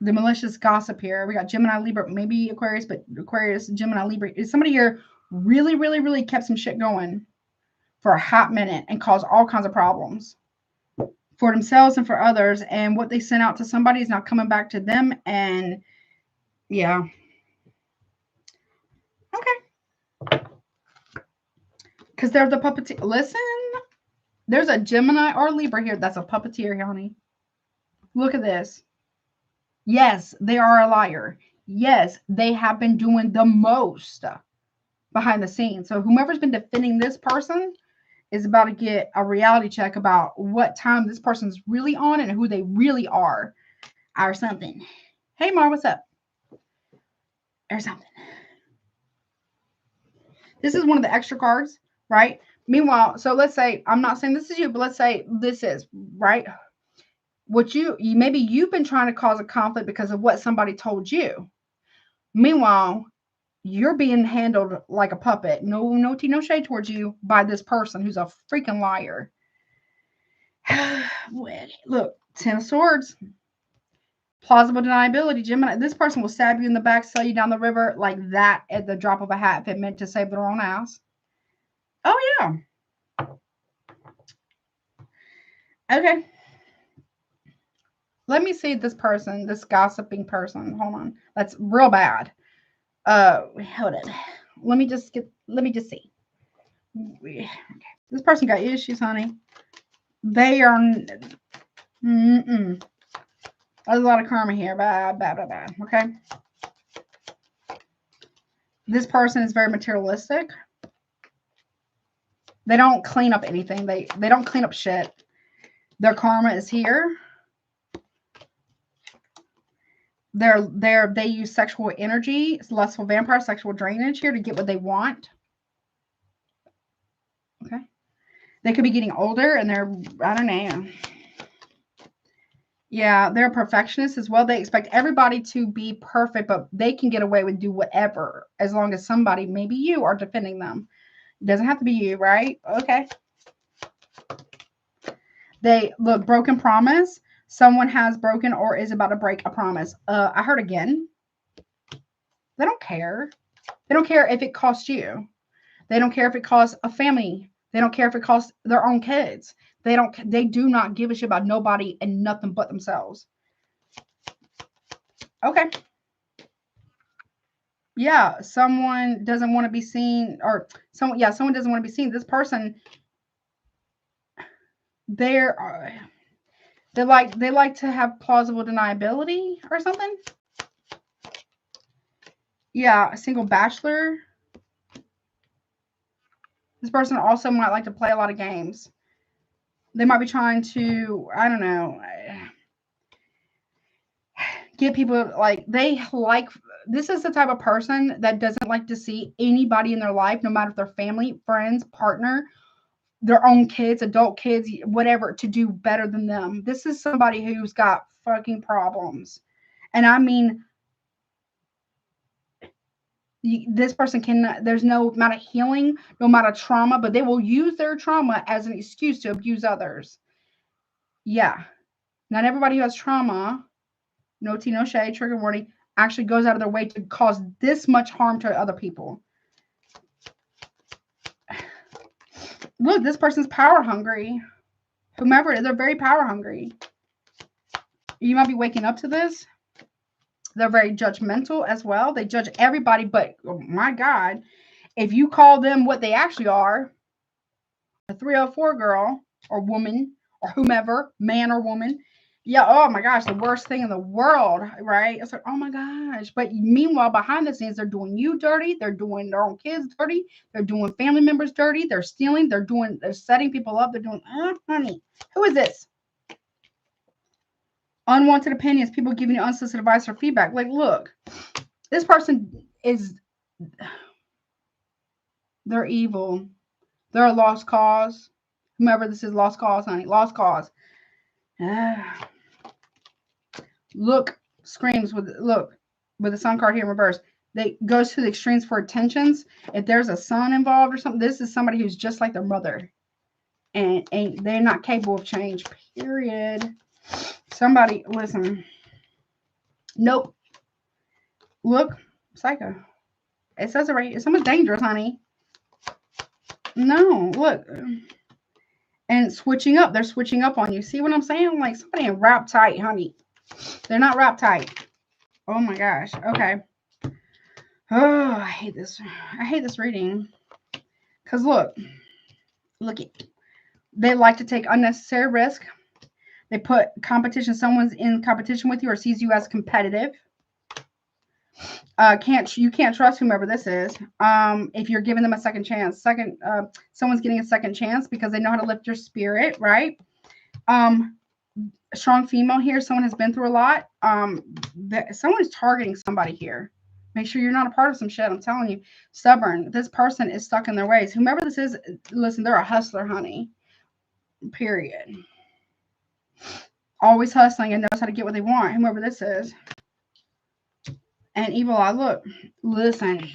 The malicious gossip here. We got Gemini, Libra, maybe Aquarius, but Aquarius, Gemini, Libra. Is somebody here really, really, really kept some shit going for a hot minute and caused all kinds of problems for themselves and for others. And what they sent out to somebody is not coming back to them. And yeah. Okay. Because they're the puppeteer. Listen, there's a Gemini or Libra here that's a puppeteer, honey. Look at this. Yes, they are a liar. Yes, they have been doing the most behind the scenes. So whomever's been defending this person is about to get a reality check about what time this person's really on and who they really are or something. Hey, Mar, what's up? Or something. This is one of the extra cards, right? Meanwhile, so let's say, I'm not saying this is you, but let's say this is, right? What you maybe you've been trying to cause a conflict because of what somebody told you. Meanwhile, you're being handled like a puppet. No tea, no shade towards you by this person who's a freaking liar. Look, Ten of Swords. Plausible deniability. Gemini, this person will stab you in the back, sell you down the river like that at the drop of a hat if it meant to save their own ass. Oh, yeah. Okay. Let me see this person, this gossiping person. Hold on. That's real bad. Hold it. Let me just see. Okay. This person got issues, honey. They are there's a lot of karma here. Bad. Okay. This person is very materialistic. They don't clean up anything. They don't clean up shit. Their karma is here. They use sexual energy, lustful vampire, sexual drainage here to get what they want. Okay. They could be getting older and they're, I don't know. Yeah, they're perfectionists as well. They expect everybody to be perfect, but they can get away with do whatever as long as somebody, maybe you, are defending them. It doesn't have to be you, right? Okay. They look, broken promise. Someone has broken or is about to break a promise. I heard again. They don't care. They don't care if it costs you. They don't care if it costs a family. They don't care if it costs their own kids. They do not give a shit about nobody and nothing but themselves. Okay. Yeah, someone doesn't want to be seen, or someone doesn't want to be seen. This person, they like to have plausible deniability or something. Yeah, a single bachelor. This person also might like to play a lot of games. They might be trying to, I don't know, get people like, this is the type of person that doesn't like to see anybody in their life, no matter if they're family, friends, partner, their own kids, adult kids, whatever, to do better than them. This is somebody who's got fucking problems. And I mean, this person there's no amount of healing, no amount of trauma, but they will use their trauma as an excuse to abuse others. Yeah. Not everybody who has trauma, no tea, no shade, trigger warning, actually goes out of their way to cause this much harm to other people. Look, this person's power hungry. Whomever, they're very power hungry. You might be waking up to this. They're very judgmental as well. They judge everybody, but oh my God, if you call them what they actually are, a 304 girl or woman or whomever, man or woman, yeah, oh my gosh, the worst thing in the world, right? It's like, oh my gosh. But meanwhile, behind the scenes, they're doing you dirty. They're doing their own kids dirty. They're doing family members dirty. They're stealing. They're setting people up. They're doing, honey, who is this? Unwanted opinions, people giving you unsolicited advice or feedback. Like, look, this person they're evil. They're a lost cause. Whomever this is, lost cause, honey. Lost cause. Look, screams with the sun card here in reverse. They goes to the extremes for attentions. If there's a son involved or something, this is somebody who's just like their mother. And they're not capable of change, period. Somebody, listen. Nope. Look, psycho. It says it right. Someone's dangerous, honey. No, look. And switching up. They're switching up on you. See what I'm saying? Like somebody in wrapped tight, honey. They're not wrapped tight. Oh my gosh. Okay. Oh, I hate this. I hate this reading. Because look. They like to take unnecessary risk. They put competition. Someone's in competition with you or sees you as competitive. You can't trust whomever this is. If you're giving them a second chance, someone's getting a second chance because they know how to lift your spirit, right? A strong female here. Someone has been through a lot. Someone is targeting somebody here. Make sure you're not a part of some shit. I'm telling you, stubborn. This person is stuck in their ways. Whomever this is, listen, they're a hustler, honey. Period. Always hustling and knows how to get what they want. Whomever this is. And evil eye, look, listen.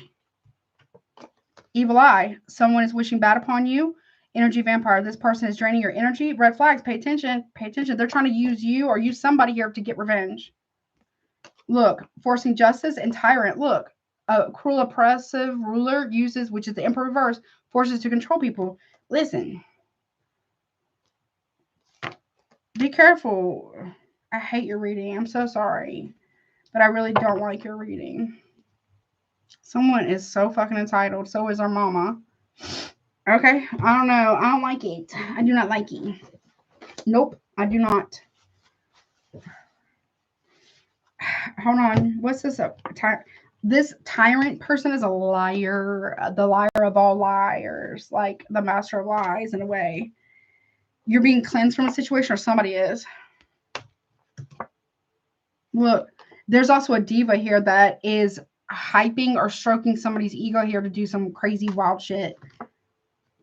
Evil eye, someone is wishing bad upon you. Energy vampire, this person is draining your energy. Red flags, pay attention. Pay attention. They're trying to use you or use somebody here to get revenge. Look, forcing justice and tyrant. Look, a cruel, oppressive ruler uses, which is the emperor reverse, forces to control people. Listen. Be careful. I hate your reading. I'm so sorry. But I really don't like your reading. Someone is so fucking entitled. So is our mama. Okay. I don't know. I don't like it. I do not like it. Nope. I do not. Hold on. What's this up? This tyrant person is a liar, the liar of all liars, like the master of lies in a way. You're being cleansed from a situation, or somebody is. Look, there's also a diva here that is hyping or stroking somebody's ego here to do some crazy wild shit.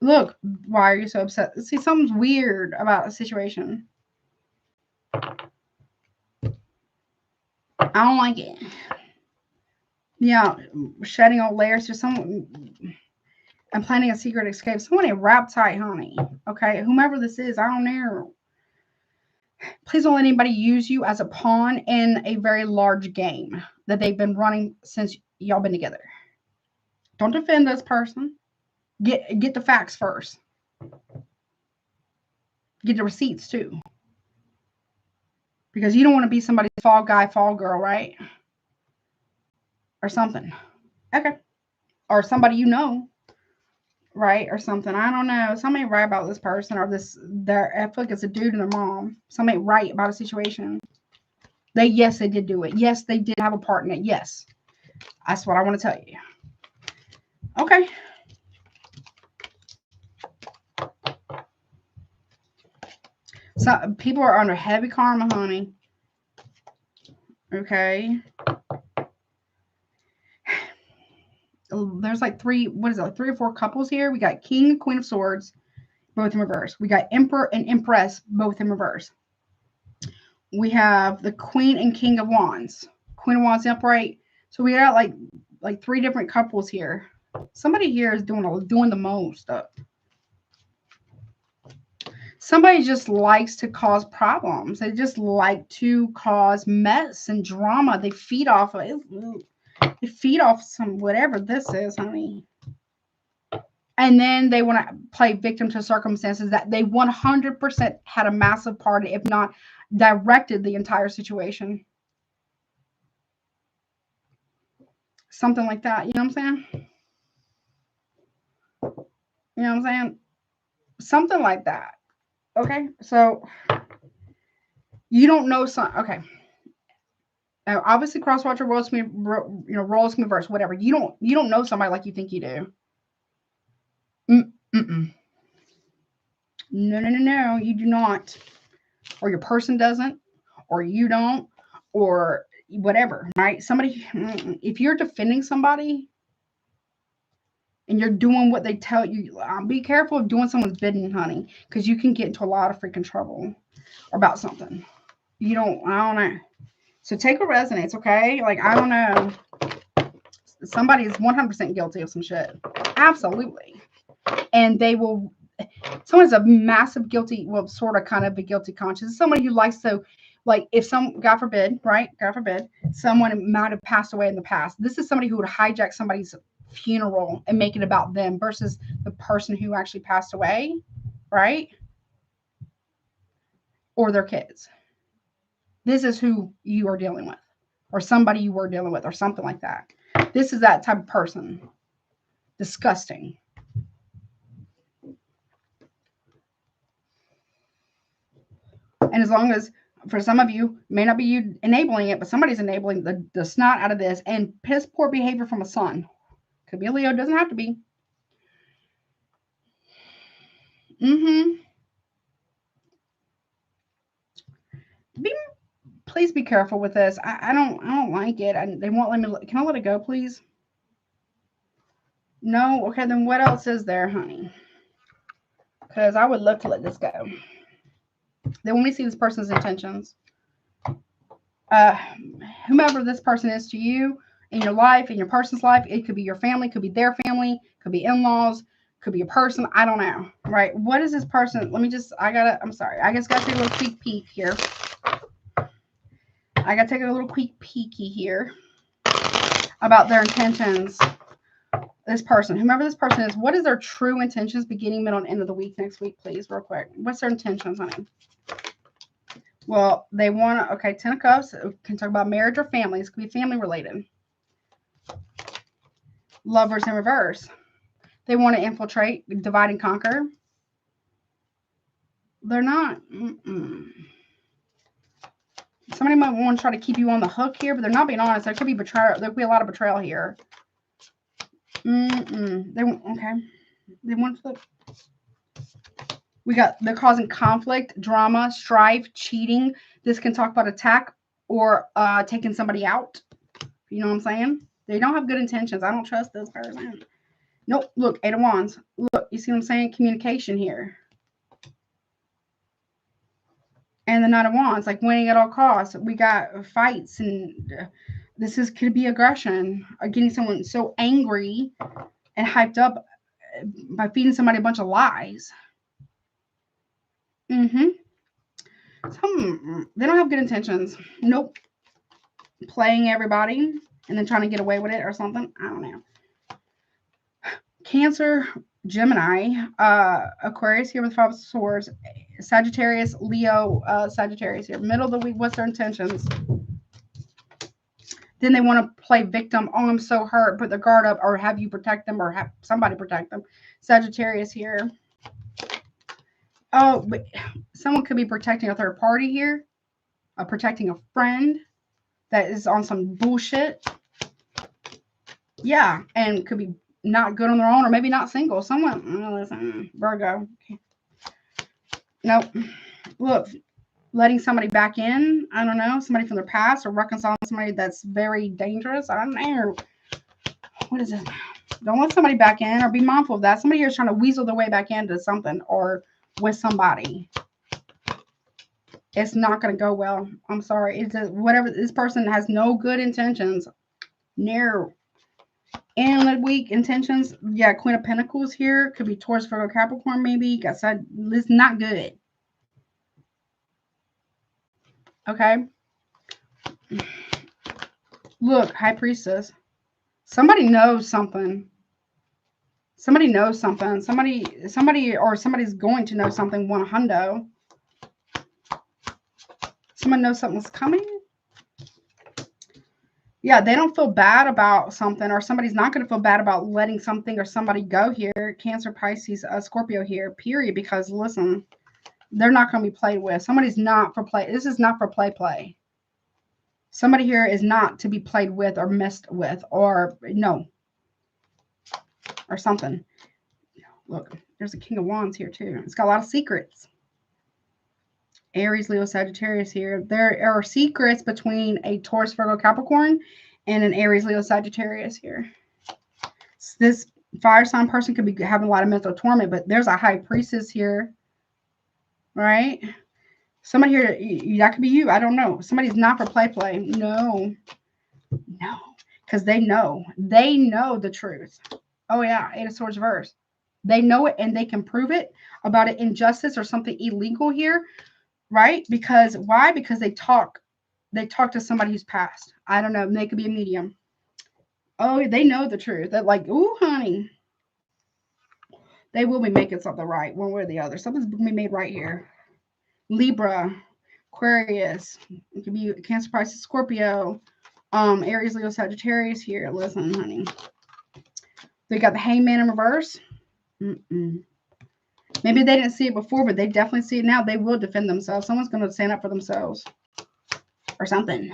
Look, why are you so upset? See, something's weird about a situation. I don't like it. Yeah, shedding all layers to someone. I'm planning a secret escape. Someone ain't wrapped tight, honey. Okay, whomever this is, I don't know. Please don't let anybody use you as a pawn in a very large game that they've been running since y'all been together. Don't defend this person. Get the facts first. Get the receipts too. Because you don't want to be somebody's fall guy, fall girl, right? Or something. Okay. Or somebody you know, right? Or something. I don't know. Somebody right about this person or this. I feel like it's a dude and their mom. Somebody right about a situation. Yes, they did do it. Yes, they did have a part in it. Yes. That's what I want to tell you. Okay. So people are under heavy karma, honey. Okay. There's like three or four couples here. We got King and Queen of Swords, both in reverse. We got Emperor and Empress, both in reverse. We have the Queen and King of Wands. Queen of Wands upright. So we got like three different couples here. Somebody here is doing the most stuff. Somebody just likes to cause problems. They just like to cause mess and drama. They feed off of it. They feed off some whatever this is, honey. And then they want to play victim to circumstances that they 100% had a massive part, if not directed the entire situation. Something like that. You know what I'm saying? You know what I'm saying? Something like that. Okay. So you don't know some. Okay. Now, obviously, crosswatcher roles me, roles me reverse, whatever. You don't know somebody like you think you do. Mm-mm. No, you do not. Or your person doesn't, or you don't, or whatever, right? Somebody, if you're defending somebody and you're doing what they tell you, be careful of doing someone's bidding, honey, because you can get into a lot of freaking trouble about something. I don't know. So take a resonance, okay? Like, I don't know. Somebody is 100% guilty of some shit. Absolutely. And they will, someone's a massive guilty, well, sort of kind of a guilty conscience. Somebody who likes to, like, if God forbid, right? God forbid, someone might have passed away in the past. This is somebody who would hijack somebody's funeral and make it about them versus the person who actually passed away, right? Or their kids. This is who you are dealing with, or somebody you were dealing with, or something like that. This is that type of person. Disgusting. And as long as, for some of you, may not be you enabling it, but somebody's enabling the snot out of this, and piss poor behavior from a son. Could be a Leo, doesn't have to be. Please be careful with this. I don't like it. They won't let me. Can I let it go, please? No? Okay, then what else is there, honey? Because I would love to let this go. They want me to see this person's intentions. Whomever this person is to you, in your life, in your person's life, it could be your family, could be their family, could be in-laws, could be a person. I don't know. Right? What is this person? Let me just, I'm sorry. I just got to take a little quick peek here. I got to take a little quick peeky here about their intentions. This person, whomever this person is, what is their true intentions beginning, middle, and end of the week next week, please, real quick. What's their intentions, honey? Well, they want to, okay, 10 of Cups, can talk about marriage or family. This could be family related. Lovers in reverse. They want to infiltrate, divide, and conquer. They're not. Somebody might want to try to keep you on the hook here, but they're not being honest. There could be betrayal. There could be a lot of betrayal here. Okay. They want to. They're causing conflict, drama, strife, cheating. This can talk about attack or taking somebody out. You know what I'm saying? They don't have good intentions. I don't trust this person. Nope. Look, 8 of Wands. Look, you see what I'm saying? Communication here. And the Knight of Wands, like winning at all costs. We got fights, and could be aggression, or getting someone so angry and hyped up by feeding somebody a bunch of lies. They don't have good intentions. Nope. Playing everybody and then trying to get away with it or something. I don't know. Cancer, Gemini, Aquarius here with 5 of Swords, Sagittarius, Leo, Sagittarius here. Middle of the week, what's their intentions? Then they want to play victim. Oh, I'm so hurt. Put their guard up, or have you protect them, or have somebody protect them. Sagittarius here. Oh, but someone could be protecting a third party here. Protecting a friend that is on some bullshit. Yeah, and could be not good on their own, or maybe not single. Someone, Virgo. Nope. Look, letting somebody back in. I don't know. Somebody from their past, or reconciling somebody that's very dangerous. I don't know. What is it? Don't let somebody back in, or be mindful of that. Somebody here is trying to weasel their way back into something, or with somebody. It's not going to go well. I'm sorry. It's whatever. This person has no good intentions. No. And weak intentions. Yeah, Queen of Pentacles here. Could be Taurus, Virgo, Capricorn, maybe. Got said, it's not good. Okay. Look, High Priestess. Somebody knows something. Somebody knows something. Somebody's going to know something. One hundo. Someone knows something's coming. Yeah, they don't feel bad about something, or somebody's not going to feel bad about letting something or somebody go here. Cancer, Pisces, Scorpio here, period. Because listen, they're not going to be played with. Somebody's not for play. This is not for play. Somebody here is not to be played with or messed with, or no, or something. Look, there's a King of Wands here too. It's got a lot of secrets. Aries, Leo, Sagittarius here. There are secrets between a Taurus, Virgo, Capricorn and an Aries, Leo, Sagittarius here. This fire sign person could be having a lot of mental torment, but there's a High Priestess here, right? Somebody here, that could be you. I don't know. Somebody's not for play. No, because they know the truth. Oh yeah, 8 of Swords reverse. They know it, and they can prove it about an injustice or something illegal here. Right? Because why? Because they talk to somebody who's passed. I don't know. They could be a medium. Oh, they know the truth. They're like, ooh, honey. They will be making something right, one way or the other. Something's going to be made right here. Libra, Aquarius. It could be Cancer, Pisces, Scorpio. Aries, Leo, Sagittarius here. Listen, honey. They got the Hangman in reverse. Maybe they didn't see it before, but they definitely see it now. They will defend themselves. Someone's going to stand up for themselves or something.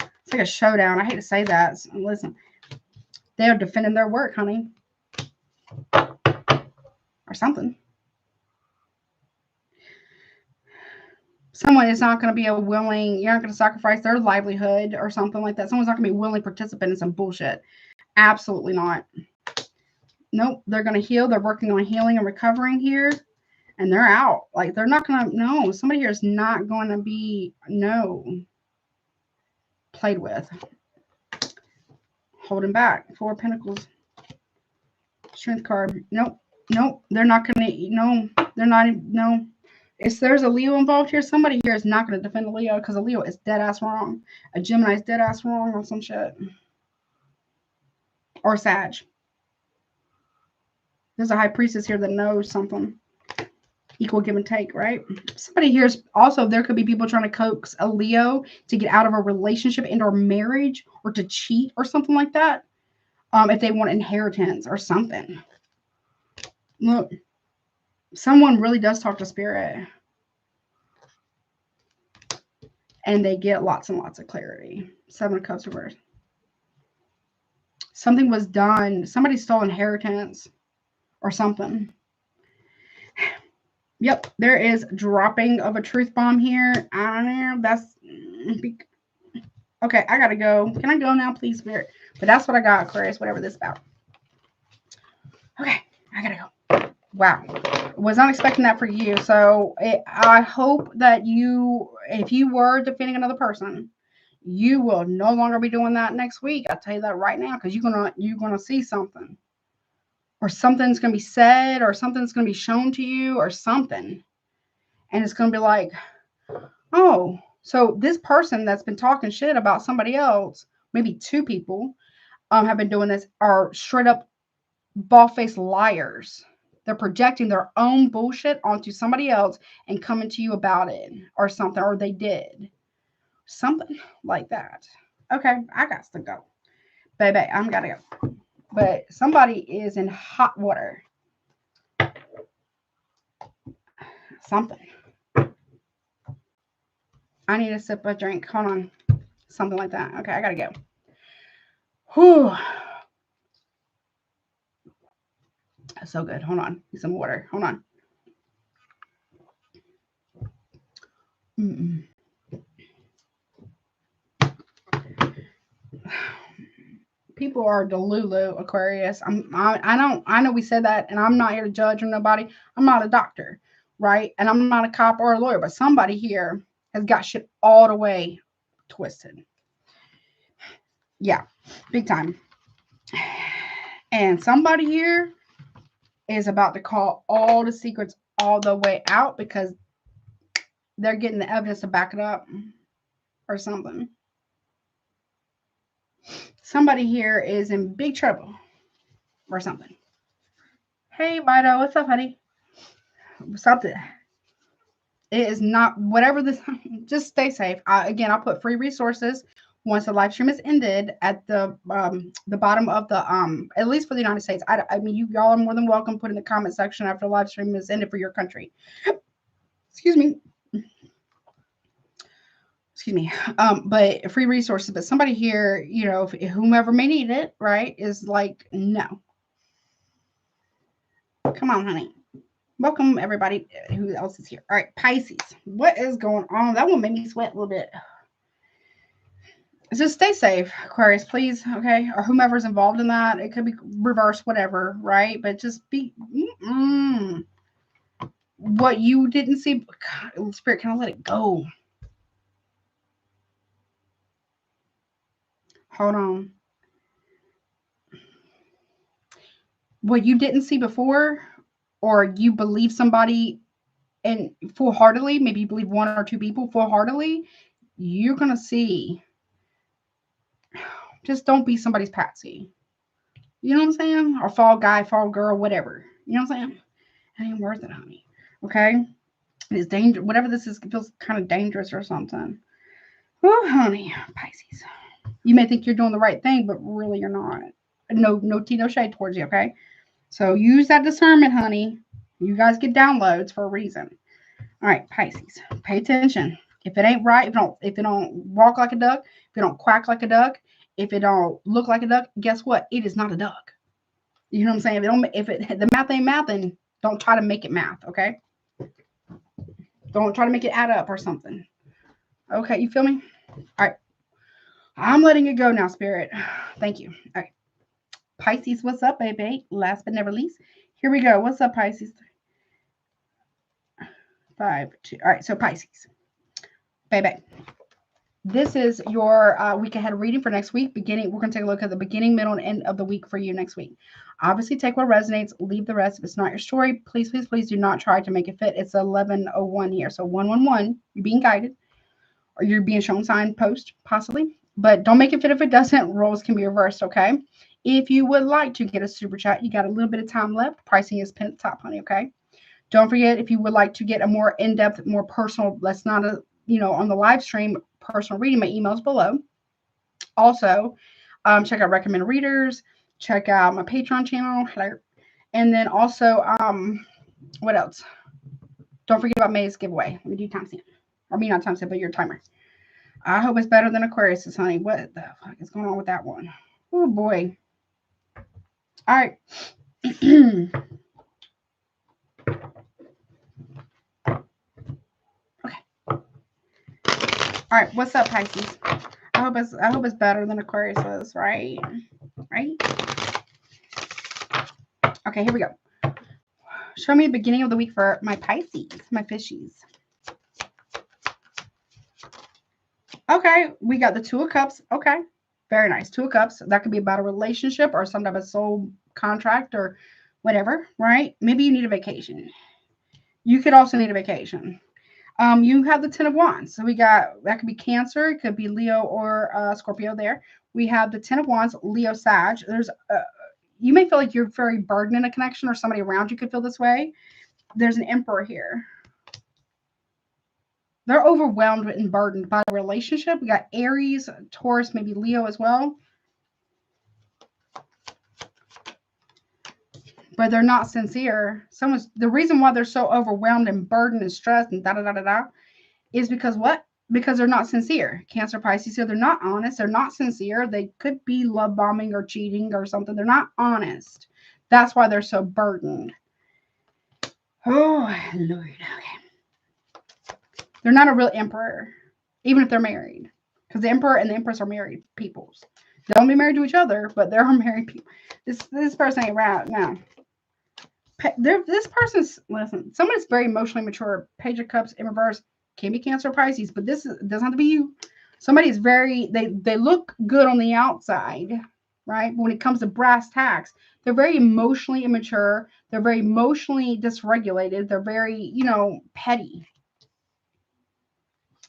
It's like a showdown. I hate to say that. Listen, they are defending their work, honey, or something. Someone is not going to be you're not going to sacrifice their livelihood or something like that. Someone's not going to be a willing participant in some bullshit. Absolutely not. Nope, they're going to heal. They're working on healing and recovering here. And they're out. Like, they're not going to, no. Somebody here is not going to be, played with. Holding back. 4 of Pentacles. Strength card. Nope. They're not going to, they're not, no. If there's a Leo involved here, somebody here is not going to defend a Leo, because a Leo is dead-ass wrong. A Gemini is dead-ass wrong on some shit. Or Sag. There's a High Priestess here that knows something. Equal give and take, right? Somebody here is also, there could be people trying to coax a Leo to get out of a relationship and or marriage, or to cheat or something like that. If they want inheritance or something. Look, someone really does talk to spirit. and they get lots and lots of clarity. 7 of Cups reversed. Something was done. Somebody stole inheritance or something. Yep, there is dropping of a truth bomb here. I don't know. That's okay. I gotta go. Can I go now, please, Spirit? But that's what I got, Aquarius. Whatever this is about. Okay, I gotta go. Wow, was not expecting that for you. So I hope that you, if you were defending another person, you will no longer be doing that next week. I'll tell you that right now, because you're gonna see something, or something's gonna be said, or something's gonna be shown to you, or something, and it's gonna be like, oh, so this person that's been talking shit about somebody else, maybe 2 people, have been doing this, are straight up bald-faced liars. They're projecting their own bullshit onto somebody else and coming to you about it or something, or they did something like that. Okay, I got to go, baby. I'm gotta go. But somebody is in hot water. Something. I need a sip of drink. Hold on. Something like that. Okay, I gotta go. Whew. That's so good. Hold on. Need some water. Hold on. Mm-mm. People are delulu, Aquarius. I know we said that, and I'm not here to judge or nobody. I'm not a doctor, right? And I'm not a cop or a lawyer, but somebody here has got shit all the way twisted. Yeah, big time. And somebody here is about to call all the secrets all the way out because they're getting the evidence to back it up or something. Somebody here is in big trouble or something. Hey, Bido, what's up, honey? Something. It is not whatever this. Just stay safe. Again, I'll put free resources once the live stream is ended at the bottom of the at least for the United States. I mean, y'all are more than welcome. Put in the comment section after the live stream is ended for your country. Excuse me. Excuse me. But free resources. But somebody here, you know, whomever may need it, right, is like, no. Come on, honey. Welcome, everybody. Who else is here? All right, Pisces. What is going on? That one made me sweat a little bit. Just stay safe, Aquarius, please. Okay, or whomever's involved in that. It could be reverse, whatever, right? But just be. What you didn't see, God, Spirit, can I let it go? Hold on. What you didn't see before, or you believe somebody and full-heartedly, maybe you believe 1 or 2 people full-heartedly, you're gonna see. Just don't be somebody's patsy. You know what I'm saying? Or fall guy, fall girl, whatever. You know what I'm saying? It ain't worth it, honey. Okay? It's dangerous. Whatever this is, it feels kind of dangerous or something. Oh, honey. Pisces. You may think you're doing the right thing, but really you're not. No tea, no shade towards you, okay? So use that discernment, honey. You guys get downloads for a reason. All right, Pisces. Pay attention. If it ain't right, if it don't walk like a duck, if it don't quack like a duck, if it don't look like a duck, guess what? It is not a duck. You know what I'm saying? The math ain't mathing, don't try to make it math, okay? Don't try to make it add up or something. Okay, you feel me? All right. I'm letting it go now, Spirit. Thank you. All right. Pisces, what's up, baby? Last but never least. Here we go. What's up, Pisces? 5, 2. All right, so Pisces. Baby. This is your week ahead reading for next week. We're going to take a look at the beginning, middle, and end of the week for you next week. Obviously, take what resonates, leave the rest. If it's not your story, please, please, please do not try to make it fit. It's 11:01 here. So 111, you're being guided, or you're being shown sign post, possibly. But don't make it fit if it doesn't. Roles can be reversed, okay? If you would like to get a super chat, you got a little bit of time left. Pricing is pinned at the top, honey, okay? Don't forget, if you would like to get a more in-depth, more personal, that's not a, on the live stream, personal reading, my email's below. Also, check out recommended readers, check out my Patreon channel, and then also, what else? Don't forget about May's giveaway. Let me do timestamp. Or me, not timestamp, but your timer. I hope it's better than Aquarius, honey. What the fuck is going on with that one? Oh boy. All right. Okay. All right. What's up, Pisces? I hope it's better than Aquarius was, right? Right? Okay, here we go. Show me the beginning of the week for my Pisces, my fishies. Okay, we got the Two of Cups. Okay, very nice. Two of Cups. That could be about a relationship or some type of soul contract or whatever, right? Maybe you need a vacation. You could also need a vacation. You have the Ten of Wands. So we got, that could be Cancer. It could be Leo or Scorpio there. We have the Ten of Wands, Leo, Sag. There's you may feel like you're very burdened in a connection or somebody around you could feel this way. There's an Emperor here. They're overwhelmed and burdened by the relationship. We got Aries, Taurus, maybe Leo as well. But they're not sincere. The reason why they're so overwhelmed and burdened and stressed and da-da-da-da-da is because what? Because they're not sincere. Cancer, Pisces, so they're not honest. They're not sincere. They could be love bombing or cheating or something. They're not honest. That's why they're so burdened. Oh, Lord. Okay. They're not a real emperor, even if they're married. Because the emperor and the empress are married peoples. They don't be married to each other, but they're married people. This person ain't right now. This person's, listen, someone is very emotionally mature. Page of Cups in reverse. Can be Cancer or Pisces, but doesn't have to be you. Somebody is they look good on the outside, right? But when it comes to brass tacks, they're very emotionally immature. They're very emotionally dysregulated. They're very, petty.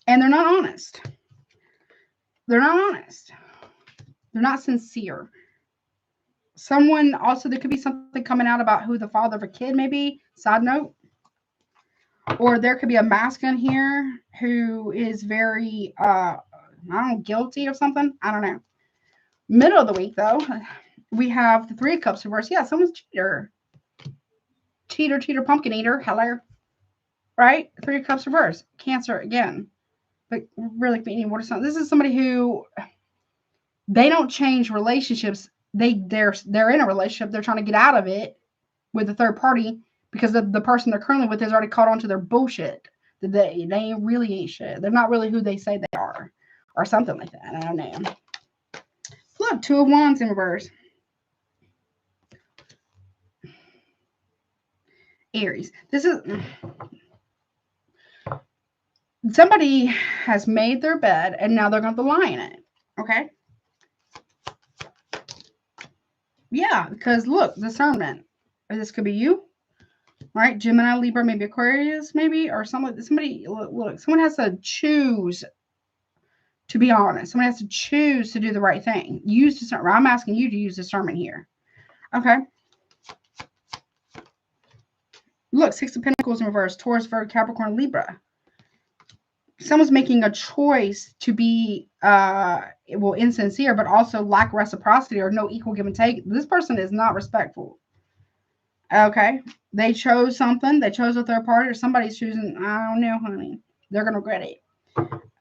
And they're not honest. They're not honest. They're not sincere. Someone also, there could be something coming out about who the father of a kid may be. Side note. Or there could be a masculine here who is very, guilty of something. I don't know. Middle of the week, though, we have the Three of Cups reverse. Yeah, someone's cheater. Cheater, pumpkin eater. Hello. Right? Three of Cups reverse. Cancer again. But really, what is something? This is somebody who, they don't change relationships. They're in a relationship. They're trying to get out of it with a third party because the person they're currently with has already caught on to their bullshit. They really ain't shit. They're not really who they say they are, or something like that. I don't know. Look, Two of Wands in reverse. Aries. This is somebody has made their bed and now they're going to lie in it. Okay. Yeah, because look, discernment. This could be you, right? Gemini, Libra, maybe Aquarius, maybe, or somebody. Look, someone has to choose to be honest. Someone has to choose to do the right thing. Use discernment. I'm asking you to use discernment here. Okay. Look, Six of Pentacles in reverse. Taurus, Virgo, Capricorn, Libra. Someone's making a choice to be, insincere, but also lack reciprocity or no equal give and take. This person is not respectful. Okay. They chose something. They chose a third party or somebody's choosing. I don't know, honey. They're going to regret it.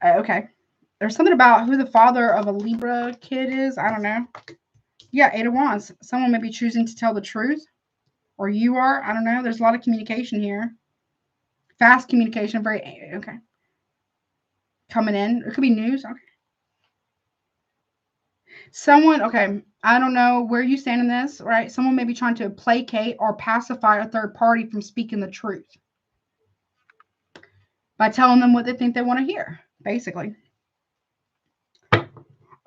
Okay. There's something about who the father of a Libra kid is. I don't know. Yeah, Eight of Wands. Someone may be choosing to tell the truth. Or you are. I don't know. There's a lot of communication here. Fast communication. Very, okay. Coming in. It could be news. Okay. Someone, okay, I don't know where you stand in this, right? Someone may be trying to placate or pacify a third party from speaking the truth by telling them what they think they want to hear, basically.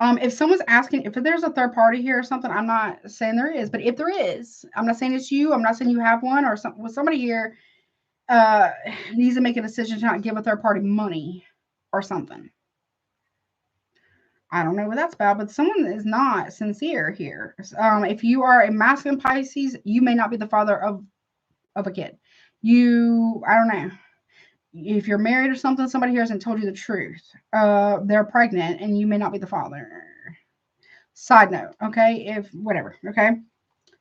If someone's asking, if there's a third party here or something, I'm not saying there is, but if there is, I'm not saying it's you. I'm not saying you have one or somebody here needs to make a decision to not give a third party money or something. I don't know what that's about, but someone is not sincere here. If you are a masculine Pisces, you may not be the father of a kid. I don't know. If you're married or something, somebody here hasn't told you the truth. They're pregnant and you may not be the father. Side note, okay? Whatever, okay?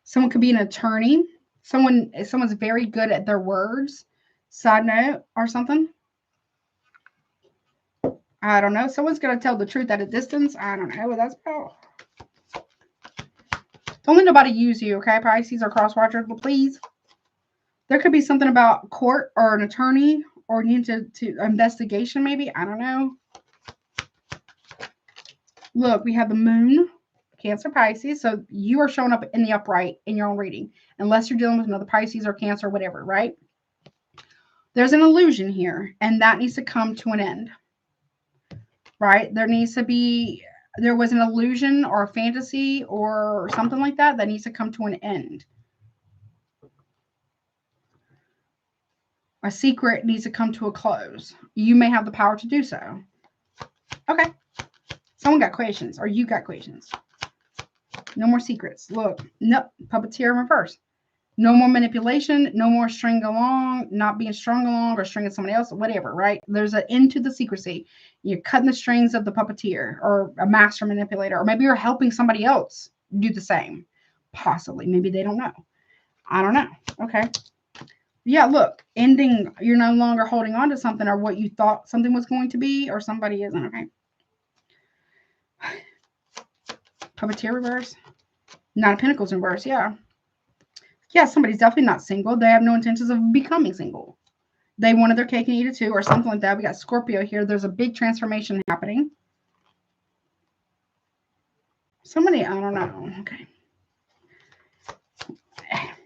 Someone could be an attorney. Someone's very good at their words. Side note or something. I don't know. Someone's going to tell the truth at a distance. I don't know what that's about. Don't let nobody use you, okay, Pisces or cross watchers, but please. There could be something about court or an attorney or need to investigation, maybe. I don't know. Look, we have the moon, Cancer, Pisces. So you are showing up in the upright in your own reading, unless you're dealing with another Pisces or Cancer or whatever, right? There's an illusion here, and that needs to come to an end, right? There was an illusion or a fantasy or something like that that needs to come to an end. A secret needs to come to a close. You may have the power to do so. Okay. Someone got questions, or you got questions. No more secrets. Look, nope. Puppeteer in reverse. No more manipulation. No more string along, not being strung along or stringing somebody else, whatever, right? There's an end to the secrecy. You're cutting the strings of the puppeteer or a master manipulator, or maybe you're helping somebody else do the same. Possibly. Maybe they don't know. I don't know. Okay. Yeah, look, ending, you're no longer holding on to something or what you thought something was going to be, or somebody isn't, okay? Puppeteer reverse. Nine of Pentacles in reverse, yeah. Yeah, somebody's definitely not single. They have no intentions of becoming single. They wanted their cake and eat it too, or something like that. We got Scorpio here. There's a big transformation happening. Somebody, I don't know. Okay.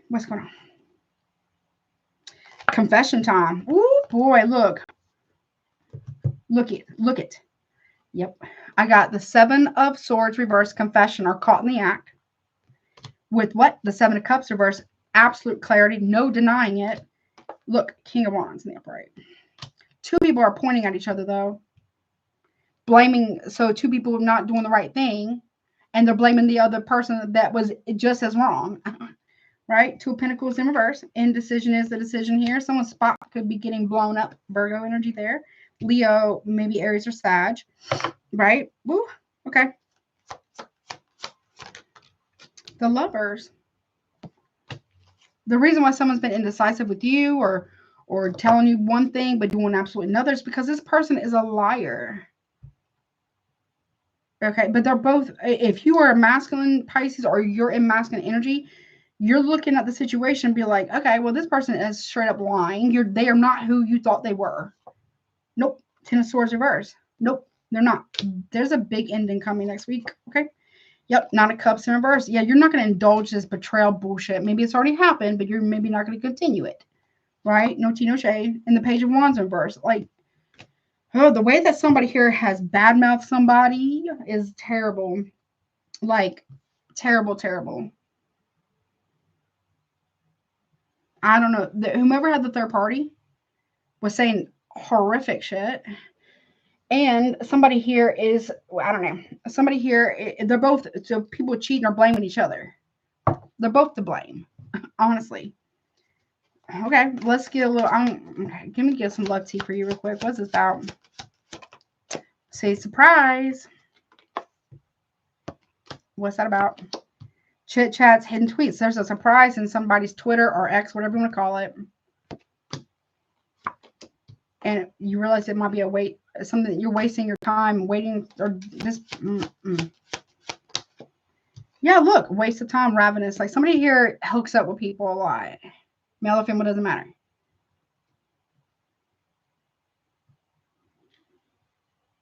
What's going on? Confession time. Ooh, boy, look. Look it. Yep. I got the Seven of Swords reverse, confession, or caught in the act. With what? The Seven of Cups reverse, absolute clarity, no denying it. Look, King of Wands in the upright. Two people are pointing at each other, though. Blaming, so two people are not doing the right thing, and they're blaming the other person that was just as wrong. Right? Two of Pentacles in reverse. Indecision is the decision here. Someone's spot could be getting blown up. Virgo energy there. Leo, maybe Aries or Sag. Right? Woo. Okay. The Lovers. The reason why someone's been indecisive with you or telling you one thing but doing absolutely another is because this person is a liar. Okay, but they're both, if you are a masculine Pisces or you're in masculine energy, you're looking at the situation and be like, okay, well, this person is straight up lying. They are not who you thought they were. Nope. Ten of Swords reverse. Nope, they're not. There's a big ending coming next week. Okay. Yep. Nine of Cups in reverse. Yeah, you're not going to indulge this betrayal bullshit. Maybe it's already happened, but you're maybe not going to continue it. Right? No tea, no shade. And the Page of Wands in reverse. Like, oh, the way that somebody here has badmouthed somebody is terrible. Like, terrible, terrible. I don't know. Whomever had the third party was saying horrific shit. And somebody here is, I don't know. Somebody here, they're both, so people cheating or blaming each other. They're both to blame, honestly. Okay, let's get a little, okay, let me get some love tea for you real quick. What's this about? Say surprise. What's that about? Chit chats, hidden tweets. There's a surprise in somebody's Twitter or X, whatever you want to call it. And you realize it might be something that you're wasting your time waiting, or this. Yeah, look, waste of time, ravenous. Like somebody here hooks up with people a lot. Male or female, doesn't matter.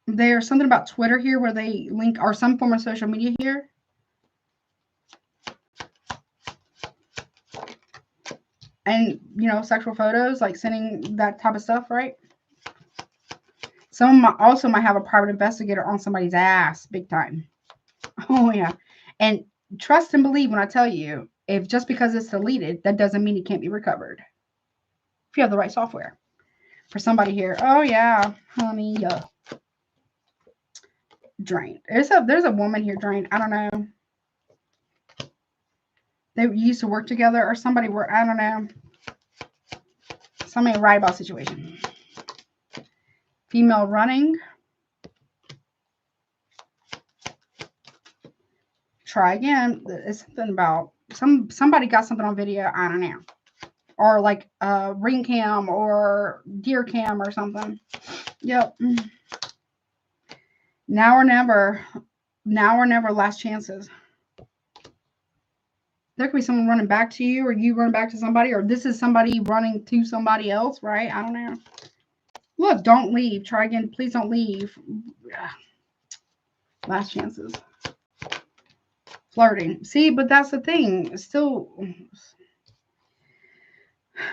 There's something about Twitter here where they link, or some form of social media here. And, you know, sexual photos, like sending that type of stuff, right? Someone also might have a private investigator on somebody's ass big time. Oh, yeah. And trust and believe when I tell you, if just because it's deleted, that doesn't mean it can't be recovered. If you have the right software. For somebody here, oh, yeah, honey, yeah. Drained. There's a woman here drained. I don't know. They used to work together, or somebody were, I don't know. Somebody right about situation. Female running. Try again. It's something about somebody got something on video. I don't know. Or like ring cam or deer cam or something. Yep. Now or never. Now or never, last chances. There could be someone running back to you, or you run back to somebody, or this is somebody running to somebody else, right? I don't know. Look, don't leave. Try again. Please don't leave. Last chances. Flirting. See, but that's the thing. Still,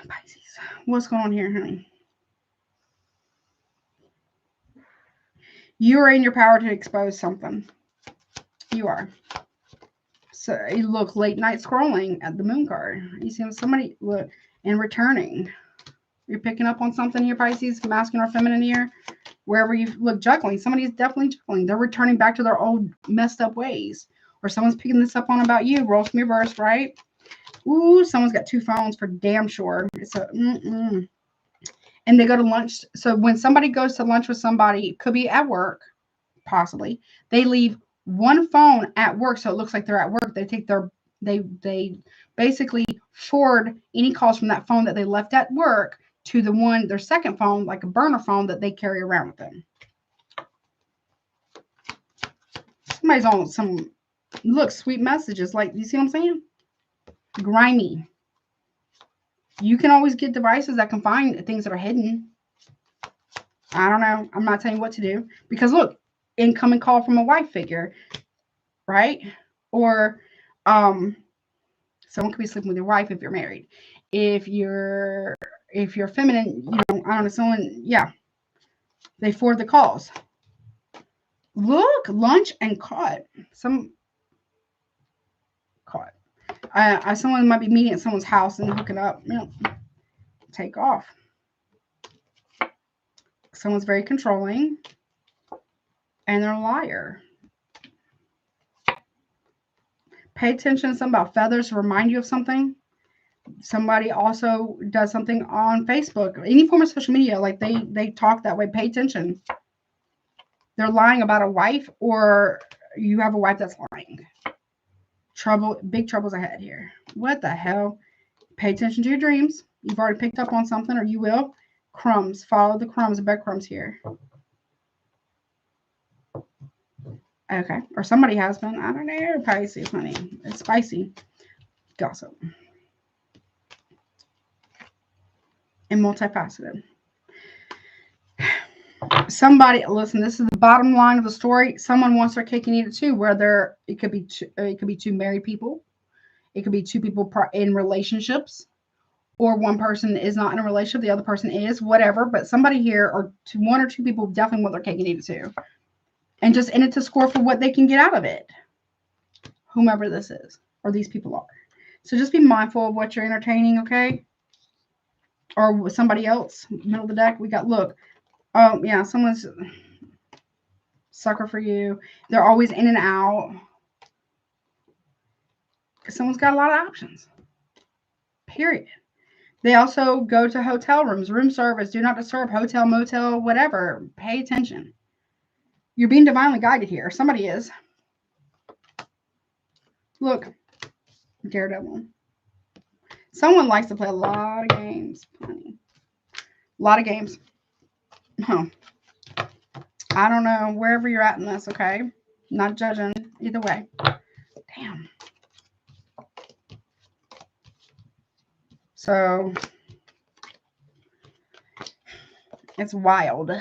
Pisces. What's going on here, honey? You are in your power to expose something. You are. So you look, late night scrolling at the moon card. You see somebody look and returning. You're picking up on something here, Pisces, masculine or feminine here. Wherever you look, juggling. Somebody's definitely juggling. They're returning back to their old messed up ways. Or someone's picking this up on about you. Roles from reverse, right? Ooh, someone's got 2 phones for damn sure. It's a and they go to lunch. So when somebody goes to lunch with somebody, it could be at work, possibly. They leave one phone at work, so it looks like they're at work. They take they basically forward any calls from that phone that they left at work to their second phone, like a burner phone that they carry around with them. Somebody's on some sweet messages, like, you see what I'm saying? Grimy. You can always get devices that can find things that are hidden. I don't know. I'm not telling you what to do. Because look, incoming call from a wife figure, right? Or someone could be sleeping with your wife if you're married. If you're feminine, I don't know, someone, yeah. They forward the calls. Look, lunch and caught. Someone might be meeting at someone's house and hooking up. Take off. Someone's very controlling. And they're a liar. Pay attention to something about feathers to remind you of something. Somebody also does something on Facebook, any form of social media, like they talk that way. Pay attention. They're lying about a wife, or you have a wife that's lying. Big troubles ahead here. What the hell? Pay attention to your dreams. You've already picked up on something, or you will. Crumbs. Follow the crumbs, breadcrumbs here. Okay. Or somebody has been. I don't know. Pisces, honey. It's spicy. Gossip. And multifaceted. Somebody, listen, this is the bottom line of the story. Someone wants their cake and eat it too, where it could be 2 married people. It could be 2 people in relationships, or one person is not in a relationship, the other person is, whatever. But somebody here, or 1 or 2 people, definitely want their cake and eat it too. And just in it to score for what they can get out of it. Whomever this is, or these people are. So just be mindful of what you're entertaining, okay? Or with somebody else. Middle of the deck, we got, look. Oh, yeah, someone's sucker for you. They're always in and out. Someone's got a lot of options. Period. They also go to hotel rooms, room service, do not disturb, hotel, motel, whatever. Pay attention. You're being divinely guided here. Somebody is. Look. Daredevil. Someone likes to play a lot of games. Honey. A lot of games. Huh. I don't know. Wherever you're at in this, okay? Not judging either way. Damn. So, it's wild.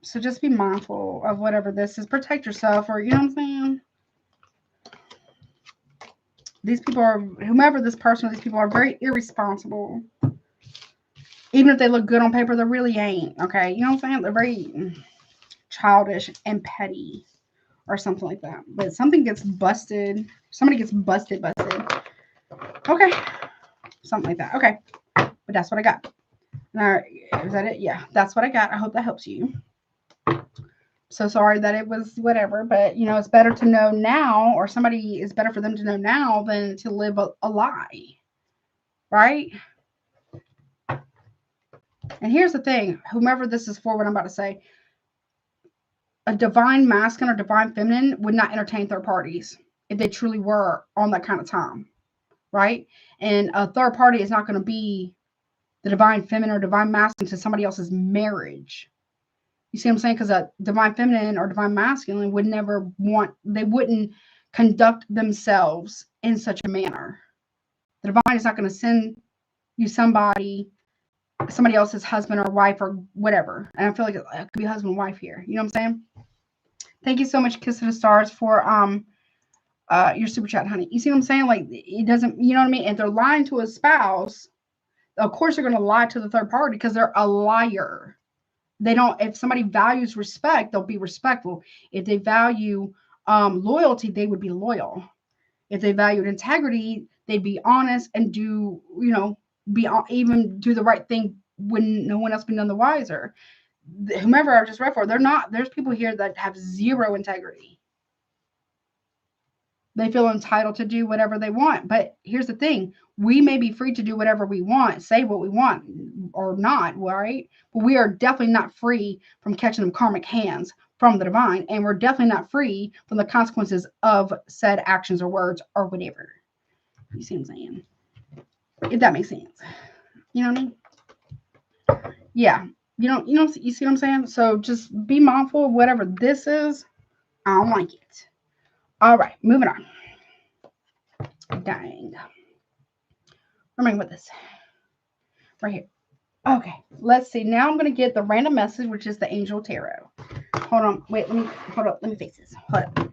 So just be mindful of whatever this is. Protect yourself, or, you know what I'm saying? These people are, whomever this person or these people are, very irresponsible. Even if they look good on paper, they really ain't, okay? You know what I'm saying? They're very childish and petty or something like that. But something gets busted. Somebody gets busted. Okay. Something like that. Okay. But that's what I got. Now, is that it? Yeah, that's what I got. I hope that helps you. So sorry that it was whatever, but, it's better to know now, or somebody is better for them to know now than to live a lie. Right? And here's the thing. Whomever this is for, what I'm about to say, a divine masculine or divine feminine would not entertain third parties if they truly were on that kind of time. Right? And a third party is not going to be the divine feminine or divine masculine to somebody else's marriage. You see what I'm saying? Because a divine feminine or divine masculine would never want, they wouldn't conduct themselves in such a manner. The divine is not going to send you somebody else's husband or wife or whatever. And I feel like it could be husband and wife here. You know what I'm saying? Thank you so much, Kiss of the Stars, for your super chat, honey. You see what I'm saying? Like, it doesn't, you know what I mean? If they're lying to a spouse, of course they're going to lie to the third party because they're a liar. They don't, if somebody values respect, they'll be respectful. If they value loyalty, they would be loyal. If they valued integrity, they'd be honest and do, you know, even do the right thing when no one else be none the wiser. Whomever I just read for, there's people here that have zero integrity. They feel entitled to do whatever they want. But here's the thing. We may be free to do whatever we want, say what we want or not, right? But we are definitely not free from catching them karmic hands from the divine. And we're definitely not free from the consequences of said actions or words or whatever. You see what I'm saying? If that makes sense. You know what I mean? Yeah. You see what I'm saying? So just be mindful of whatever this is. I don't like it. All right, moving on. Dang. Remember with this. Right here. Okay, let's see. Now I'm going to get the random message, which is the Angel Tarot. Hold on. Wait, let me fix this. Hold up.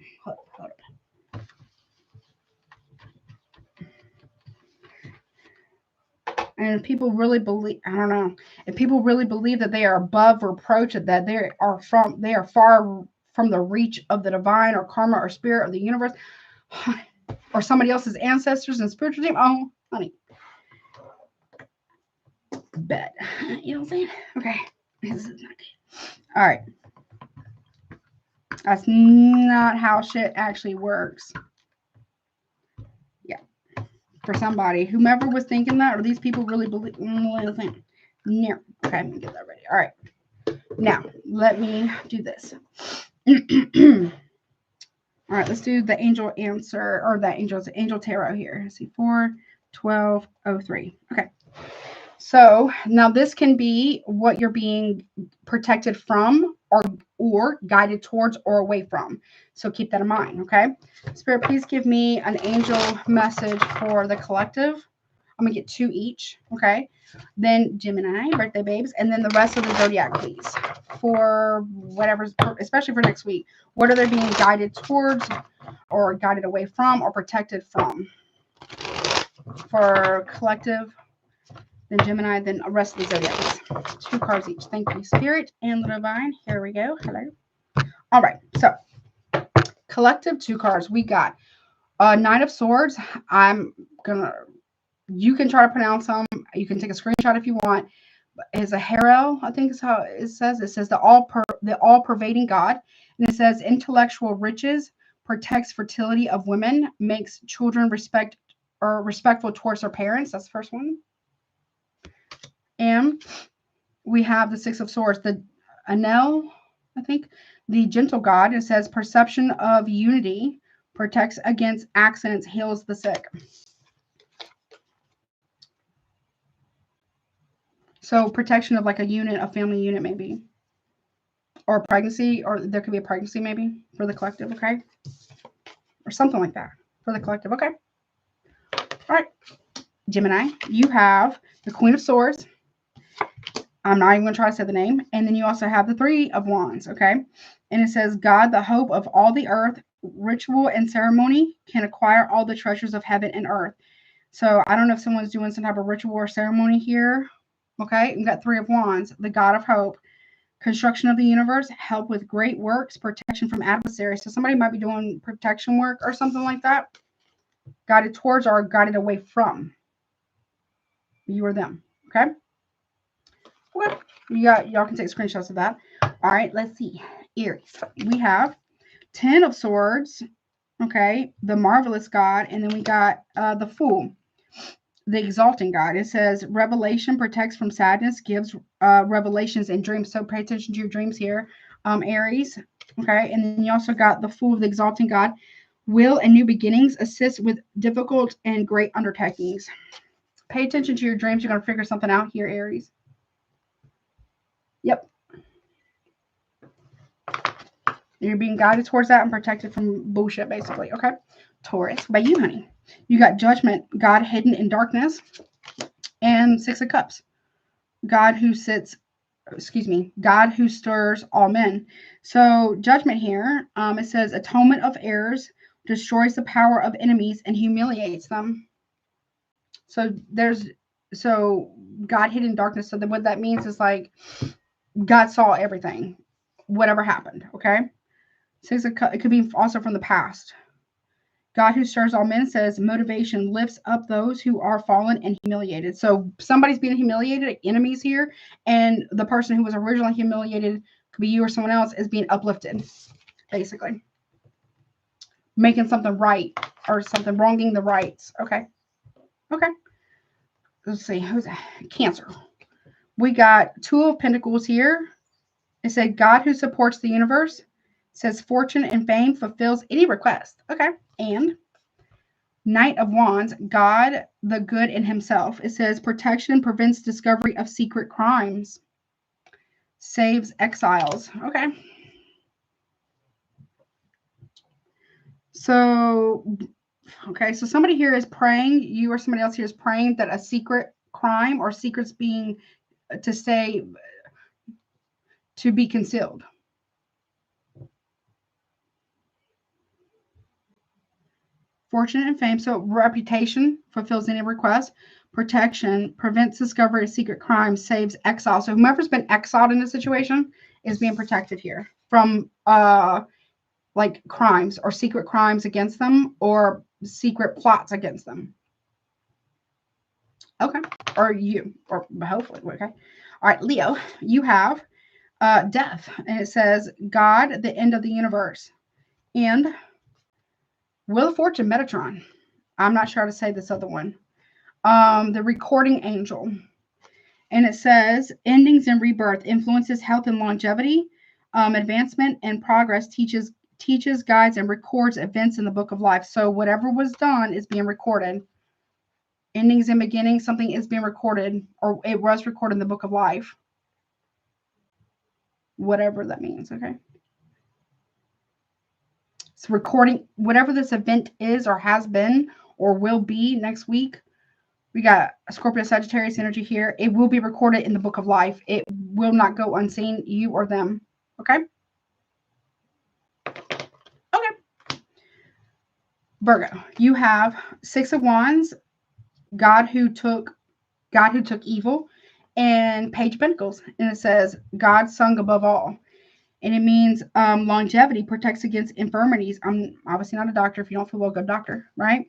And if people really believe, I don't know, if people really believe that they are above reproach, that they are far from the reach of the divine or karma or spirit of the universe, or somebody else's ancestors and spiritual team. Oh, honey. Bet. You know what I'm saying? Okay. This is not good. All right. That's not how shit actually works. Yeah. For somebody, whomever was thinking that, or these people really believe. No. Okay, let me get that ready. All right. Now, let me do this. All right, let's do the angel answer, or the angel tarot here. Let's see, 4/12/03. Okay. So now this can be what you're being protected from or guided towards or away from. So keep that in mind, okay? Spirit, please give me an angel message for the collective. I'm going to get 2 each, okay? Then Gemini, birthday babes, and then the rest of the zodiac, please. For whatever's, especially for next week. What are they being guided towards or guided away from or protected from? For collective, then Gemini, then the rest of the zodiacs. 2 cards each. Thank you, Spirit and the Divine. Here we go. Hello. All right. So, collective 2 cards. We got Knight of Swords. You can try to pronounce them. You can take a screenshot if you want. It's a Harel, I think is how it says. It says the all-pervading God. And it says intellectual riches, protects fertility of women, makes children respectful towards their parents. That's the first one. And we have the 6 of Swords, the Anel, I think, the gentle God. It says perception of unity, protects against accidents, heals the sick. So protection of like a unit, a family unit maybe. Or pregnancy, or there could be a pregnancy maybe for the collective, okay? Or something like that for the collective, okay? All right, Gemini, you have the Queen of Swords. I'm not even going to try to say the name. And then you also have the 3 of Wands, okay? And it says, God, the hope of all the earth, ritual and ceremony can acquire all the treasures of heaven and earth. So I don't know if someone's doing some type of ritual or ceremony here, okay? We've got 3 of Wands, the God of hope, construction of the universe, help with great works, protection from adversaries. So somebody might be doing protection work or something like that. Guided towards or guided away from. You or them, okay? Well, y'all can take screenshots of that. All right, let's see. Aries. We have 10 of Swords, okay, the Marvelous God, and then we got the Fool, the Exalting God. It says revelation, protects from sadness, gives revelations and dreams. So pay attention to your dreams here, Aries, okay? And then you also got the Fool, the Exalting God, will and new beginnings, assist with difficult and great undertakings. Pay attention to your dreams. You're going to figure something out here, Aries. Yep. You're being guided towards that and protected from bullshit, basically. Okay. Taurus, by you, honey. You got Judgment, God hidden in darkness, and Six of Cups. God who stirs all men. So Judgment here, it says atonement of errors, destroys the power of enemies and humiliates them. So God hid in darkness. So what that means is like God saw everything, whatever happened. Okay. It could be also from the past. God who stirs all men says motivation lifts up those who are fallen and humiliated. So somebody's being humiliated, enemies here, and the person who was originally humiliated, could be you or someone else, is being uplifted, basically. Making something right or something wronging the rights. Okay. Okay. Let's see. Who's that? Cancer. We got Two of Pentacles here. It said God who supports the universe. It says fortune and fame fulfills any request. Okay. And Knight of Wands, God, the good in himself. It says protection prevents discovery of secret crimes. Saves exiles. Okay. So somebody here is praying, you or somebody else here is praying that a secret crime or secrets being to be concealed. Fortune and fame. So reputation fulfills any request. Protection prevents discovery of secret crimes, saves exile. So whomever's been exiled in this situation is being protected here from like crimes or secret crimes against them or secret plots against them. Okay. Or hopefully. Okay. All right, Leo, you have death, and it says God, the end of the universe, and Wheel of Fortune, Metatron. I'm not sure how to say this other one. The recording angel. And it says endings and rebirth influences health and longevity, advancement and progress, teaches, guides, and records events in the book of life. So whatever was done is being recorded. Endings and beginnings, something is being recorded, or it was recorded in the book of life. Whatever that means, okay? So recording, whatever this event is or has been or will be next week, we got a Scorpio Sagittarius energy here. It will be recorded in the book of life. It will not go unseen, you or them. Okay? Okay. Virgo, you have Six of Wands, God who took evil, and Page of Pentacles. And it says God sung above all. And it means longevity, protects against infirmities. I'm obviously not a doctor. If you don't feel well, go to a doctor, right?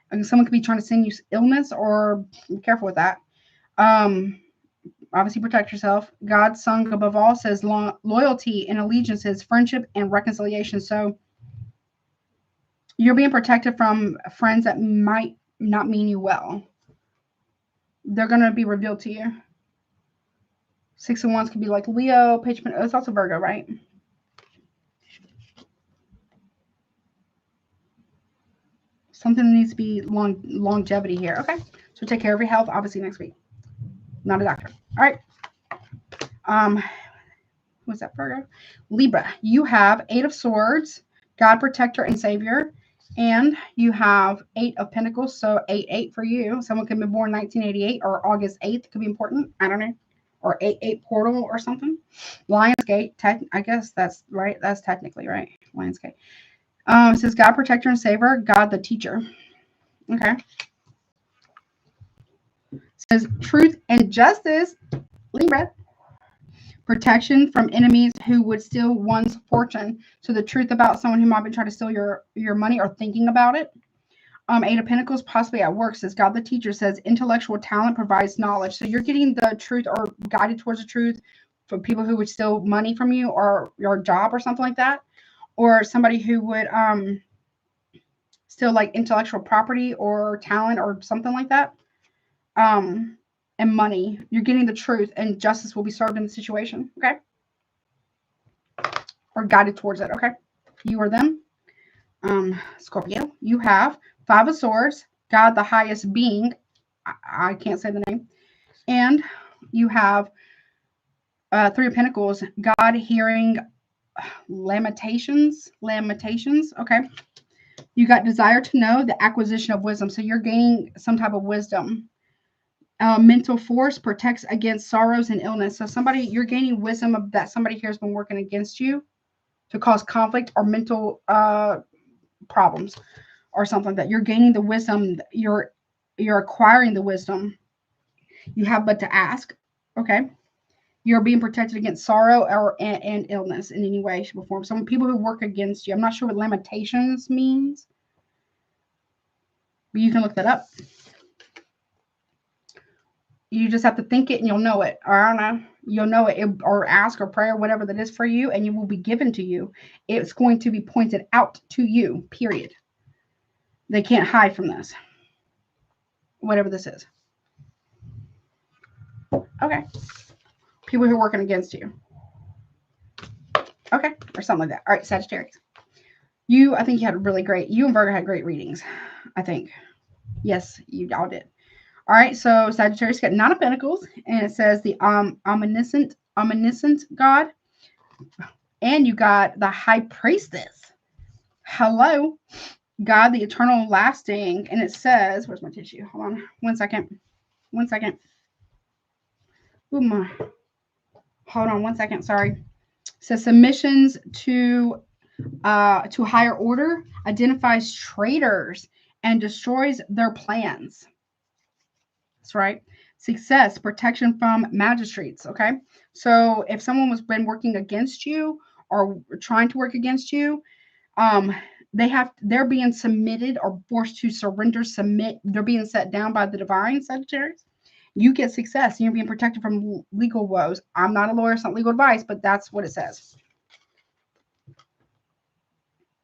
And someone could be trying to send you illness, or be careful with that. Obviously protect yourself. God sung above all says loyalty and allegiances, friendship and reconciliation. So you're being protected from friends that might not mean you well. They're going to be revealed to you. Six of Wands could be like Leo, Page. It's also Virgo, right? Something needs to be longevity here. Okay. So take care of your health, obviously, next week. Not a doctor. All right. What's that, Virgo? Libra, you have Eight of Swords, God protector and savior, and you have Eight of Pentacles. So 8-8 for you. Someone could be born 1988 or August 8th could be important. I don't know. Or 8-8 portal or something. Lionsgate, I guess that's right. That's technically right. Lionsgate. It says God protector and savior, God the teacher. Okay. It says truth and justice, Libra. Protection from enemies who would steal one's fortune. So the truth about someone who might be trying to steal your money or thinking about it. Eight of Pentacles, possibly at work, says God the teacher, says intellectual talent provides knowledge. So you're getting the truth or guided towards the truth for people who would steal money from you or your job or something like that. Or somebody who would steal like intellectual property or talent or something like that. And money. You're getting the truth and justice will be served in the situation. Okay. Or guided towards it. Okay. You or them. Scorpio, you have Five of Swords, God the highest being. I can't say the name. And you have Three of Pentacles, God hearing lamentations. Okay. You got desire to know, the acquisition of wisdom. So you're gaining some type of wisdom. Mental force protects against sorrows and illness. So you're gaining wisdom of that somebody here has been working against you to cause conflict or mental problems or something like that. You're gaining the wisdom. You're acquiring the wisdom. You have but to ask. Okay. You're being protected against sorrow and illness in any way, shape, or form. Some people who work against you. I'm not sure what lamentations means, but you can look that up. You just have to think it and you'll know it. Or I don't know. You'll know it, or ask or pray or whatever that is for you, and it will be given to you. It's going to be pointed out to you, period. They can't hide from this. Whatever this is. Okay. People who are working against you. Okay. Or something like that. All right, Sagittarius. I think you and Virgo had great readings. I think. Yes, you all did. All right, so Sagittarius got 9 of Pentacles, and it says the omniscient God, and you got the High Priestess. Hello, God, the eternal, lasting, and it says, where's my tissue? Hold on, 1 second. 1 second. Ooh, my. Hold on 1 second. Sorry. It says submissions to higher order, identifies traitors and destroys their plans. That's right. Success, protection from magistrates. Okay. So if someone was been working against you or trying to work against you, they're being submitted or forced to surrender, submit. They're being set down by the divine, Sagittarius. You get success and you're being protected from legal woes. I'm not a lawyer, it's not legal advice, but that's what it says.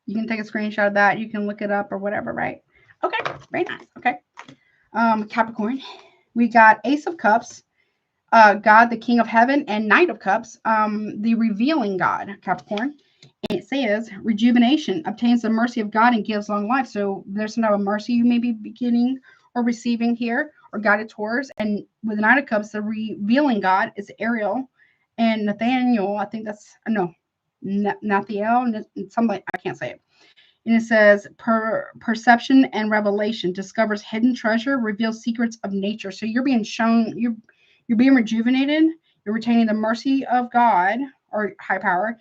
You can take a screenshot of that. You can look it up or whatever, right? Okay. Very nice. Okay. Capricorn. We got Ace of Cups, God, the King of Heaven, and Knight of Cups, the revealing God, Capricorn. And it says, rejuvenation, obtains the mercy of God and gives long life. So there's no mercy you may be beginning or receiving here or guided towards. And with the Knight of Cups, the revealing God is Ariel and Nathaniel. I think that's, no, Nathiel, something, I can't say it. And it says, perception and revelation, discovers hidden treasure, reveals secrets of nature. So you're being shown, you're being rejuvenated, you're retaining the mercy of God or high power,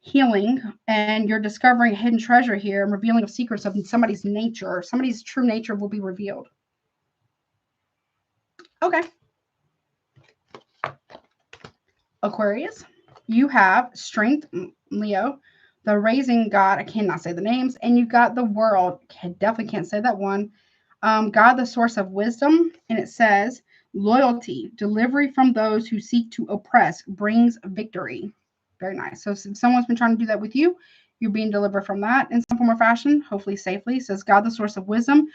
healing, and you're discovering hidden treasure here and revealing of secrets of somebody's nature. Somebody's true nature will be revealed. Okay. Aquarius, you have strength, Leo, the raising God, I cannot say the names, and you got the world, definitely can't say that one. God, the source of wisdom, and it says loyalty, delivery from those who seek to oppress, brings victory. Very nice. So if someone's been trying to do that with you, you're being delivered from that in some form or fashion, hopefully safely. It says God, the source of wisdom,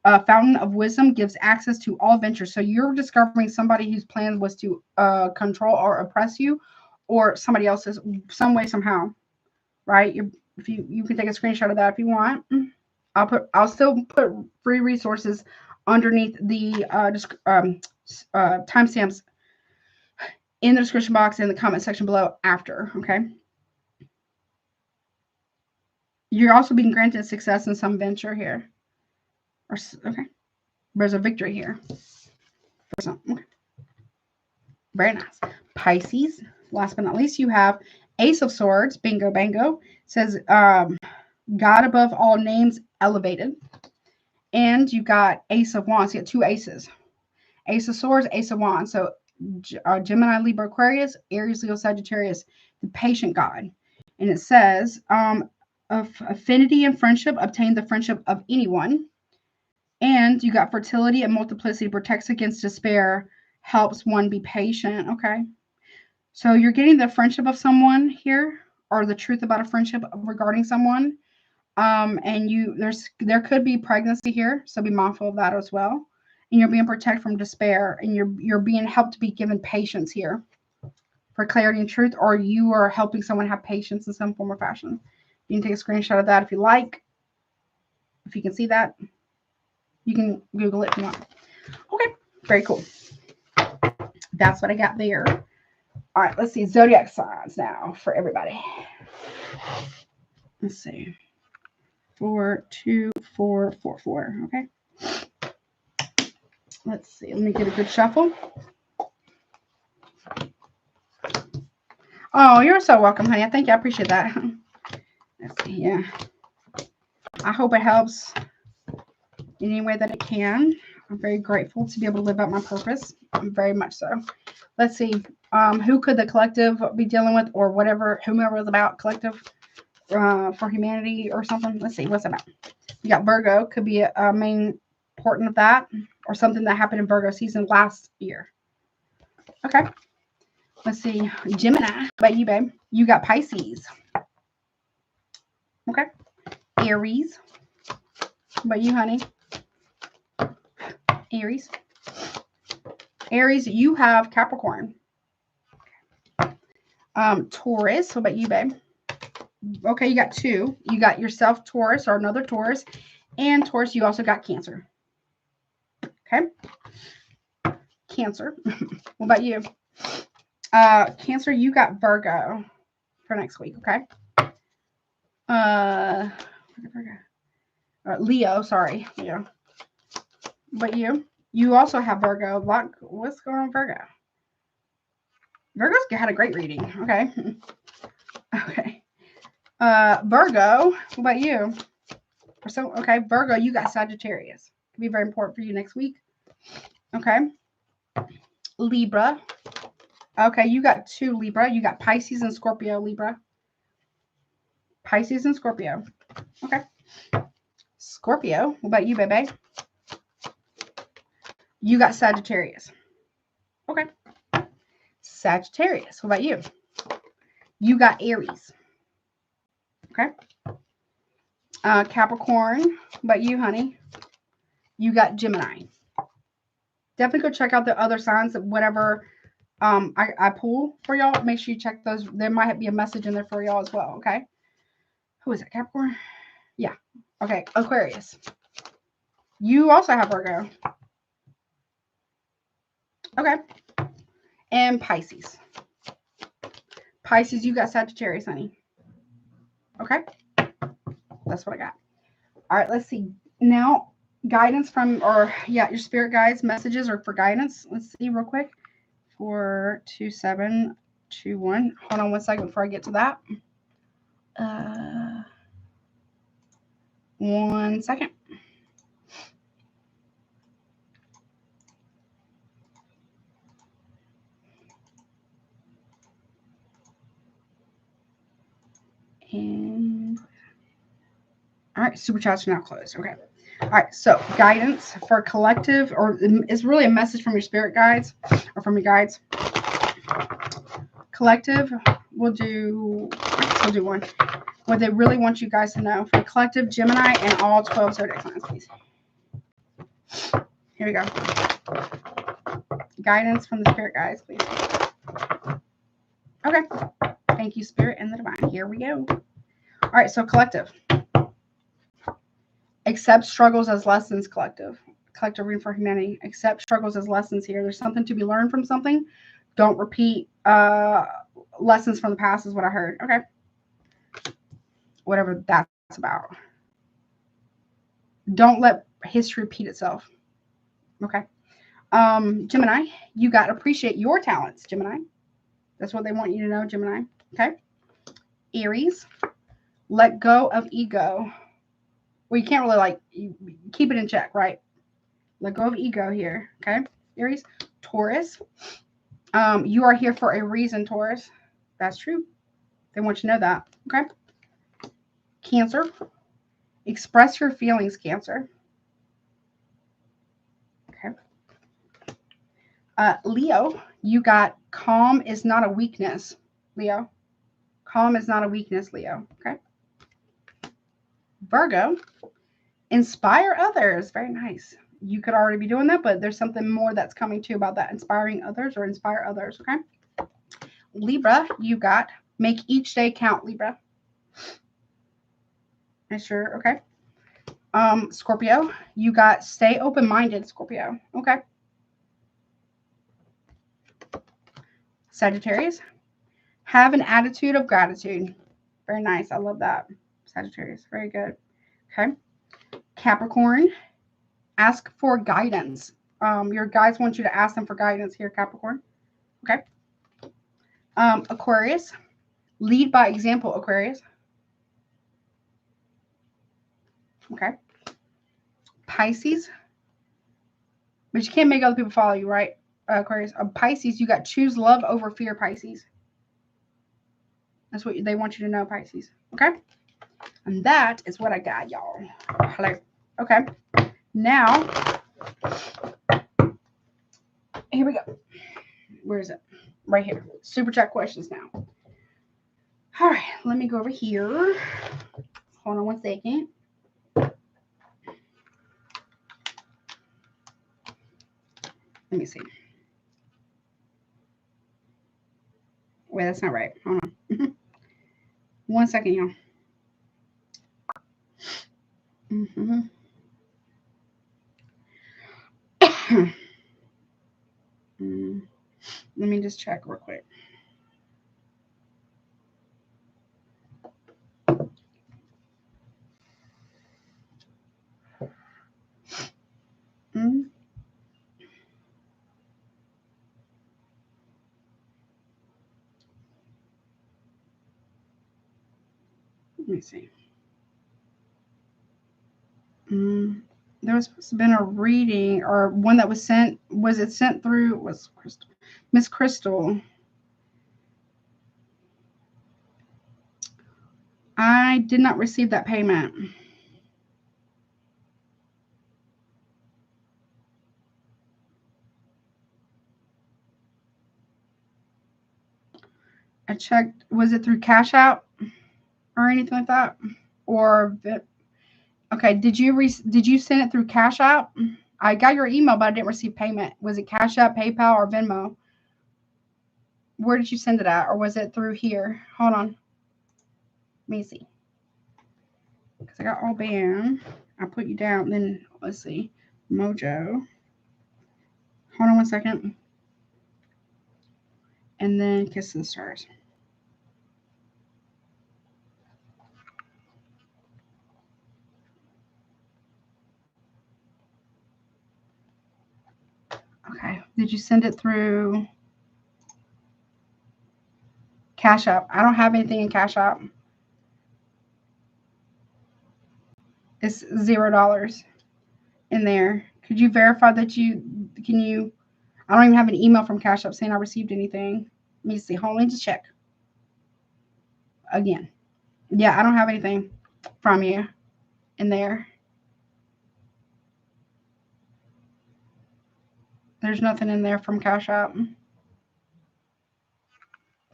fountain of wisdom, gives access to all ventures. So you're discovering somebody whose plan was to control or oppress you, or somebody else's, some way, somehow, right? If you can take a screenshot of that if you want. I'll still put free resources underneath the timestamps in the description box in the comment section below after. Okay. You're also being granted success in some venture here. Okay. There's a victory here. For some. Okay. Very nice. Pisces. Last but not least, you have Ace of Swords. Bingo, bango. Says God above all names, elevated. And you got Ace of Wands. You got 2 aces. Ace of Swords, Ace of Wands. So Gemini, Libra, Aquarius, Aries, Leo, Sagittarius, the patient God. And it says, of affinity and friendship, obtain the friendship of anyone. And you got fertility and multiplicity, protects against despair, helps one be patient. Okay. So you're getting the friendship of someone here, or the truth about a friendship regarding someone. And there could be pregnancy here, so be mindful of that as well. And you're being protected from despair, and you're being helped to be given patience here for clarity and truth, or you are helping someone have patience in some form or fashion. You can take a screenshot of that if you like. If you can see that, you can Google it if you want. Okay, very cool. That's what I got there. All right, let's see. Zodiac signs now for everybody. Let's see. 4, 2, 4, 4, 4. Okay. Let's see. Let me get a good shuffle. Oh, you're so welcome, honey. Thank you. I appreciate that. Let's see. Yeah. I hope it helps in any way that it can. I'm very grateful to be able to live out my purpose. Very much so. Let's see. Who could the collective be dealing with, or whatever, whomever is about collective for humanity or something? Let's see. What's it about? You got Virgo. Could be a main portent of that, or something that happened in Virgo season last year. Okay. Let's see. Gemini. What about you, babe? You got Pisces. Okay. Aries. What about you, honey? Aries. Aries, you have Capricorn. Taurus. What about you, babe? Okay, you got 2. You got yourself, Taurus, or another Taurus. And Taurus, you also got Cancer. Okay. Cancer. What about you? Cancer, you got Virgo for next week. Okay. Leo, sorry. Leo. But you also have Virgo. What's going on, Virgo? Virgo's had a great reading. Okay. Okay. Virgo, what about you? Okay, Virgo, you got Sagittarius. Could be very important for you next week. Okay. Libra. Okay, you got 2 Libra. You got Pisces and Scorpio, Libra. Pisces and Scorpio. Okay. Scorpio, what about you, baby? You got Sagittarius. Okay. Sagittarius, what about you? You got Aries. Okay. Capricorn, what about you, honey? You got Gemini. Definitely go check out the other signs of whatever I pull for y'all. Make sure you check those. There might be a message in there for y'all as well. Okay. Who is it? Capricorn? Yeah. Okay. Aquarius. You also have Virgo. Okay. And Pisces. Pisces, you got Sagittarius, honey. Okay. That's what I got. All right. Let's see. Now, guidance from, your spirit guides, messages or for guidance. Let's see real quick. 4, 2, 7, 2, 1. Hold on one second before I get to that. 1 second. And all right, superchats are now closed. Okay. All right, so guidance for collective, or it's really a message from your spirit guides or from your guides. Collective, we'll do one. What they really want you guys to know for collective, Gemini, and all 12 zodiac signs, please. Here we go. Guidance from the spirit guides, please. Okay. Thank you, Spirit and the Divine. Here we go. All right, so collective. Accept struggles as lessons, collective. Collective reading for humanity. Accept struggles as lessons here. There's something to be learned from something. Don't repeat lessons from the past is what I heard. Okay. Whatever that's about. Don't let history repeat itself. Okay. Gemini, you got to appreciate your talents, Gemini. That's what they want you to know, Gemini. Okay. Aries, let go of ego. Well, you can't really you keep it in check, right? Let go of ego here. Okay. Aries. Taurus, you are here for a reason, Taurus. That's true. They want you to know that. Okay. Cancer, express your feelings, Cancer. Okay. Leo, you got calm is not a weakness, Leo. Calm is not a weakness, Leo. Okay. Virgo, inspire others. Very nice. You could already be doing that, but there's something more that's coming to you about that. Inspiring others or inspire others. Okay. Libra, you got make each day count, Libra. Sure. Okay. Scorpio, you got stay open-minded, Scorpio. Okay. Sagittarius. Have an attitude of gratitude. Very nice. I love that. Sagittarius. Very good. Okay. Capricorn. Ask for guidance. Your guides want you to ask them for guidance here, Capricorn. Okay. Aquarius. Lead by example, Aquarius. Okay. Pisces. But you can't make other people follow you, right? Aquarius. Pisces, you got choose love over fear, Pisces. That's what they want you to know, Pisces. Okay? And that is what I got, y'all. Hello. Okay. Now, here we go. Where is it? Right here. Super chat questions now. All right. Let me go over here. Hold on one second. Let me see. Wait, that's not right. Hold on. 1 second, y'all. Let me just check real quick. Let me see. There was supposed to have been a reading or one that was sent. Was it sent through? Was Krystal? Miss Krystal. I did not receive that payment. I checked. Was it through Cash App or anything like that? Or okay, did you send it through Cash App? I got your email, but I didn't receive payment. Was it Cash App, PayPal, or Venmo? Where did you send it at, or was it through here? Hold on. Let me see. Because I got all bam. I put you down. Then let's see. Mojo. Hold on 1 second. And then Kiss of the Stars. Okay. Did you send it through Cash App? I don't have anything in Cash App. It's $0 in there. Could you verify that I don't even have an email from Cash App saying I received anything. Let me see. Hold on, just check. Again. Yeah, I don't have anything from you in there. There's nothing in there from Cash App. Did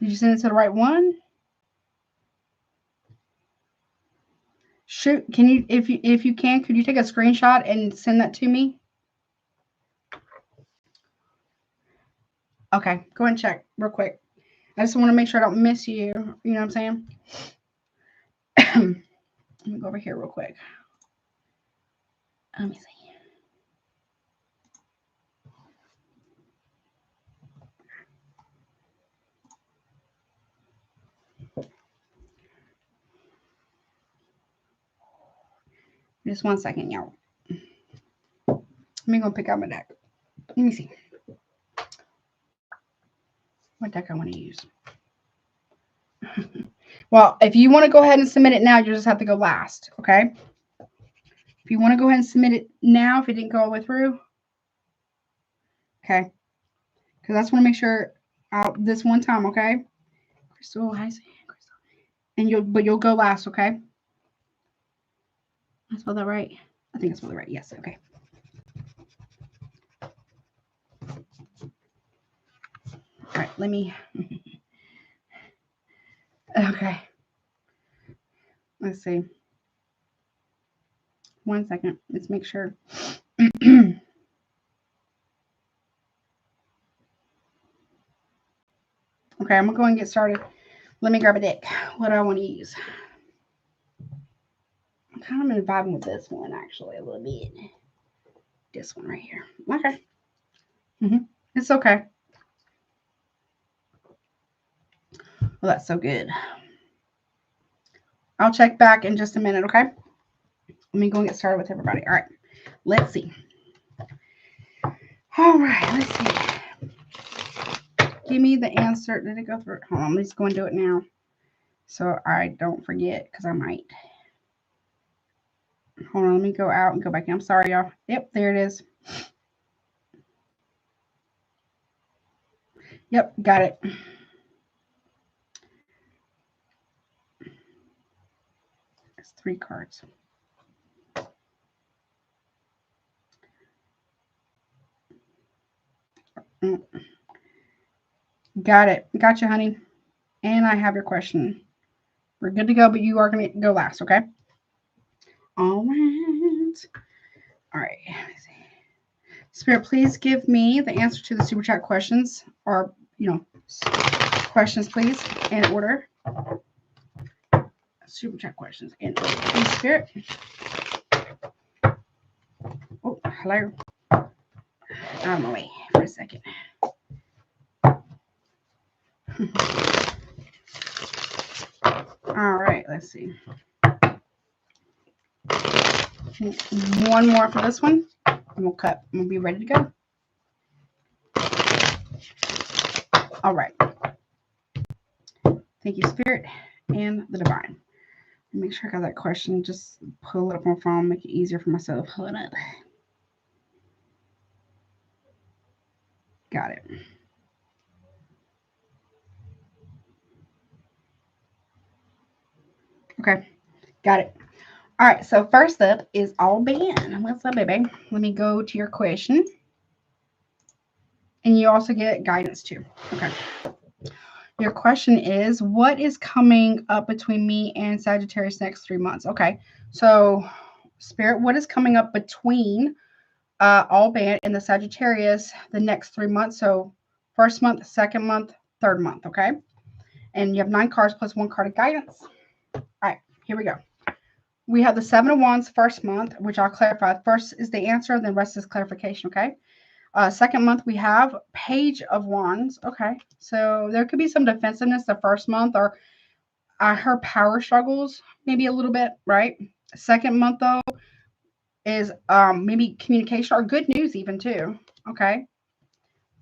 you send it to the right one? Shoot, can you, if you can, could you take a screenshot and send that to me? Okay, go ahead and check real quick. I just want to make sure I don't miss you. You know what I'm saying? Let me go over here real quick. Let me see. Just 1 second, y'all. Let me go pick out my deck. Let me see what deck I want to use. Well, if you want to go ahead and submit it now, you just have to go last, okay? If you want to go ahead and submit it now, if it didn't go all the way through, okay? Because I just want to make sure this one time, okay? Krystal, hi, Krystal. And you'll go last, okay? I spelled that right. I think I spelled it right. Yes, okay. All right, let me. Okay. Let's see. 1 second. Let's make sure. Okay, I'm gonna go and get started. Let me grab a deck. What do I want to use? I'm kind of vibing with this one actually a little bit. This one right here. Okay. It's okay. Well, that's so good. I'll check back in just a minute, okay? Let me go and get started with everybody. All right. Let's see. All right. Let's see. Give me the answer. Did it go through? Hold on. Let's go and do it now so I don't forget because I might. Hold on. Let me go out and go back in. I'm sorry, y'all. Yep. There it is. Yep. Got it. It's 3 cards. Got it. Gotcha, honey. And I have your question. We're good to go, but you are going to go last, okay? All right. All right. Spirit, please give me the answer to the super chat questions, or, questions, please, in order. Super chat questions in order, please, Spirit. Oh, hello. Out of my way for a second. All right, let's see. One more for this one, and we'll cut. We'll be ready to go. All right. Thank you, Spirit and the Divine. Make sure I got that question. Just pull it up on my phone, make it easier for myself. Hold up. Got it. Okay, got it. All right, so first up is All Ben. What's up, baby? Let me go to your question. And you also get guidance too. Okay. Your question is, what is coming up between me and Sagittarius next 3 months? Okay, so Spirit, what is coming up between All Ben and the Sagittarius the next 3 months? So first month, second month, third month, okay? And you have 9 cards plus 1 card of guidance. All right, here we go. We have the 7 of Wands first month, which I'll clarify. First is the answer, and the rest is clarification, okay? Second month, we have Page of Wands. Okay, so there could be some defensiveness the first month, or her power struggles, maybe a little bit, right? Second month, though, is maybe communication or good news even too, okay?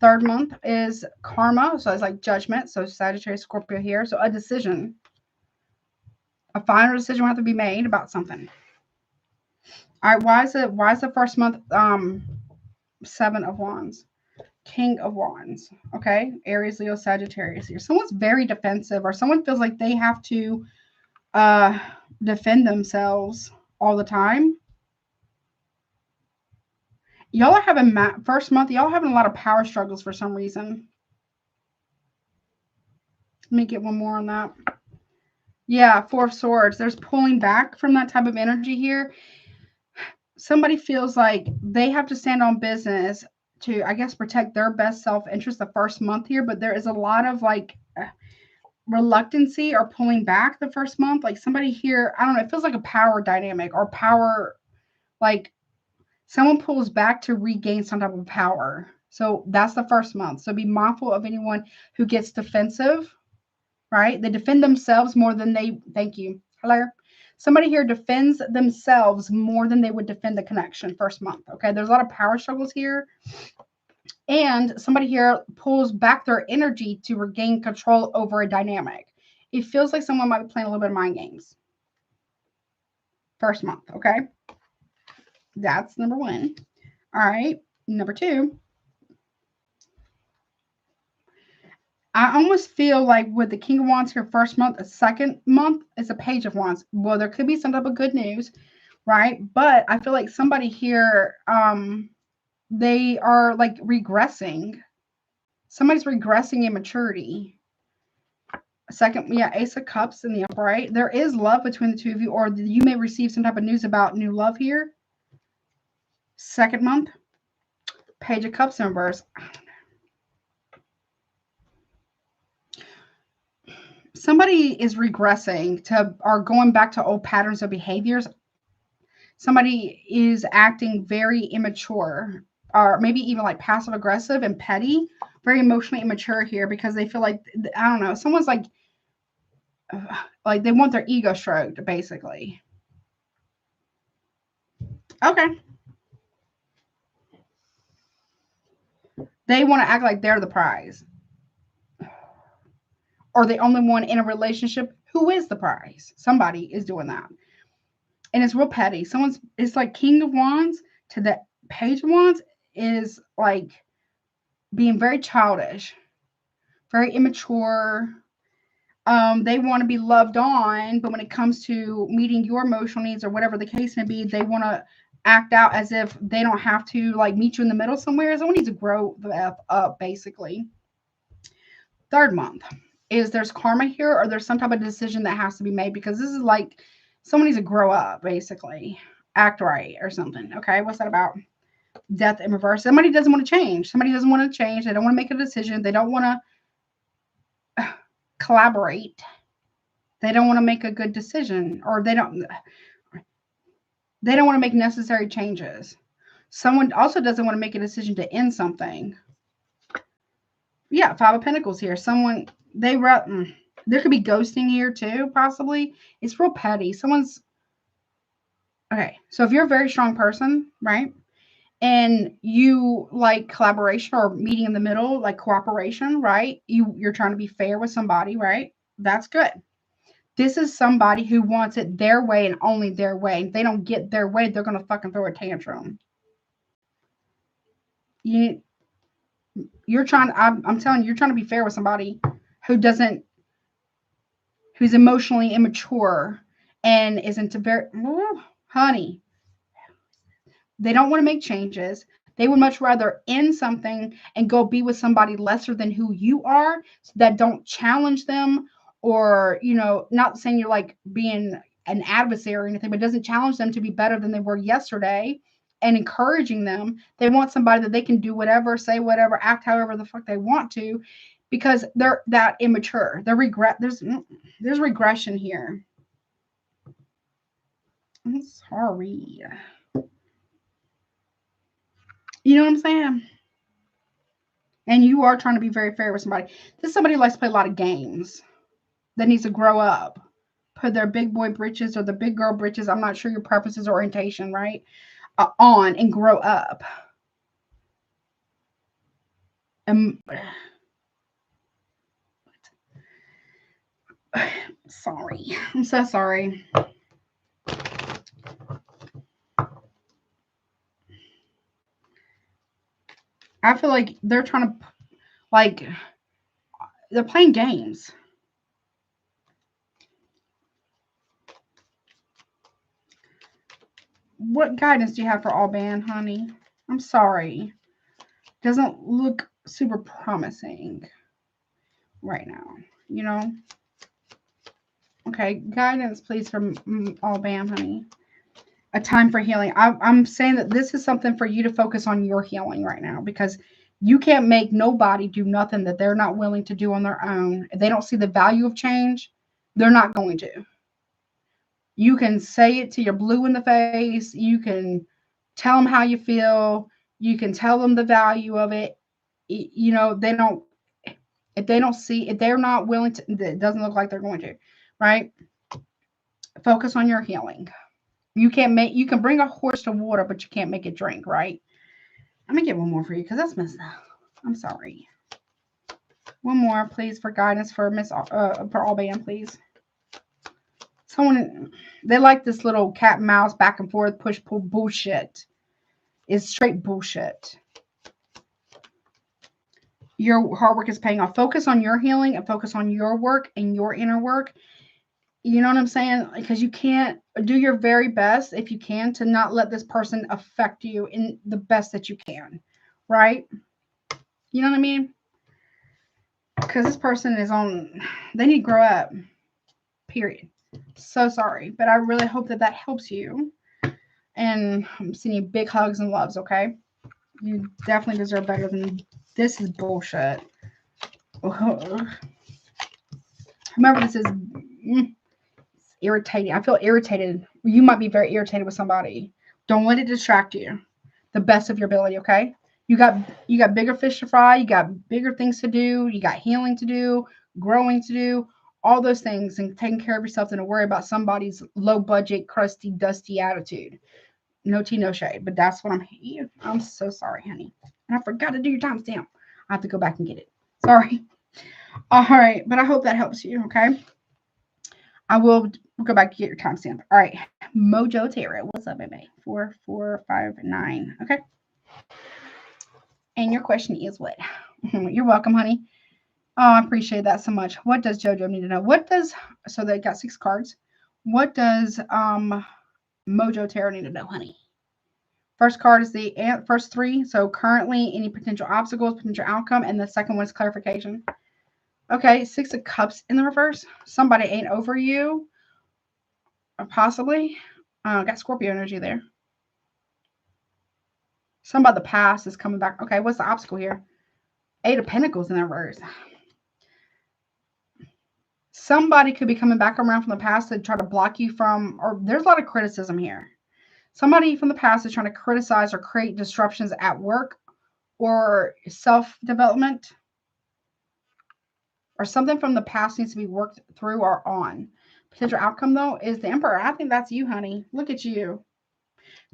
Third month is Karma, so it's like judgment, so Sagittarius, Scorpio here, so a decision. A final decision will have to be made about something. All right, why is the first month 7 of Wands? King of Wands. Okay, Aries, Leo, Sagittarius here. Someone's very defensive, or someone feels like they have to defend themselves all the time. Y'all are having first month. Y'all having a lot of power struggles for some reason. Let me get one more on that. Yeah, 4 of Swords. There's pulling back from that type of energy here. Somebody feels like they have to stand on business to, I guess, protect their best self-interest the first month here, but there is a lot of like reluctancy or pulling back the first month. Like somebody here, I don't know, it feels like a power dynamic or power, like someone pulls back to regain some type of power. So that's the first month. So be mindful of anyone who gets defensive, right? They defend themselves more than they, thank you. Hello? Somebody here defends themselves more than they would defend the connection first month. Okay, there's a lot of power struggles here. And somebody here pulls back their energy to regain control over a dynamic. It feels like someone might be playing a little bit of mind games. First month, okay? That's number 1. All right, number 2. I almost feel like with the King of Wands here first month, the second month is a Page of Wands. Well, there could be some type of good news, right? But I feel like somebody here, they are like regressing. Somebody's regressing in maturity. Second, yeah, Ace of Cups in the upright. There is love between the two of you, or you may receive some type of news about new love here. Second month, Page of Cups in reverse. Somebody is regressing to, or going back to old patterns of behaviors. Somebody is acting very immature, or maybe even like passive aggressive and petty, very emotionally immature here because they feel like, I don't know, someone's like like they want their ego stroked, basically. Okay. They want to act like they're the prize. Or the only one in a relationship who is the prize. Somebody is doing that. And it's real petty. It's like King of Wands to the Page of Wands is like being very childish, very immature. They want to be loved on, but when it comes to meeting your emotional needs or whatever the case may be, they want to act out as if they don't have to like meet you in the middle somewhere. Someone needs to grow the F up, basically. Third month is there's karma here, or there's some type of decision that has to be made, because this is like someone needs to grow up, basically. Act right or something. Okay, what's that about? Death in reverse. Somebody doesn't want to change. Somebody doesn't want to change. They don't want to make a decision. They don't want to collaborate. They don't want to make a good decision, or they don't want to make necessary changes. Someone also doesn't want to make a decision to end something. Yeah, Five of Pentacles here. Someone, there could be ghosting here too, possibly. It's real petty. Okay, so if you're a very strong person, right, and you like collaboration or meeting in the middle, like cooperation, right, you're trying to be fair with somebody, right, that's good. This is somebody who wants it their way and only their way. If they don't get their way, they're going to fucking throw a tantrum. You're trying, I'm telling you, you're trying to be fair with somebody who's emotionally immature and isn't honey. They don't want to make changes. They would much rather end something and go be with somebody lesser than who you are, so that don't challenge them, or, not saying you're like being an adversary or anything, but doesn't challenge them to be better than they were yesterday and encouraging them. They want somebody that they can do whatever, say whatever, act however the fuck they want to, because they're that immature. There's regression here. I'm sorry. You know what I'm saying? And you are trying to be very fair with somebody. This is somebody who likes to play a lot of games, that needs to grow up, put their big boy britches or the big girl britches, I'm not sure your preferences or orientation, right, on and grow up. Sorry. I'm so sorry. I feel like they're trying to, like, they're playing games. What guidance do you have for all band, honey? I'm sorry. Doesn't look super promising right now, Okay, guidance, please, from all band, honey. A time for healing. I'm saying that this is something for you to focus on your healing right now, because you can't make nobody do nothing that they're not willing to do on their own. If they don't see the value of change, they're not going to. You can say it till you're blue in the face. You can tell them how you feel. You can tell them the value of it. They don't, if they're not willing to, it doesn't look like they're going to, right? Focus on your healing. You can bring a horse to water, but you can't make it drink, right? I'm going to get one more for you because that's messed up. I'm sorry. One more, please, for guidance for for all band, please. Someone, they like this little cat and mouse back and forth, push, pull bullshit. It's straight bullshit. Your hard work is paying off. Focus on your healing and focus on your work and your inner work. You know what I'm saying? Because you can't do your very best, if you can, to not let this person affect you in the best that you can. Right? You know what I mean? Because this person they need to grow up. Period. So sorry. But I really hope that helps you. And I'm sending you big hugs and loves, okay? You definitely deserve better than this. Is bullshit. Remember, this is irritating. I feel irritated. You might be very irritated with somebody. Don't let it distract you. The best of your ability, okay? You got bigger fish to fry. You got bigger things to do. You got healing to do, growing to do, all those things, and taking care of yourself than to worry about somebody's low budget, crusty, dusty attitude. No tea, no shade, but that's what I'm so sorry, honey. And I forgot to do your timestamp. I have to go back and get it. Sorry. All right, but I hope that helps you, okay? I will go back and get your timestamp. All right, Mojo Tarot. What's up, baby? 4459. Okay. And your question is what? You're welcome, honey. Oh, I appreciate that so much. What does JoJo need to know? So they got 6 cards. What does Mojo Tarot need to know, honey? First card is the first 3. So currently, any potential obstacles, potential outcome, and the second one is clarification. Okay, 6 of Cups in the reverse. Somebody ain't over you, or possibly. Got Scorpio energy there. Somebody the past is coming back. Okay, what's the obstacle here? 8 of Pentacles in the reverse. Somebody could be coming back around from the past to try to block you from, or there's a lot of criticism here. Somebody from the past is trying to criticize or create disruptions at work or self-development, or something from the past needs to be worked through or on. Potential outcome, though, is the Emperor. I think that's you, honey. Look at you.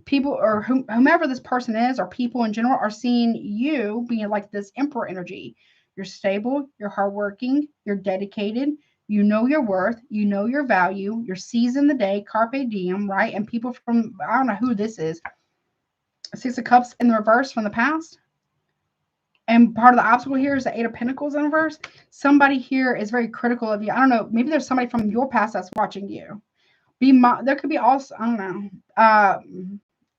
People, or whomever this person is, or people in general, are seeing you being like this Emperor energy. You're stable, you're hardworking, you're dedicated, you know your worth, you know your value, you're seizing the day, carpe diem, right? And people from, I don't know who this is, 6 of Cups in the reverse from the past. And part of the obstacle here is the 8 of Pentacles in reverse. Somebody here is very critical of you. I don't know. Maybe there's somebody from your past that's watching you. There could be also, I don't know. I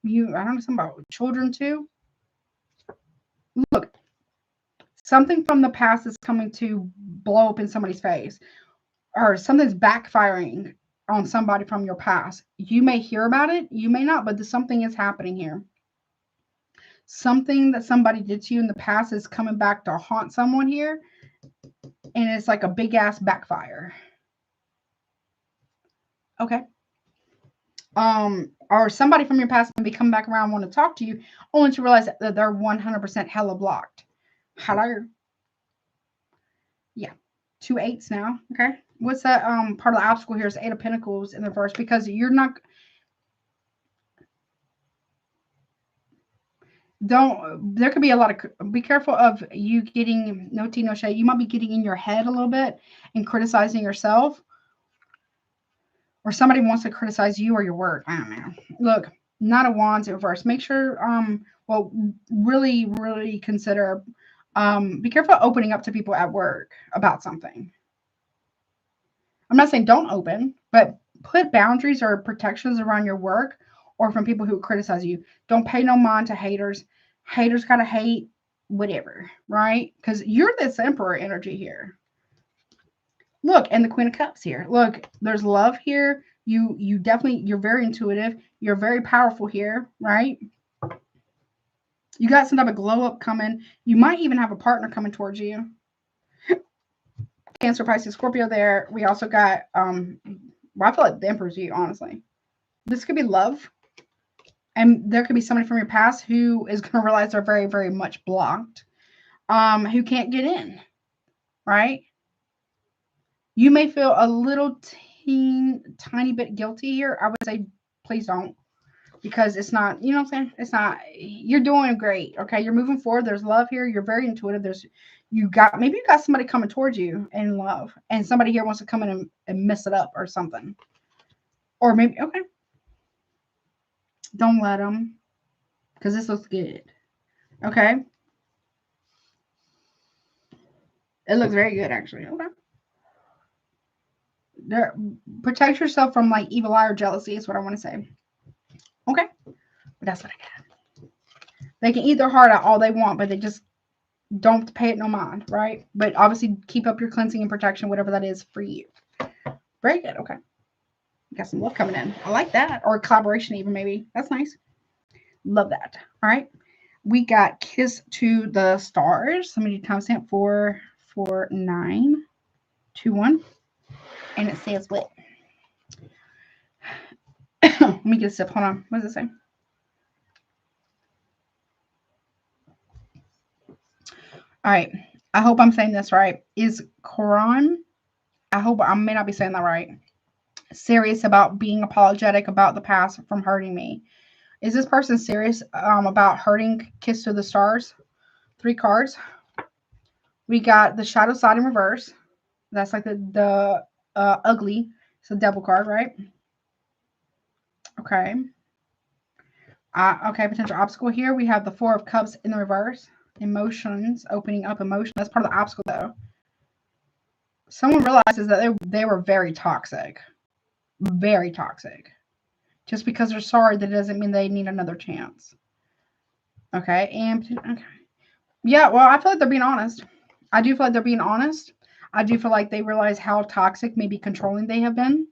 don't know, something about children too. Look, something from the past is coming to blow up in somebody's face, or something's backfiring on somebody from your past. You may hear about it, you may not, but something is happening here. Something that somebody did to you in the past is coming back to haunt someone here, and it's like a big ass backfire. Okay. Or somebody from your past can be coming back around, want to talk to you, only to realize that they're 100% hella blocked. Hello. Yeah. 2 8s now. Okay. What's that? Part of the obstacle here is 8 of Pentacles in the reverse, because you're not. There could be a lot of, be careful of you getting, no tea, no shade. You might be getting in your head a little bit and criticizing yourself, or somebody wants to criticize you or your work. I don't know. Look, Knight of Wands in reverse. Make sure, well, really, really consider, be careful opening up to people at work about something. I'm not saying don't open, but put boundaries or protections around your work or from people who criticize you. Don't pay no mind to haters. Haters gotta hate whatever, right? Because you're this Emperor energy here. Look, and the Queen of Cups here. Look, there's love here. You definitely, you're very intuitive. You're very powerful here, right? You got some type of glow up coming. You might even have a partner coming towards you. Cancer, Pisces, Scorpio there. We also got, well, I feel like the Emperor's you, honestly. This could be love. And there could be somebody from your past who is going to realize they're very, very much blocked, who can't get in, right? You may feel a little tiny bit guilty here. I would say, please don't, because it's not, you know what I'm saying? It's not, you're doing great. Okay. You're moving forward. There's love here. You're very intuitive. Maybe you got somebody coming towards you in love, and somebody here wants to come in and mess it up or something. Or maybe, okay. Don't let them, because this looks good. Okay. It looks very good, actually. Okay. Protect yourself from like evil eye or jealousy is what I want to say. Okay. But that's what I got. They can eat their heart out all they want, but they just don't pay it no mind, right? But obviously keep up your cleansing and protection, whatever that is for you. Very good. Okay. Got some love coming in. I like that. Or collaboration even, maybe. That's nice. Love that. All right. We got Kiss to the Stars. Let me do timestamp 44921. And it says what? Let me get a sip. Hold on. What does it say? All right. I hope I'm saying this right. Is Quran I hope I may not be saying that right. Serious about being apologetic about the past from hurting me. Is this person serious about hurting? Kiss to the stars. 3 cards. We got the shadow side in reverse. That's like the ugly. It's a devil card, right? Okay. Okay, potential obstacle here. We have the 4 of cups in the reverse. Emotions, opening up emotion. That's part of the obstacle, though. Someone realizes that they were very toxic. Very toxic. Just because they're sorry, that doesn't mean they need another chance. Okay, and okay. Yeah, well, I feel like they're being honest. I do feel like they're being honest. I do feel like they realize how toxic, maybe controlling they have been.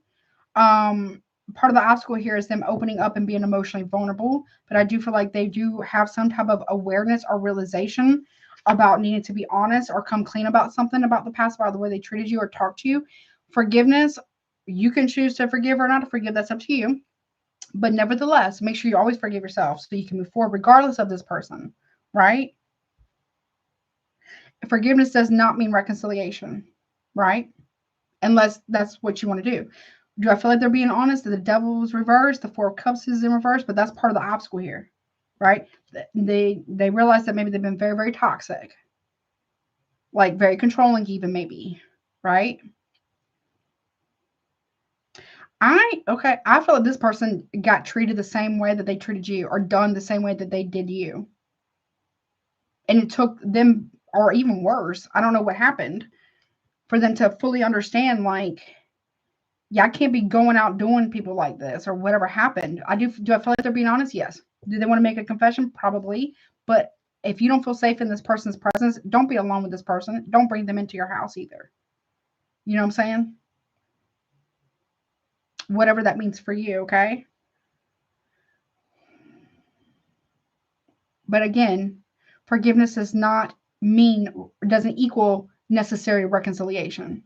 Part of the obstacle here is them opening up and being emotionally vulnerable. But I do feel like they do have some type of awareness or realization about needing to be honest or come clean about something about the past, about the way they treated you or talked to you. Forgiveness, you can choose to forgive or not to forgive. That's up to you. But nevertheless, make sure you always forgive yourself so you can move forward regardless of this person, right? Forgiveness does not mean reconciliation, right? Unless that's what you want to do. Do I feel like they're being honest? That the devil was reversed, the 4 of cups is in reverse, but that's part of the obstacle here, right? They realize that maybe they've been very, very toxic, like very controlling, even maybe, right? I feel like this person got treated the same way that they treated you, or done the same way that they did you, and it took them, or even worse, I don't know what happened, for them to fully understand, like, yeah, I can't be going out doing people like this or whatever happened. Do I feel like they're being honest? Yes. Do they want to make a confession? Probably. But if you don't feel safe in this person's presence, don't be alone with this person. Don't bring them into your house either. You know what I'm saying? Whatever that means for you, okay? But again, forgiveness doesn't equal necessary reconciliation.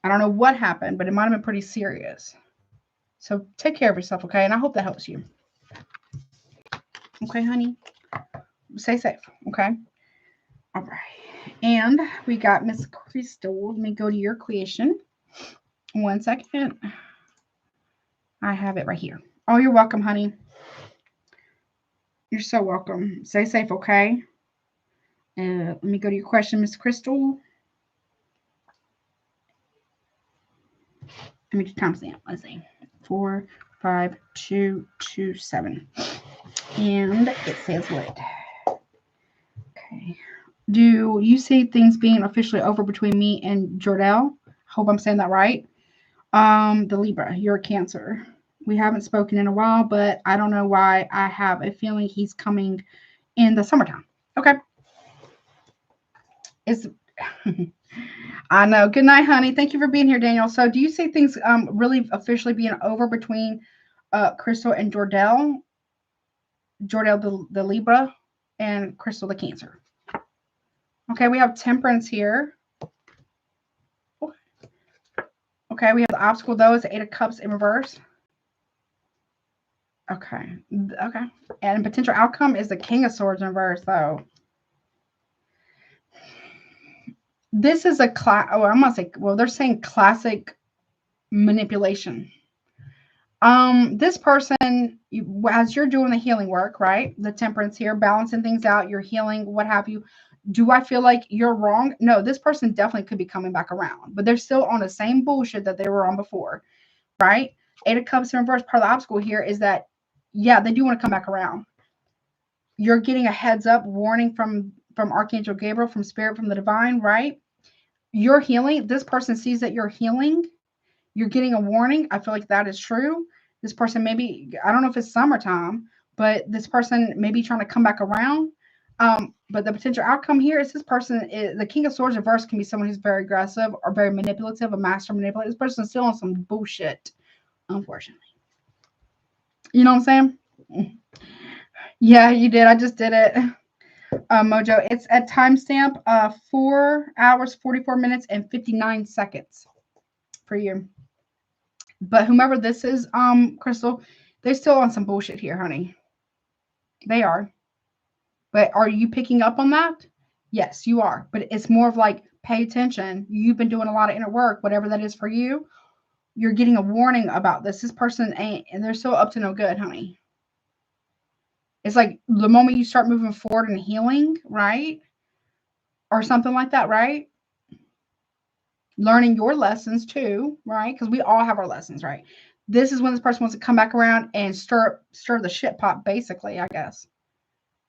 I don't know what happened, but it might have been pretty serious. So take care of yourself, okay? And I hope that helps you. Okay, honey? Stay safe, okay? All right. And we got Miss Krystal. Let me go to your question. 1 second. I have it right here. Oh, you're welcome, honey. You're so welcome. Stay safe, okay? Let me go to your question, Miss Krystal. Let me just timestamp. Let's see. 4, 5, 2, 2, 7. And it says what? Okay. Do you see things being officially over between me and Jordell? Hope I'm saying that right. The Libra, you're a Cancer. We haven't spoken in a while, but I don't know why I have a feeling he's coming in the summertime. Okay. It's I know. Good night, honey. Thank you for being here, Daniel. So do you see things really officially being over between Krystal and Jordell? Jordell the Libra and Krystal the Cancer. Okay, we have Temperance here. Okay, we have the obstacle though, is the 8 of Cups in reverse. Okay. Okay. And potential outcome is the King of Swords in reverse, though. This is I'm gonna say, well, they're saying classic manipulation. This person, as you're doing the healing work, right? The Temperance here, balancing things out, you're healing, what have you. Do I feel like you're wrong? No, this person definitely could be coming back around, but they're still on the same bullshit that they were on before, right? 8 of Cups in reverse. Part of the obstacle here is that, yeah, they do want to come back around. You're getting a heads up warning from Archangel Gabriel, from Spirit, from the divine, right? You're healing. This person sees that you're healing. You're getting a warning. I feel like that is true. This person maybe, I don't know if it's summertime, but this person may be trying to come back around. But the potential outcome here is this person, the King of Swords reverse can be someone who's very aggressive or very manipulative, a master manipulator. This person's still on some bullshit, unfortunately. You know what I'm saying? Yeah, you did. I just did it. Mojo, it's at timestamp 4 hours, 44 minutes, and 59 seconds for you. But whomever this is, Krystal, they're still on some bullshit here, honey. They are. But are you picking up on that? Yes, you are. But it's more of like pay attention. You've been doing a lot of inner work, whatever that is for you. You're getting a warning about this. This person ain't, and they're so up to no good, honey. It's like the moment you start moving forward and healing, right? Or something like that, right? Learning your lessons too, right? Because we all have our lessons, right? This is when this person wants to come back around and stir the shit pot, basically, I guess.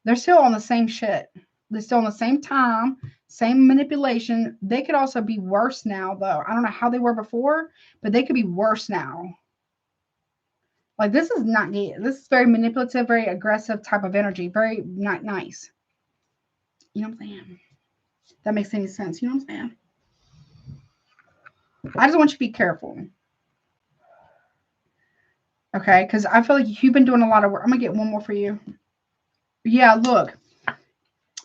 They're still on the same shit. They're still on the same time, same manipulation. They could also be worse now, though. I don't know how they were before, but they could be worse now. Like, this is not good. This is very manipulative, very aggressive type of energy. Very not nice. You know what I'm saying? If that makes any sense. You know what I'm saying? I just want you to be careful. Okay? Because I feel like you've been doing a lot of work. I'm going to get one more for you. Yeah, look.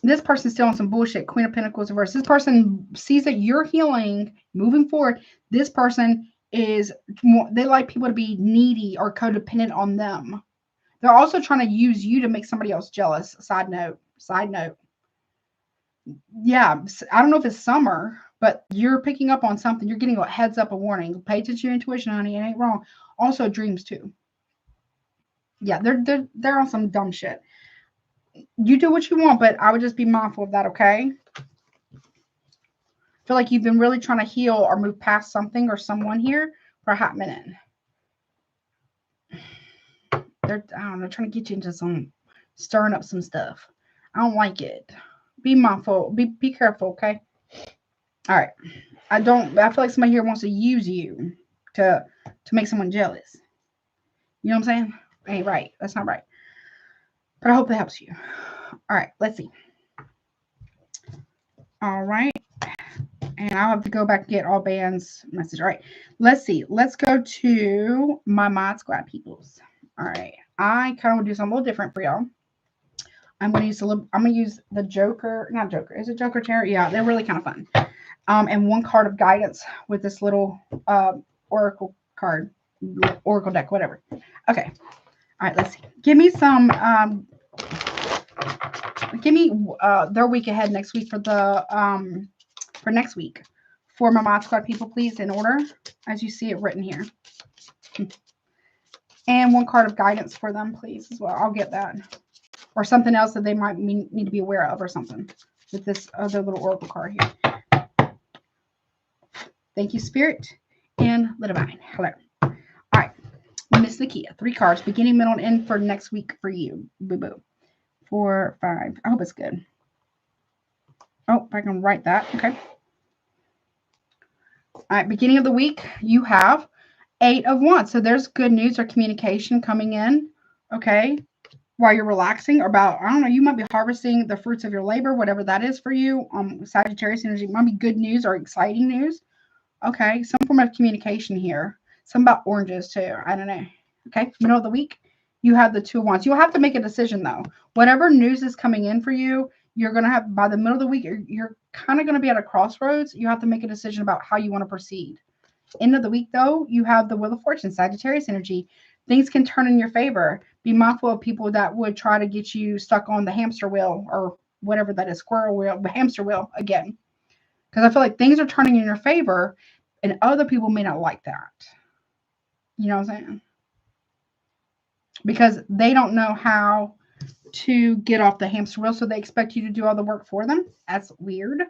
This person's still on some bullshit. Queen of Pentacles reverse. This person sees that you're healing, moving forward. This person is, they like people to be needy or codependent on them. They're also trying to use you to make somebody else jealous. Side note. Yeah, I don't know if it's summer, but you're picking up on something. You're getting a heads up, a warning. Pay attention to your intuition, honey. It ain't wrong. Also, dreams too. Yeah, they're on some dumb shit. You do what you want, but I would just be mindful of that, okay? I feel like you've been really trying to heal or move past something or someone here for a hot minute. They're, I don't know, trying to get you into some, stirring up some stuff. I don't like it. Be mindful. Be careful, okay? All right. I feel like somebody here wants to use you to make someone jealous. You know what I'm saying? Ain't right. That's not right. But I hope that helps you. All right, let's see. All right. And I'll have to go back and get all bands message. All right. Let's see. Let's go to my Mod Squad peoples. All right. I kind of want to do something a little different for y'all. I'm going to use the Joker, not Joker. Is it Joker Tarot? Yeah, they're really kind of fun. And one card of guidance with this little oracle card, oracle deck, whatever. Okay. All right, let's see. Give me some, their week ahead next week for next week for my Mod Squad people, please, in order as you see it written here. And one card of guidance for them, please, as well. I'll get that. Or something else that they might need to be aware of or something with this other little oracle card here. Thank you, Spirit and the Divine. Hello. All right. Miss Nakia, 3 cards, beginning, middle, and end for next week for you. Boo-boo. 4, 5. I hope it's good. Oh, if I can write that. Okay. All right. Beginning of the week, you have 8 of Wands. So there's good news or communication coming in. Okay. While you're relaxing, or about, I don't know, you might be harvesting the fruits of your labor, whatever that is for you. Sagittarius energy might be good news or exciting news. Okay, some form of communication here. Some about oranges too. I don't know. Okay, middle of the week, you have the 2 of Wands. You'll have to make a decision though. Whatever news is coming in for you, you're going to have, by the middle of the week, you're kind of going to be at a crossroads. You have to make a decision about how you want to proceed. End of the week though, you have the Wheel of Fortune, Sagittarius energy. Things can turn in your favor. Be mindful of people that would try to get you stuck on the hamster wheel or whatever that is, squirrel wheel, the hamster wheel again. Because I feel like things are turning in your favor and other people may not like that. You know what I'm saying? Because they don't know how to get off the hamster wheel, so they expect you to do all the work for them. That's weird.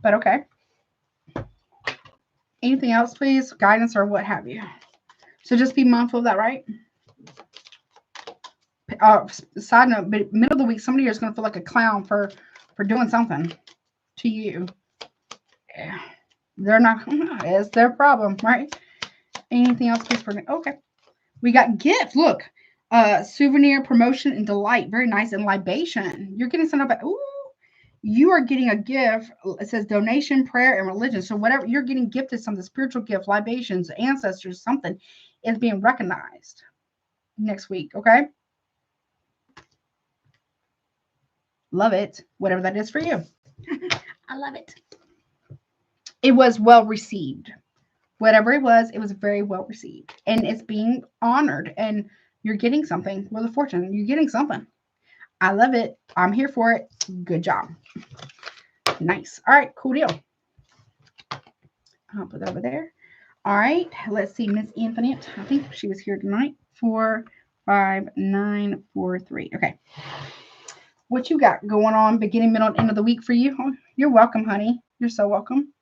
But okay. Anything else, please? Guidance or what have you. So just be mindful of that, right? Side note, but middle of the week, somebody here is going to feel like a clown for doing something to you. Yeah. They're not, it's their problem, right? Anything else, please? Okay. We got gift. Look, souvenir, promotion, and delight. Very nice. And libation. You're getting something about, ooh, you are getting a gift. It says donation, prayer, and religion. So whatever, you're getting gifted something, spiritual gift, libations, ancestors, something is being recognized next week. Okay. Love it. Whatever that is for you. I love it. It was well received. Whatever it was very well received. And it's being honored. And you're getting something. Wheel of Fortune. You're getting something. I love it. I'm here for it. Good job. Nice. All right. Cool deal. I'll put that over there. All right, let's see, Miss Infinite. I think she was here tonight. 4, 5, 9, 4, 3. Okay. What you got going on beginning, middle, and end of the week for you? Oh, you're welcome, honey. You're so welcome.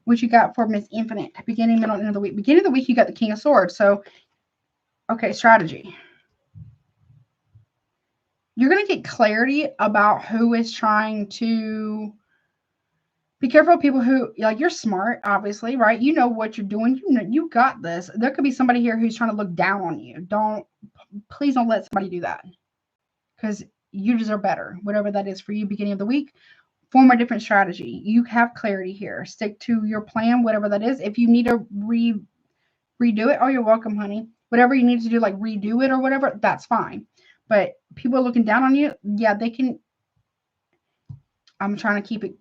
What you got for Miss Infinite? Beginning, middle, and end of the week. Beginning of the week, you got the King of Swords. So, okay, strategy. You're going to get clarity about who is trying to... Be careful of people who, like, you're smart, obviously, right? You know what you're doing. You know, you got this. There could be somebody here who's trying to look down on you. Please don't let somebody do that, because you deserve better. Whatever that is for you, beginning of the week, form a different strategy. You have clarity here. Stick to your plan, whatever that is. If you need to redo it, oh, you're welcome, honey. Whatever you need to do, like redo it or whatever, that's fine. But people are looking down on you, yeah, they can... I'm trying to keep it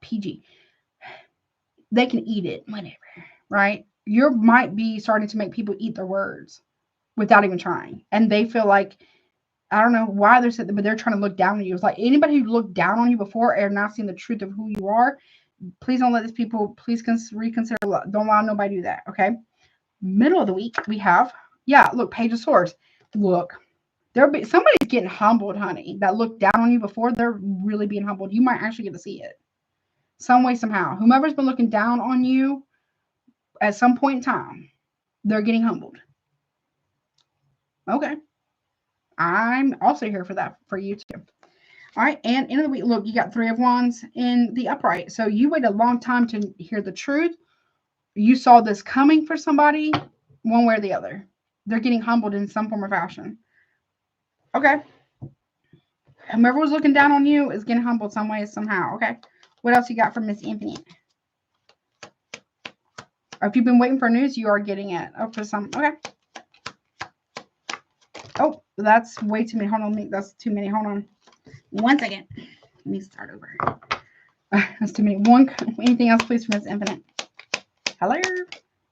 PG. They can eat it, whatever, right? You might be starting to make people eat their words without even trying. And they feel like, I don't know why they're sitting there, but they're trying to look down on you. It's like anybody who looked down on you before and now seeing the truth of who you are, please don't let these people, please reconsider. Don't allow nobody to do that, okay? Middle of the week, we have, yeah, look, Page of Swords. Look. Somebody's getting humbled, honey, that looked down on you before. They're really being humbled. You might actually get to see it some way, somehow. Whomever's been looking down on you at some point in time, they're getting humbled. Okay. I'm also here for that, for you too. All right. And end of the week, look, you got 3 of Wands in the upright. So you waited a long time to hear the truth. You saw this coming for somebody, one way or the other. They're getting humbled in some form or fashion. Okay. Whoever was looking down on you is getting humbled some way, somehow. Okay. What else you got from Miss Infinite? Or if you've been waiting for news, you are getting it. Oh, for some. Okay. Oh, that's way too many. Hold on. That's too many. Hold on. 1 second. Let me start over. That's too many. Anything else, please, from Miss Infinite? Hello.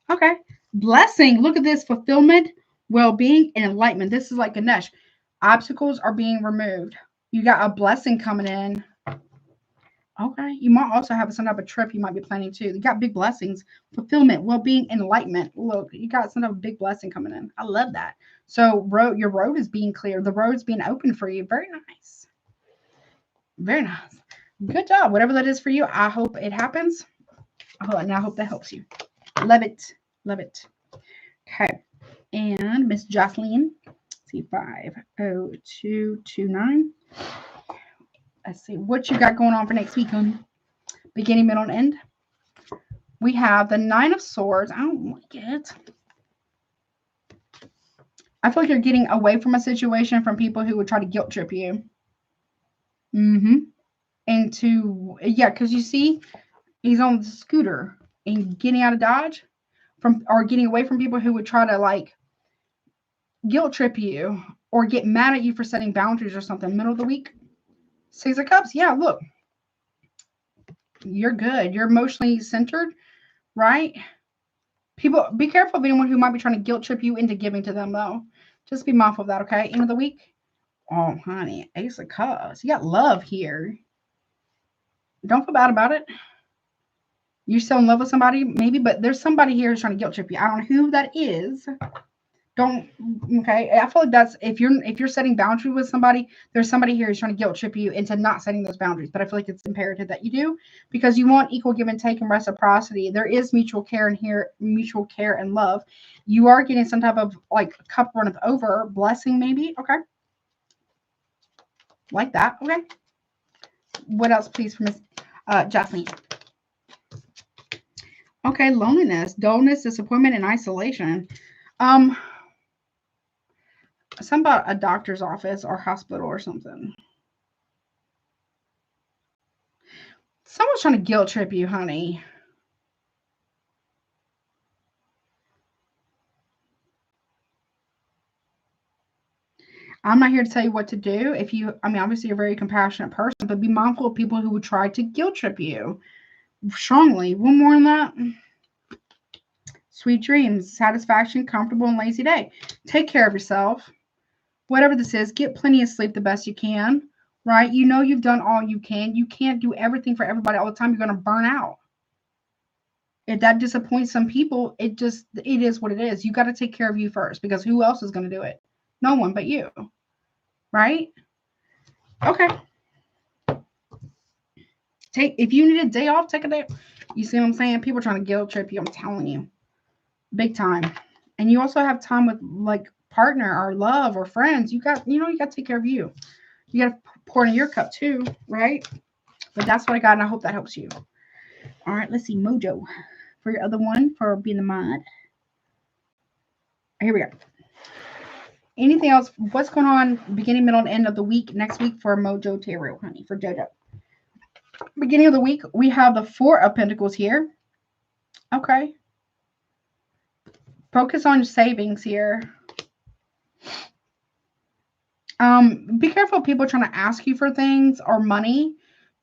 Okay. Blessing. Look at this. Fulfillment, well-being, and enlightenment. This is like Ganesh. Obstacles are being removed. You got a blessing coming in. Okay. You might also have some type of trip you might be planning too. You got big blessings, fulfillment, well-being, enlightenment. Look, you got some type of big blessing coming in. I love that. So your road is being cleared. The road's being open for you. Very nice. Very nice. Good job. Whatever that is for you, I hope it happens. And I hope that helps you. Love it. Love it. Okay. And Miss Jocelyn C, 50229. Let's see what you got going on for next week on beginning, middle, and end. We have the 9 of Swords. I don't like it. I feel like you're getting away from a situation from people who would try to guilt trip you. Yeah, because you see, he's on the scooter and getting out of Dodge or getting away from people who would try to like guilt trip you or get mad at you for setting boundaries or something. Middle of the week. 6 of Cups. Yeah, look. You're good. You're emotionally centered, right? People, be careful of anyone who might be trying to guilt trip you into giving to them, though. Just be mindful of that, okay? End of the week. Oh, honey. Ace of Cups. You got love here. Don't feel bad about it. You're still in love with somebody, maybe, but there's somebody here who's trying to guilt trip you. I don't know who that is. Okay. I feel like that's if you're setting boundaries with somebody, there's somebody here who's trying to guilt trip you into not setting those boundaries. But I feel like it's imperative that you do because you want equal give and take and reciprocity. There is mutual care in here, mutual care and love. You are getting some type of like cup runneth over blessing, maybe. Okay. Like that. Okay. What else, please, from Miss Jocelyn? Okay, loneliness, dullness, disappointment, and isolation. Something about a doctor's office or hospital or something. Someone's trying to guilt trip you, honey. I'm not here to tell you what to do. Obviously you're a very compassionate person, but be mindful of people who would try to guilt trip you strongly. One more on that. Sweet dreams, satisfaction, comfortable, and lazy day. Take care of yourself. Whatever this is, get plenty of sleep the best you can, right? You know you've done all you can. You can't do everything for everybody all the time. You're going to burn out. If that disappoints some people, it is what it is. You got to take care of you first, because who else is going to do it? No one but you. Right? Okay. If you need a day off, take a day. You see what I'm saying? People are trying to guilt trip you. I'm telling you. Big time. And you also have time with like partner or love or friends. You got to take care of you. You got to pour into your cup too, right? But that's what I got, and I hope that helps you. All right, let's see. Mojo for your other one for being the mod. Here we go. Anything else? What's going on beginning, middle, and end of the week next week for Mojo Tarot, honey, for JoJo? Beginning of the week, we have the Four of Pentacles here. Okay. Focus on your savings here. Be careful of people trying to ask you for things or money.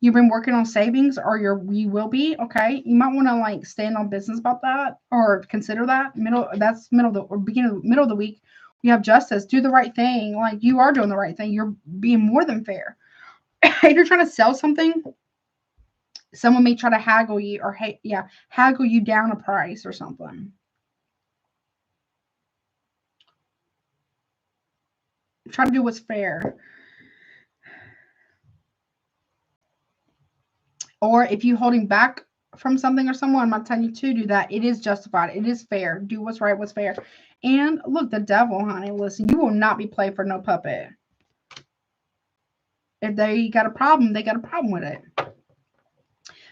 You've been working on savings, or you will be. Okay. You might want to like stand on business about that, or consider that. Middle of the week. We have Justice. Do the right thing. Like, you are doing the right thing. You're being more than fair. If you're trying to sell something, someone may try to haggle you, or haggle you down a price or something. Try to do what's fair. Or if you're holding back from something or someone, I'm not telling you to do that. It is justified. It is fair. Do what's right, what's fair. And look, the devil, honey, listen, you will not be played for no puppet. If they got a problem, they got a problem with it.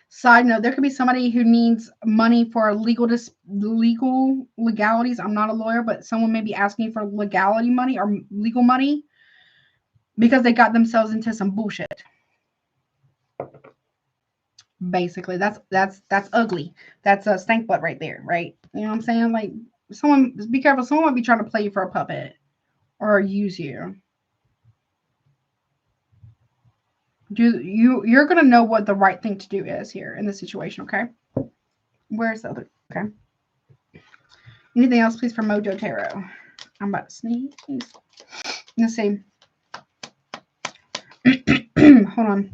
Side note, there could be somebody who needs money for legalities. I'm not a lawyer, but someone may be asking for legality money or legal money because they got themselves into some bullshit. Basically, that's ugly. That's a stank butt right there, right? You know what I'm saying? Like, be careful. Someone might be trying to play you for a puppet or use you. You're gonna know what the right thing to do is here in this situation, okay? Where's the other? Okay. Anything else, please, for Mojo Tarot? I'm about to sneeze. Let's see. Hold on.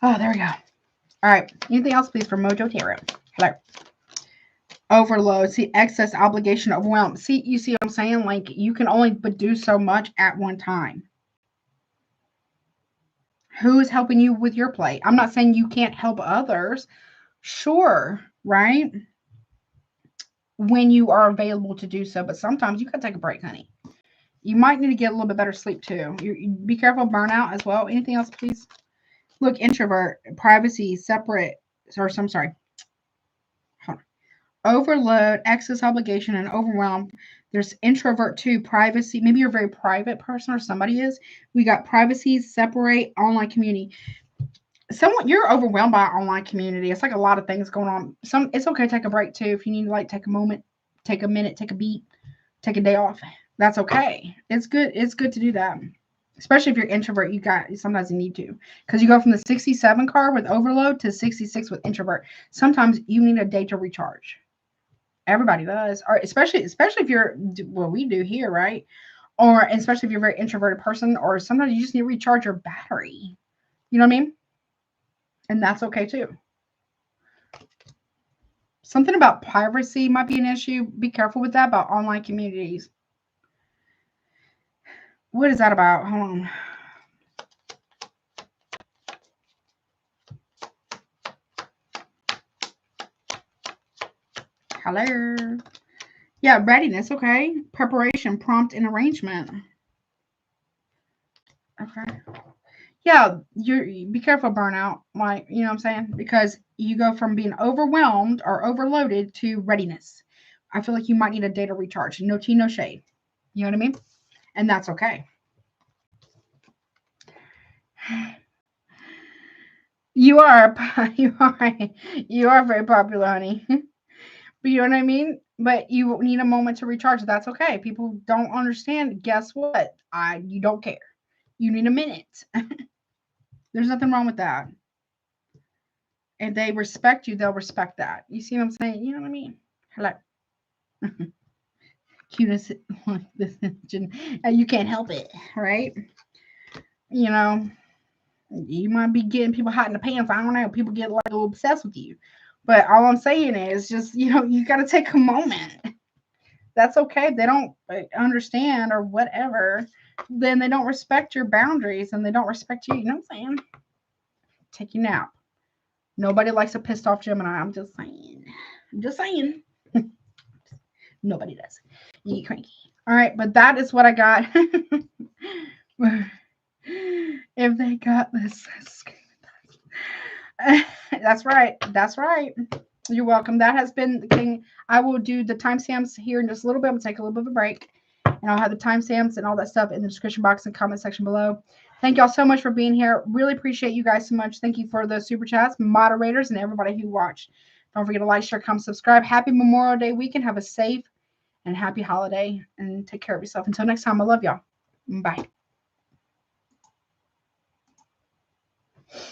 Oh, there we go. All right. Anything else, please, for Mojo Tarot? Hello. Overload. See, excess, obligation, overwhelm. See, you see what I'm saying? Like, you can only but do so much at one time. Who is helping you with your plate? I'm not saying you can't help others. Sure, right? When you are available to do so, but sometimes you gotta take a break, honey. You might need to get a little bit better sleep too. Be careful of burnout as well. Anything else, please? Look, introvert, privacy, separate, or I'm sorry. Overload, excess obligation, and overwhelm. There's introvert too, privacy. Maybe you're a very private person, or somebody is. We got privacy, separate, online community. You're overwhelmed by online community. It's like a lot of things going on. It's okay to take a break too. If you need to like take a moment, take a minute, take a beat, take a day off. That's okay. It's good. It's good to do that. Especially if you're introvert, sometimes you need to. Because you go from the 67 card with overload to 66 with introvert. Sometimes you need a day to recharge. Everybody does. Or especially if you're what we do here, right? Or especially if you're a very introverted person, or sometimes you just need to recharge your battery. You know what I mean? And that's okay too. Something about privacy might be an issue. Be careful with that about online communities. What is that about? Hold on. Hello. Yeah, readiness. Okay. Preparation, prompt, and arrangement. Okay. Yeah, be careful burnout. Like, you know what I'm saying? Because you go from being overwhelmed or overloaded to readiness. I feel like you might need a day to recharge. No tea, no shade. You know what I mean? And that's okay. You are very popular, honey. But you know what I mean? But you need a moment to recharge. That's okay. People don't understand. Guess what? You don't care. You need a minute. There's nothing wrong with that. If they respect you, they'll respect that. You see what I'm saying? You know what I mean? Hello. Cuteness, you can't help it, right? You know. You might be getting people hot in the pants. I don't know. People get like obsessed with you. But all I'm saying is just, you got to take a moment. That's okay. If they don't understand or whatever, then they don't respect your boundaries and they don't respect you. You know what I'm saying? Take your nap. Nobody likes a pissed off Gemini. I'm just saying. I'm just saying. Nobody does. You get cranky. All right, but that is what I got. If they got this, that's right. That's right. You're welcome. That has been the thing. I will do the timestamps here in just a little bit. I'm going to take a little bit of a break. And I'll have the timestamps and all that stuff in the description box and comment section below. Thank y'all so much for being here. Really appreciate you guys so much. Thank you for the super chats, moderators, and everybody who watched. Don't forget to like, share, comment, subscribe. Happy Memorial Day weekend. Have a safe and happy holiday. And take care of yourself. Until next time, I love y'all. Bye.